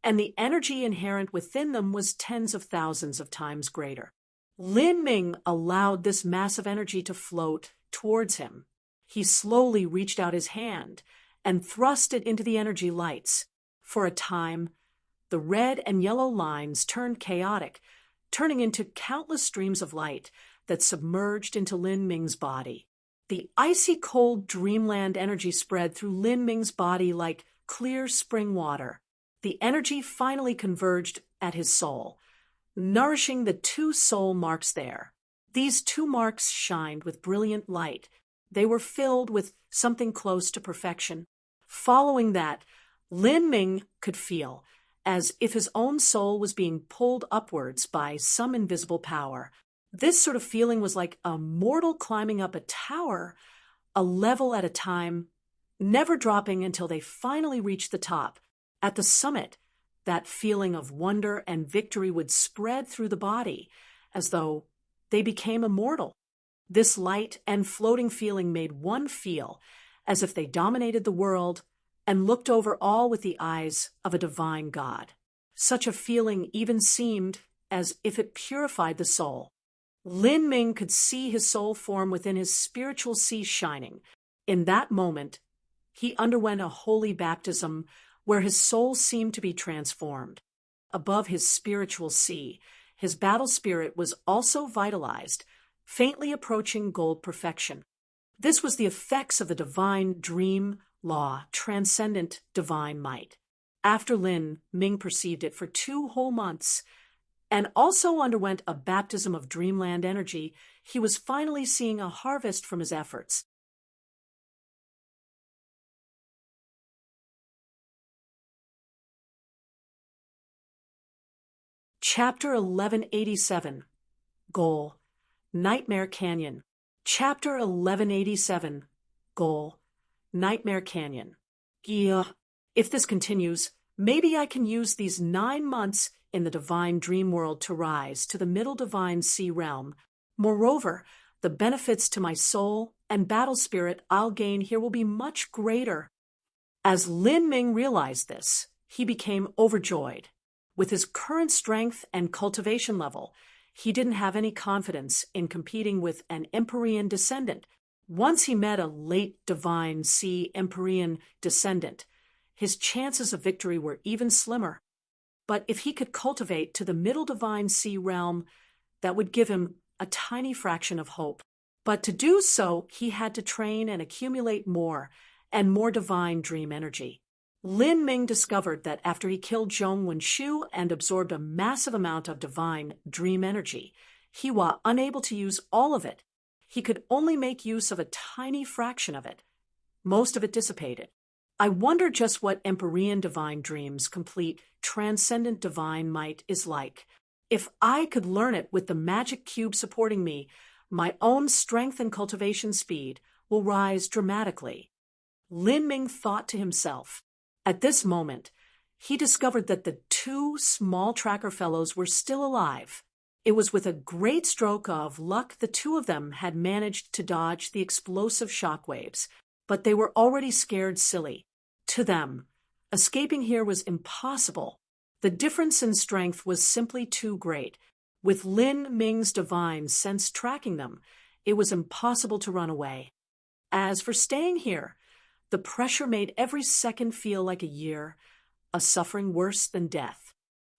and the energy inherent within them was tens of thousands of times greater. Lin Ming allowed this mass of energy to float towards him. He slowly reached out his hand and thrust it into the energy lights. For a time, the red and yellow lines turned chaotic, turning into countless streams of light that submerged into Lin Ming's body. The icy cold dreamland energy spread through Lin Ming's body like clear spring water. The energy finally converged at his soul, nourishing the 2 soul marks there. These 2 marks shined with brilliant light. They were filled with something close to perfection. Following that, Lin Ming could feel as if his own soul was being pulled upwards by some invisible power. This sort of feeling was like a mortal climbing up a tower, a level at a time, never dropping until they finally reached the top. At the summit, that feeling of wonder and victory would spread through the body, as though they became immortal. This light and floating feeling made one feel as if they dominated the world and looked over all with the eyes of a divine God. Such a feeling even seemed as if it purified the soul. Lin Ming could see his soul form within his spiritual sea shining. In that moment, he underwent a holy baptism where his soul seemed to be transformed. Above his spiritual sea, his battle spirit was also vitalized, faintly approaching gold perfection. This was the effects of the divine dream law, transcendent divine might. After Lin Ming perceived it for 2 whole months, and also underwent a baptism of dreamland energy, he was finally seeing a harvest from his efforts. Chapter 1187. Goal: Nightmare Canyon. Chapter 1187. Goal: Nightmare Canyon. Yeah, if this continues, maybe I can use these 9 months in the divine dream world to rise to the middle divine sea realm. Moreover, the benefits to my soul and battle spirit I'll gain here will be much greater. As Lin Ming realized this, he became overjoyed. With his current strength and cultivation level, he didn't have any confidence in competing with an Empyrean descendant. Once he met a late divine sea Empyrean descendant, his chances of victory were even slimmer. But if he could cultivate to the middle divine sea realm, that would give him a tiny fraction of hope. But to do so, he had to train and accumulate more and more divine dream energy. Lin Ming discovered that after he killed Zhong Wenshu and absorbed a massive amount of divine dream energy, he was unable to use all of it. He could only make use of a tiny fraction of it. Most of it dissipated. I wonder just what Empyrean divine dreams complete transcendent divine might is like. If I could learn it with the magic cube supporting me, my own strength and cultivation speed will rise dramatically. Lin Ming thought to himself. At this moment, he discovered that the 2 small tracker fellows were still alive. It was with a great stroke of luck the 2 of them had managed to dodge the explosive shockwaves, but they were already scared silly. To them, escaping here was impossible. The difference in strength was simply too great. With Lin Ming's divine sense tracking them, it was impossible to run away. As for staying here, the pressure made every second feel like a year, a suffering worse than death.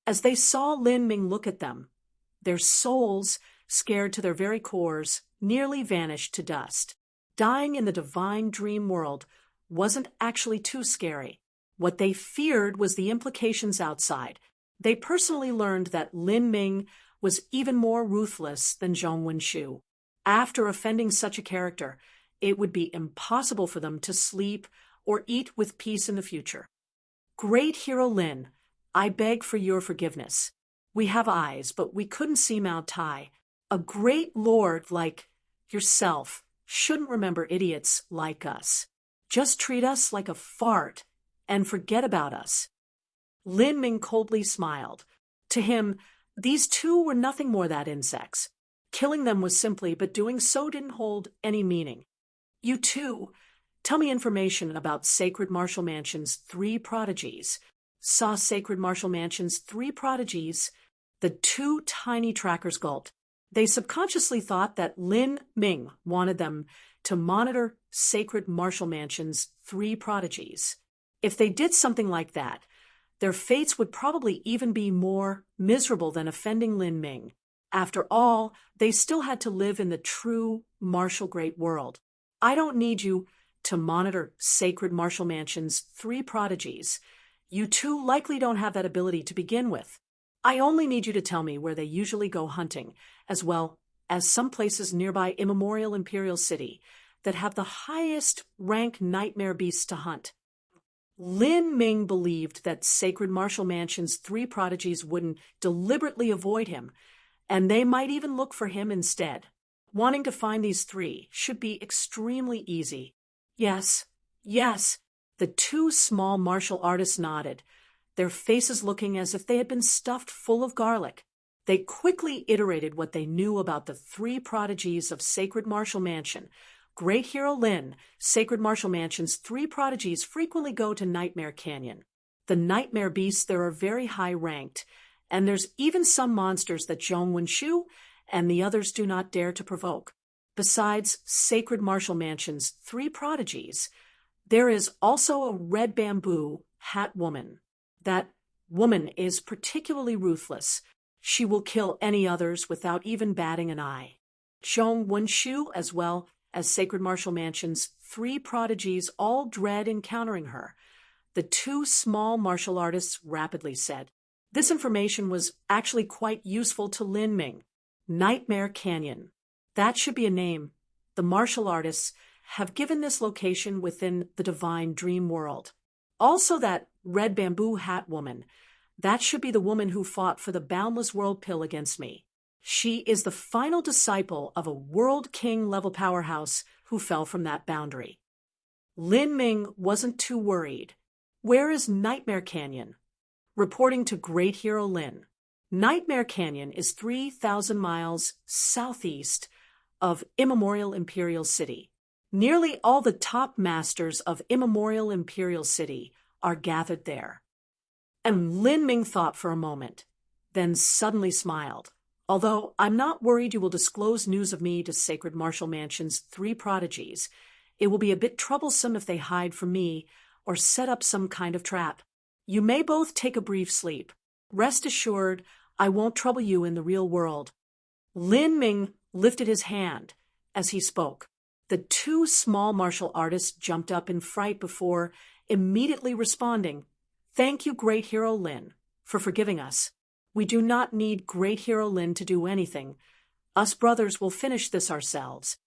As they saw Lin Ming look at them, their souls, scared to their very cores, nearly vanished to dust. Dying in the divine dream world wasn't actually too scary. What they feared was the implications outside. They personally learned that Lin Ming was even more ruthless than Zhong Wenshu. After offending such a character, it would be impossible for them to sleep or eat with peace in the future. Great Hero Lin, I beg for your forgiveness. We have eyes, but we couldn't see Mao Tai. A great lord like yourself shouldn't remember idiots like us. Just treat us like a fart and forget about us. Lin Ming coldly smiled. To him, these 2 were nothing more than insects. Killing them was simply, but doing so didn't hold any meaning. You 2, tell me information about Sacred Martial Mansion's 3 prodigies. Saw Sacred Martial Mansion's 3 prodigies. The 2 tiny trackers gulped. They subconsciously thought that Lin Ming wanted them to monitor Sacred Martial Mansion's 3 prodigies. If they did something like that, their fates would probably even be more miserable than offending Lin Ming. After all, they still had to live in the true martial great world. I don't need you to monitor sacred martial mansion's 3 prodigies. You two likely don't have that ability to begin with. I only need you to tell me where they usually go hunting, as well as some places nearby Immemorial Imperial City that have the highest rank nightmare beasts to hunt. Lin Ming believed that Sacred Martial Mansion's 3 prodigies wouldn't deliberately avoid him, and they might even look for him instead. Wanting to find these 3 should be extremely easy. Yes, yes, the 2 small martial artists nodded, their faces looking as if they had been stuffed full of garlic. They quickly iterated what they knew about the 3 prodigies of Sacred Martial Mansion. Great Hero Lin, Sacred Martial Mansion's 3 prodigies frequently go to Nightmare Canyon. The nightmare beasts there are very high-ranked, and there's even some monsters that Zhong Wenshu and the others do not dare to provoke. Besides Sacred Martial Mansion's 3 prodigies, there is also a red bamboo hat woman. That woman is particularly ruthless. She will kill any others without even batting an eye. Zhong Wenshu, as well as Sacred Martial Mansion's 3 prodigies, all dread encountering her. The 2 small martial artists rapidly said. This information was actually quite useful to Lin Ming. Nightmare Canyon. That should be a name. The martial artists have given this location within the divine dream world. Also that red bamboo hat woman. That should be the woman who fought for the boundless world pill against me. She is the final disciple of a world king level powerhouse who fell from that boundary. Lin Ming wasn't too worried. Where is Nightmare Canyon? Reporting to Great Hero Lin. Nightmare Canyon is 3,000 miles southeast of Immemorial Imperial City. Nearly all the top masters of Immemorial Imperial City are gathered there. And Lin Ming thought for a moment, then suddenly smiled. Although I'm not worried you will disclose news of me to Sacred Martial Mansion's 3 prodigies, it will be a bit troublesome if they hide from me or set up some kind of trap. You may both take a brief sleep. Rest assured, I won't trouble you in the real world. Lin Ming lifted his hand as he spoke. The 2 small martial artists jumped up in fright before immediately responding, "Thank you, Great Hero Lin, for forgiving us. We do not need Great Hero Lin to do anything. Us brothers will finish this ourselves."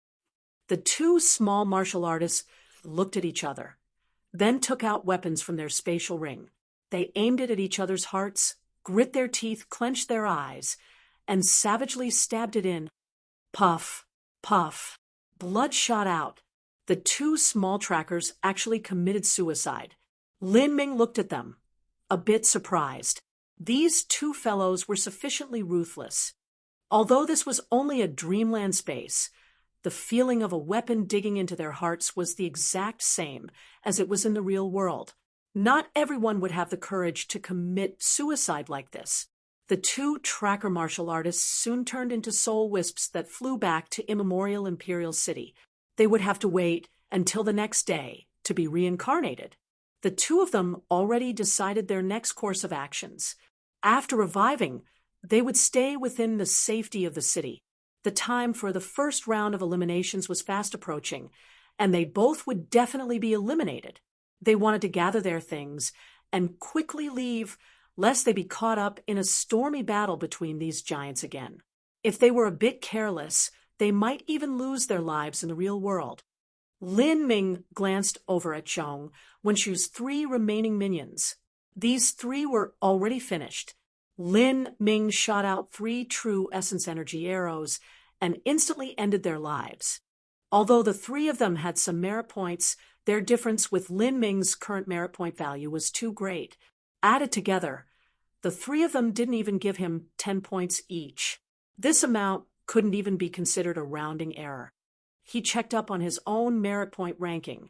The 2 small martial artists looked at each other, then took out weapons from their spatial ring. They aimed it at each other's hearts, grit their teeth, clenched their eyes, and savagely stabbed it in. Puff, puff. Blood shot out. The 2 small trackers actually committed suicide. Lin Ming looked at them, a bit surprised. These 2 fellows were sufficiently ruthless. Although this was only a dreamland space, the feeling of a weapon digging into their hearts was the exact same as it was in the real world. Not everyone would have the courage to commit suicide like this. The 2 tracker martial artists soon turned into soul wisps that flew back to Immemorial Imperial City. They would have to wait until the next day to be reincarnated. The 2 of them already decided their next course of actions. After reviving, they would stay within the safety of the city. The time for the first round of eliminations was fast approaching, and they both would definitely be eliminated. They wanted to gather their things and quickly leave, lest they be caught up in a stormy battle between these giants again. If they were a bit careless, they might even lose their lives in the real world. Lin Ming glanced over at Zhong Wenshu's 3 remaining minions. These 3 were already finished. Lin Ming shot out 3 true essence energy arrows and instantly ended their lives. Although the 3 of them had some merit points, their difference with Lin Ming's current merit point value was too great. Added together, the 3 of them didn't even give him 10 points each. This amount couldn't even be considered a rounding error. He checked up on his own merit point ranking.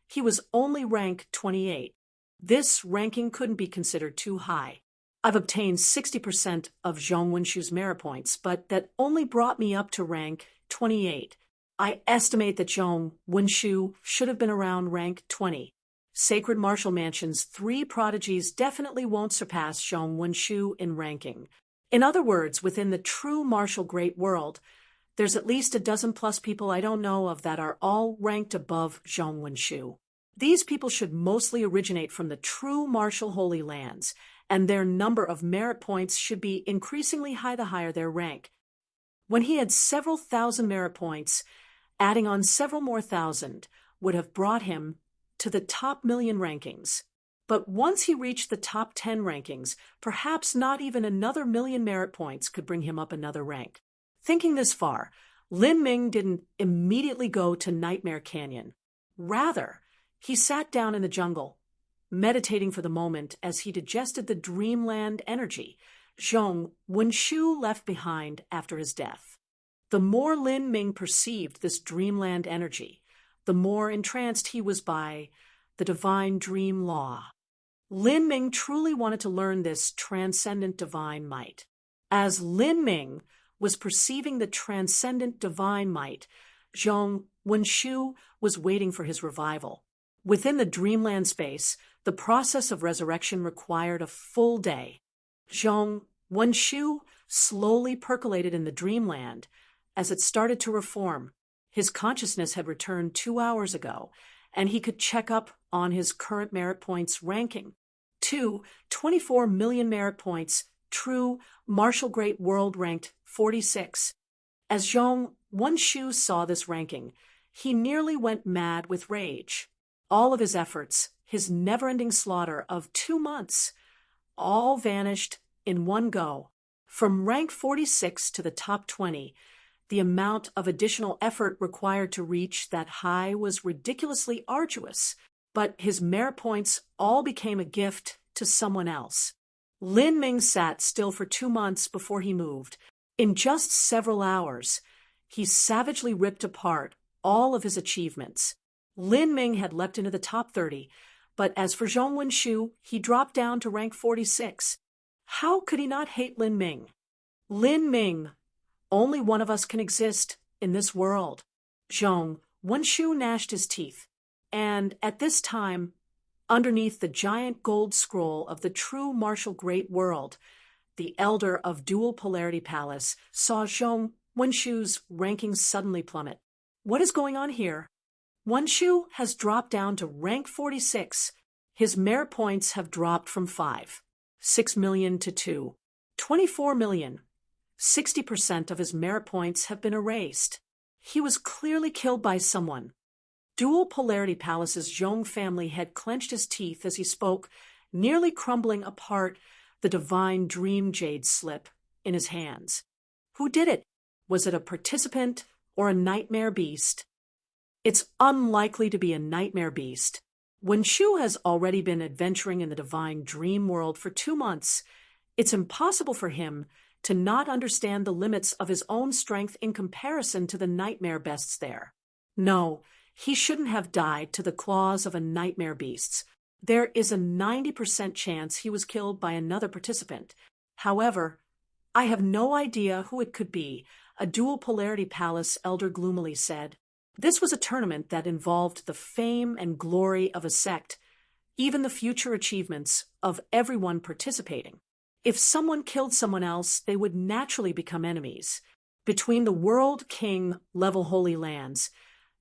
He was only rank 28. This ranking couldn't be considered too high. I've obtained 60% of Zhong Wenshu's merit points, but that only brought me up to rank 28. I estimate that Zhong Wenshu should have been around rank 20. Sacred Martial Mansion's 3 prodigies definitely won't surpass Zhong Wenshu in ranking. In other words, within the true martial great world, there's at least a dozen plus people I don't know of that are all ranked above Zhong Wenshu. These people should mostly originate from the true martial holy lands, and their number of merit points should be increasingly high the higher their rank. When he had several thousand merit points, adding on several more thousand would have brought him to the top million rankings. But once he reached the top 10 rankings, perhaps not even another million merit points could bring him up another rank. Thinking this far, Lin Ming didn't immediately go to Nightmare Canyon. Rather, he sat down in the jungle, meditating for the moment as he digested the dreamland energy Zhong Wenshu left behind after his death. The more Lin Ming perceived this dreamland energy, the more entranced he was by the divine dream law. Lin Ming truly wanted to learn this transcendent divine might. As Lin Ming was perceiving the transcendent divine might, Zhong Wenshu was waiting for his revival. Within the dreamland space, the process of resurrection required a full day. Zhong Wenshu slowly percolated in the dreamland as it started to reform. His consciousness had returned 2 hours ago, and he could check up on his current merit points ranking. 24 million merit points, true martial great world ranked 46. As Zhong Wenshu saw this ranking, he nearly went mad with rage. All of his efforts, his never-ending slaughter of 2 months, all vanished in one go. From rank 46 to the top 20, the amount of additional effort required to reach that high was ridiculously arduous, but his merit points all became a gift to someone else. Lin Ming sat still for 2 months before he moved. In just several hours, he savagely ripped apart all of his achievements. Lin Ming had leapt into the top 30, but as for Zhong Wenshu, he dropped down to rank 46. How could he not hate Lin Ming? Lin Ming, only one of us can exist in this world. Zhong Wenshu gnashed his teeth, and at this time, underneath the giant gold scroll of the true martial great world, the elder of Dual Polarity Palace saw Zhong Wenshu's ranking suddenly plummet. What is going on here? Wenshu has dropped down to rank 46. His merit points have dropped from 6 million to 24 million. 60% of his merit points have been erased. He was clearly killed by someone. Dual Polarity Palace's Zhong family had clenched his teeth as he spoke, nearly crumbling apart the divine dream jade slip in his hands. Who did it? Was it a participant or a nightmare beast? It's unlikely to be a nightmare beast. Wenshu has already been adventuring in the divine dream world for 2 months. It's impossible for him to not understand the limits of his own strength in comparison to the nightmare beasts there. No, he shouldn't have died to the claws of a nightmare beasts. There is a 90% chance he was killed by another participant. However, I have no idea who it could be, a Dual Polarity Palace elder gloomily said. This was a tournament that involved the fame and glory of a sect, even the future achievements of everyone participating. If someone killed someone else, they would naturally become enemies. Between the World King level Holy Lands,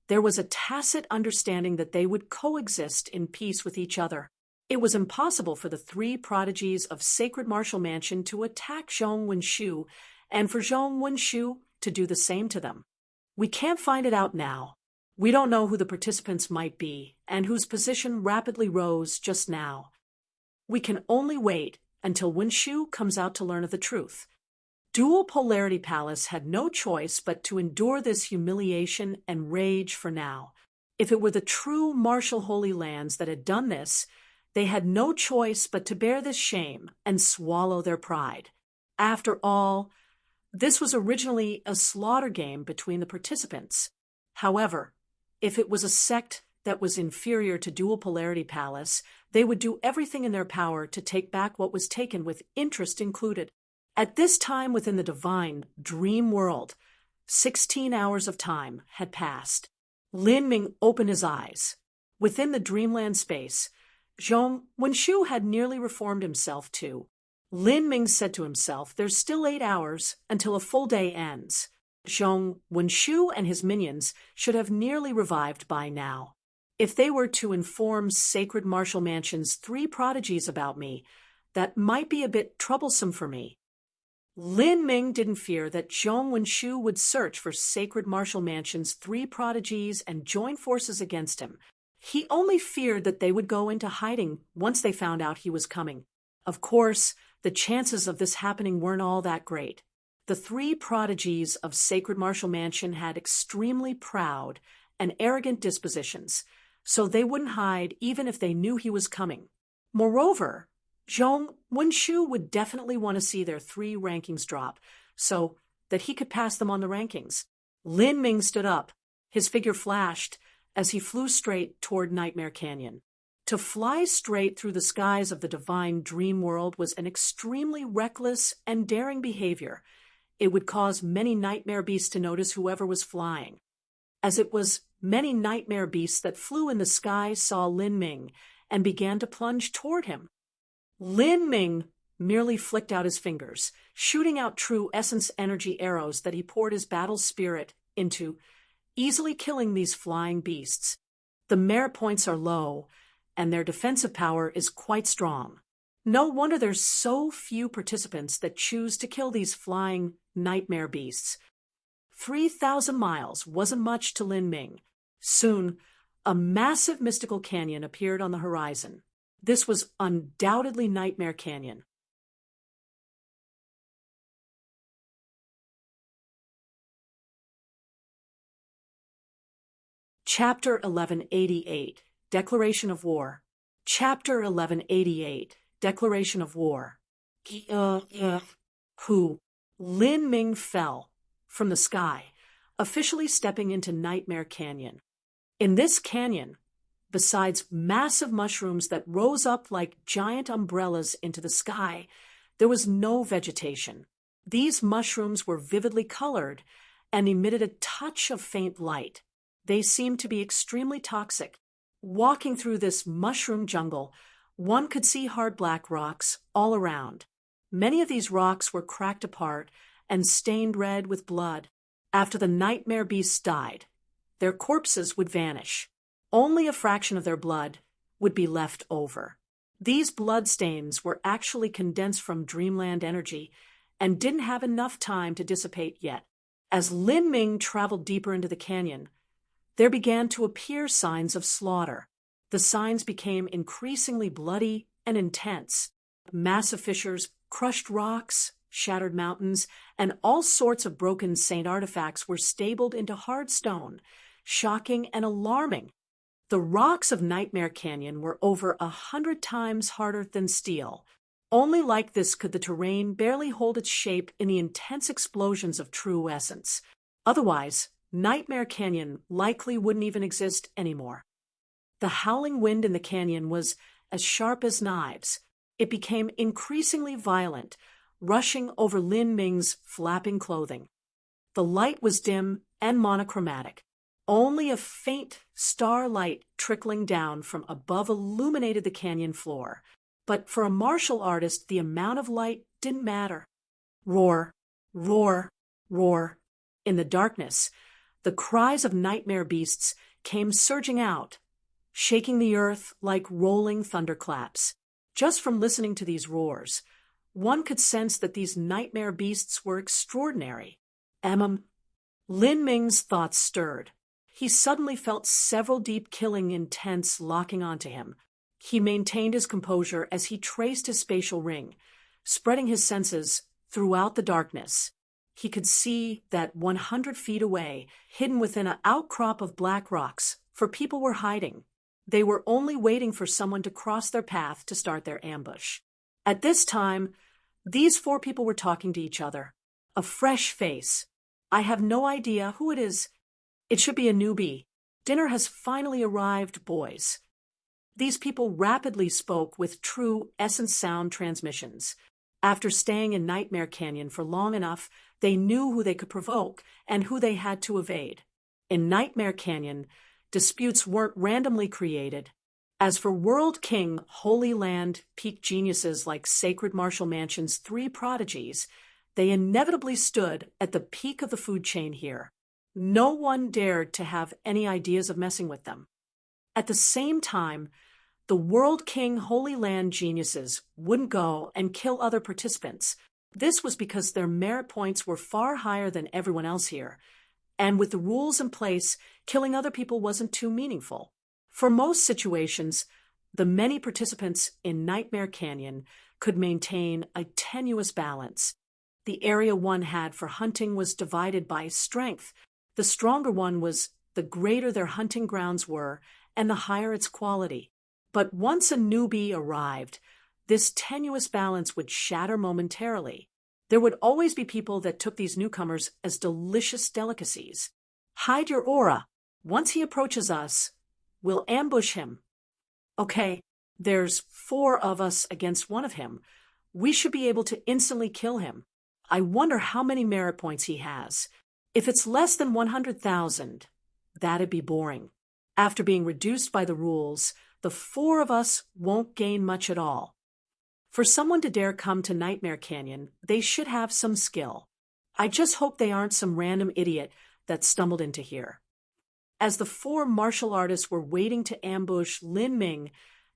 there was a tacit understanding that they would coexist in peace with each other. It was impossible for the 3 prodigies of Sacred Martial Mansion to attack Zhong Wenshu, and for Zhong Wenshu to do the same to them. We can't find it out now. We don't know who the participants might be, and whose position rapidly rose just now. We can only wait until Wenshu comes out to learn of the truth. Dual Polarity Palace had no choice but to endure this humiliation and rage for now. If it were the true martial Holy Lands that had done this, they had no choice but to bear this shame and swallow their pride. After all, this was originally a slaughter game between the participants. However, if it was a sect that was inferior to Dual Polarity Palace, they would do everything in their power to take back what was taken, with interest included. At this time within the divine dream world, 16 hours of time had passed. Lin Ming opened his eyes. Within the dreamland space, Zhong Wenshu had nearly reformed himself too. Lin Ming said to himself, there's still 8 hours until a full day ends. Zhong Wenshu and his minions should have nearly revived by now. If they were to inform Sacred Martial Mansion's 3 prodigies about me, that might be a bit troublesome for me. Lin Ming didn't fear that Zhong Wenshu would search for Sacred Martial Mansion's 3 prodigies and join forces against him. He only feared that they would go into hiding once they found out he was coming. Of course, the chances of this happening weren't all that great. The 3 prodigies of Sacred Martial Mansion had extremely proud and arrogant dispositions, so they wouldn't hide even if they knew he was coming. Moreover, Zhong Wenshu would definitely want to see their 3 rankings drop, so that he could pass them on the rankings. Lin Ming stood up. His figure flashed as he flew straight toward Nightmare Canyon. To fly straight through the skies of the divine dream world was an extremely reckless and daring behavior. It would cause many nightmare beasts to notice whoever was flying. As it was, many nightmare beasts that flew in the sky saw Lin Ming and began to plunge toward him. Lin Ming merely flicked out his fingers, shooting out true essence energy arrows that he poured his battle spirit into, easily killing these flying beasts. The merit points are low, and their defensive power is quite strong. No wonder there's so few participants that choose to kill these flying nightmare beasts. 3,000 miles wasn't much to Lin Ming. Soon, a massive mystical canyon appeared on the horizon. This was undoubtedly Nightmare Canyon. Chapter 1188, Declaration of War. Chapter 1188, Declaration of War. Lin Ming fell from the sky, officially stepping into Nightmare Canyon. In this canyon, besides massive mushrooms that rose up like giant umbrellas into the sky, there was no vegetation. These mushrooms were vividly colored and emitted a touch of faint light. They seemed to be extremely toxic. Walking through this mushroom jungle, one could see hard black rocks all around. Many of these rocks were cracked apart and stained red with blood. After the nightmare beasts died, their corpses would vanish. Only a fraction of their blood would be left over. These bloodstains were actually condensed from dreamland energy and didn't have enough time to dissipate yet. As Lin Ming traveled deeper into the canyon, there began to appear signs of slaughter. The signs became increasingly bloody and intense. Massive fissures, crushed rocks, shattered mountains, and all sorts of broken saint artifacts were stabled into hard stone, shocking and alarming. The rocks of Nightmare Canyon were over 100 times harder than steel. Only like this could the terrain barely hold its shape in the intense explosions of true essence. Otherwise, Nightmare Canyon likely wouldn't even exist anymore. The howling wind in the canyon was as sharp as knives. It became increasingly violent, rushing over Lin Ming's flapping clothing. The light was dim and monochromatic. Only a faint starlight trickling down from above illuminated the canyon floor. But for a martial artist, the amount of light didn't matter. Roar, roar, roar. In the darkness, the cries of nightmare beasts came surging out, shaking the earth like rolling thunderclaps. Just from listening to these roars, one could sense that these nightmare beasts were extraordinary. Lin Ming's thoughts stirred. He suddenly felt several deep killing intents locking onto him. He maintained his composure as he traced his spatial ring, spreading his senses throughout the darkness. He could see that 100 feet away, hidden within an outcrop of black rocks, for people were hiding. They were only waiting for someone to cross their path to start their ambush. At this time, these 4 people were talking to each other. A fresh face. I have no idea who it is. It should be a newbie. Dinner has finally arrived, boys. These people rapidly spoke with true essence sound transmissions. After staying in Nightmare Canyon for long enough, they knew who they could provoke and who they had to evade. In Nightmare Canyon, disputes weren't randomly created. As for World King, Holy Land, peak geniuses like Sacred Martial Mansion's three prodigies, they inevitably stood at the peak of the food chain here. No one dared to have any ideas of messing with them. At the same time, the World King Holy Land geniuses wouldn't go and kill other participants. This was because their merit points were far higher than everyone else here, and with the rules in place, killing other people wasn't too meaningful. For most situations, the many participants in Nightmare Canyon could maintain a tenuous balance. The area one had for hunting was divided by strength. The stronger one was the greater their hunting grounds were and the higher its quality. But once a newbie arrived, this tenuous balance would shatter momentarily. There would always be people that took these newcomers as delicious delicacies. Hide your aura. Once he approaches us, we'll ambush him. Okay, there's 4 of us against 1 of him. We should be able to instantly kill him. I wonder how many merit points he has. If it's less than 100,000, that'd be boring. After being reduced by the rules, the 4 of us won't gain much at all. For someone to dare come to Nightmare Canyon, they should have some skill. I just hope they aren't some random idiot that stumbled into here. As the 4 martial artists were waiting to ambush Lin Ming,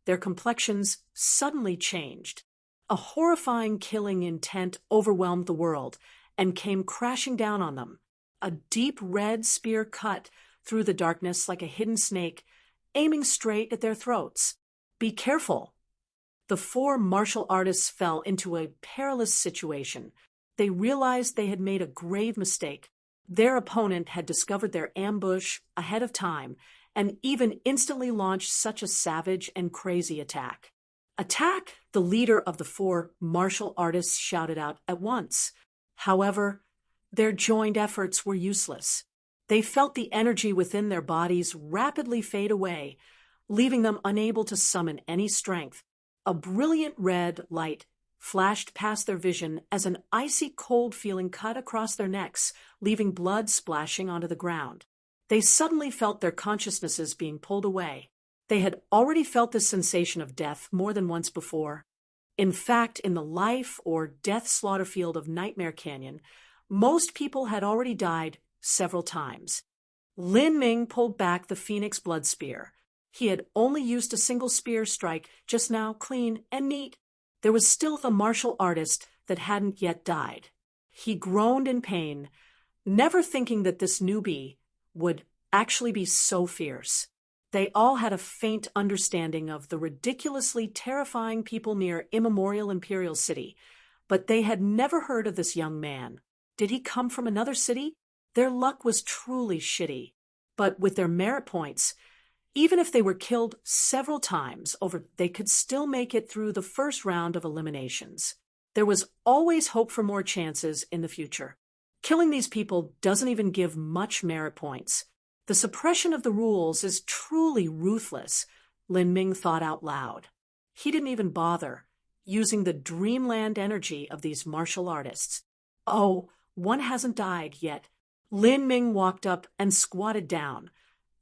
their complexions suddenly changed. A horrifying killing intent overwhelmed the world and came crashing down on them. A deep red spear cut through the darkness like a hidden snake, aiming straight at their throats. Be careful! The 4 martial artists fell into a perilous situation. They realized they had made a grave mistake. Their opponent had discovered their ambush ahead of time and even instantly launched such a savage and crazy attack. Attack! The leader of the 4 martial artists shouted out at once. However, their joined efforts were useless. They felt the energy within their bodies rapidly fade away, leaving them unable to summon any strength. A brilliant red light flashed past their vision as an icy cold feeling cut across their necks, leaving blood splashing onto the ground. They suddenly felt their consciousnesses being pulled away. They had already felt this sensation of death more than once before. In fact, in the life or death slaughter field of Nightmare Canyon, most people had already died several times. Lin Ming pulled back the Phoenix blood spear. He had only used a single spear strike, just now clean and neat. There was still the martial artist that hadn't yet died. He groaned in pain, never thinking that this newbie would actually be so fierce. They all had a faint understanding of the ridiculously terrifying people near Immemorial Imperial City, but they had never heard of this young man. Did he come from another city? Their luck was truly shitty. But with their merit points, even if they were killed several times over, they could still make it through the first round of eliminations. There was always hope for more chances in the future. Killing these people doesn't even give much merit points. The suppression of the rules is truly ruthless, Lin Ming thought out loud. He didn't even bother, using the dreamland energy of these martial artists. Oh, one hasn't died yet. Lin Ming walked up and squatted down,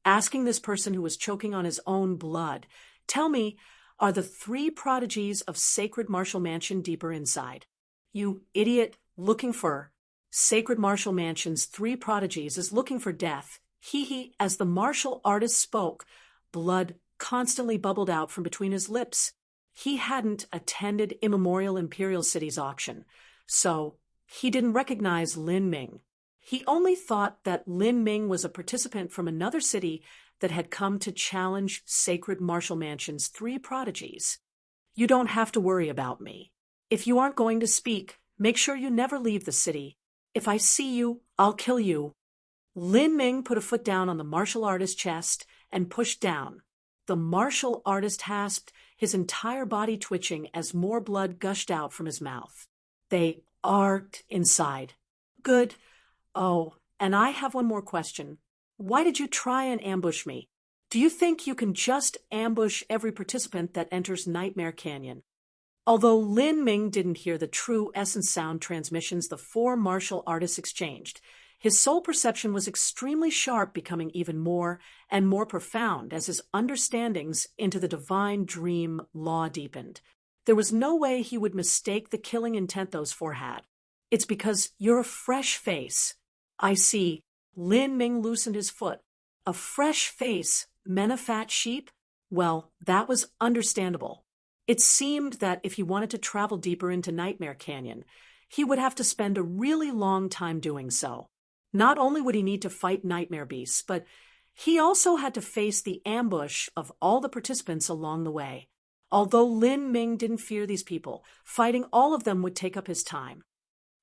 asking this person who was choking on his own blood, "Tell me, are the 3 prodigies of Sacred Martial Mansion deeper inside?" "You idiot, looking for Sacred Martial Mansion's 3 prodigies is looking for death." He, as the martial artist spoke, blood constantly bubbled out from between his lips. He hadn't attended Immemorial Imperial City's auction, so he didn't recognize Lin Ming. He only thought that Lin Ming was a participant from another city that had come to challenge Sacred Martial Mansion's 3 prodigies. "You don't have to worry about me. If you aren't going to speak, make sure you never leave the city. If I see you, I'll kill you." Lin Ming put a foot down on the martial artist's chest and pushed down. The martial artist hasped, his entire body twitching as more blood gushed out from his mouth. They arced inside. "Good. Oh, and I have one more question. Why did you try and ambush me? Do you think you can just ambush every participant that enters Nightmare Canyon?" Although Lin Ming didn't hear the true essence sound transmissions the 4 martial artists exchanged, His soul perception was extremely sharp, becoming even more and more profound as his understandings into the divine dream law deepened. There was no way he would mistake the killing intent those four had. It's because you're a fresh face. I see. Lin Ming loosened his foot. A fresh face, meant a fat sheep? Well, that was understandable. It seemed that if he wanted to travel deeper into Nightmare Canyon, he would have to spend a really long time doing so. Not only would he need to fight nightmare beasts, but he also had to face the ambush of all the participants along the way. Although Lin Ming didn't fear these people, fighting all of them would take up his time.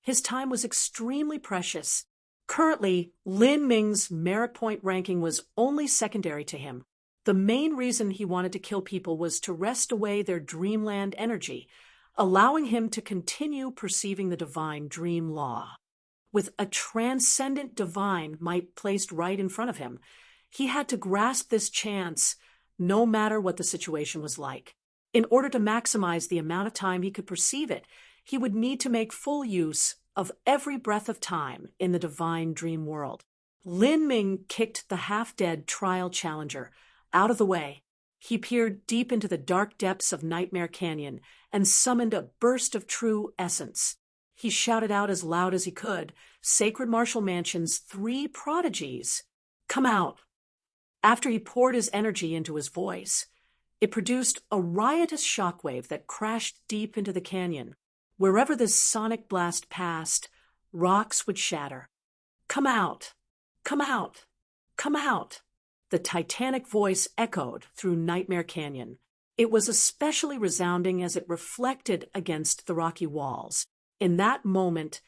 His time was extremely precious. Currently, Lin Ming's merit point ranking was only secondary to him. The main reason he wanted to kill people was to wrest away their dreamland energy, allowing him to continue perceiving the divine dream law. With a transcendent divine might placed right in front of him, he had to grasp this chance no matter what the situation was like. In order to maximize the amount of time he could perceive it, he would need to make full use of every breath of time in the divine dream world. Lin Ming kicked the half-dead trial challenger out of the way. He peered deep into the dark depths of Nightmare Canyon and summoned a burst of true essence. He shouted out as loud as he could, "Sacred Martial Mansion's 3 prodigies, come out!" After he poured his energy into his voice, it produced a riotous shockwave that crashed deep into the canyon. Wherever this sonic blast passed, rocks would shatter. "Come out! Come out! Come out!" The titanic voice echoed through Nightmare Canyon. It was especially resounding as it reflected against the rocky walls. In that moment,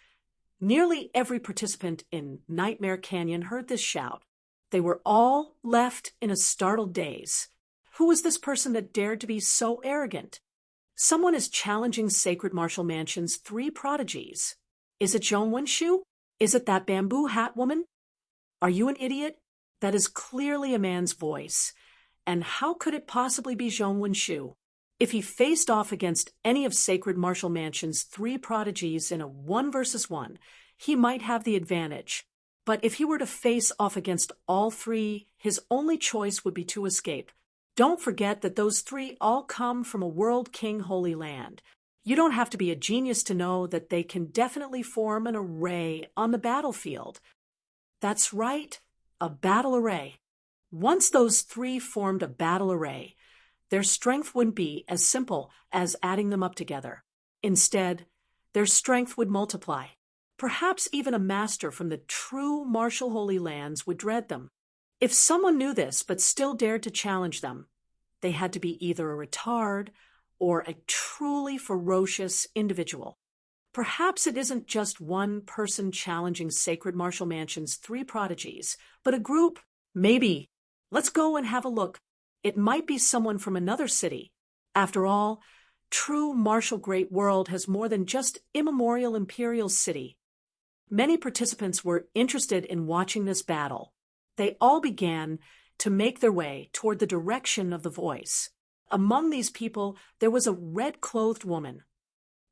nearly every participant in Nightmare Canyon heard this shout. They were all left in a startled daze. Who was this person that dared to be so arrogant? Someone is challenging Sacred Martial Mansion's 3 prodigies. Is it Zhong Wenshu? Is it that bamboo hat woman? Are you an idiot? That is clearly a man's voice. And how could it possibly be Zhong Wenshu? If he faced off against any of Sacred Martial Mansion's 3 prodigies in a 1 versus 1, he might have the advantage. But if he were to face off against all 3, his only choice would be to escape. Don't forget that those 3 all come from a World King Holy Land. You don't have to be a genius to know that they can definitely form an array on the battlefield. That's right, a battle array. Once those 3 formed a battle array, their strength wouldn't be as simple as adding them up together. Instead, their strength would multiply. Perhaps even a master from the true martial Holy Lands would dread them. If someone knew this but still dared to challenge them, they had to be either a retard or a truly ferocious individual. Perhaps it isn't just one person challenging Sacred Martial Mansion's 3 prodigies, but a group. Maybe. Let's go and have a look. It might be someone from another city. After all, true martial great world has more than just immemorial imperial city. Many participants were interested in watching this battle. They all began to make their way toward the direction of the voice. Among these people, there was a red-clothed woman.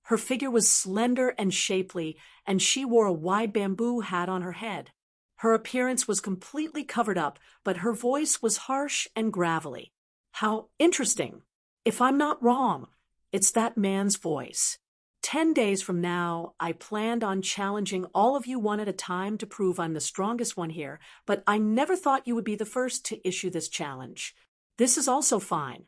Her figure was slender and shapely, and she wore a wide bamboo hat on her head. Her appearance was completely covered up, but her voice was harsh and gravelly. How interesting. If I'm not wrong, it's that man's voice. 10 days from now, I planned on challenging all of you one at a time to prove I'm the strongest one here, but I never thought you would be the first to issue this challenge. This is also fine.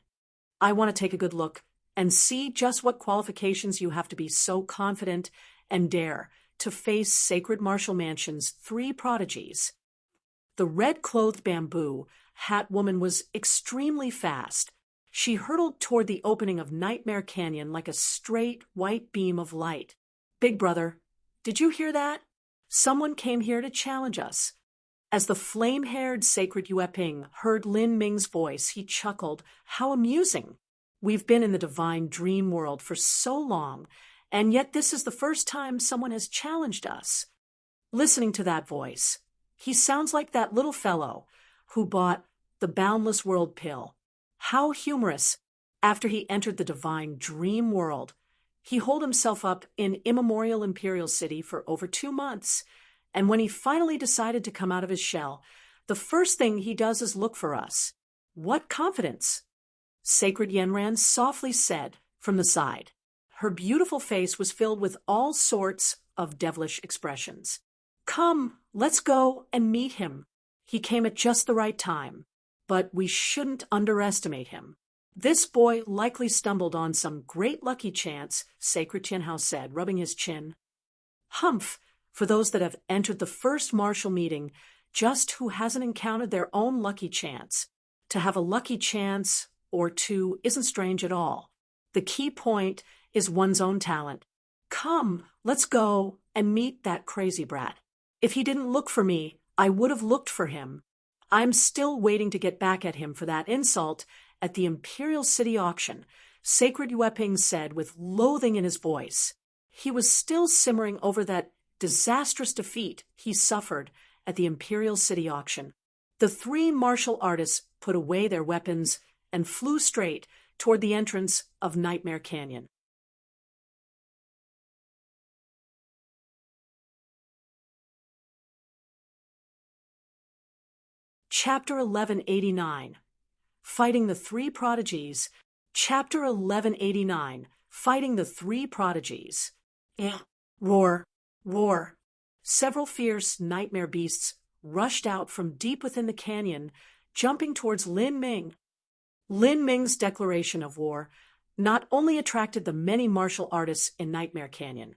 I want to take a good look and see just what qualifications you have to be so confident and dare to face Sacred Martial Mansion's 3 prodigies. The red-clothed bamboo hat woman was extremely fast. She hurtled toward the opening of Nightmare Canyon like a straight white beam of light. "Big brother, did you hear that? Someone came here to challenge us." As the flame-haired Sacred Yueping heard Lin Ming's voice, he chuckled. "How amusing. We've been in the divine dream world for so long, and yet this is the first time someone has challenged us." Listening to that voice, he sounds like that little fellow who bought the Boundless World pill. How humorous. After he entered the divine dream world, he holed himself up in immemorial Imperial City for over 2 months, And when he finally decided to come out of his shell, the first thing he does is look for us. What confidence! Sacred Yenran softly said from the side. Her beautiful face was filled with all sorts of devilish expressions. Come, let's go and meet him. He came at just the right time, but we shouldn't underestimate him. This boy likely stumbled on some great lucky chance, Sacred Tianhao said, rubbing his chin. Humph, for those that have entered the first martial meeting, just who hasn't encountered their own lucky chance. To have a lucky chance or two isn't strange at all. The key point is one's own talent. Come, let's go and meet that crazy brat. If he didn't look for me, I would have looked for him. I'm still waiting to get back at him for that insult at the Imperial City auction, Sacred Yueping said with loathing in his voice. He was still simmering over that disastrous defeat he suffered at the Imperial City auction. The three martial artists put away their weapons and flew straight toward the entrance of Nightmare Canyon. Chapter 1189. Fighting the Three Prodigies. Chapter 1189. Fighting the Three Prodigies. Roar, roar. Several fierce nightmare beasts rushed out from deep within the canyon, jumping towards Lin Ming. Lin Ming's declaration of war not only attracted the many martial artists in Nightmare Canyon,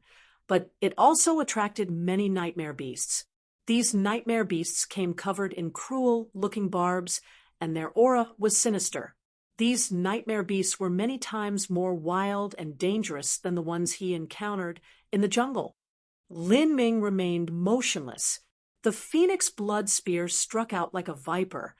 but it also attracted many nightmare beasts. These nightmare beasts came covered in cruel-looking barbs, and their aura was sinister. These nightmare beasts were many times more wild and dangerous than the ones he encountered in the jungle. Lin Ming remained motionless. The phoenix blood spear struck out like a viper,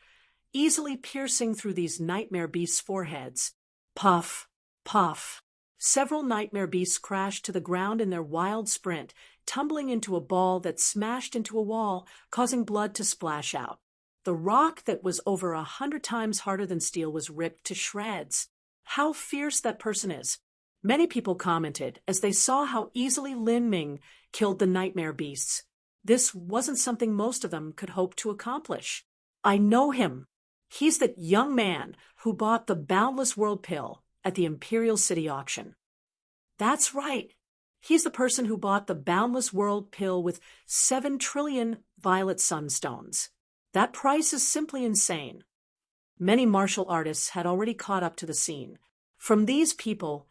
easily piercing through these nightmare beasts' foreheads. Puff, puff. Several nightmare beasts crashed to the ground in their wild sprint, tumbling into a ball that smashed into a wall, causing blood to splash out. The rock that was over 100 times harder than steel was ripped to shreds. How fierce that person is. Many people commented as they saw how easily Lin Ming killed the nightmare beasts. This wasn't something most of them could hope to accomplish. I know him. He's that young man who bought the Boundless World Pill at the Imperial City auction. That's right. He's the person who bought the Boundless World Pill with 7 trillion violet sunstones. That price is simply insane. Many martial artists had already caught up to the scene. From these people,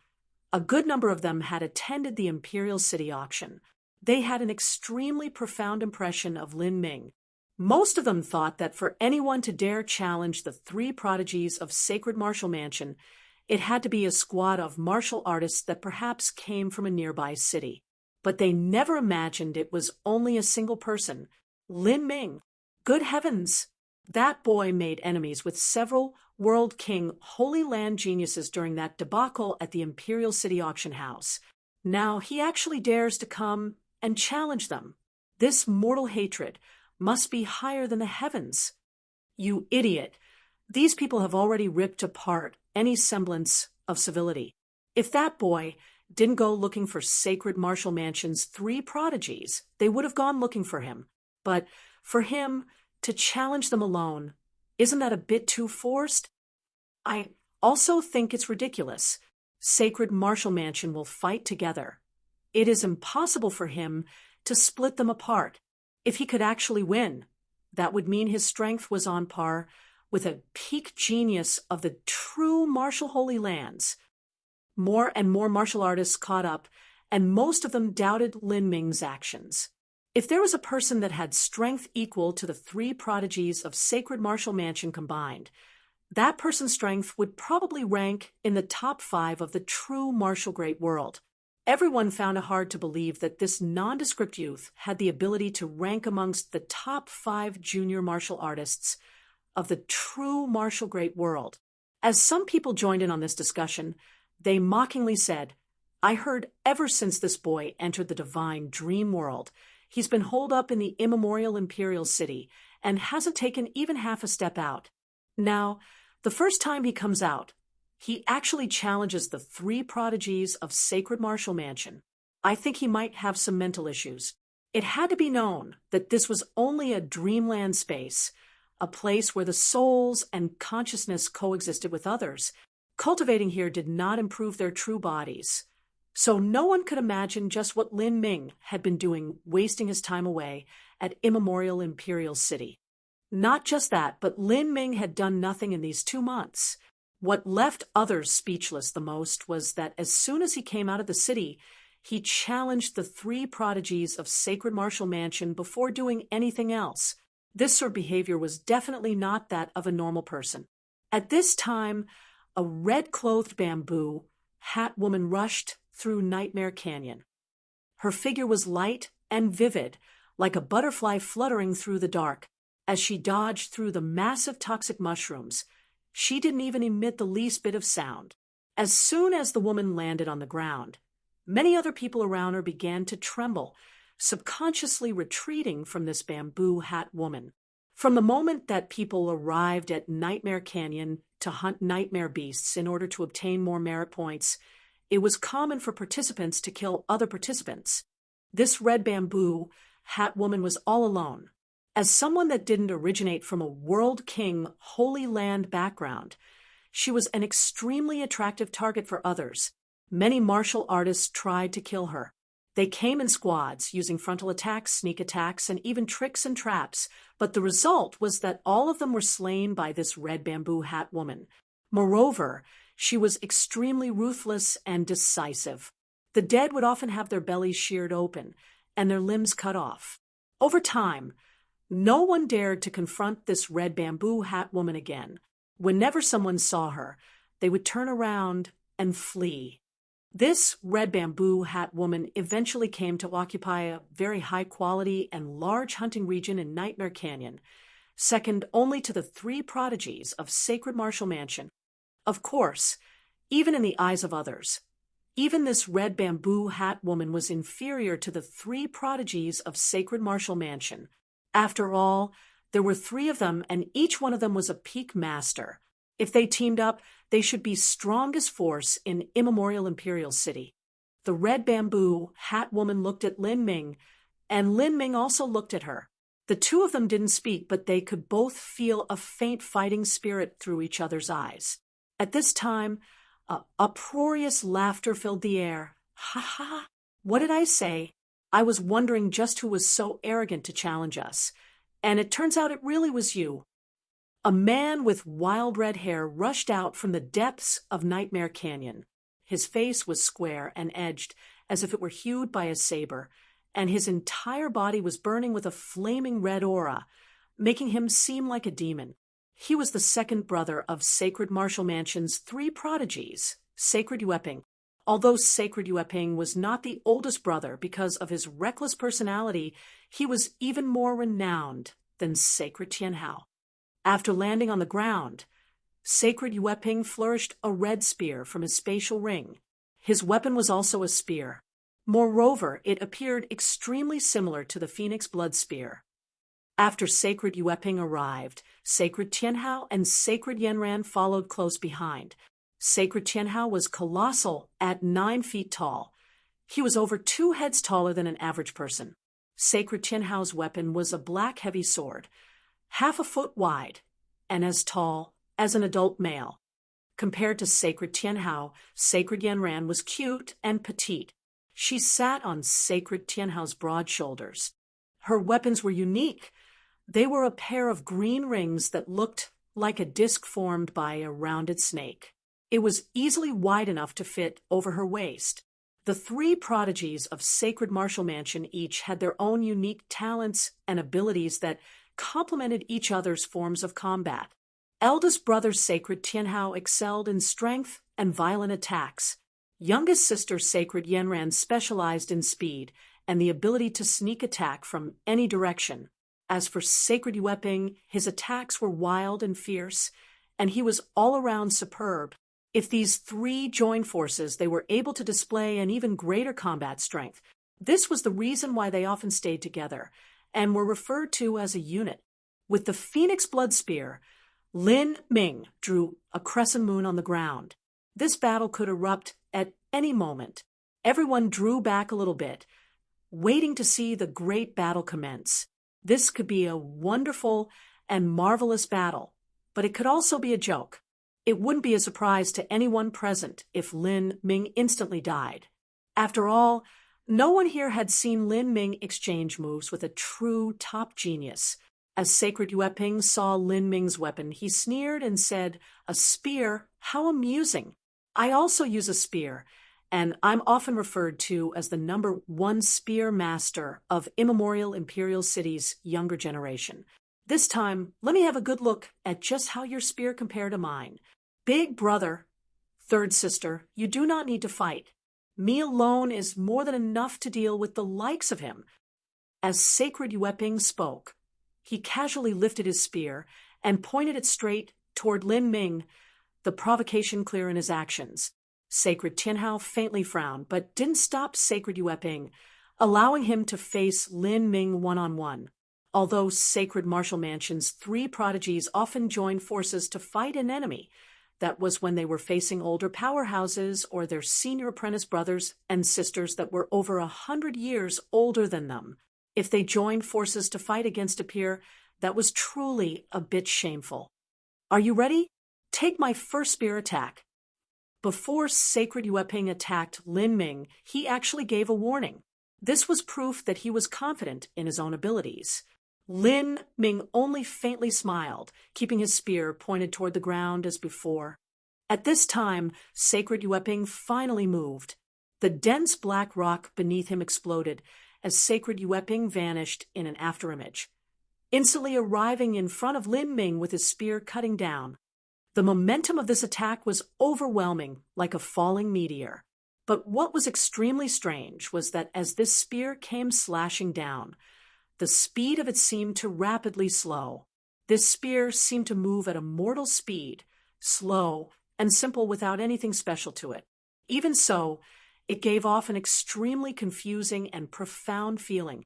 a good number of them had attended the Imperial City auction. They had an extremely profound impression of Lin Ming. Most of them thought that for anyone to dare challenge the three prodigies of Sacred Martial Mansion, it had to be a squad of martial artists that perhaps came from a nearby city. But they never imagined it was only a single person, Lin Ming. Good heavens! That boy made enemies with several World King Holy Land geniuses during that debacle at the Imperial City auction house. Now he actually dares to come and challenge them. This mortal hatred must be higher than the heavens. You idiot! These people have already ripped apart any semblance of civility. If that boy didn't go looking for Sacred Martial Mansion's three prodigies, they would have gone looking for him. But for him to challenge them alone, isn't that a bit too forced? I also think it's ridiculous. Sacred Martial Mansion will fight together. It is impossible for him to split them apart. If he could actually win, that would mean his strength was on par with a peak genius of the true martial Holy Lands. More and more martial artists caught up, and most of them doubted Lin Ming's actions. If there was a person that had strength equal to the three prodigies of Sacred Martial Mansion combined, that person's strength would probably rank in the top 5 of the true martial great world. Everyone found it hard to believe that this nondescript youth had the ability to rank amongst the top 5 junior martial artists of the true martial great world. As some people joined in on this discussion, they mockingly said, I heard ever since this boy entered the divine dream world, he's been holed up in the immemorial Imperial City and hasn't taken even half a step out. Now, the first time he comes out, he actually challenges the three prodigies of Sacred Martial Mansion. I think he might have some mental issues. It had to be known that this was only a dreamland space, a place where the souls and consciousness coexisted with others. Cultivating here did not improve their true bodies. So no one could imagine just what Lin Ming had been doing, wasting his time away at immemorial Imperial City. Not just that, but Lin Ming had done nothing in these 2 months. What left others speechless the most was that as soon as he came out of the city, he challenged the 3 prodigies of Sacred Martial Mansion before doing anything else. This sort of behavior was definitely not that of a normal person. At this time, a red-clothed bamboo hat woman rushed through Nightmare Canyon. Her figure was light and vivid, like a butterfly fluttering through the dark. As she dodged through the massive toxic mushrooms, she didn't even emit the least bit of sound. As soon as the woman landed on the ground, many other people around her began to tremble, subconsciously retreating from this bamboo hat woman. From the moment that people arrived at Nightmare Canyon to hunt nightmare beasts in order to obtain more merit points, it was common for participants to kill other participants. This red bamboo hat woman was all alone. As someone that didn't originate from a World King Holy Land background, she was an extremely attractive target for others. Many martial artists tried to kill her. They came in squads, using frontal attacks, sneak attacks, and even tricks and traps, but the result was that all of them were slain by this red bamboo hat woman. Moreover, she was extremely ruthless and decisive. The dead would often have their bellies sheared open and their limbs cut off. Over time, no one dared to confront this red bamboo hat woman again. Whenever someone saw her, they would turn around and flee. This red bamboo hat woman eventually came to occupy a very high-quality and large hunting region in Nightmare Canyon, second only to the 3 prodigies of Sacred Martial Mansion. Of course, even in the eyes of others, even this red bamboo hat woman was inferior to the 3 prodigies of Sacred Martial Mansion. After all, there were 3 of them, and each one of them was a peak master. If they teamed up, they should be strongest force in immemorial Imperial City. The red bamboo hat woman looked at Lin Ming, and Lin Ming also looked at her. The 2 of them didn't speak, but they could both feel a faint fighting spirit through each other's eyes. At this time, uproarious laughter filled the air. Ha ha! What did I say? I was wondering just who was so arrogant to challenge us. And it turns out it really was you. A man with wild red hair rushed out from the depths of Nightmare Canyon. His face was square and edged, as if it were hewed by a saber, and his entire body was burning with a flaming red aura, making him seem like a demon. He was the second brother of Sacred Martial Mansion's 3 prodigies, Sacred Yueping. Although Sacred Yueping was not the oldest brother because of his reckless personality, he was even more renowned than Sacred Tianhao. After landing on the ground, Sacred Yueping flourished a red spear from his spatial ring. His weapon was also a spear. Moreover, it appeared extremely similar to the Phoenix Blood Spear. After Sacred Yueping arrived, Sacred Tianhao and Sacred Yanran followed close behind. Sacred Tianhao was colossal at 9 feet tall. He was over 2 heads taller than an average person. Sacred Tianhao's weapon was a black heavy sword, half a foot wide, and as tall as an adult male. Compared to Sacred Tianhao, Sacred Yanran was cute and petite. She sat on Sacred Tianhao's broad shoulders. Her weapons were unique. They were a pair of green rings that looked like a disc formed by a rounded snake. It was easily wide enough to fit over her waist. The 3 prodigies of Sacred Martial Mansion each had their own unique talents and abilities that complemented each other's forms of combat. Eldest brother Sacred Tianhao excelled in strength and violent attacks. Youngest sister Sacred Yanran specialized in speed and the ability to sneak attack from any direction. As for Sacred Yueping, his attacks were wild and fierce, and he was all around superb. If these 3 joined forces, they were able to display an even greater combat strength. This was the reason why they often stayed together and were referred to as a unit. With the Phoenix Blood Spear, Lin Ming drew a crescent moon on the ground. This battle could erupt at any moment. Everyone drew back a little bit. waiting to see the great battle commence. This could be a wonderful and marvelous battle, but it could also be a joke. It wouldn't be a surprise to anyone present if Lin Ming instantly died. After all, no one here had seen Lin Ming exchange moves with a true top genius. As Sacred Yueping saw Lin Ming's weapon, he sneered and said, "A spear? How amusing! I also use a spear, and I'm often referred to as the #1 spear master of immemorial imperial cities' younger generation. This time, let me have a good look at just how your spear compared to mine. Big brother, third sister, you do not need to fight. Me alone is more than enough to deal with the likes of him." As Sacred Yueping spoke, he casually lifted his spear and pointed it straight toward Lin Ming, the provocation clear in his actions. Sacred Tianhao faintly frowned, but didn't stop Sacred Yueping, allowing him to face Lin Ming one-on-one. Although Sacred Martial Mansion's 3 prodigies often joined forces to fight an enemy, that was when they were facing older powerhouses or their senior apprentice brothers and sisters that were over 100 years older than them. If they joined forces to fight against a peer, that was truly a bit shameful. "Are you ready? Take my first spear attack." Before Sacred Yueping attacked Lin Ming, he actually gave a warning. This was proof that he was confident in his own abilities. Lin Ming only faintly smiled, keeping his spear pointed toward the ground as before. At this time, Sacred Yueping finally moved. The dense black rock beneath him exploded as Sacred Yueping vanished in an afterimage, instantly arriving in front of Lin Ming with his spear cutting down. The momentum of this attack was overwhelming, like a falling meteor. But what was extremely strange was that as this spear came slashing down, the speed of it seemed to rapidly slow. This spear seemed to move at a mortal speed, slow and simple without anything special to it. Even so, it gave off an extremely confusing and profound feeling.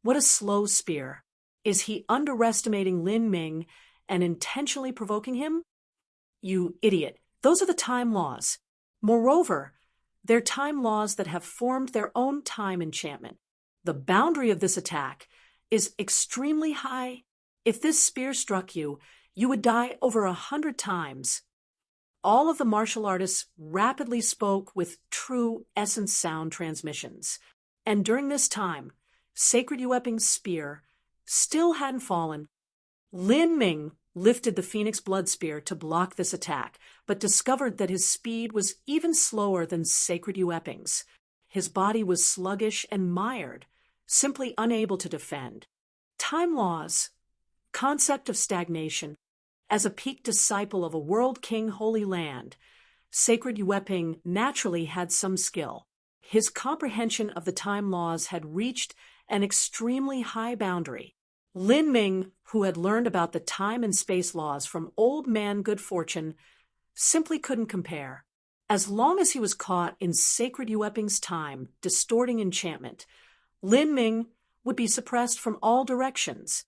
What a slow spear. Is he underestimating Lin Ming and intentionally provoking him? You idiot. Those are the time laws. Moreover, they're time laws that have formed their own time enchantment. The boundary of this attack is extremely high. If this spear struck you, you would die over 100 times. All of the martial artists rapidly spoke with true essence sound transmissions. And during this time, Sacred Yueping's spear still hadn't fallen. Lin Ming lifted the Phoenix Blood Spear to block this attack, but discovered that his speed was even slower than Sacred Yueping's. His body was sluggish and mired, simply unable to defend. Time laws, concept of stagnation. As a peak disciple of a world king holy land, Sacred Yueping naturally had some skill. His comprehension of the time laws had reached an extremely high boundary. Lin Ming, who had learned about the time and space laws from Old Man Good Fortune, simply couldn't compare. As long as he was caught in Sacred Yueping's time, distorting enchantment, Lin Ming would be suppressed from all directions.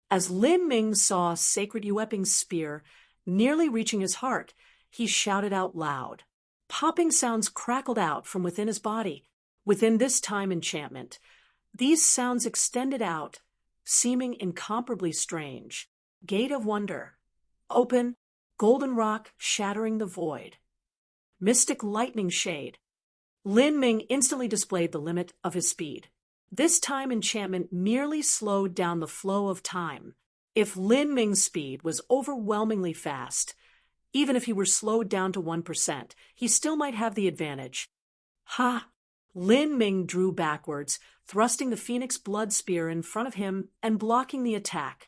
As Lin Ming saw Sacred Yueping's spear nearly reaching his heart, he shouted out loud. Popping sounds crackled out from within his body. Within this time enchantment, these sounds extended out, seeming incomparably strange. Gate of wonder. Open, golden rock shattering the void. Mystic lightning shade. Lin Ming instantly displayed the limit of his speed. This time enchantment merely slowed down the flow of time. If Lin Ming's speed was overwhelmingly fast, even if he were slowed down to 1%, he still might have the advantage. Ha! Lin Ming drew backwards, thrusting the Phoenix Blood Spear in front of him and blocking the attack.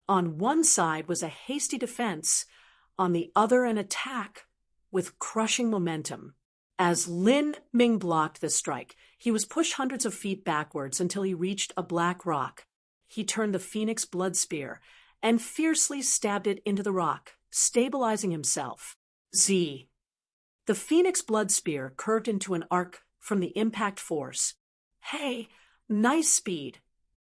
On one side was a hasty defense, on the other an attack with crushing momentum. As Lin Ming blocked this strike, he was pushed hundreds of feet backwards until he reached a black rock. He turned the Phoenix Blood Spear and fiercely stabbed it into the rock, stabilizing himself. Z. The Phoenix Blood Spear curved into an arc from the impact force. Hey, nice speed,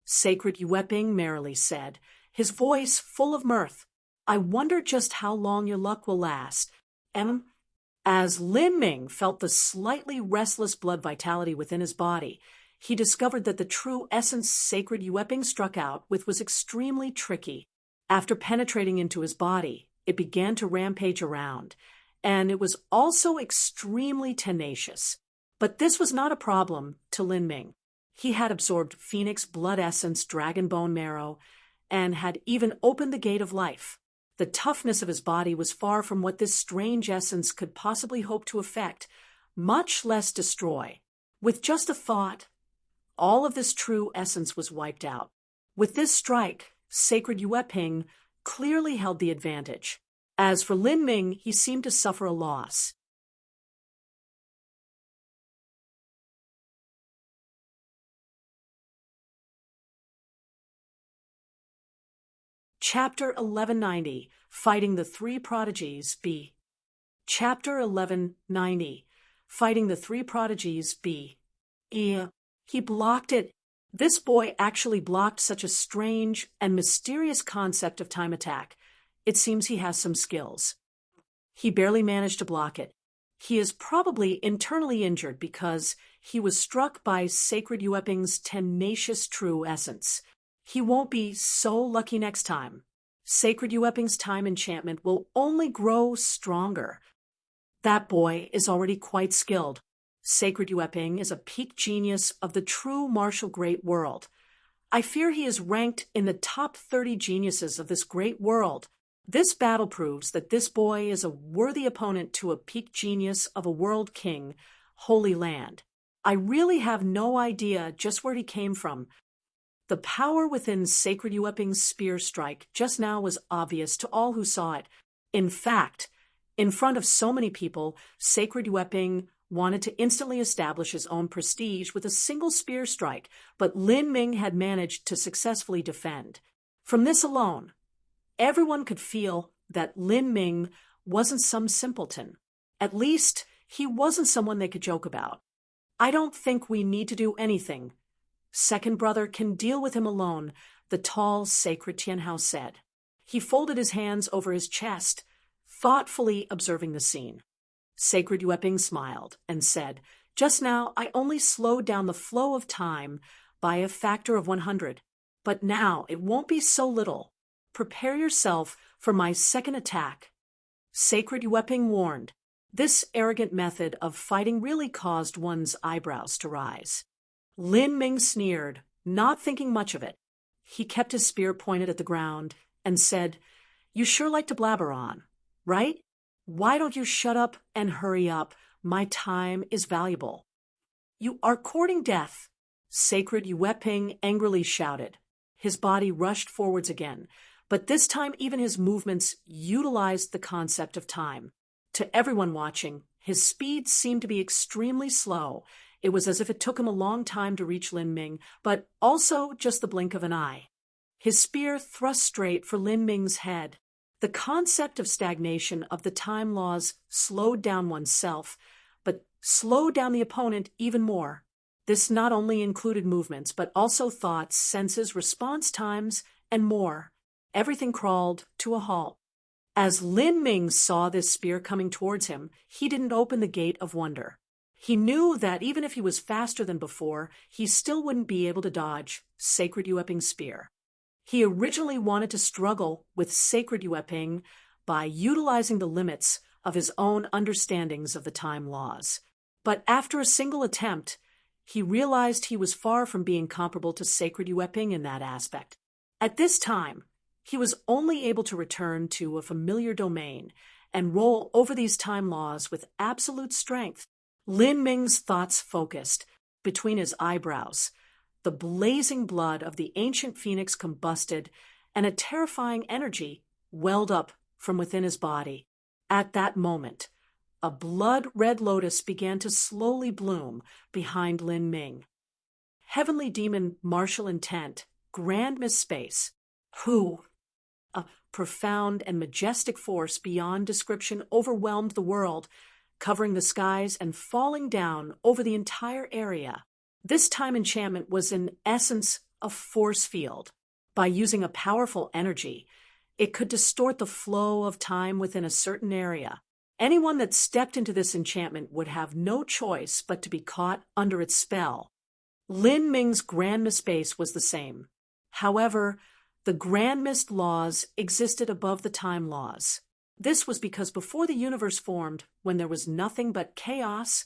Sacred Yueping merrily said, his voice full of mirth. I wonder just how long your luck will last. As Lin Ming felt the slightly restless blood vitality within his body, he discovered that the true essence sacred Yueping struck out with was extremely tricky. After penetrating into his body, it began to rampage around, and it was also extremely tenacious. But this was not a problem to Lin Ming. He had absorbed phoenix blood essence, dragon bone marrow, and had even opened the gate of life. The toughness of his body was far from what this strange essence could possibly hope to affect, much less destroy. With just a thought, all of this true essence was wiped out. With this strike, sacred Yueping clearly held the advantage. As for Lin Ming, he seemed to suffer a loss. Chapter 1190, Fighting the Three Prodigies, B. Chapter 1190, Fighting the Three Prodigies, B. He blocked it. This boy actually blocked such a strange and mysterious concept of time attack. It seems he has some skills. He barely managed to block it. He is probably internally injured because he was struck by Sacred Yueping's tenacious true essence. He won't be so lucky next time. Sacred Yueping's time enchantment will only grow stronger. That boy is already quite skilled. Sacred Yueping is a peak genius of the true martial great world. I fear he is ranked in the top 30 geniuses of this great world. This battle proves that this boy is a worthy opponent to a peak genius of a world king, Holy Land. I really have no idea just where he came from. The power within Sacred Yueping's spear strike just now was obvious to all who saw it. In fact, in front of so many people, Sacred Yueping wanted to instantly establish his own prestige with a single spear strike, but Lin Ming had managed to successfully defend. From this alone, everyone could feel that Lin Ming wasn't some simpleton. At least, he wasn't someone they could joke about. I don't think we need to do anything. Second brother can deal with him alone, the tall, sacred Tianhao said. He folded his hands over his chest, thoughtfully observing the scene. Sacred Yueping smiled and said, "Just now I only slowed down the flow of time by a factor of 100, but now it won't be so little. Prepare yourself for my second attack." Sacred Yueping warned. This arrogant method of fighting really caused one's eyebrows to rise. Lin Ming sneered, not thinking much of it. He kept his spear pointed at the ground and said, "You sure like to blabber on, right? Why don't you shut up and hurry up? My time is valuable." "You are courting death," Sacred Yueping angrily shouted. His body rushed forwards again, but this time even his movements utilized the concept of time. To everyone watching, his speed seemed to be extremely slow. It was as if it took him a long time to reach Lin Ming, but also just the blink of an eye. His spear thrust straight for Lin Ming's head. The concept of stagnation of the time laws slowed down oneself, but slowed down the opponent even more. This not only included movements, but also thoughts, senses, response times, and more. Everything crawled to a halt. As Lin Ming saw this spear coming towards him, he didn't open the gate of wonder. He knew that even if he was faster than before, he still wouldn't be able to dodge Sacred Yueping's spear. He originally wanted to struggle with Sacred Yueping by utilizing the limits of his own understandings of the time laws. But after a single attempt, he realized he was far from being comparable to Sacred Yueping in that aspect. At this time, he was only able to return to a familiar domain and roll over these time laws with absolute strength. Lin Ming's thoughts focused between his eyebrows. The blazing blood of the ancient phoenix combusted, and a terrifying energy welled up from within his body. At that moment, a blood-red lotus began to slowly bloom behind Lin Ming. Heavenly demon martial intent, grand miss space. Who? A profound and majestic force beyond description overwhelmed the world, covering the skies and falling down over the entire area. This time enchantment was in essence a force field. By using a powerful energy, it could distort the flow of time within a certain area. Anyone that stepped into this enchantment would have no choice but to be caught under its spell. Lin Ming's Grand Mist space was the same. However, the Grand Mist laws existed above the time laws. This was because before the universe formed, when there was nothing but chaos,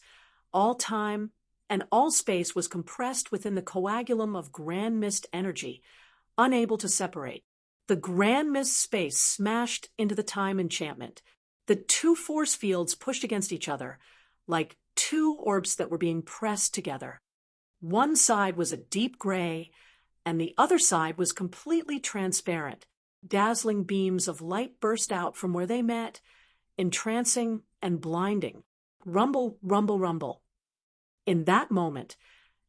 all time and all space was compressed within the coagulum of Grand Mist energy, unable to separate. The Grand Mist space smashed into the time enchantment. The two force fields pushed against each other, like two orbs that were being pressed together. One side was a deep gray, and the other side was completely transparent. Dazzling beams of light burst out from where they met, entrancing and blinding. Rumble, rumble, rumble. In that moment,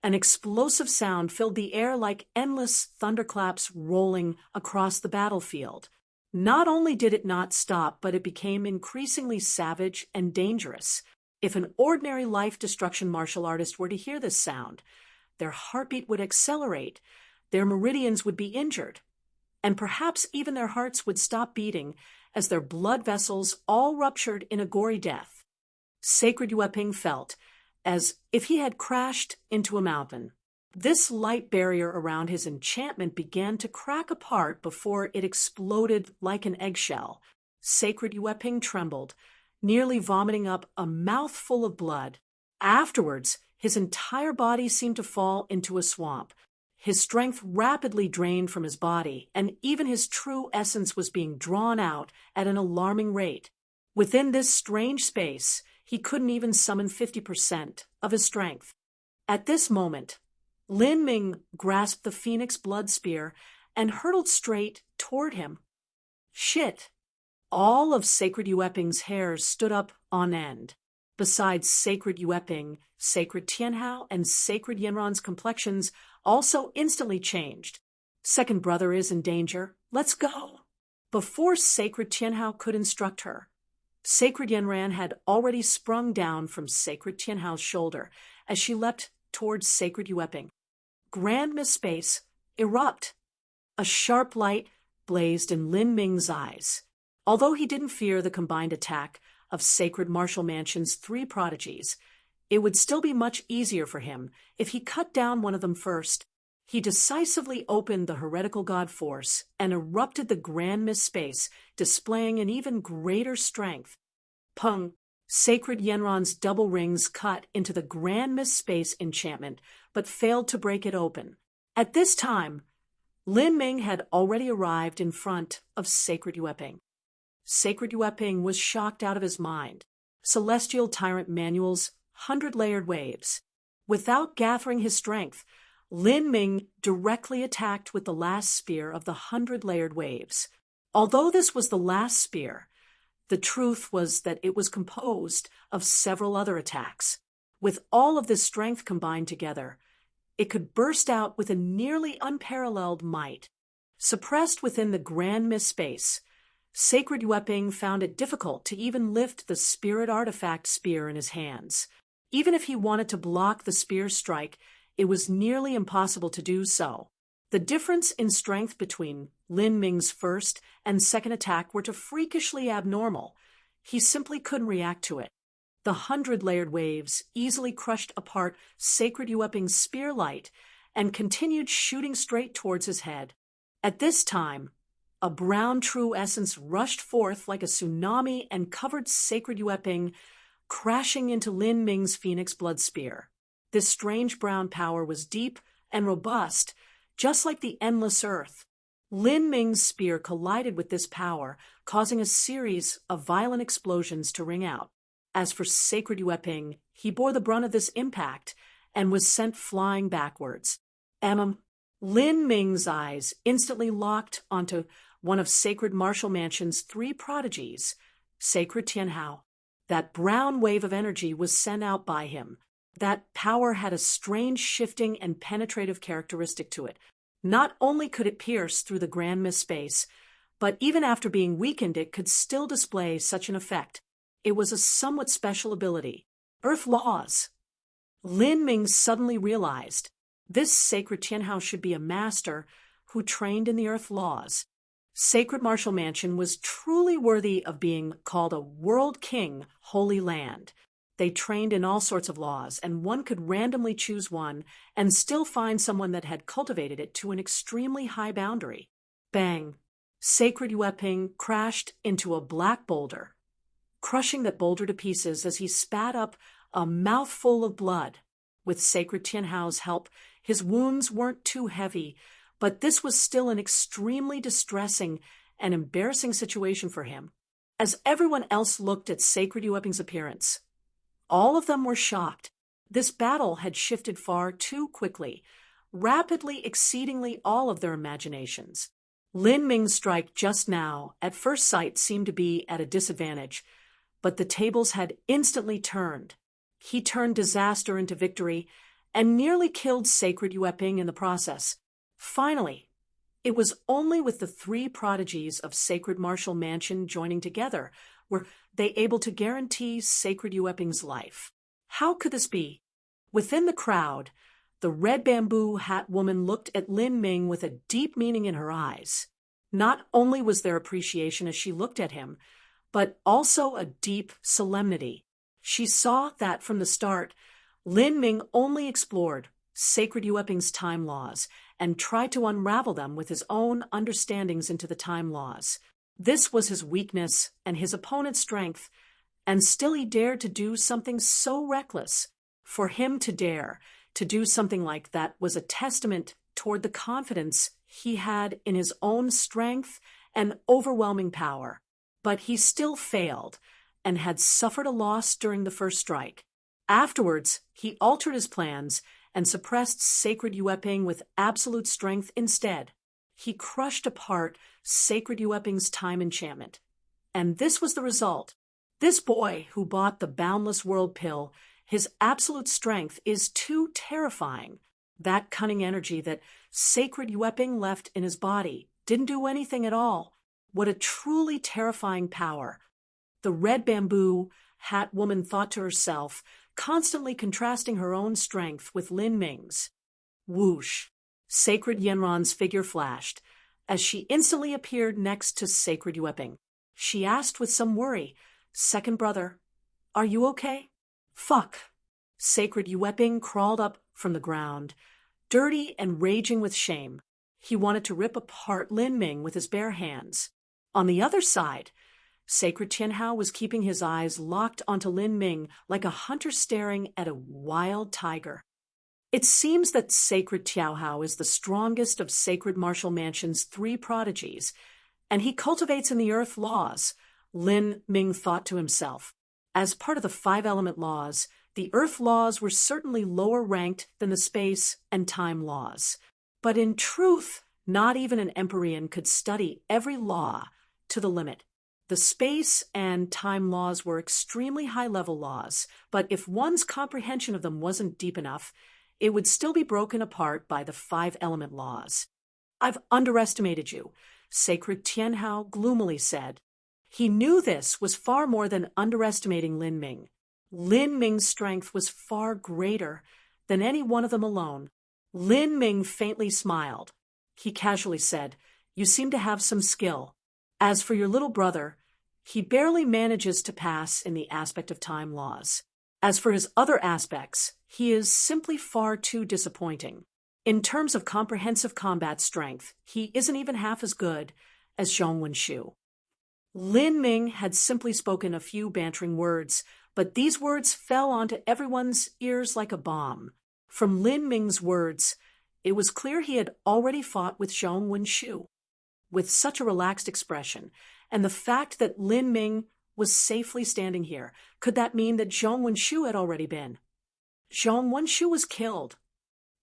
an explosive sound filled the air like endless thunderclaps rolling across the battlefield. Not only did it not stop, but it became increasingly savage and dangerous. If an ordinary life-destruction martial artist were to hear this sound, their heartbeat would accelerate, their meridians would be injured, and perhaps even their hearts would stop beating as their blood vessels all ruptured in a gory death. Sacred Yueping felt as if he had crashed into a mountain. This light barrier around his enchantment began to crack apart before it exploded like an eggshell. Sacred Yueping trembled, nearly vomiting up a mouthful of blood. Afterwards, his entire body seemed to fall into a swamp. His strength rapidly drained from his body, and even his true essence was being drawn out at an alarming rate. Within this strange space, he couldn't even summon 50% of his strength. At this moment, Lin Ming grasped the Phoenix blood spear and hurtled straight toward him. Shit! All of Sacred Yueping's hairs stood up on end. Besides Sacred Yueping, Sacred Tianhao and Sacred Yanran's complexions also instantly changed. Second brother is in danger. Let's go! Before Sacred Tianhao could instruct her, Sacred Yanran had already sprung down from Sacred Tianhao's shoulder as she leapt towards Sacred Yueping. Grand Mist space erupt. A sharp light blazed in Lin Ming's eyes. Although he didn't fear the combined attack of Sacred Martial Mansion's three prodigies, it would still be much easier for him if he cut down one of them first. He decisively opened the heretical god force and erupted the Grand Mist space, displaying an even greater strength. Pung! Sacred Yanran's double rings cut into the Grand Mist space enchantment, but failed to break it open. At this time, Lin Ming had already arrived in front of Sacred Yueping. Sacred Yueping was shocked out of his mind. Celestial Tyrant Manual's 100-layered waves. Without gathering his strength, Lin Ming directly attacked with the last spear of the 100-layered waves. Although this was the last spear, the truth was that it was composed of several other attacks. With all of this strength combined together, it could burst out with a nearly unparalleled might. Suppressed within the Grand Mist space, Sacred Yueping found it difficult to even lift the spirit artifact spear in his hands. Even if he wanted to block the spear's strike, it was nearly impossible to do so. The difference in strength between Lin Ming's first and second attack were freakishly abnormal. He simply couldn't react to it. The 100-layered waves easily crushed apart Sacred Yueping's spear light and continued shooting straight towards his head. At this time, a brown true essence rushed forth like a tsunami and covered Sacred Yueping, crashing into Lin Ming's Phoenix blood spear. This strange brown power was deep and robust, just like the endless earth. Lin Ming's spear collided with this power, causing a series of violent explosions to ring out. As for Sacred Yueping, he bore the brunt of this impact and was sent flying backwards. Lin Ming's eyes instantly locked onto one of Sacred Martial Mansion's three prodigies, Sacred Tianhao. That brown wave of energy was sent out by him. That power had a strange shifting and penetrative characteristic to it. Not only could it pierce through the Grand Mist space, but even after being weakened, it could still display such an effect. It was a somewhat special ability. Earth laws. Lin Ming suddenly realized this Sacred Tianhao should be a master who trained in the Earth laws. Sacred Martial Mansion was truly worthy of being called a world king, holy land. They trained in all sorts of laws, and one could randomly choose one and still find someone that had cultivated it to an extremely high boundary. Bang! Sacred Yueping crashed into a black boulder, crushing that boulder to pieces as he spat up a mouthful of blood. With Sacred Tianhao's help, his wounds weren't too heavy, but this was still an extremely distressing and embarrassing situation for him. As everyone else looked at Sacred Yueping's appearance, all of them were shocked. This battle had shifted far too quickly, rapidly exceedingly all of their imaginations. Lin Ming's strike just now, at first sight, seemed to be at a disadvantage, but the tables had instantly turned. He turned disaster into victory and nearly killed Sacred Yueping in the process. Finally, it was only with the three prodigies of Sacred Martial Mansion joining together were they able to guarantee Sacred Yueping's life. How could this be? Within the crowd, the red bamboo hat woman looked at Lin Ming with a deep meaning in her eyes. Not only was there appreciation as she looked at him, but also a deep solemnity. She saw that from the start, Lin Ming only explored Sacred Yueping's time laws and tried to unravel them with his own understandings into the time laws. This was his weakness and his opponent's strength, and still he dared to do something so reckless. For him to dare to do something like that was a testament toward the confidence he had in his own strength and overwhelming power. But he still failed and had suffered a loss during the first strike. Afterwards, he altered his plans and suppressed Sacred Yueping with absolute strength instead. He crushed apart Sacred Yueping's time enchantment. And this was the result. This boy who bought the Boundless World pill, his absolute strength is too terrifying. That cunning energy that Sacred Yueping left in his body didn't do anything at all. What a truly terrifying power. The red bamboo hat woman thought to herself, constantly contrasting her own strength with Lin Ming's. Whoosh! Sacred Yenron's figure flashed, as she instantly appeared next to Sacred Yueping. She asked with some worry, "Second brother, are you okay?" "Fuck!" Sacred Yueping crawled up from the ground, dirty and raging with shame. He wanted to rip apart Lin Ming with his bare hands. On the other side, Sacred Tianhao was keeping his eyes locked onto Lin Ming like a hunter staring at a wild tiger. It seems that Sacred Tianhao is the strongest of Sacred Martial Mansion's three prodigies, and he cultivates in the earth laws, Lin Ming thought to himself. As part of the five-element laws, the earth laws were certainly lower ranked than the space and time laws. But in truth, not even an Empyrean could study every law to the limit. The space and time laws were extremely high-level laws, but if one's comprehension of them wasn't deep enough, it would still be broken apart by the five-element laws. "I've underestimated you," Sacred Tianhao gloomily said. He knew this was far more than underestimating Lin Ming. Lin Ming's strength was far greater than any one of them alone. Lin Ming faintly smiled. He casually said, "You seem to have some skill. As for your little brother, he barely manages to pass in the aspect of time laws. As for his other aspects, he is simply far too disappointing. In terms of comprehensive combat strength, he isn't even half as good as Zhong Wenshu." Lin Ming had simply spoken a few bantering words, but these words fell onto everyone's ears like a bomb. From Lin Ming's words, it was clear he had already fought with Zhong Wenshu. With such a relaxed expression, and the fact that Lin Ming was safely standing here, could that mean that Zhong Wenshu had already been? Zhong Wenshu was killed.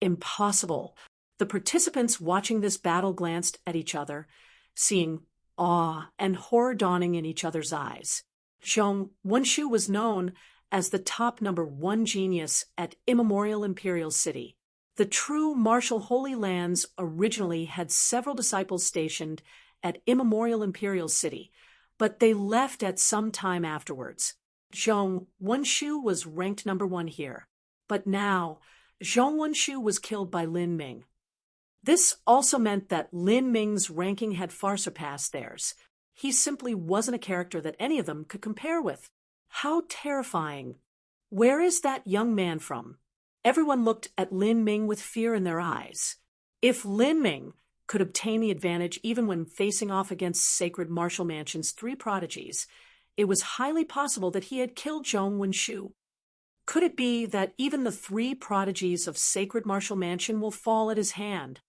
Impossible. The participants watching this battle glanced at each other, seeing awe and horror dawning in each other's eyes. Zhong Wenshu was known as the top #1 genius at immemorial Imperial City. The true martial Holy Lands originally had several disciples stationed at immemorial Imperial City, but they left at some time afterwards. Zhong Wenshu was ranked #1 here, but now Zhong Wenshu was killed by Lin Ming. This also meant that Lin Ming's ranking had far surpassed theirs. He simply wasn't a character that any of them could compare with. How terrifying. Where is that young man from? Everyone looked at Lin Ming with fear in their eyes. If Lin Ming could obtain the advantage even when facing off against Sacred Martial Mansion's three prodigies, it was highly possible that he had killed Zhong Wenshu. Could it be that even the three prodigies of Sacred Martial Mansion will fall at his hand?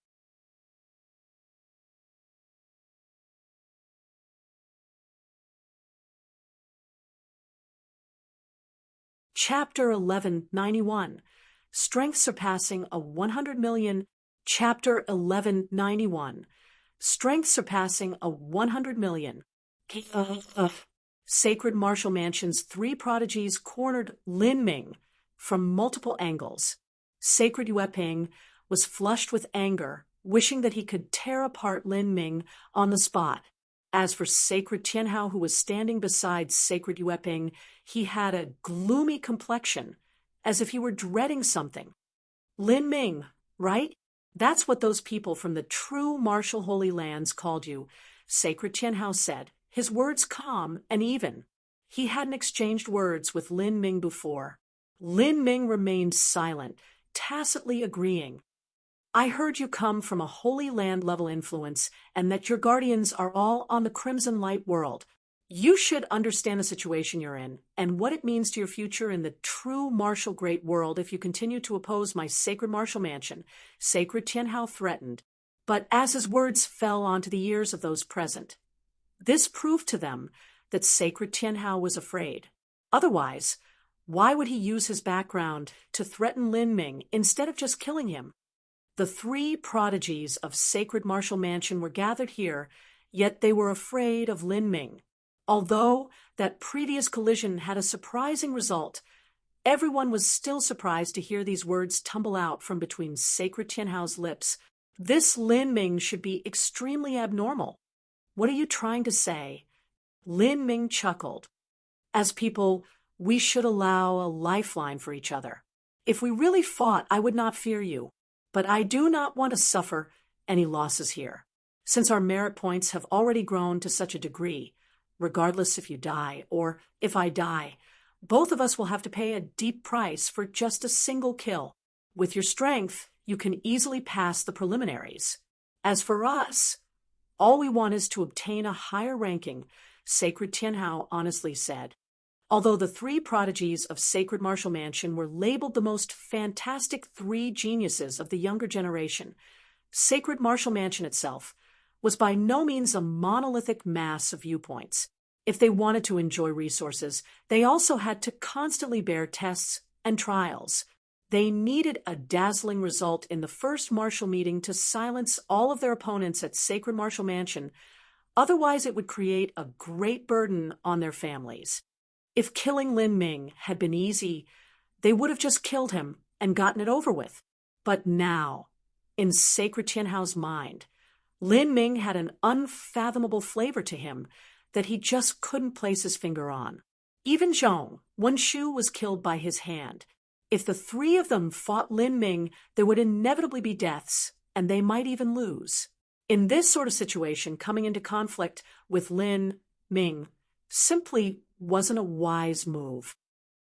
Chapter 1191, Strength Surpassing a 100 Million. Chapter 1191, Strength Surpassing a 100 Million. Sacred Martial Mansion's three prodigies cornered Lin Ming from multiple angles. Sacred Yueping was flushed with anger, wishing that he could tear apart Lin Ming on the spot. As for Sacred Tianhao, who was standing beside Sacred Yueping, he had a gloomy complexion, as if he were dreading something. Lin Ming, right? That's what those people from the true martial Holy Lands called you, Sacred Tianhao said, his words calm and even. He hadn't exchanged words with Lin Ming before. Lin Ming remained silent, tacitly agreeing. I heard you come from a Holy Land level influence and that your guardians are all on the Crimson Light world. You should understand the situation you're in and what it means to your future in the true martial great world if you continue to oppose my Sacred Martial Mansion, Sacred Tianhao threatened. But as his words fell onto the ears of those present, this proved to them that Sacred Tianhao was afraid. Otherwise, why would he use his background to threaten Lin Ming instead of just killing him? The three prodigies of Sacred Martial Mansion were gathered here, yet they were afraid of Lin Ming. Although that previous collision had a surprising result, everyone was still surprised to hear these words tumble out from between Sacred Tianhao's lips. This Lin Ming should be extremely abnormal. What are you trying to say? Lin Ming chuckled. As people, we should allow a lifeline for each other. If we really fought, I would not fear you. But I do not want to suffer any losses here. Since our merit points have already grown to such a degree, regardless if you die or if I die, both of us will have to pay a deep price for just a single kill. With your strength, you can easily pass the preliminaries. As for us, all we want is to obtain a higher ranking, Sacred Tianhao honestly said. Although the three prodigies of Sacred Martial Mansion were labeled the most fantastic three geniuses of the younger generation, Sacred Martial Mansion itself was by no means a monolithic mass of viewpoints. If they wanted to enjoy resources, they also had to constantly bear tests and trials. They needed a dazzling result in the first martial meeting to silence all of their opponents at Sacred Martial Mansion, otherwise it would create a great burden on their families. If killing Lin Ming had been easy, they would have just killed him and gotten it over with. But now, in Sacred Tianhao's mind, Lin Ming had an unfathomable flavor to him that he just couldn't place his finger on. Even Zhong Wenshu was killed by his hand. If the three of them fought Lin Ming, there would inevitably be deaths, and they might even lose. In this sort of situation, coming into conflict with Lin Ming simply wasn't a wise move.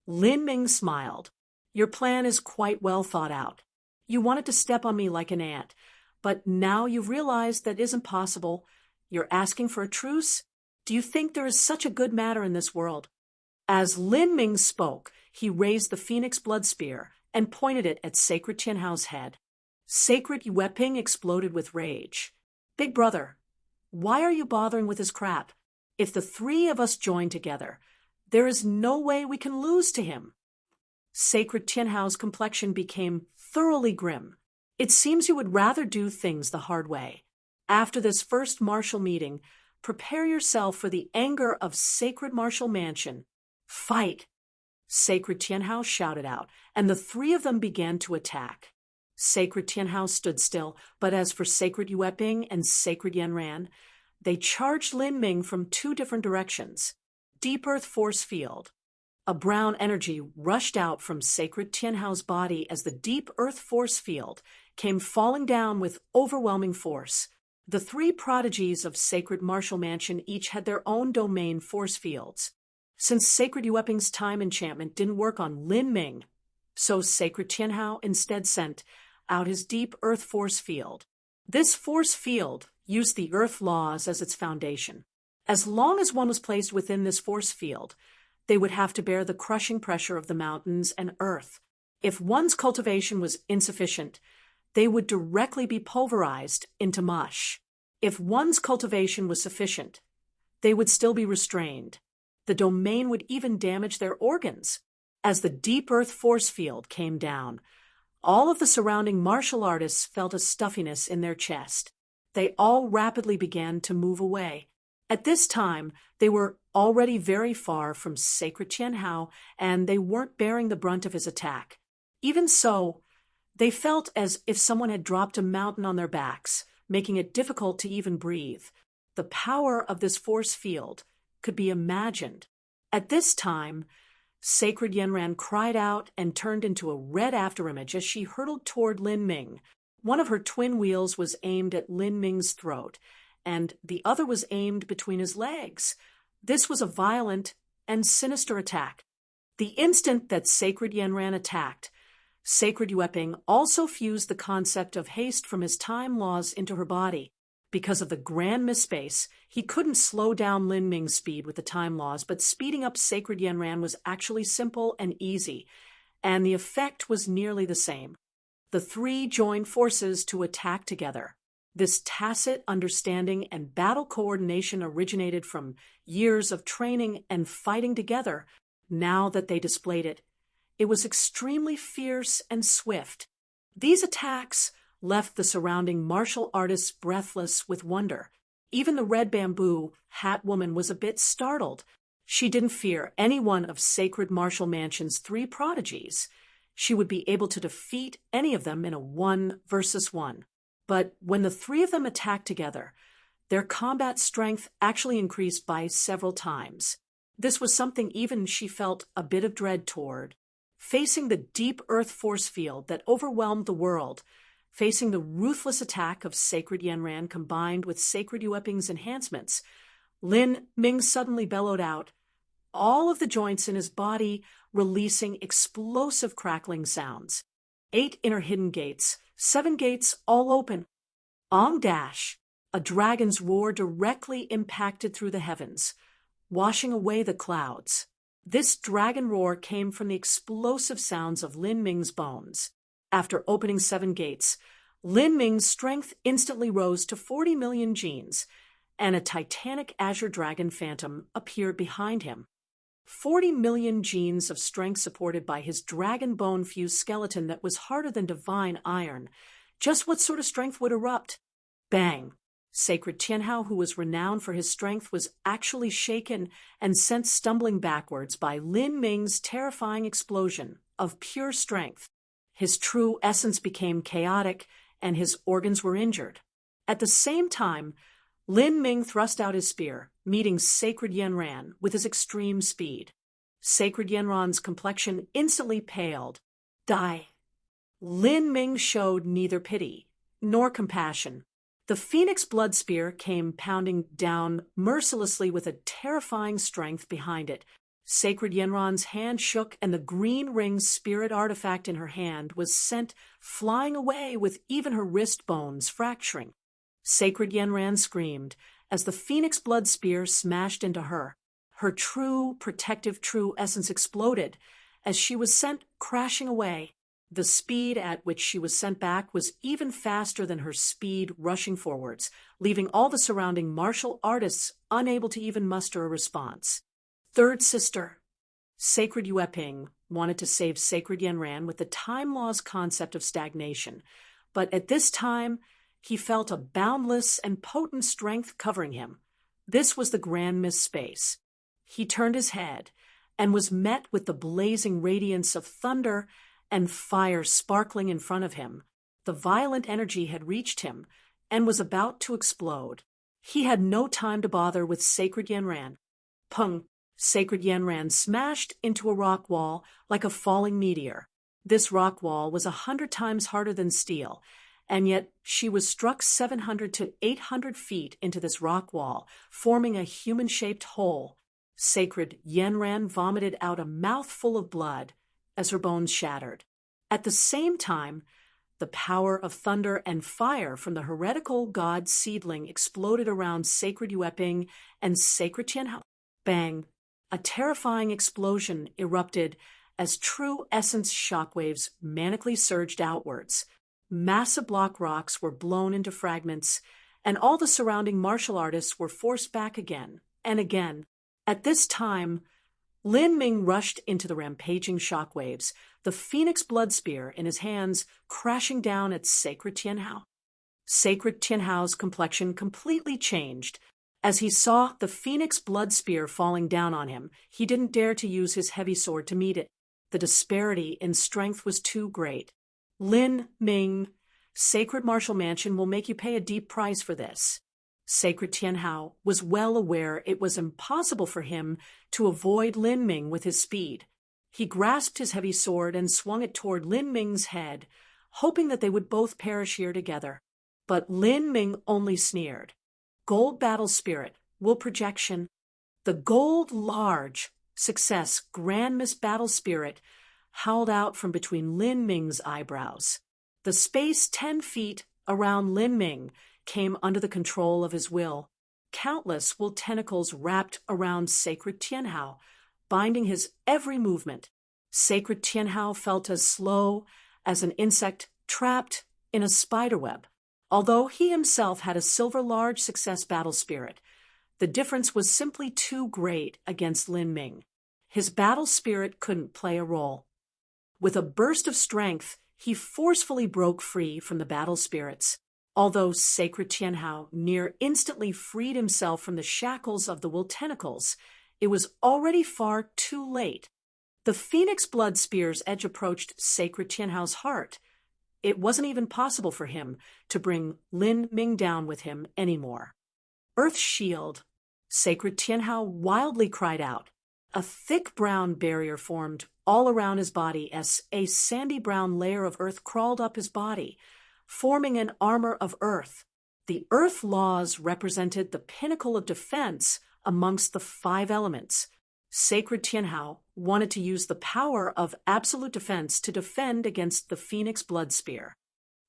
Lin Ming smiled. Your plan is quite well thought out. You wanted to step on me like an ant, but now you've realized that isn't possible. You're asking for a truce? Do you think there is such a good matter in this world? As Lin Ming spoke, he raised the Phoenix Blood Spear and pointed it at Sacred Tianhao's head. Sacred Yueping exploded with rage. Big brother, why are you bothering with his crap? If the three of us join together, there is no way we can lose to him. Sacred Tianhao's complexion became thoroughly grim. It seems you would rather do things the hard way. After this first martial meeting, prepare yourself for the anger of Sacred Martial Mansion. Fight! Sacred Tianhao shouted out, and the three of them began to attack. Sacred Tianhao stood still, but as for Sacred Yueping and Sacred Yanran, they charged Lin Ming from two different directions. Deep Earth Force Field. A brown energy rushed out from Sacred Tianhao's body as the Deep Earth Force Field came falling down with overwhelming force. The three prodigies of Sacred Martial Mansion each had their own domain force fields. Since Sacred Yueping's time enchantment didn't work on Lin Ming, so Sacred Tianhao instead sent out his deep earth force field. This force field used the earth laws as its foundation. As long as one was placed within this force field, they would have to bear the crushing pressure of the mountains and earth. If one's cultivation was insufficient, they would directly be pulverized into mush. If one's cultivation was sufficient, they would still be restrained. The domain would even damage their organs. As the deep earth force field came down, all of the surrounding martial artists felt a stuffiness in their chest. They all rapidly began to move away. At this time, they were already very far from Sacred Tianhao, and they weren't bearing the brunt of his attack. Even so, they felt as if someone had dropped a mountain on their backs, making it difficult to even breathe. The power of this force field could be imagined. At this time, Sacred Yanran cried out and turned into a red afterimage as she hurtled toward Lin Ming. One of her twin wheels was aimed at Lin Ming's throat, and the other was aimed between his legs. This was a violent and sinister attack. The instant that Sacred Yanran attacked, Sacred Yueping also fused the concept of haste from his time laws into her body. Because of the grand misspace, he couldn't slow down Lin Ming's speed with the time laws, but speeding up Sacred Yanran was actually simple and easy, and the effect was nearly the same. The three joined forces to attack together. This tacit understanding and battle coordination originated from years of training and fighting together. Now that they displayed it, it was extremely fierce and swift. These attacks left the surrounding martial artists breathless with wonder. Even the red bamboo hat woman was a bit startled. She didn't fear any one of Sacred Martial Mansion's three prodigies. She would be able to defeat any of them in a 1-versus-1. But when the three of them attacked together, their combat strength actually increased by several times. This was something even she felt a bit of dread toward. Facing the deep earth force field that overwhelmed the world, facing the ruthless attack of Sacred Yanran combined with Sacred Yueping's enhancements, Lin Ming suddenly bellowed out, all of the joints in his body releasing explosive crackling sounds. 8 inner hidden gates, 7 gates all open. Ong dash! A dragon's roar directly impacted through the heavens, washing away the clouds. This dragon roar came from the explosive sounds of Lin Ming's bones. After opening 7 gates, Lin Ming's strength instantly rose to 40 million genes, and a titanic azure dragon phantom appeared behind him. 40 million genes of strength supported by his dragon bone-fused skeleton that was harder than divine iron. Just what sort of strength would erupt? Bang! Sacred Tianhao, who was renowned for his strength, was actually shaken and sent stumbling backwards by Lin Ming's terrifying explosion of pure strength. His true essence became chaotic, and his organs were injured. At the same time, Lin Ming thrust out his spear, meeting Sacred Yanran with his extreme speed. Sacred Yanran's complexion instantly paled. Die! Lin Ming showed neither pity nor compassion. The phoenix blood spear came pounding down mercilessly with a terrifying strength behind it. Sacred Yanran's hand shook, and the green ring spirit artifact in her hand was sent flying away with even her wrist bones fracturing. Sacred Yanran screamed as the phoenix blood spear smashed into her. Her true, protective true essence exploded as she was sent crashing away. The speed at which she was sent back was even faster than her speed rushing forwards, leaving all the surrounding martial artists unable to even muster a response. Third sister. Sacred Yueping wanted to save Sacred Yanran with the time law's concept of stagnation, but at this time he felt a boundless and potent strength covering him. This was the grand misspace. He turned his head and was met with the blazing radiance of thunder and fire sparkling in front of him. The violent energy had reached him and was about to explode. He had no time to bother with Sacred Yanran. Pung! Sacred Yanran smashed into a rock wall like a falling meteor. This rock wall was 100 times harder than steel, and yet she was struck 700 to 800 feet into this rock wall, forming a human-shaped hole. Sacred Yenran vomited out a mouthful of blood as her bones shattered. At the same time, the power of thunder and fire from the heretical god seedling exploded around Sacred Yueping and Sacred Tianhao. Bang! A terrifying explosion erupted as true essence shockwaves manically surged outwards. Massive block rocks were blown into fragments, and all the surrounding martial artists were forced back again and again. At this time, Lin Ming rushed into the rampaging shockwaves, the phoenix blood spear in his hands crashing down at Sacred Tianhao. Sacred Tianhao's complexion completely changed. As he saw the phoenix blood spear falling down on him, he didn't dare to use his heavy sword to meet it. The disparity in strength was too great. Lin Ming, Sacred Martial Mansion will make you pay a deep price for this. Sacred Tianhao was well aware it was impossible for him to avoid Lin Ming with his speed. He grasped his heavy sword and swung it toward Lin Ming's head, hoping that they would both perish here together. But Lin Ming only sneered. Gold battle spirit, will projection. The gold large success Grand Miss Battle Spirit howled out from between Lin Ming's eyebrows. The space 10 feet around Lin Ming came under the control of his will. Countless will tentacles wrapped around Sacred Tianhao, binding his every movement. Sacred Tianhao felt as slow as an insect trapped in a spiderweb. Although he himself had a silver large success battle spirit, the difference was simply too great against Lin Ming. His battle spirit couldn't play a role. With a burst of strength, he forcefully broke free from the battle spirits. Although Sacred Tianhao near instantly freed himself from the shackles of the will tentacles, it was already far too late. The phoenix blood spear's edge approached Sacred Tianhao's heart. It wasn't even possible for him to bring Lin Ming down with him anymore. Earth shield! Sacred Tianhao wildly cried out. A thick brown barrier formed all around his body as a sandy brown layer of earth crawled up his body, forming an armor of earth. The earth laws represented the pinnacle of defense amongst the 5 elements. Sacred Tianhao wanted to use the power of absolute defense to defend against the phoenix blood spear.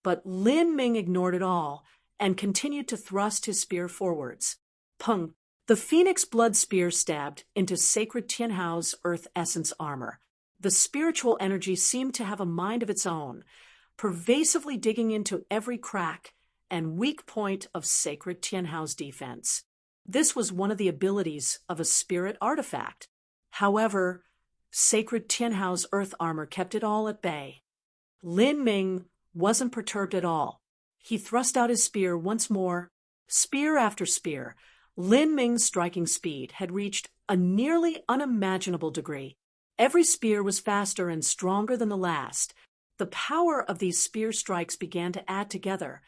But Lin Ming ignored it all and continued to thrust his spear forwards. Pung! The phoenix blood spear stabbed into Sacred Tianhao's earth essence armor. The spiritual energy seemed to have a mind of its own, pervasively digging into every crack and weak point of Sacred Tianhao's defense. This was one of the abilities of a spirit artifact. However, Sacred Tianhao's earth armor kept it all at bay. Lin Ming wasn't perturbed at all. He thrust out his spear once more. Spear after spear, Lin Ming's striking speed had reached a nearly unimaginable degree. Every spear was faster and stronger than the last. The power of these spear strikes began to add together,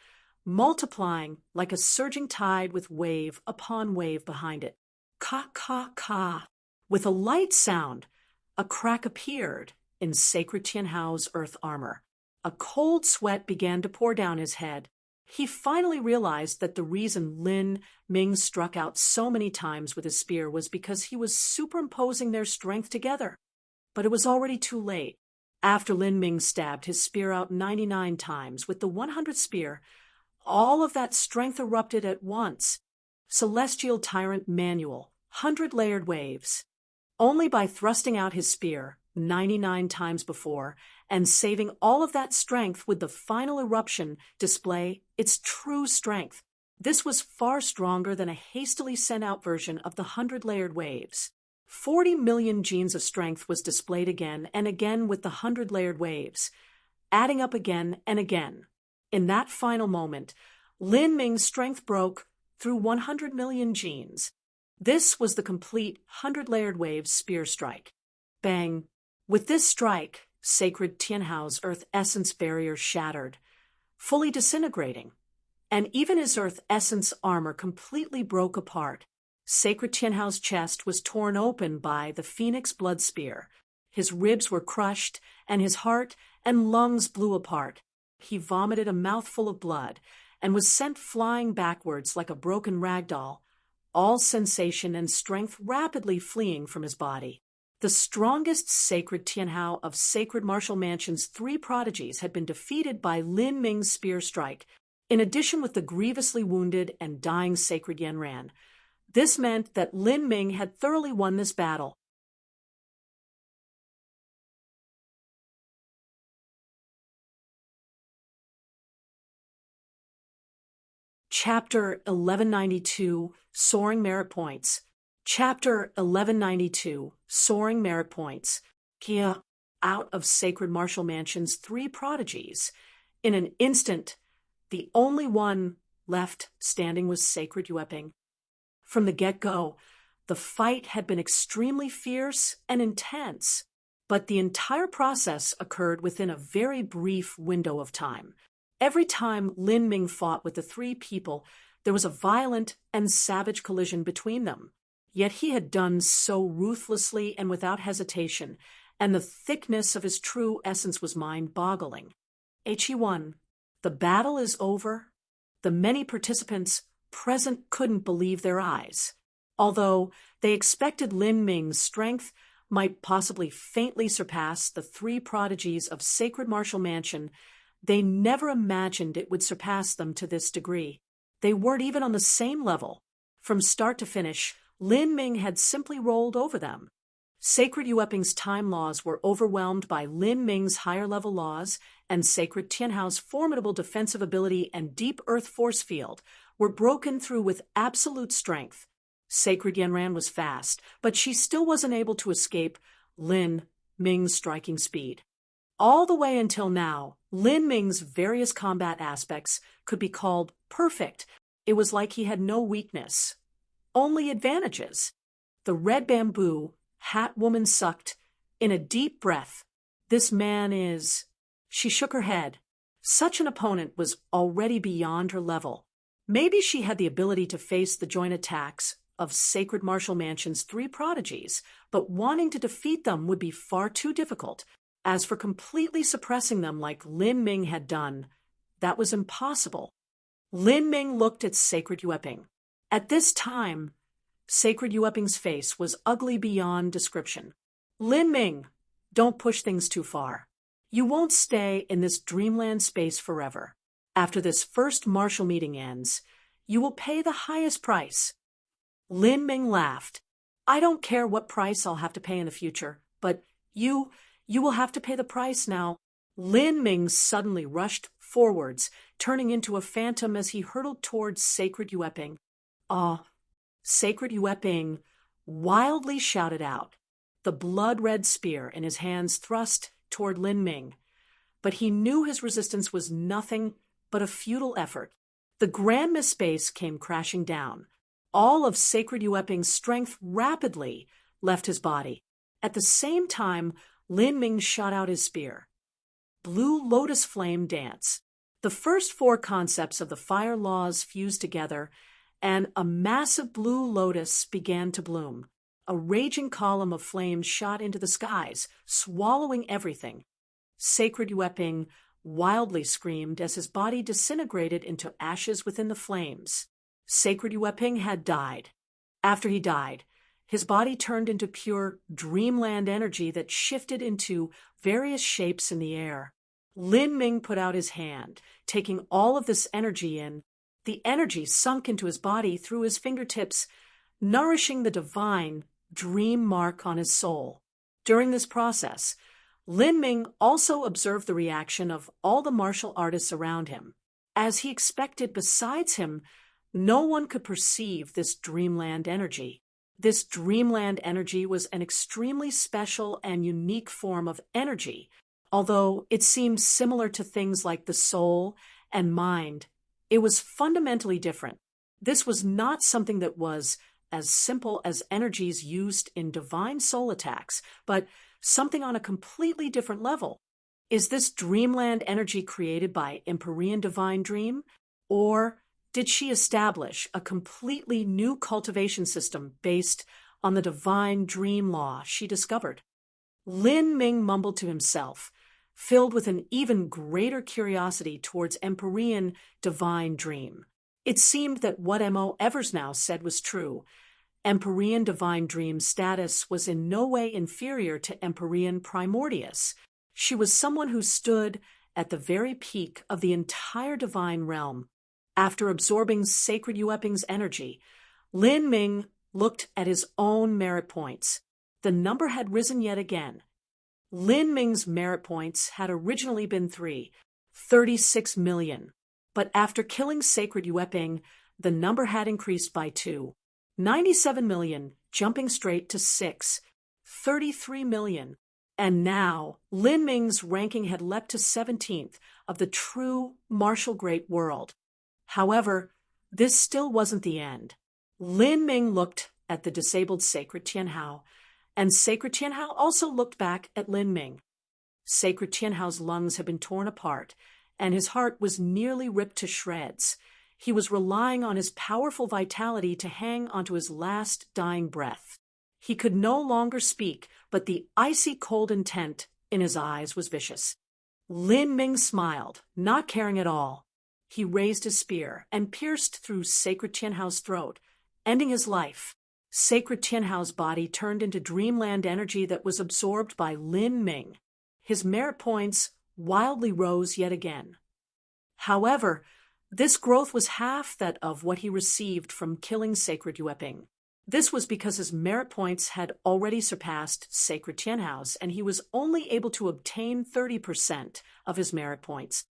multiplying like a surging tide with wave upon wave behind it. Ka, ka, ka. With a light sound, a crack appeared in Sacred Tianhao's earth armor. A cold sweat began to pour down his head. He finally realized that the reason Lin Ming struck out so many times with his spear was because he was superimposing their strength together. But it was already too late. After Lin Ming stabbed his spear out 99 times with the 100th spear, all of that strength erupted at once. Celestial Tyrant Manual, 100-layered waves. Only by thrusting out his spear 99 times before and saving all of that strength would the final eruption display its true strength. This was far stronger than a hastily sent out version of the 100-layered waves. 40 million genes of strength was displayed again and again with the 100-layered waves, adding up again and again. In that final moment, Lin Ming's strength broke through 100 million genes. This was the complete 100-layered waves spear strike. Bang! With this strike, Sacred Tianhao's earth essence barrier shattered, fully disintegrating, and even his earth essence armor completely broke apart. Sacred Tianhao's chest was torn open by the phoenix blood spear. His ribs were crushed, and his heart and lungs blew apart. He vomited a mouthful of blood and was sent flying backwards like a broken rag doll. all sensation and strength rapidly fleeing from his body. The strongest sacred Tianhao of Sacred Martial Mansion's 3 prodigies had been defeated by Lin Ming's spear strike, in addition with the grievously wounded and dying sacred Yanran. This meant that Lin Ming had thoroughly won this battle. Chapter 1192, Soaring Merit Points. Chapter 1192, Soaring Merit Points. Kia, out of Sacred Martial Mansion's 3 prodigies. In an instant, the only one left standing was Sacred Yueping. From the get-go, the fight had been extremely fierce and intense, but the entire process occurred within a very brief window of time. Every time Lin Ming fought with the 3 people, there was a violent and savage collision between them. Yet he had done so ruthlessly and without hesitation, and the thickness of his true essence was mind-boggling. He1, the battle is over. The many participants present couldn't believe their eyes. Although they expected Lin Ming's strength might possibly faintly surpass the 3 prodigies of Sacred Martial Mansion, they never imagined it would surpass them to this degree. They weren't even on the same level. From start to finish, Lin Ming had simply rolled over them. Sacred Yueping's time laws were overwhelmed by Lin Ming's higher-level laws, and Sacred Tianhao's formidable defensive ability and deep earth force field were broken through with absolute strength. Sacred Yanran was fast, but she still wasn't able to escape Lin Ming's striking speed. All the way until now, Lin Ming's various combat aspects could be called perfect. It was like he had no weakness, only advantages. The red bamboo hat woman sucked in a deep breath. This man is... She shook her head. Such an opponent was already beyond her level. Maybe she had the ability to face the joint attacks of Sacred Martial Mansion's 3 prodigies, but wanting to defeat them would be far too difficult. As for completely suppressing them like Lin Ming had done, that was impossible. Lin Ming looked at Sacred Yueping. At this time, Sacred Yueping's face was ugly beyond description. Lin Ming, don't push things too far. You won't stay in this dreamland space forever. After this first martial meeting ends, you will pay the highest price. Lin Ming laughed. I don't care what price I'll have to pay in the future, but you will have to pay the price now. Lin Ming suddenly rushed forwards, turning into a phantom as he hurtled towards Sacred Yueping. Ah! Sacred Yueping wildly shouted out, the blood-red spear in his hands thrust toward Lin Ming. But he knew his resistance was nothing but a futile effort. The grand Miss Space came crashing down. All of Sacred Yueping's strength rapidly left his body. At the same time, Lin Ming shot out his spear. Blue Lotus Flame Dance. The first 4 concepts of the fire laws fused together, and a massive blue lotus began to bloom. A raging column of flames shot into the skies, swallowing everything. Sacred Yueping wildly screamed as his body disintegrated into ashes within the flames. Sacred Yueping had died. After he died, his body turned into pure dreamland energy that shifted into various shapes in the air. Lin Ming put out his hand, taking all of this energy in. The energy sunk into his body through his fingertips, nourishing the divine dream mark on his soul. During this process, Lin Ming also observed the reaction of all the martial artists around him. As he expected, besides him, no one could perceive this dreamland energy. This dreamland energy was an extremely special and unique form of energy. Although it seemed similar to things like the soul and mind, it was fundamentally different. This was not something that was as simple as energies used in divine soul attacks, but something on a completely different level. Is this dreamland energy created by Empyrean Divine Dream? Or did she establish a completely new cultivation system based on the divine dream law she discovered? Lin Ming mumbled to himself, filled with an even greater curiosity towards Empyrean Divine Dream. It seemed that what Mo Eversnow said was true. Empyrean Divine Dream status was in no way inferior to Empyrean Primordius. She was someone who stood at the very peak of the entire divine realm. After absorbing Sacred Yueping's energy, Lin Ming looked at his own merit points. The number had risen yet again. Lin Ming's merit points had originally been 36 million. But after killing Sacred Yueping, the number had increased by 97 million, jumping straight to 33 million. And now, Lin Ming's ranking had leapt to 17th of the true martial great world. However, this still wasn't the end. Lin Ming looked at the disabled Sacred Tianhao, and Sacred Tianhao also looked back at Lin Ming. Sacred Tianhao's lungs had been torn apart, and his heart was nearly ripped to shreds. He was relying on his powerful vitality to hang onto his last dying breath. He could no longer speak, but the icy cold intent in his eyes was vicious. Lin Ming smiled, not caring at all. He raised his spear and pierced through Sacred Tianhao's throat, ending his life. Sacred Tianhao's body turned into dreamland energy that was absorbed by Lin Ming. His merit points wildly rose yet again. However, this growth was half that of what he received from killing Sacred Yueping. This was because his merit points had already surpassed Sacred Tianhao's, and he was only able to obtain 30% of his merit points.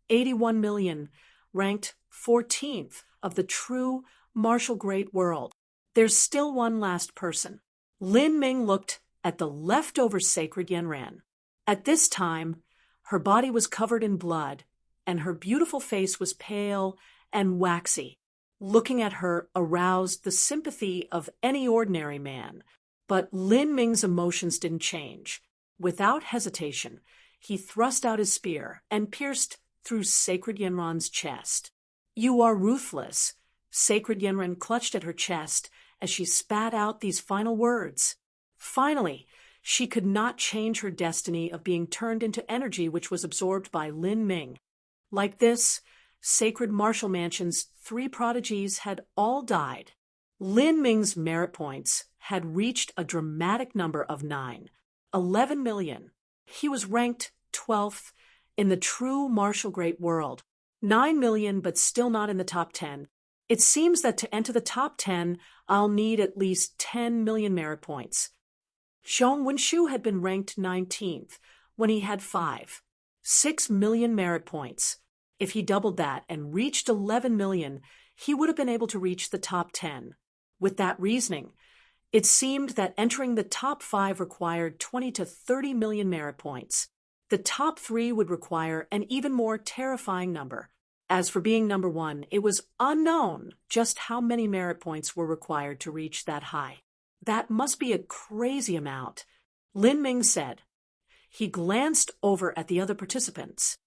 81 million, ranked 14th of the true martial great world. There's still one last person. Lin Ming looked at the leftover Sacred Yanran. At this time, her body was covered in blood, and her beautiful face was pale and waxy. Looking at her aroused the sympathy of any ordinary man, but Lin Ming's emotions didn't change. Without hesitation, he thrust out his spear and pierced through Sacred Yanran's chest. "You are ruthless." Sacred Yanran clutched at her chest as she spat out these final words. Finally, she could not change her destiny of being turned into energy which was absorbed by Lin Ming. Like this, Sacred Martial Mansion's 3 prodigies had all died. Lin Ming's merit points had reached a dramatic number of 11 million. He was ranked 12th in the true martial great world. 9 million, but still not in the top 10. It seems that to enter the top 10, I'll need at least 10 million merit points. Zhong Wenshu had been ranked 19th when he had 6 million merit points. If he doubled that and reached 11 million, he would have been able to reach the top 10. With that reasoning, it seemed that entering the top 5 required 20 to 30 million merit points. The top 3 would require an even more terrifying number. As for being number 1, it was unknown just how many merit points were required to reach that high. That must be a crazy amount, Lin Ming said. He glanced over at the other participants.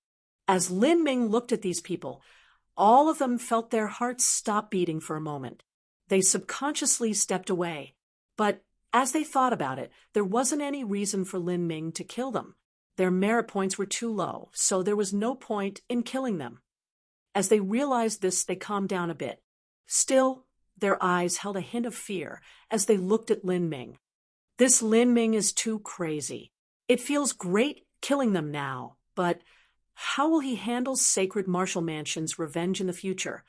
As Lin Ming looked at these people, all of them felt their hearts stop beating for a moment. They subconsciously stepped away. But as they thought about it, there wasn't any reason for Lin Ming to kill them. Their merit points were too low, so there was no point in killing them. As they realized this, they calmed down a bit. Still, their eyes held a hint of fear as they looked at Lin Ming. This Lin Ming is too crazy. It feels great killing them now, but how will he handle Sacred Martial Mansion's revenge in the future?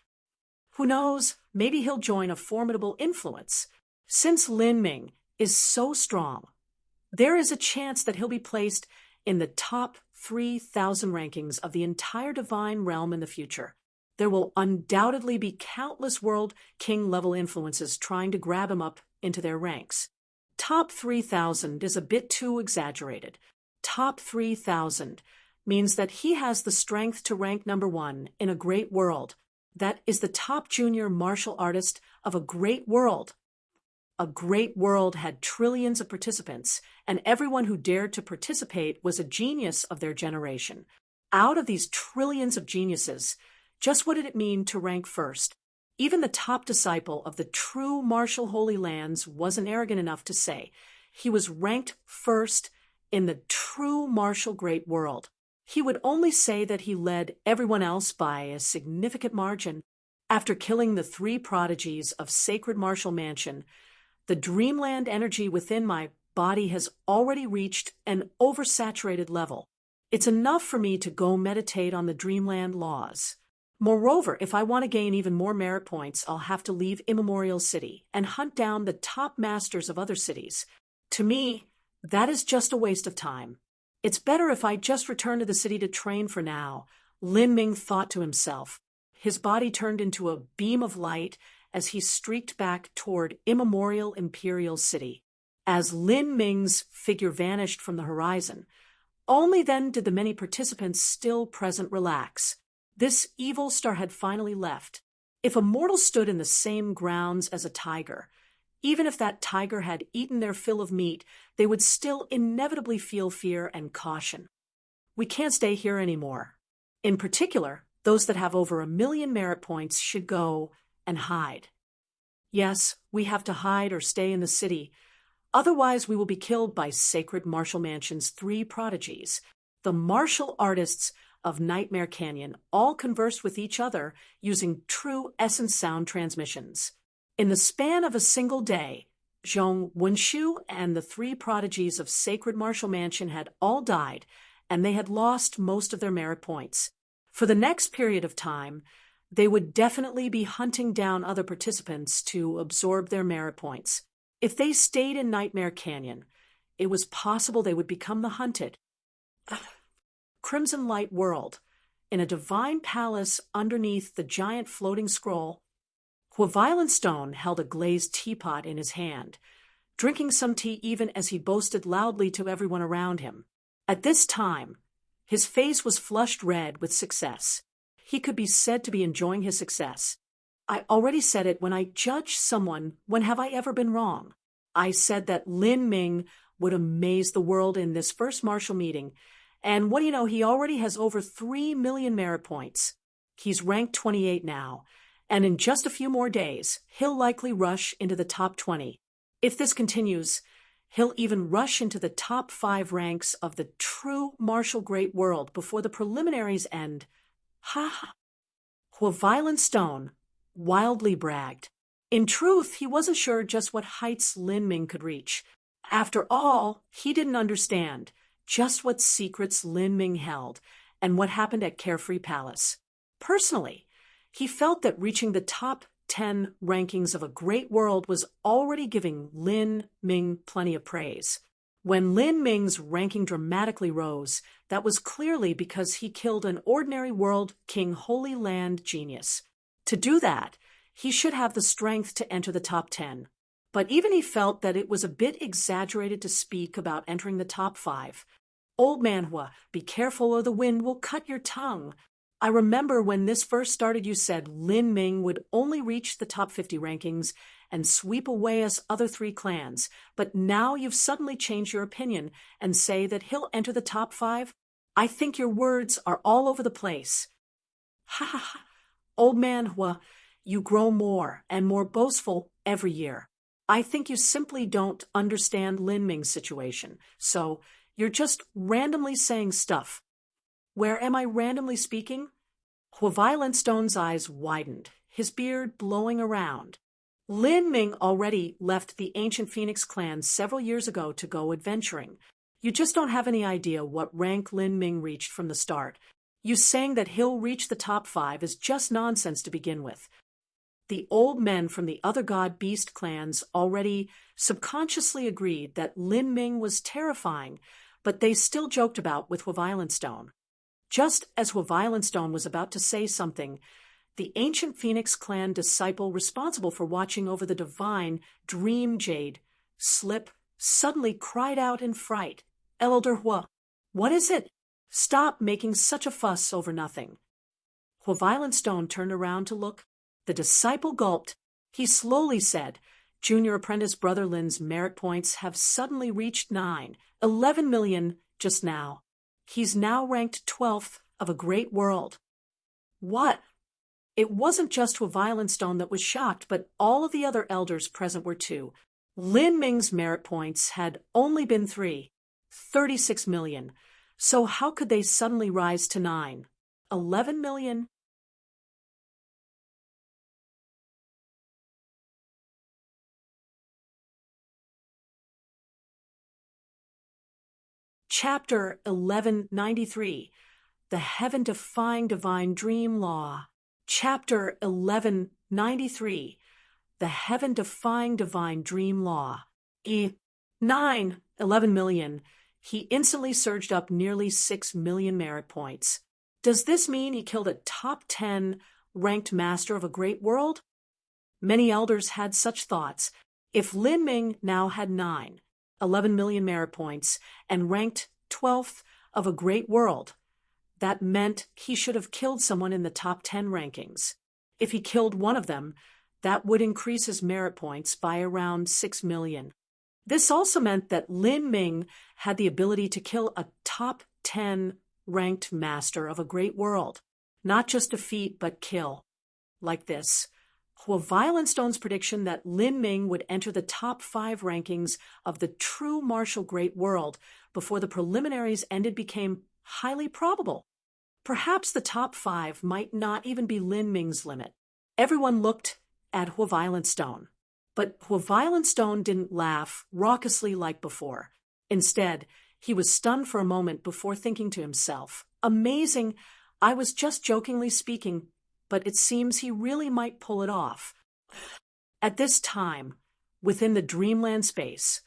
Who knows, maybe he'll join a formidable influence. Since Lin Ming is so strong, there is a chance that he'll be placed in the top 3,000 rankings of the entire divine realm in the future. There will undoubtedly be countless world king-level influences trying to grab him up into their ranks. Top 3,000 is a bit too exaggerated. Top 3,000 means that he has the strength to rank number 1 in a great world. That is the top junior martial artist of a great world. A great world had trillions of participants, and everyone who dared to participate was a genius of their generation. Out of these trillions of geniuses, just what did it mean to rank first? Even the top disciple of the true martial holy lands wasn't arrogant enough to say he was ranked first in the true martial great world. He would only say that he led everyone else by a significant margin. After killing the 3 prodigies of Sacred Martial Mansion, the dreamland energy within my body has already reached an oversaturated level. It's enough for me to go meditate on the dreamland laws. Moreover, if I want to gain even more merit points, I'll have to leave Immemorial City and hunt down the top masters of other cities. To me, that is just a waste of time. It's better if I just return to the city to train for now, Lin Ming thought to himself. His body turned into a beam of light as he streaked back toward Immemorial Imperial City. As Lin Ming's figure vanished from the horizon, only then did the many participants still present relax. This evil star had finally left. If a mortal stood in the same grounds as a tiger, even if that tiger had eaten their fill of meat, they would still inevitably feel fear and caution. We can't stay here anymore. In particular, those that have over 1 million merit points should go and hide. Yes, we have to hide or stay in the city. Otherwise, we will be killed by Sacred Martial Mansion's 3 prodigies. The martial artists of Nightmare Canyon all conversed with each other using true essence sound transmissions. In the span of a single day, Zhong Wunshu and the 3 prodigies of Sacred Martial Mansion had all died, and they had lost most of their merit points. For the next period of time, they would definitely be hunting down other participants to absorb their merit points. If they stayed in Nightmare Canyon, it was possible they would become the hunted. Crimson Light World. In a divine palace underneath the giant floating scroll, Violent Stone held a glazed teapot in his hand, drinking some tea even as he boasted loudly to everyone around him. At this time, his face was flushed red with success. He could be said to be enjoying his success. I already said it, when I judge someone, when have I ever been wrong? I said that Lin Ming would amaze the world in this first martial meeting, and what do you know, he already has over 3 million merit points. He's ranked 28 now, and in just a few more days, he'll likely rush into the top 20. If this continues, he'll even rush into the top 5 ranks of the true martial great world before the preliminaries end. Ha ha! Violent Stone wildly bragged. In truth, he wasn't sure just what heights Lin Ming could reach. After all, he didn't understand just what secrets Lin Ming held and what happened at Carefree Palace. Personally, he felt that reaching the top 10 rankings of a great world was already giving Lin Ming plenty of praise. When Lin Ming's ranking dramatically rose, that was clearly because he killed an ordinary world king Holy Land genius. To do that, he should have the strength to enter the top 10. But even he felt that it was a bit exaggerated to speak about entering the top 5. Old man Hua, be careful or the wind will cut your tongue. I remember when this first started you said Lin Ming would only reach the top 50 rankings and sweep away us other 3 clans, but now you've suddenly changed your opinion and say that he'll enter the top 5? I think your words are all over the place. Ha ha ha. Old man Hua, you grow more and more boastful every year. I think you simply don't understand Lin Ming's situation, so you're just randomly saying stuff. Where am I randomly speaking? Violent Stone's eyes widened, his beard blowing around. Lin Ming already left the ancient Phoenix clan several years ago to go adventuring. You just don't have any idea what rank Lin Ming reached from the start. You saying that he'll reach the top 5 is just nonsense to begin with. The old men from the other god-beast clans already subconsciously agreed that Lin Ming was terrifying, but they still joked about with Violent Stone. Just as Violent Stone was about to say something, the ancient Phoenix clan disciple responsible for watching over the divine Dream Jade, Slip, suddenly cried out in fright. Elder Hua, what is it? Stop making such a fuss over nothing. Violent Stone turned around to look. The disciple gulped. He slowly said, Junior Apprentice Brother Lin's merit points have suddenly reached 11 million just now. He's now ranked 12th of a great world. What? It wasn't just Violent Stone that was shocked, but all of the other elders present were too. Lin Ming's merit points had only been 36 million. So how could they suddenly rise to 9? 11 million? Chapter 1193, The Heaven-Defying Divine Dream Law. Chapter 1193, The Heaven-Defying Divine Dream Law. 11 million. He instantly surged up nearly 6 million merit points. Does this mean he killed a top 10 ranked master of a great world? Many elders had such thoughts. If Lin Ming now had 11 million merit points, and ranked 12th of a great world, that meant he should have killed someone in the top 10 rankings. If he killed one of them, that would increase his merit points by around 6 million. This also meant that Lin Ming had the ability to kill a top 10 ranked master of a great world. Not just defeat, but kill. Like this. Violent Stone's prediction that Lin Ming would enter the top 5 rankings of the true martial great world before the preliminaries ended became highly probable. Perhaps the top 5 might not even be Lin Ming's limit. Everyone looked at Violent Stone. But Violent Stone didn't laugh raucously like before. Instead, he was stunned for a moment before thinking to himself, "Amazing, I was just jokingly speaking, but it seems he really might pull it off." At this time, within the dreamland space,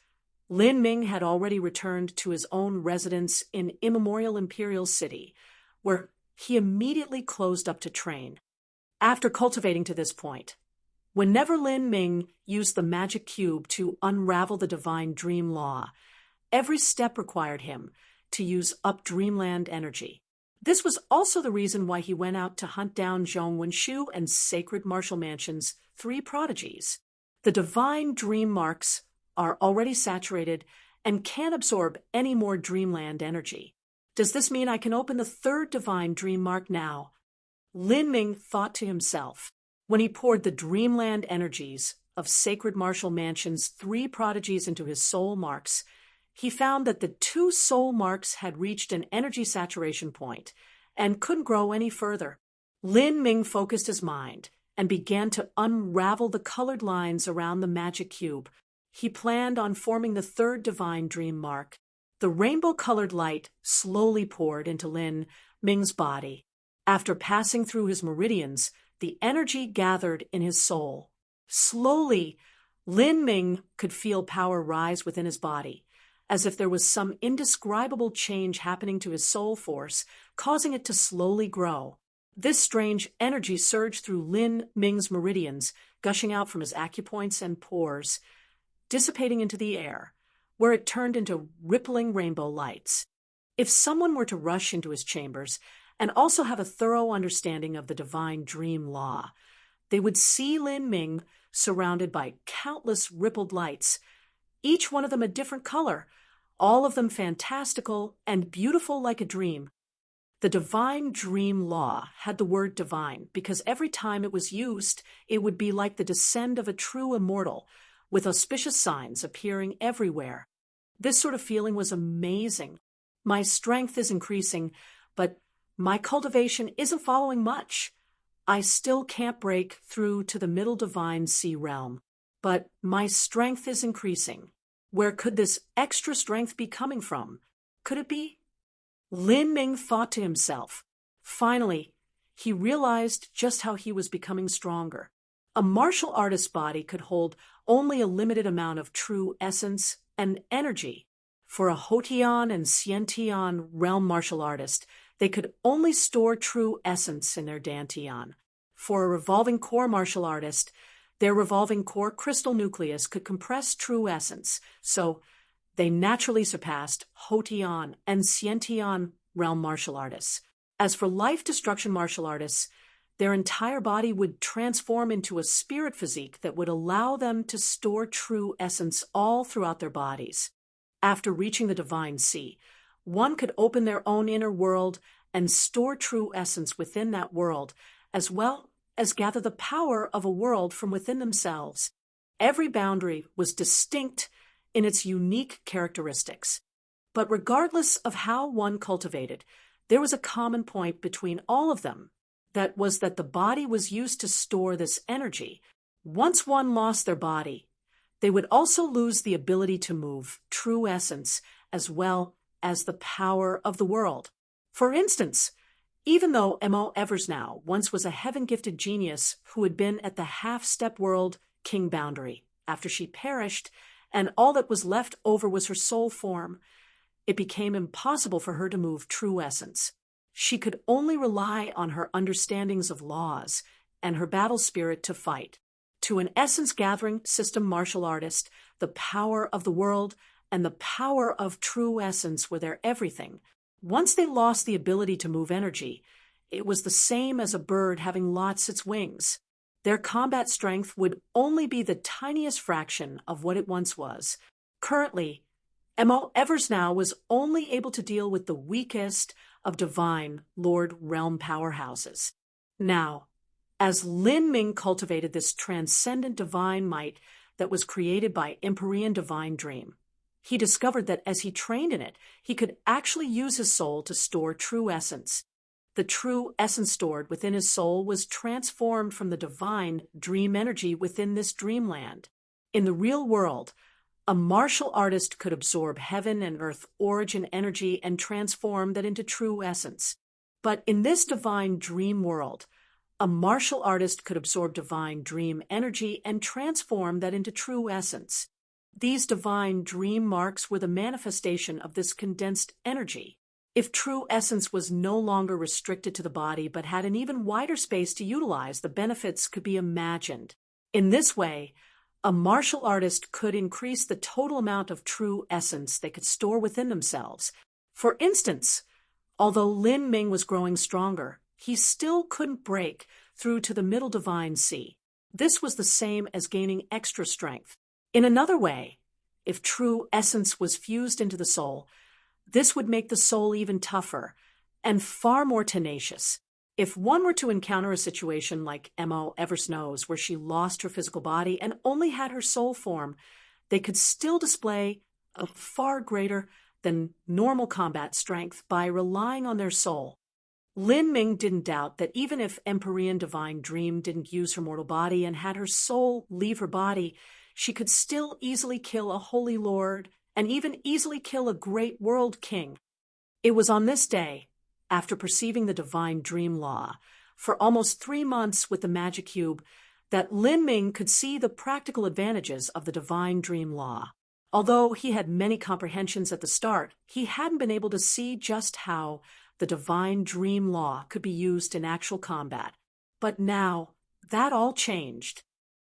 Lin Ming had already returned to his own residence in immemorial Imperial City, where he immediately closed up to train. After cultivating to this point, whenever Lin Ming used the magic cube to unravel the divine dream law, every step required him to use up dreamland energy. This was also the reason why he went out to hunt down Zhong Wenshu and Sacred Martial Mansion's 3 prodigies. The divine dream marks are already saturated and can't absorb any more dreamland energy. Does this mean I can open the 3rd divine dream mark now? Lin Ming thought to himself. When he poured the dreamland energies of Sacred Martial Mansion's 3 prodigies into his soul marks, he found that the 2 soul marks had reached an energy saturation point and couldn't grow any further. Lin Ming focused his mind and began to unravel the colored lines around the magic cube. He planned on forming the 3rd divine dream mark. The rainbow-colored light slowly poured into Lin Ming's body. After passing through his meridians, the energy gathered in his soul. Slowly, Lin Ming could feel power rise within his body, as if there was some indescribable change happening to his soul force, causing it to slowly grow. This strange energy surged through Lin Ming's meridians, gushing out from his acupoints and pores, dissipating into the air, where it turned into rippling rainbow lights. If someone were to rush into his chambers and also have a thorough understanding of the divine dream law, they would see Lin Ming surrounded by countless rippled lights, each one of them a different color, all of them fantastical and beautiful like a dream. The divine dream law had the word divine because every time it was used, it would be like the descent of a true immortal, with auspicious signs appearing everywhere. This sort of feeling was amazing. My strength is increasing, but my cultivation isn't following much. I still can't break through to the middle divine sea realm, but my strength is increasing. Where could this extra strength be coming from? Could it be? Lin Ming thought to himself. Finally, he realized just how he was becoming stronger. A martial artist's body could hold only a limited amount of true essence and energy. For a Hotian and Xiantian realm martial artist, they could only store true essence in their Dantian. For a revolving core martial artist, their revolving core crystal nucleus could compress true essence, so they naturally surpassed Hotian and Xiantian realm martial artists. As for life destruction martial artists, their entire body would transform into a spirit physique that would allow them to store true essence all throughout their bodies. After reaching the divine sea, one could open their own inner world and store true essence within that world, as well as gather the power of a world from within themselves. Every boundary was distinct in its unique characteristics. But regardless of how one cultivated, there was a common point between all of them. That was that the body was used to store this energy. Once one lost their body, they would also lose the ability to move true essence as well as the power of the world. For instance, even though M.O. Eversnow once was a heaven-gifted genius who had been at the half-step world king boundary after she perished and all that was left over was her soul form, it became impossible for her to move true essence. She could only rely on her understandings of laws and her battle spirit to fight. To an essence-gathering system martial artist, the power of the world and the power of true essence were their everything. Once they lost the ability to move energy, it was the same as a bird having lost its wings. Their combat strength would only be the tiniest fraction of what it once was. Currently, M.O. Eversnow was only able to deal with the weakest of divine Lord Realm powerhouses. Now, as Lin Ming cultivated this transcendent divine might that was created by Empyrean Divine Dream, he discovered that as he trained in it, he could actually use his soul to store true essence. The true essence stored within his soul was transformed from the divine dream energy within this dreamland. In the real world, a martial artist could absorb heaven and earth origin energy and transform that into true essence. But in this divine dream world, a martial artist could absorb divine dream energy and transform that into true essence. These divine dream marks were the manifestation of this condensed energy. If true essence was no longer restricted to the body but had an even wider space to utilize, the benefits could be imagined. In this way, a martial artist could increase the total amount of true essence they could store within themselves. For instance, although Lin Ming was growing stronger, he still couldn't break through to the middle divine sea. This was the same as gaining extra strength. In another way, if true essence was fused into the soul, this would make the soul even tougher and far more tenacious. If one were to encounter a situation like M.O. Eversnow's, where she lost her physical body and only had her soul form, they could still display a far greater than normal combat strength by relying on their soul. Lin Ming didn't doubt that even if Empyrean Divine Dream didn't use her mortal body and had her soul leave her body, she could still easily kill a holy lord and even easily kill a great world king. It was on this day, after perceiving the divine dream law for almost 3 months with the magic cube, that Lin Ming could see the practical advantages of the divine dream law. Although he had many comprehensions at the start, he hadn't been able to see just how the divine dream law could be used in actual combat. But now, that all changed.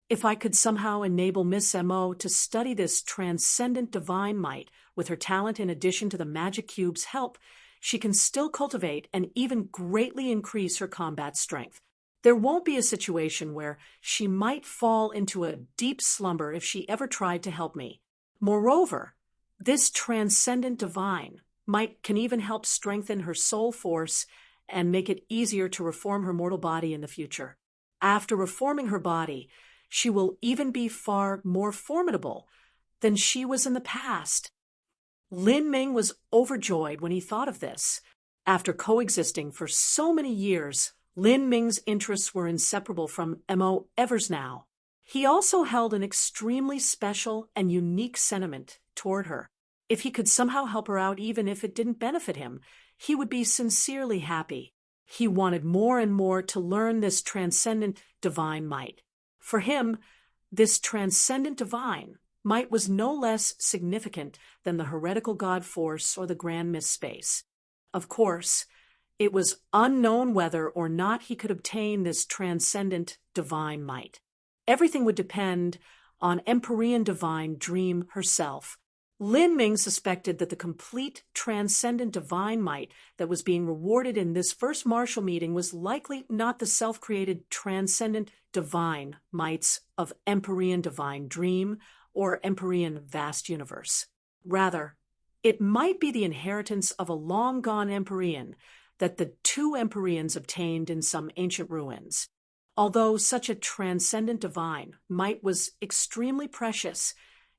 If I could somehow enable Miss M.O. to study this transcendent divine might with her talent in addition to the magic cube's help, she can still cultivate and even greatly increase her combat strength. There won't be a situation where she might fall into a deep slumber if she ever tried to help me. Moreover, this transcendent divine might can even help strengthen her soul force and make it easier to reform her mortal body in the future. After reforming her body, she will even be far more formidable than she was in the past. Lin Ming was overjoyed when he thought of this. After coexisting for so many years, Lin Ming's interests were inseparable from M.O. Eversnow. He also held an extremely special and unique sentiment toward her. If he could somehow help her out, even if it didn't benefit him, he would be sincerely happy. He wanted more and more to learn this transcendent divine might. For him, this transcendent divine might was no less significant than the heretical god force or the grand myth space. Of course, it was unknown whether or not he could obtain this transcendent divine might. Everything would depend on Empyrean Divine Dream herself. Lin Ming suspected that the complete transcendent divine might that was being rewarded in this first martial meeting was likely not the self-created transcendent divine mights of Empyrean Divine Dream or Empyrean Vast Universe. Rather, it might be the inheritance of a long-gone Empyrean that the 2 Empyreans obtained in some ancient ruins. Although such a transcendent divine might was extremely precious,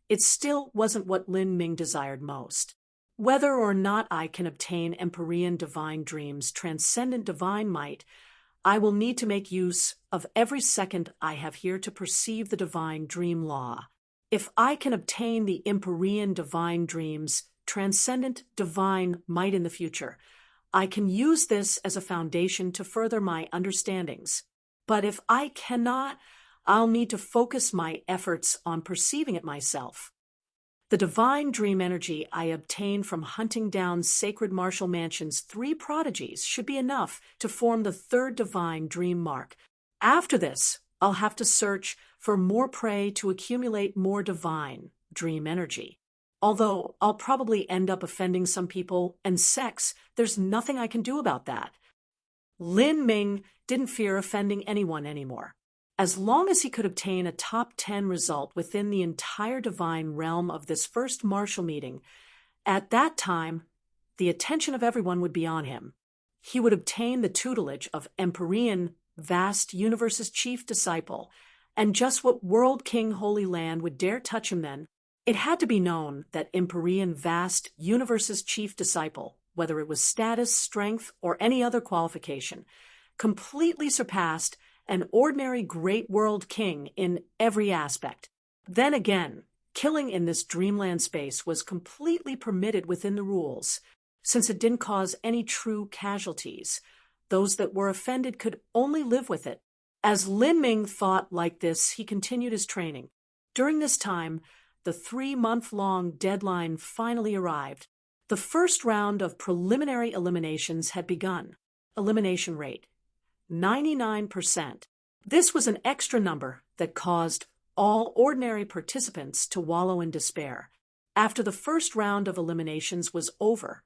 it still wasn't what Lin Ming desired most. Whether or not I can obtain Empyrean divine dreams, transcendent divine might, I will need to make use of every second I have here to perceive the divine dream law. If I can obtain the Empyrean divine dreams, transcendent divine might in the future, I can use this as a foundation to further my understandings. But if I cannot, I'll need to focus my efforts on perceiving it myself. The divine dream energy I obtain from hunting down sacred martial mansion's 3 prodigies should be enough to form the 3rd divine dream mark. After this, I'll have to search for more prey to accumulate more divine dream energy. Although I'll probably end up offending some people and sects, there's nothing I can do about that. Lin Ming didn't fear offending anyone anymore. As long as he could obtain a top 10 result within the entire divine realm of this first martial meeting, at that time, the attention of everyone would be on him. He would obtain the tutelage of Empyrean, vast universe's chief disciple, and just what world king Holy Land would dare touch him then? It had to be known that Empyrean, vast universe's chief disciple, whether it was status, strength, or any other qualification, completely surpassed an ordinary great world king in every aspect. Then again, killing in this dreamland space was completely permitted within the rules, since it didn't cause any true casualties. Those that were offended could only live with it. As Lin Ming thought like this, he continued his training. During this time, the 3-month-long deadline finally arrived. The first round of preliminary eliminations had begun. Elimination rate 99%. This was an extra number that caused all ordinary participants to wallow in despair. After the first round of eliminations was over,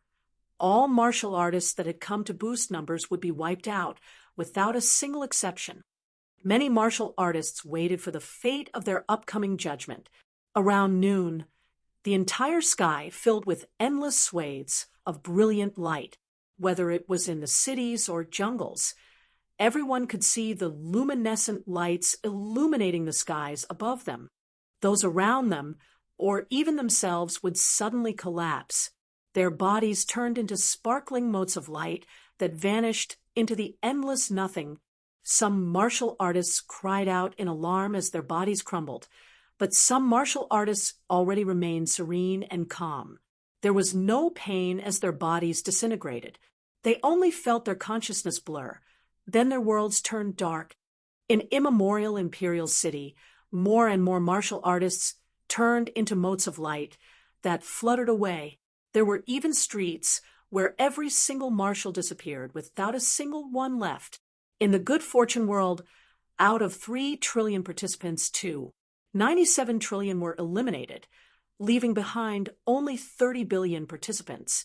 all martial artists that had come to boost numbers would be wiped out, without a single exception. Many martial artists waited for the fate of their upcoming judgment. Around noon, the entire sky filled with endless swathes of brilliant light, whether it was in the cities or jungles. Everyone could see the luminescent lights illuminating the skies above them. Those around them, or even themselves, would suddenly collapse. Their bodies turned into sparkling motes of light that vanished into the endless nothing. Some martial artists cried out in alarm as their bodies crumbled, but some martial artists already remained serene and calm. There was no pain as their bodies disintegrated. They only felt their consciousness blur. Then their worlds turned dark. In immemorial imperial city, more and more martial artists turned into motes of light that fluttered away. There were even streets where every single martial disappeared without a single one left. In the good fortune world, out of 3 trillion participants, 97 trillion were eliminated, leaving behind only 30 billion participants.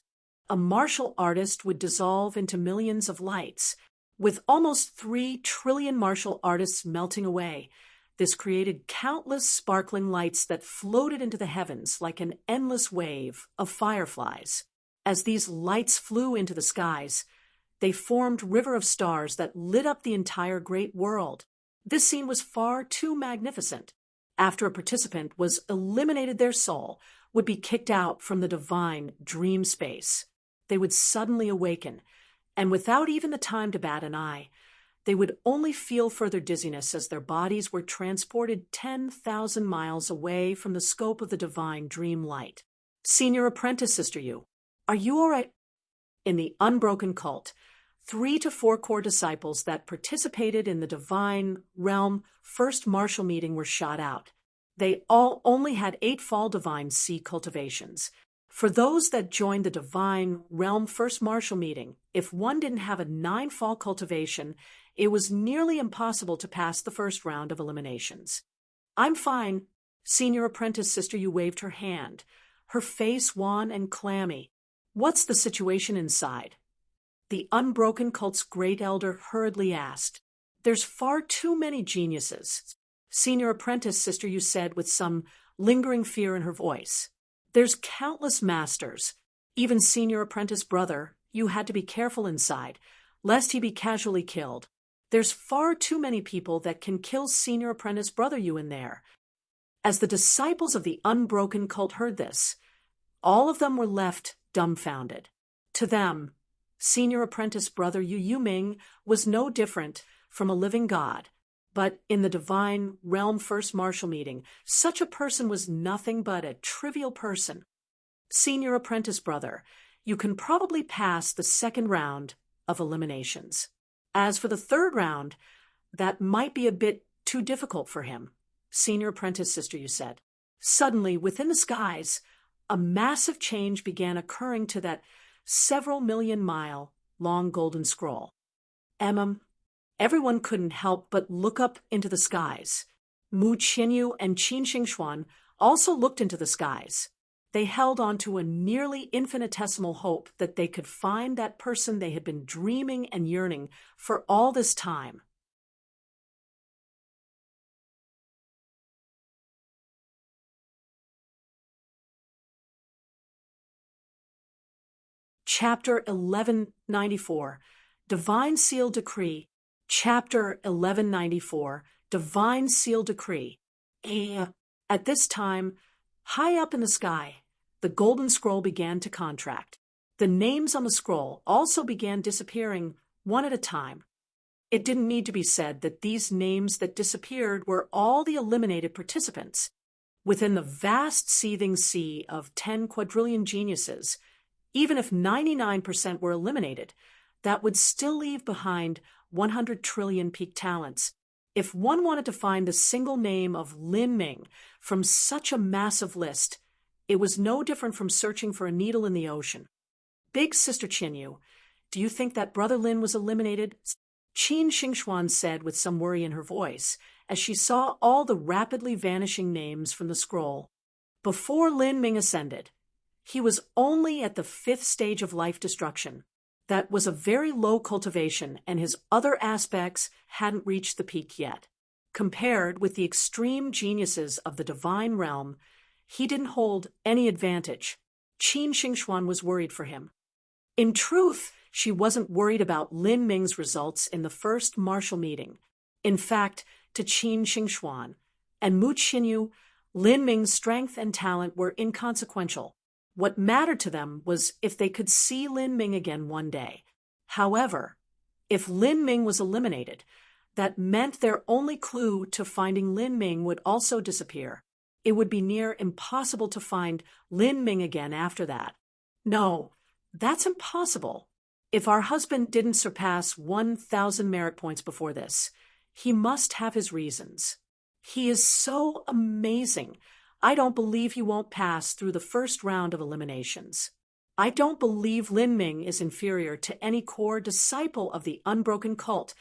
A martial artist would dissolve into millions of lights. With almost 3 trillion martial artists melting away, this created countless sparkling lights that floated into the heavens like an endless wave of fireflies. As these lights flew into the skies, they formed river of stars that lit up the entire great world. This scene was far too magnificent. After a participant was eliminated, their soul would be kicked out from the divine dream space. They would suddenly awaken, and without even the time to bat an eye, they would only feel further dizziness as their bodies were transported 10,000 miles away from the scope of the divine dream light. Senior apprentice, Sister Yu, are you all right? In the unbroken cult, 3 to 4 core disciples that participated in the divine realm first martial meeting were shot out. They all only had 8 fall divine C cultivations. For those that joined the divine realm first martial meeting, if one didn't have a 9 fall cultivation, it was nearly impossible to pass the first round of eliminations. I'm fine. Senior apprentice Sister Yu waved her hand, her face wan and clammy. What's the situation inside? The unbroken cult's great elder hurriedly asked. There's far too many geniuses. Senior apprentice Sister Yu said with some lingering fear in her voice. There's countless masters. Even senior apprentice brother, you had to be careful inside, lest he be casually killed. There's far too many people that can kill senior apprentice brother you in there. As the disciples of the unbroken cult heard this, all of them were left dumbfounded. To them, senior apprentice brother Yu Ming was no different from a living god. But in the divine realm first martial meeting, such a person was nothing but a trivial person. Senior apprentice brother, you can probably pass the second round of eliminations. As for the third round, that might be a bit too difficult for him. Senior apprentice sister, you said. Suddenly, within the skies, a massive change began occurring to that several million-mile long golden scroll. Everyone couldn't help but look up into the skies. Mu Qianyu and Qin Xingxuan also looked into the skies. They held on to a nearly infinitesimal hope that they could find that person they had been dreaming and yearning for all this time. Chapter 1194, Divine Seal Decree. Chapter 1194, Divine Seal Decree. At this time, high up in the sky, the golden scroll began to contract. The names on the scroll also began disappearing one at a time. It didn't need to be said that these names that disappeared were all the eliminated participants. Within the vast seething sea of 10 quadrillion geniuses, even if 99% were eliminated, that would still leave behind 100 trillion peak talents. If one wanted to find the single name of Lin Ming from such a massive list, it was no different from searching for a needle in the ocean. Big Sister Qinyu, do you think that Brother Lin was eliminated? Qin Xingxuan said with some worry in her voice, as she saw all the rapidly vanishing names from the scroll. Before Lin Ming ascended, he was only at the 5th stage of life destruction. That was a very low cultivation, and his other aspects hadn't reached the peak yet. Compared with the extreme geniuses of the divine realm, he didn't hold any advantage. Qin Xingxuan was worried for him. In truth, she wasn't worried about Lin Ming's results in the first martial meeting. In fact, to Qin Xingxuan and Mu Qianyu, Lin Ming's strength and talent were inconsequential. What mattered to them was if they could see Lin Ming again one day. However, if Lin Ming was eliminated, that meant their only clue to finding Lin Ming would also disappear. It would be near impossible to find Lin Ming again after that. No, that's impossible. If our husband didn't surpass 1,000 merit points before this, he must have his reasons. He is so amazing. I don't believe he won't pass through the first round of eliminations. I don't believe Lin Ming is inferior to any core disciple of the unbroken cult,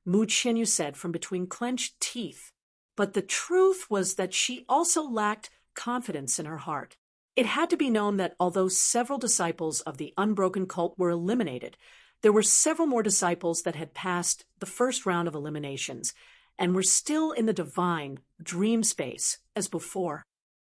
Mu Qianyu said from between clenched teeth. But the truth was that she also lacked confidence in her heart. It had to be known that although several disciples of the unbroken cult were eliminated, there were several more disciples that had passed the first round of eliminations and were still in the divine dream space as before.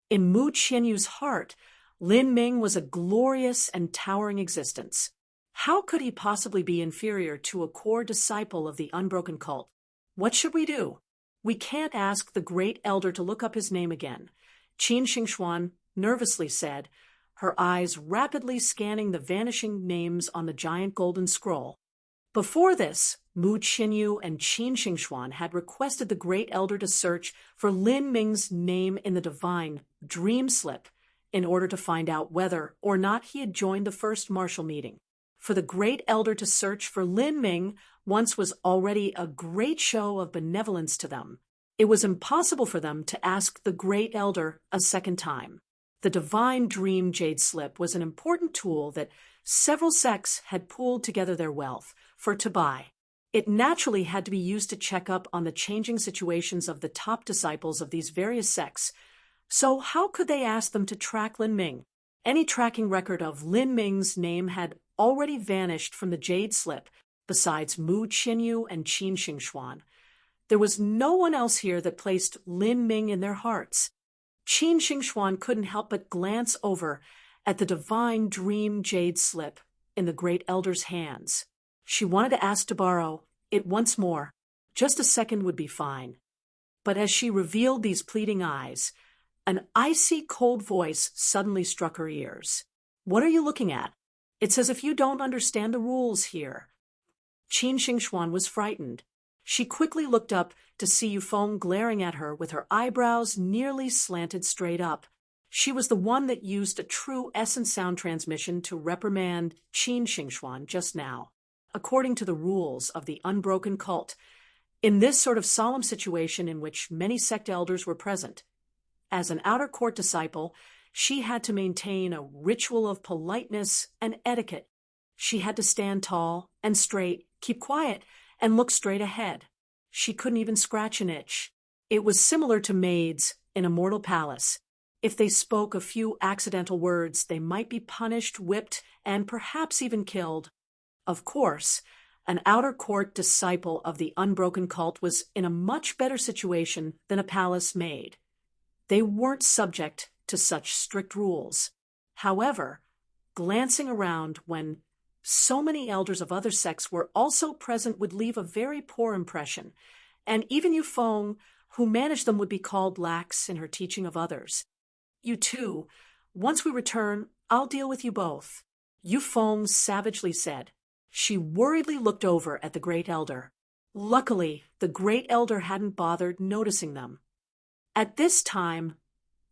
In Mu Qianyu's heart, Lin Ming was a glorious and towering existence. How could he possibly be inferior to a core disciple of the unbroken cult? What should we do? We can't ask the great elder to look up his name again, Qin Xingxuan nervously said, her eyes rapidly scanning the vanishing names on the giant golden scroll. Before this, Mu Qianyu and Qin Xingxuan had requested the great elder to search for Lin Ming's name in the divine dream slip in order to find out whether or not he had joined the first martial meeting. For the great elder to search for Lin Ming once was already a great show of benevolence to them. It was impossible for them to ask the great elder a second time. The divine dream jade slip was an important tool that several sects had pooled together their wealth for to buy. It naturally had to be used to check up on the changing situations of the top disciples of these various sects. So how could they ask them to track Lin Ming? Any tracking record of Lin Ming's name had already vanished from the jade slip, besides Mu Qianyu and Qin Xingxuan. There was no one else here that placed Lin Ming in their hearts. Qin Xingxuan couldn't help but glance over at the divine dream jade slip in the great elder's hands. She wanted to ask to borrow it once more. Just a second would be fine. But as she revealed these pleading eyes, an icy cold voice suddenly struck her ears. What are you looking at? It's as if you don't understand the rules here. Qin Xingxuan was frightened. She quickly looked up to see Yufeng glaring at her with her eyebrows nearly slanted straight up. She was the one that used a true essence sound transmission to reprimand Qin Xingxuan just now, according to the rules of the unbroken cult, in this sort of solemn situation in which many sect elders were present. As an outer court disciple, she had to maintain a ritual of politeness and etiquette. She had to stand tall and straight, keep quiet, and look straight ahead. She couldn't even scratch an itch. It was similar to maids in a mortal palace. If they spoke a few accidental words, they might be punished, whipped, and perhaps even killed. Of course, an outer court disciple of the unbroken cult was in a much better situation than a palace maid. They weren't subject to such strict rules. However, glancing around when so many elders of other sects were also present would leave a very poor impression, and even Yufeng, who managed them, would be called lax in her teaching of others. You too. Once we return, I'll deal with you both, Yufeng savagely said. She worriedly looked over at the Great Elder. Luckily, the Great Elder hadn't bothered noticing them. At this time,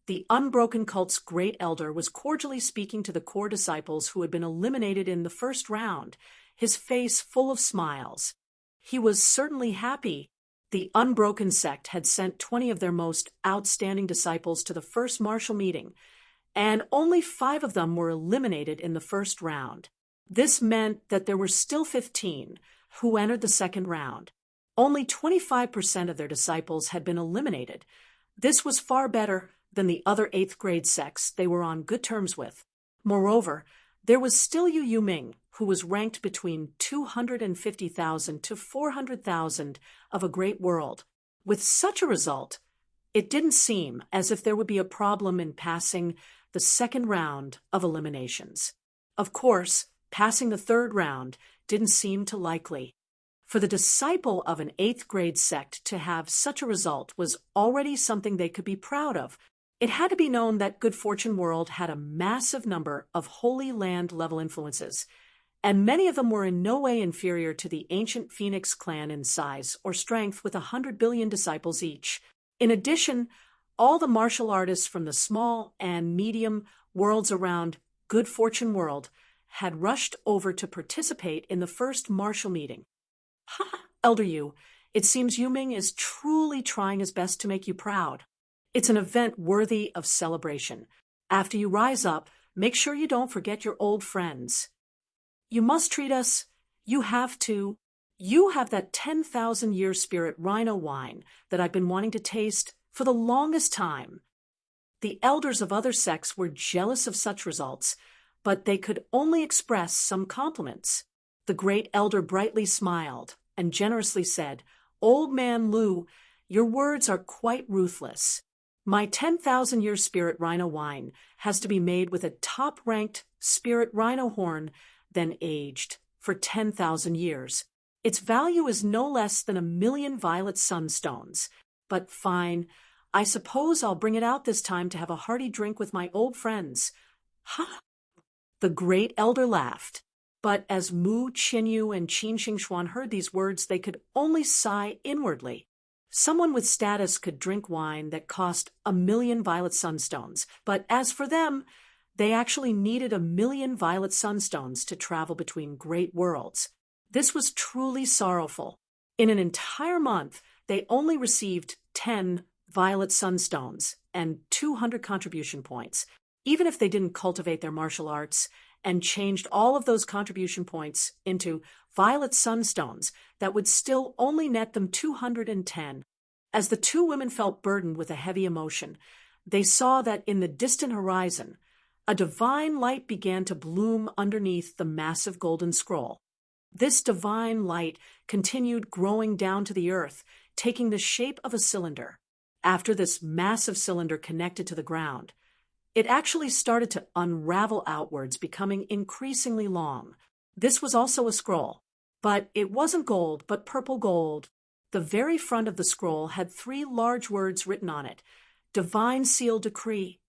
the unbroken cult's Great Elder was cordially speaking to the core disciples who had been eliminated in the first round, his face full of smiles. He was certainly happy. The unbroken sect had sent 20 of their most outstanding disciples to the first martial meeting, and only 5 of them were eliminated in the first round. This meant that there were still 15 who entered the second round. Only 25% of their disciples had been eliminated. This was far better than the other 8th grade sects they were on good terms with. Moreover, there was still Yu Ming, who was ranked between 250,000 to 400,000 of a great world. With such a result, it didn't seem as if there would be a problem in passing the second round of eliminations. Of course, passing the third round didn't seem too likely. For the disciple of an 8th grade sect to have such a result was already something they could be proud of. It had to be known that Good Fortune World had a massive number of Holy Land-level influences, and many of them were in no way inferior to the ancient Phoenix clan in size or strength with 100 billion disciples each. In addition, all the martial artists from the small and medium worlds around Good Fortune World had rushed over to participate in the first martial meeting. Ha! Elder Yu, it seems Yu Ming is truly trying his best to make you proud. It's an event worthy of celebration. After you rise up, make sure you don't forget your old friends. You must treat us. You have to. You have that 10,000-year spirit rhino wine that I've been wanting to taste for the longest time. The elders of other sects were jealous of such results, but they could only express some compliments. The Great Elder brightly smiled and generously said, "Old Man Lu, your words are quite ruthless. My 10,000-year spirit rhino wine has to be made with a top-ranked spirit rhino horn, then aged for 10,000 years. Its value is no less than 1,000,000 violet sunstones. But fine, I suppose I'll bring it out this time to have a hearty drink with my old friends." Ha! The Great Elder laughed. But as Mu Qinyu and Qin Xingxuan heard these words, they could only sigh inwardly. Someone with status could drink wine that cost 1,000,000 violet sunstones, but as for them, they actually needed 1,000,000 violet sunstones to travel between great worlds. This was truly sorrowful. In an entire month, they only received 10 violet sunstones and 200 contribution points, even if they didn't cultivate their martial arts and changed all of those contribution points into violet sunstones that would still only net them 210. As the two women felt burdened with a heavy emotion, they saw that in the distant horizon, a divine light began to bloom underneath the massive golden scroll. This divine light continued growing down to the earth, taking the shape of a cylinder. After this massive cylinder connected to the ground, it actually started to unravel outwards, becoming increasingly long. This was also a scroll, but it wasn't gold, but purple gold. The very front of the scroll had 3 large words written on it: Divine Seal Decree.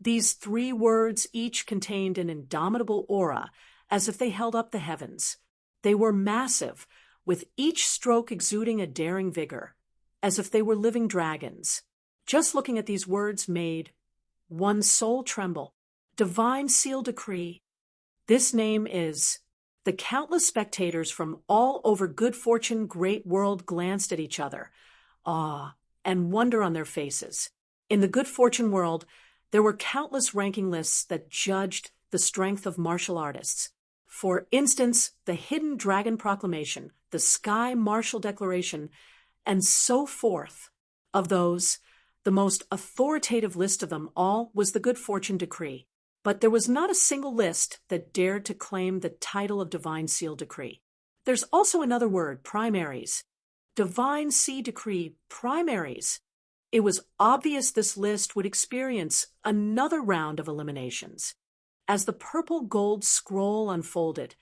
These 3 words each contained an indomitable aura, as if they held up the heavens. They were massive, with each stroke exuding a daring vigor, as if they were living dragons. Just looking at these words made one's soul tremble. Divine Seal Decree. This name is. The countless spectators from all over Good Fortune Great World glanced at each other, awe and wonder on their faces. In the Good Fortune world, there were countless ranking lists that judged the strength of martial artists. For instance, the Hidden Dragon Proclamation, the Sky Martial Declaration, and so forth. Of those, the most authoritative list of them all was the Good Fortune Decree. But there was not a single list that dared to claim the title of Divine Seal Decree. There's also another word, primaries. Divine Sea Decree, primaries. It was obvious this list would experience another round of eliminations. As the purple gold scroll unfolded,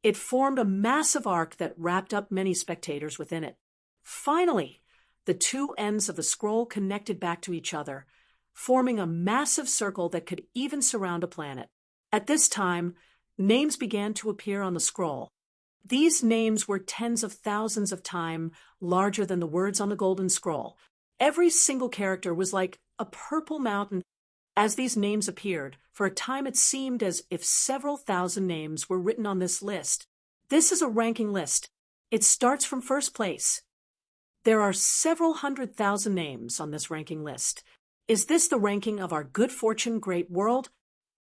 it formed a massive arc that wrapped up many spectators within it. Finally, the 2 ends of the scroll connected back to each other, forming a massive circle that could even surround a planet. At this time, names began to appear on the scroll. These names were tens of thousands of times larger than the words on the golden scroll. Every single character was like a purple mountain. As these names appeared, for a time it seemed as if several thousand names were written on this list. This is a ranking list. It starts from first place. There are several 100,000 names on this ranking list. Is this the ranking of our Good Fortune Great World?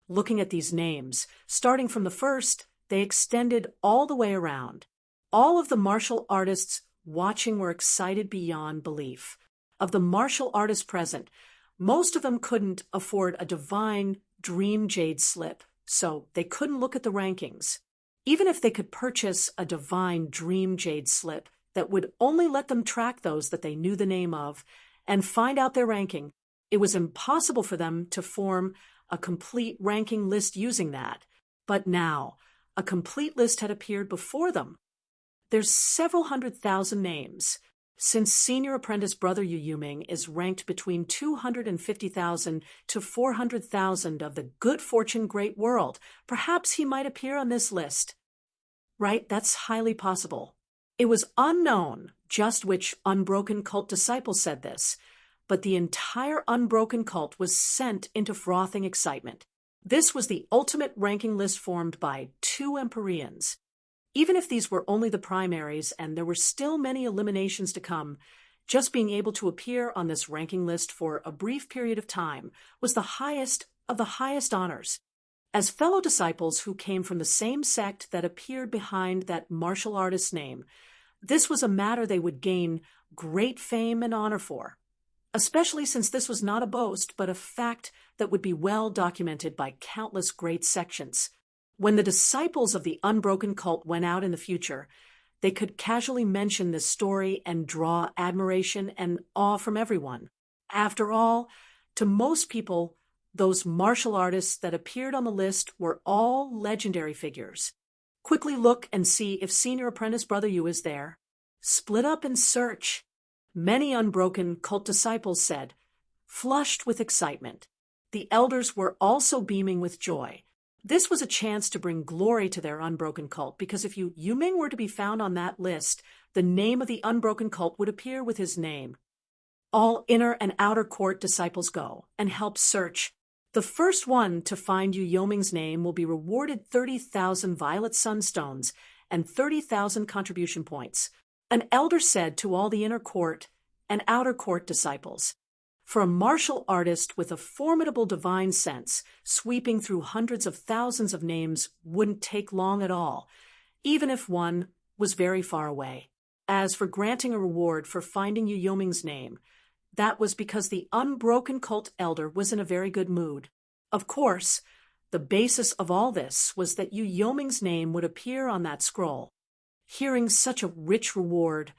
Looking at these names, starting from the first, they extended all the way around. All of the martial artists watching were excited beyond belief. Of the martial artists present, most of them couldn't afford a divine dream jade slip, so they couldn't look at the rankings. Even if they could purchase a divine dream jade slip that would only let them track those that they knew the name of and find out their ranking, it was impossible for them to form a complete ranking list using that. But now, a complete list had appeared before them. There's several 100,000 names. Since Senior Apprentice Brother Yu Yuming is ranked between 250,000 to 400,000 of the Good Fortune Great World, perhaps he might appear on this list. Right, that's highly possible. It was unknown just which Unbroken Cult disciple said this, but the entire Unbroken Cult was sent into frothing excitement. This was the ultimate ranking list formed by 2 Empyreans. Even if these were only the primaries and there were still many eliminations to come, just being able to appear on this ranking list for a brief period of time was the highest of the highest honors. As fellow disciples who came from the same sect that appeared behind that martial artist's name, this was a matter they would gain great fame and honor for, especially since this was not a boast but a fact that would be well documented by countless great sections. When the disciples of the Unbroken Cult went out in the future, they could casually mention this story and draw admiration and awe from everyone. After all, to most people, those martial artists that appeared on the list were all legendary figures. Quickly look and see if Senior Apprentice Brother Yu is there. Split up and search. Many Unbroken Cult disciples said, flushed with excitement. The elders were also beaming with joy. This was a chance to bring glory to their Unbroken Cult, because if Yu Yuming were to be found on that list, the name of the Unbroken Cult would appear with his name. All inner and outer court disciples go and help search. The first one to find Yu Yoming's name will be rewarded 30,000 violet sunstones and 30,000 contribution points. An elder said to all the inner court and outer court disciples, for a martial artist with a formidable divine sense, sweeping through hundreds of thousands of names wouldn't take long at all, even if one was very far away. As for granting a reward for finding Yu Yoming's name, that was because the Unbroken Cult elder was in a very good mood. Of course, the basis of all this was that Yu Yoming's name would appear on that scroll. Hearing such a rich reward,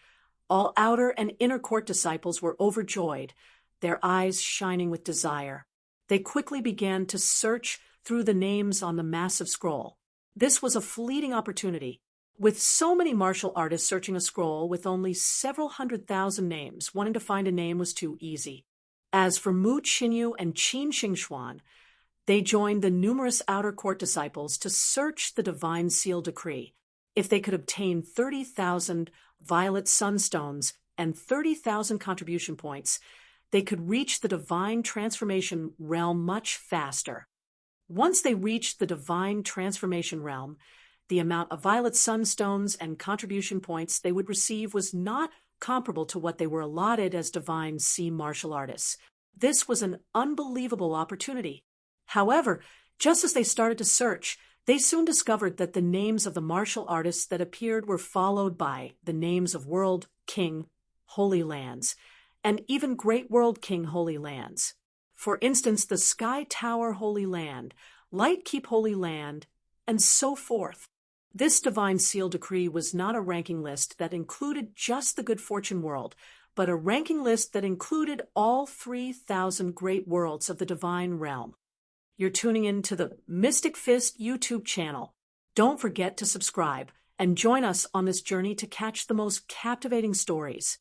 all outer and inner court disciples were overjoyed, their eyes shining with desire. They quickly began to search through the names on the massive scroll. This was a fleeting opportunity. With so many martial artists searching a scroll with only several 100,000 names, wanting to find a name was too easy. As for Mu Qinyu and Qin Xingxuan, they joined the numerous outer court disciples to search the divine seal decree. If they could obtain 30,000 violet sunstones and 30,000 contribution points, they could reach the divine transformation realm much faster. Once they reached the divine transformation realm, the amount of violet sunstones and contribution points they would receive was not comparable to what they were allotted as divine sea martial artists. This was an unbelievable opportunity. However, just as they started to search, they soon discovered that the names of the martial artists that appeared were followed by the names of World King Holy Lands and even Great World King Holy Lands. For instance, the Sky Tower Holy Land, Light Keep Holy Land, and so forth. This divine seal decree was not a ranking list that included just the good fortune world, but a ranking list that included all 3,000 great worlds of the divine realm. You're tuning in to the Mystic Fist YouTube channel. Don't forget to subscribe and join us on this journey to catch the most captivating stories.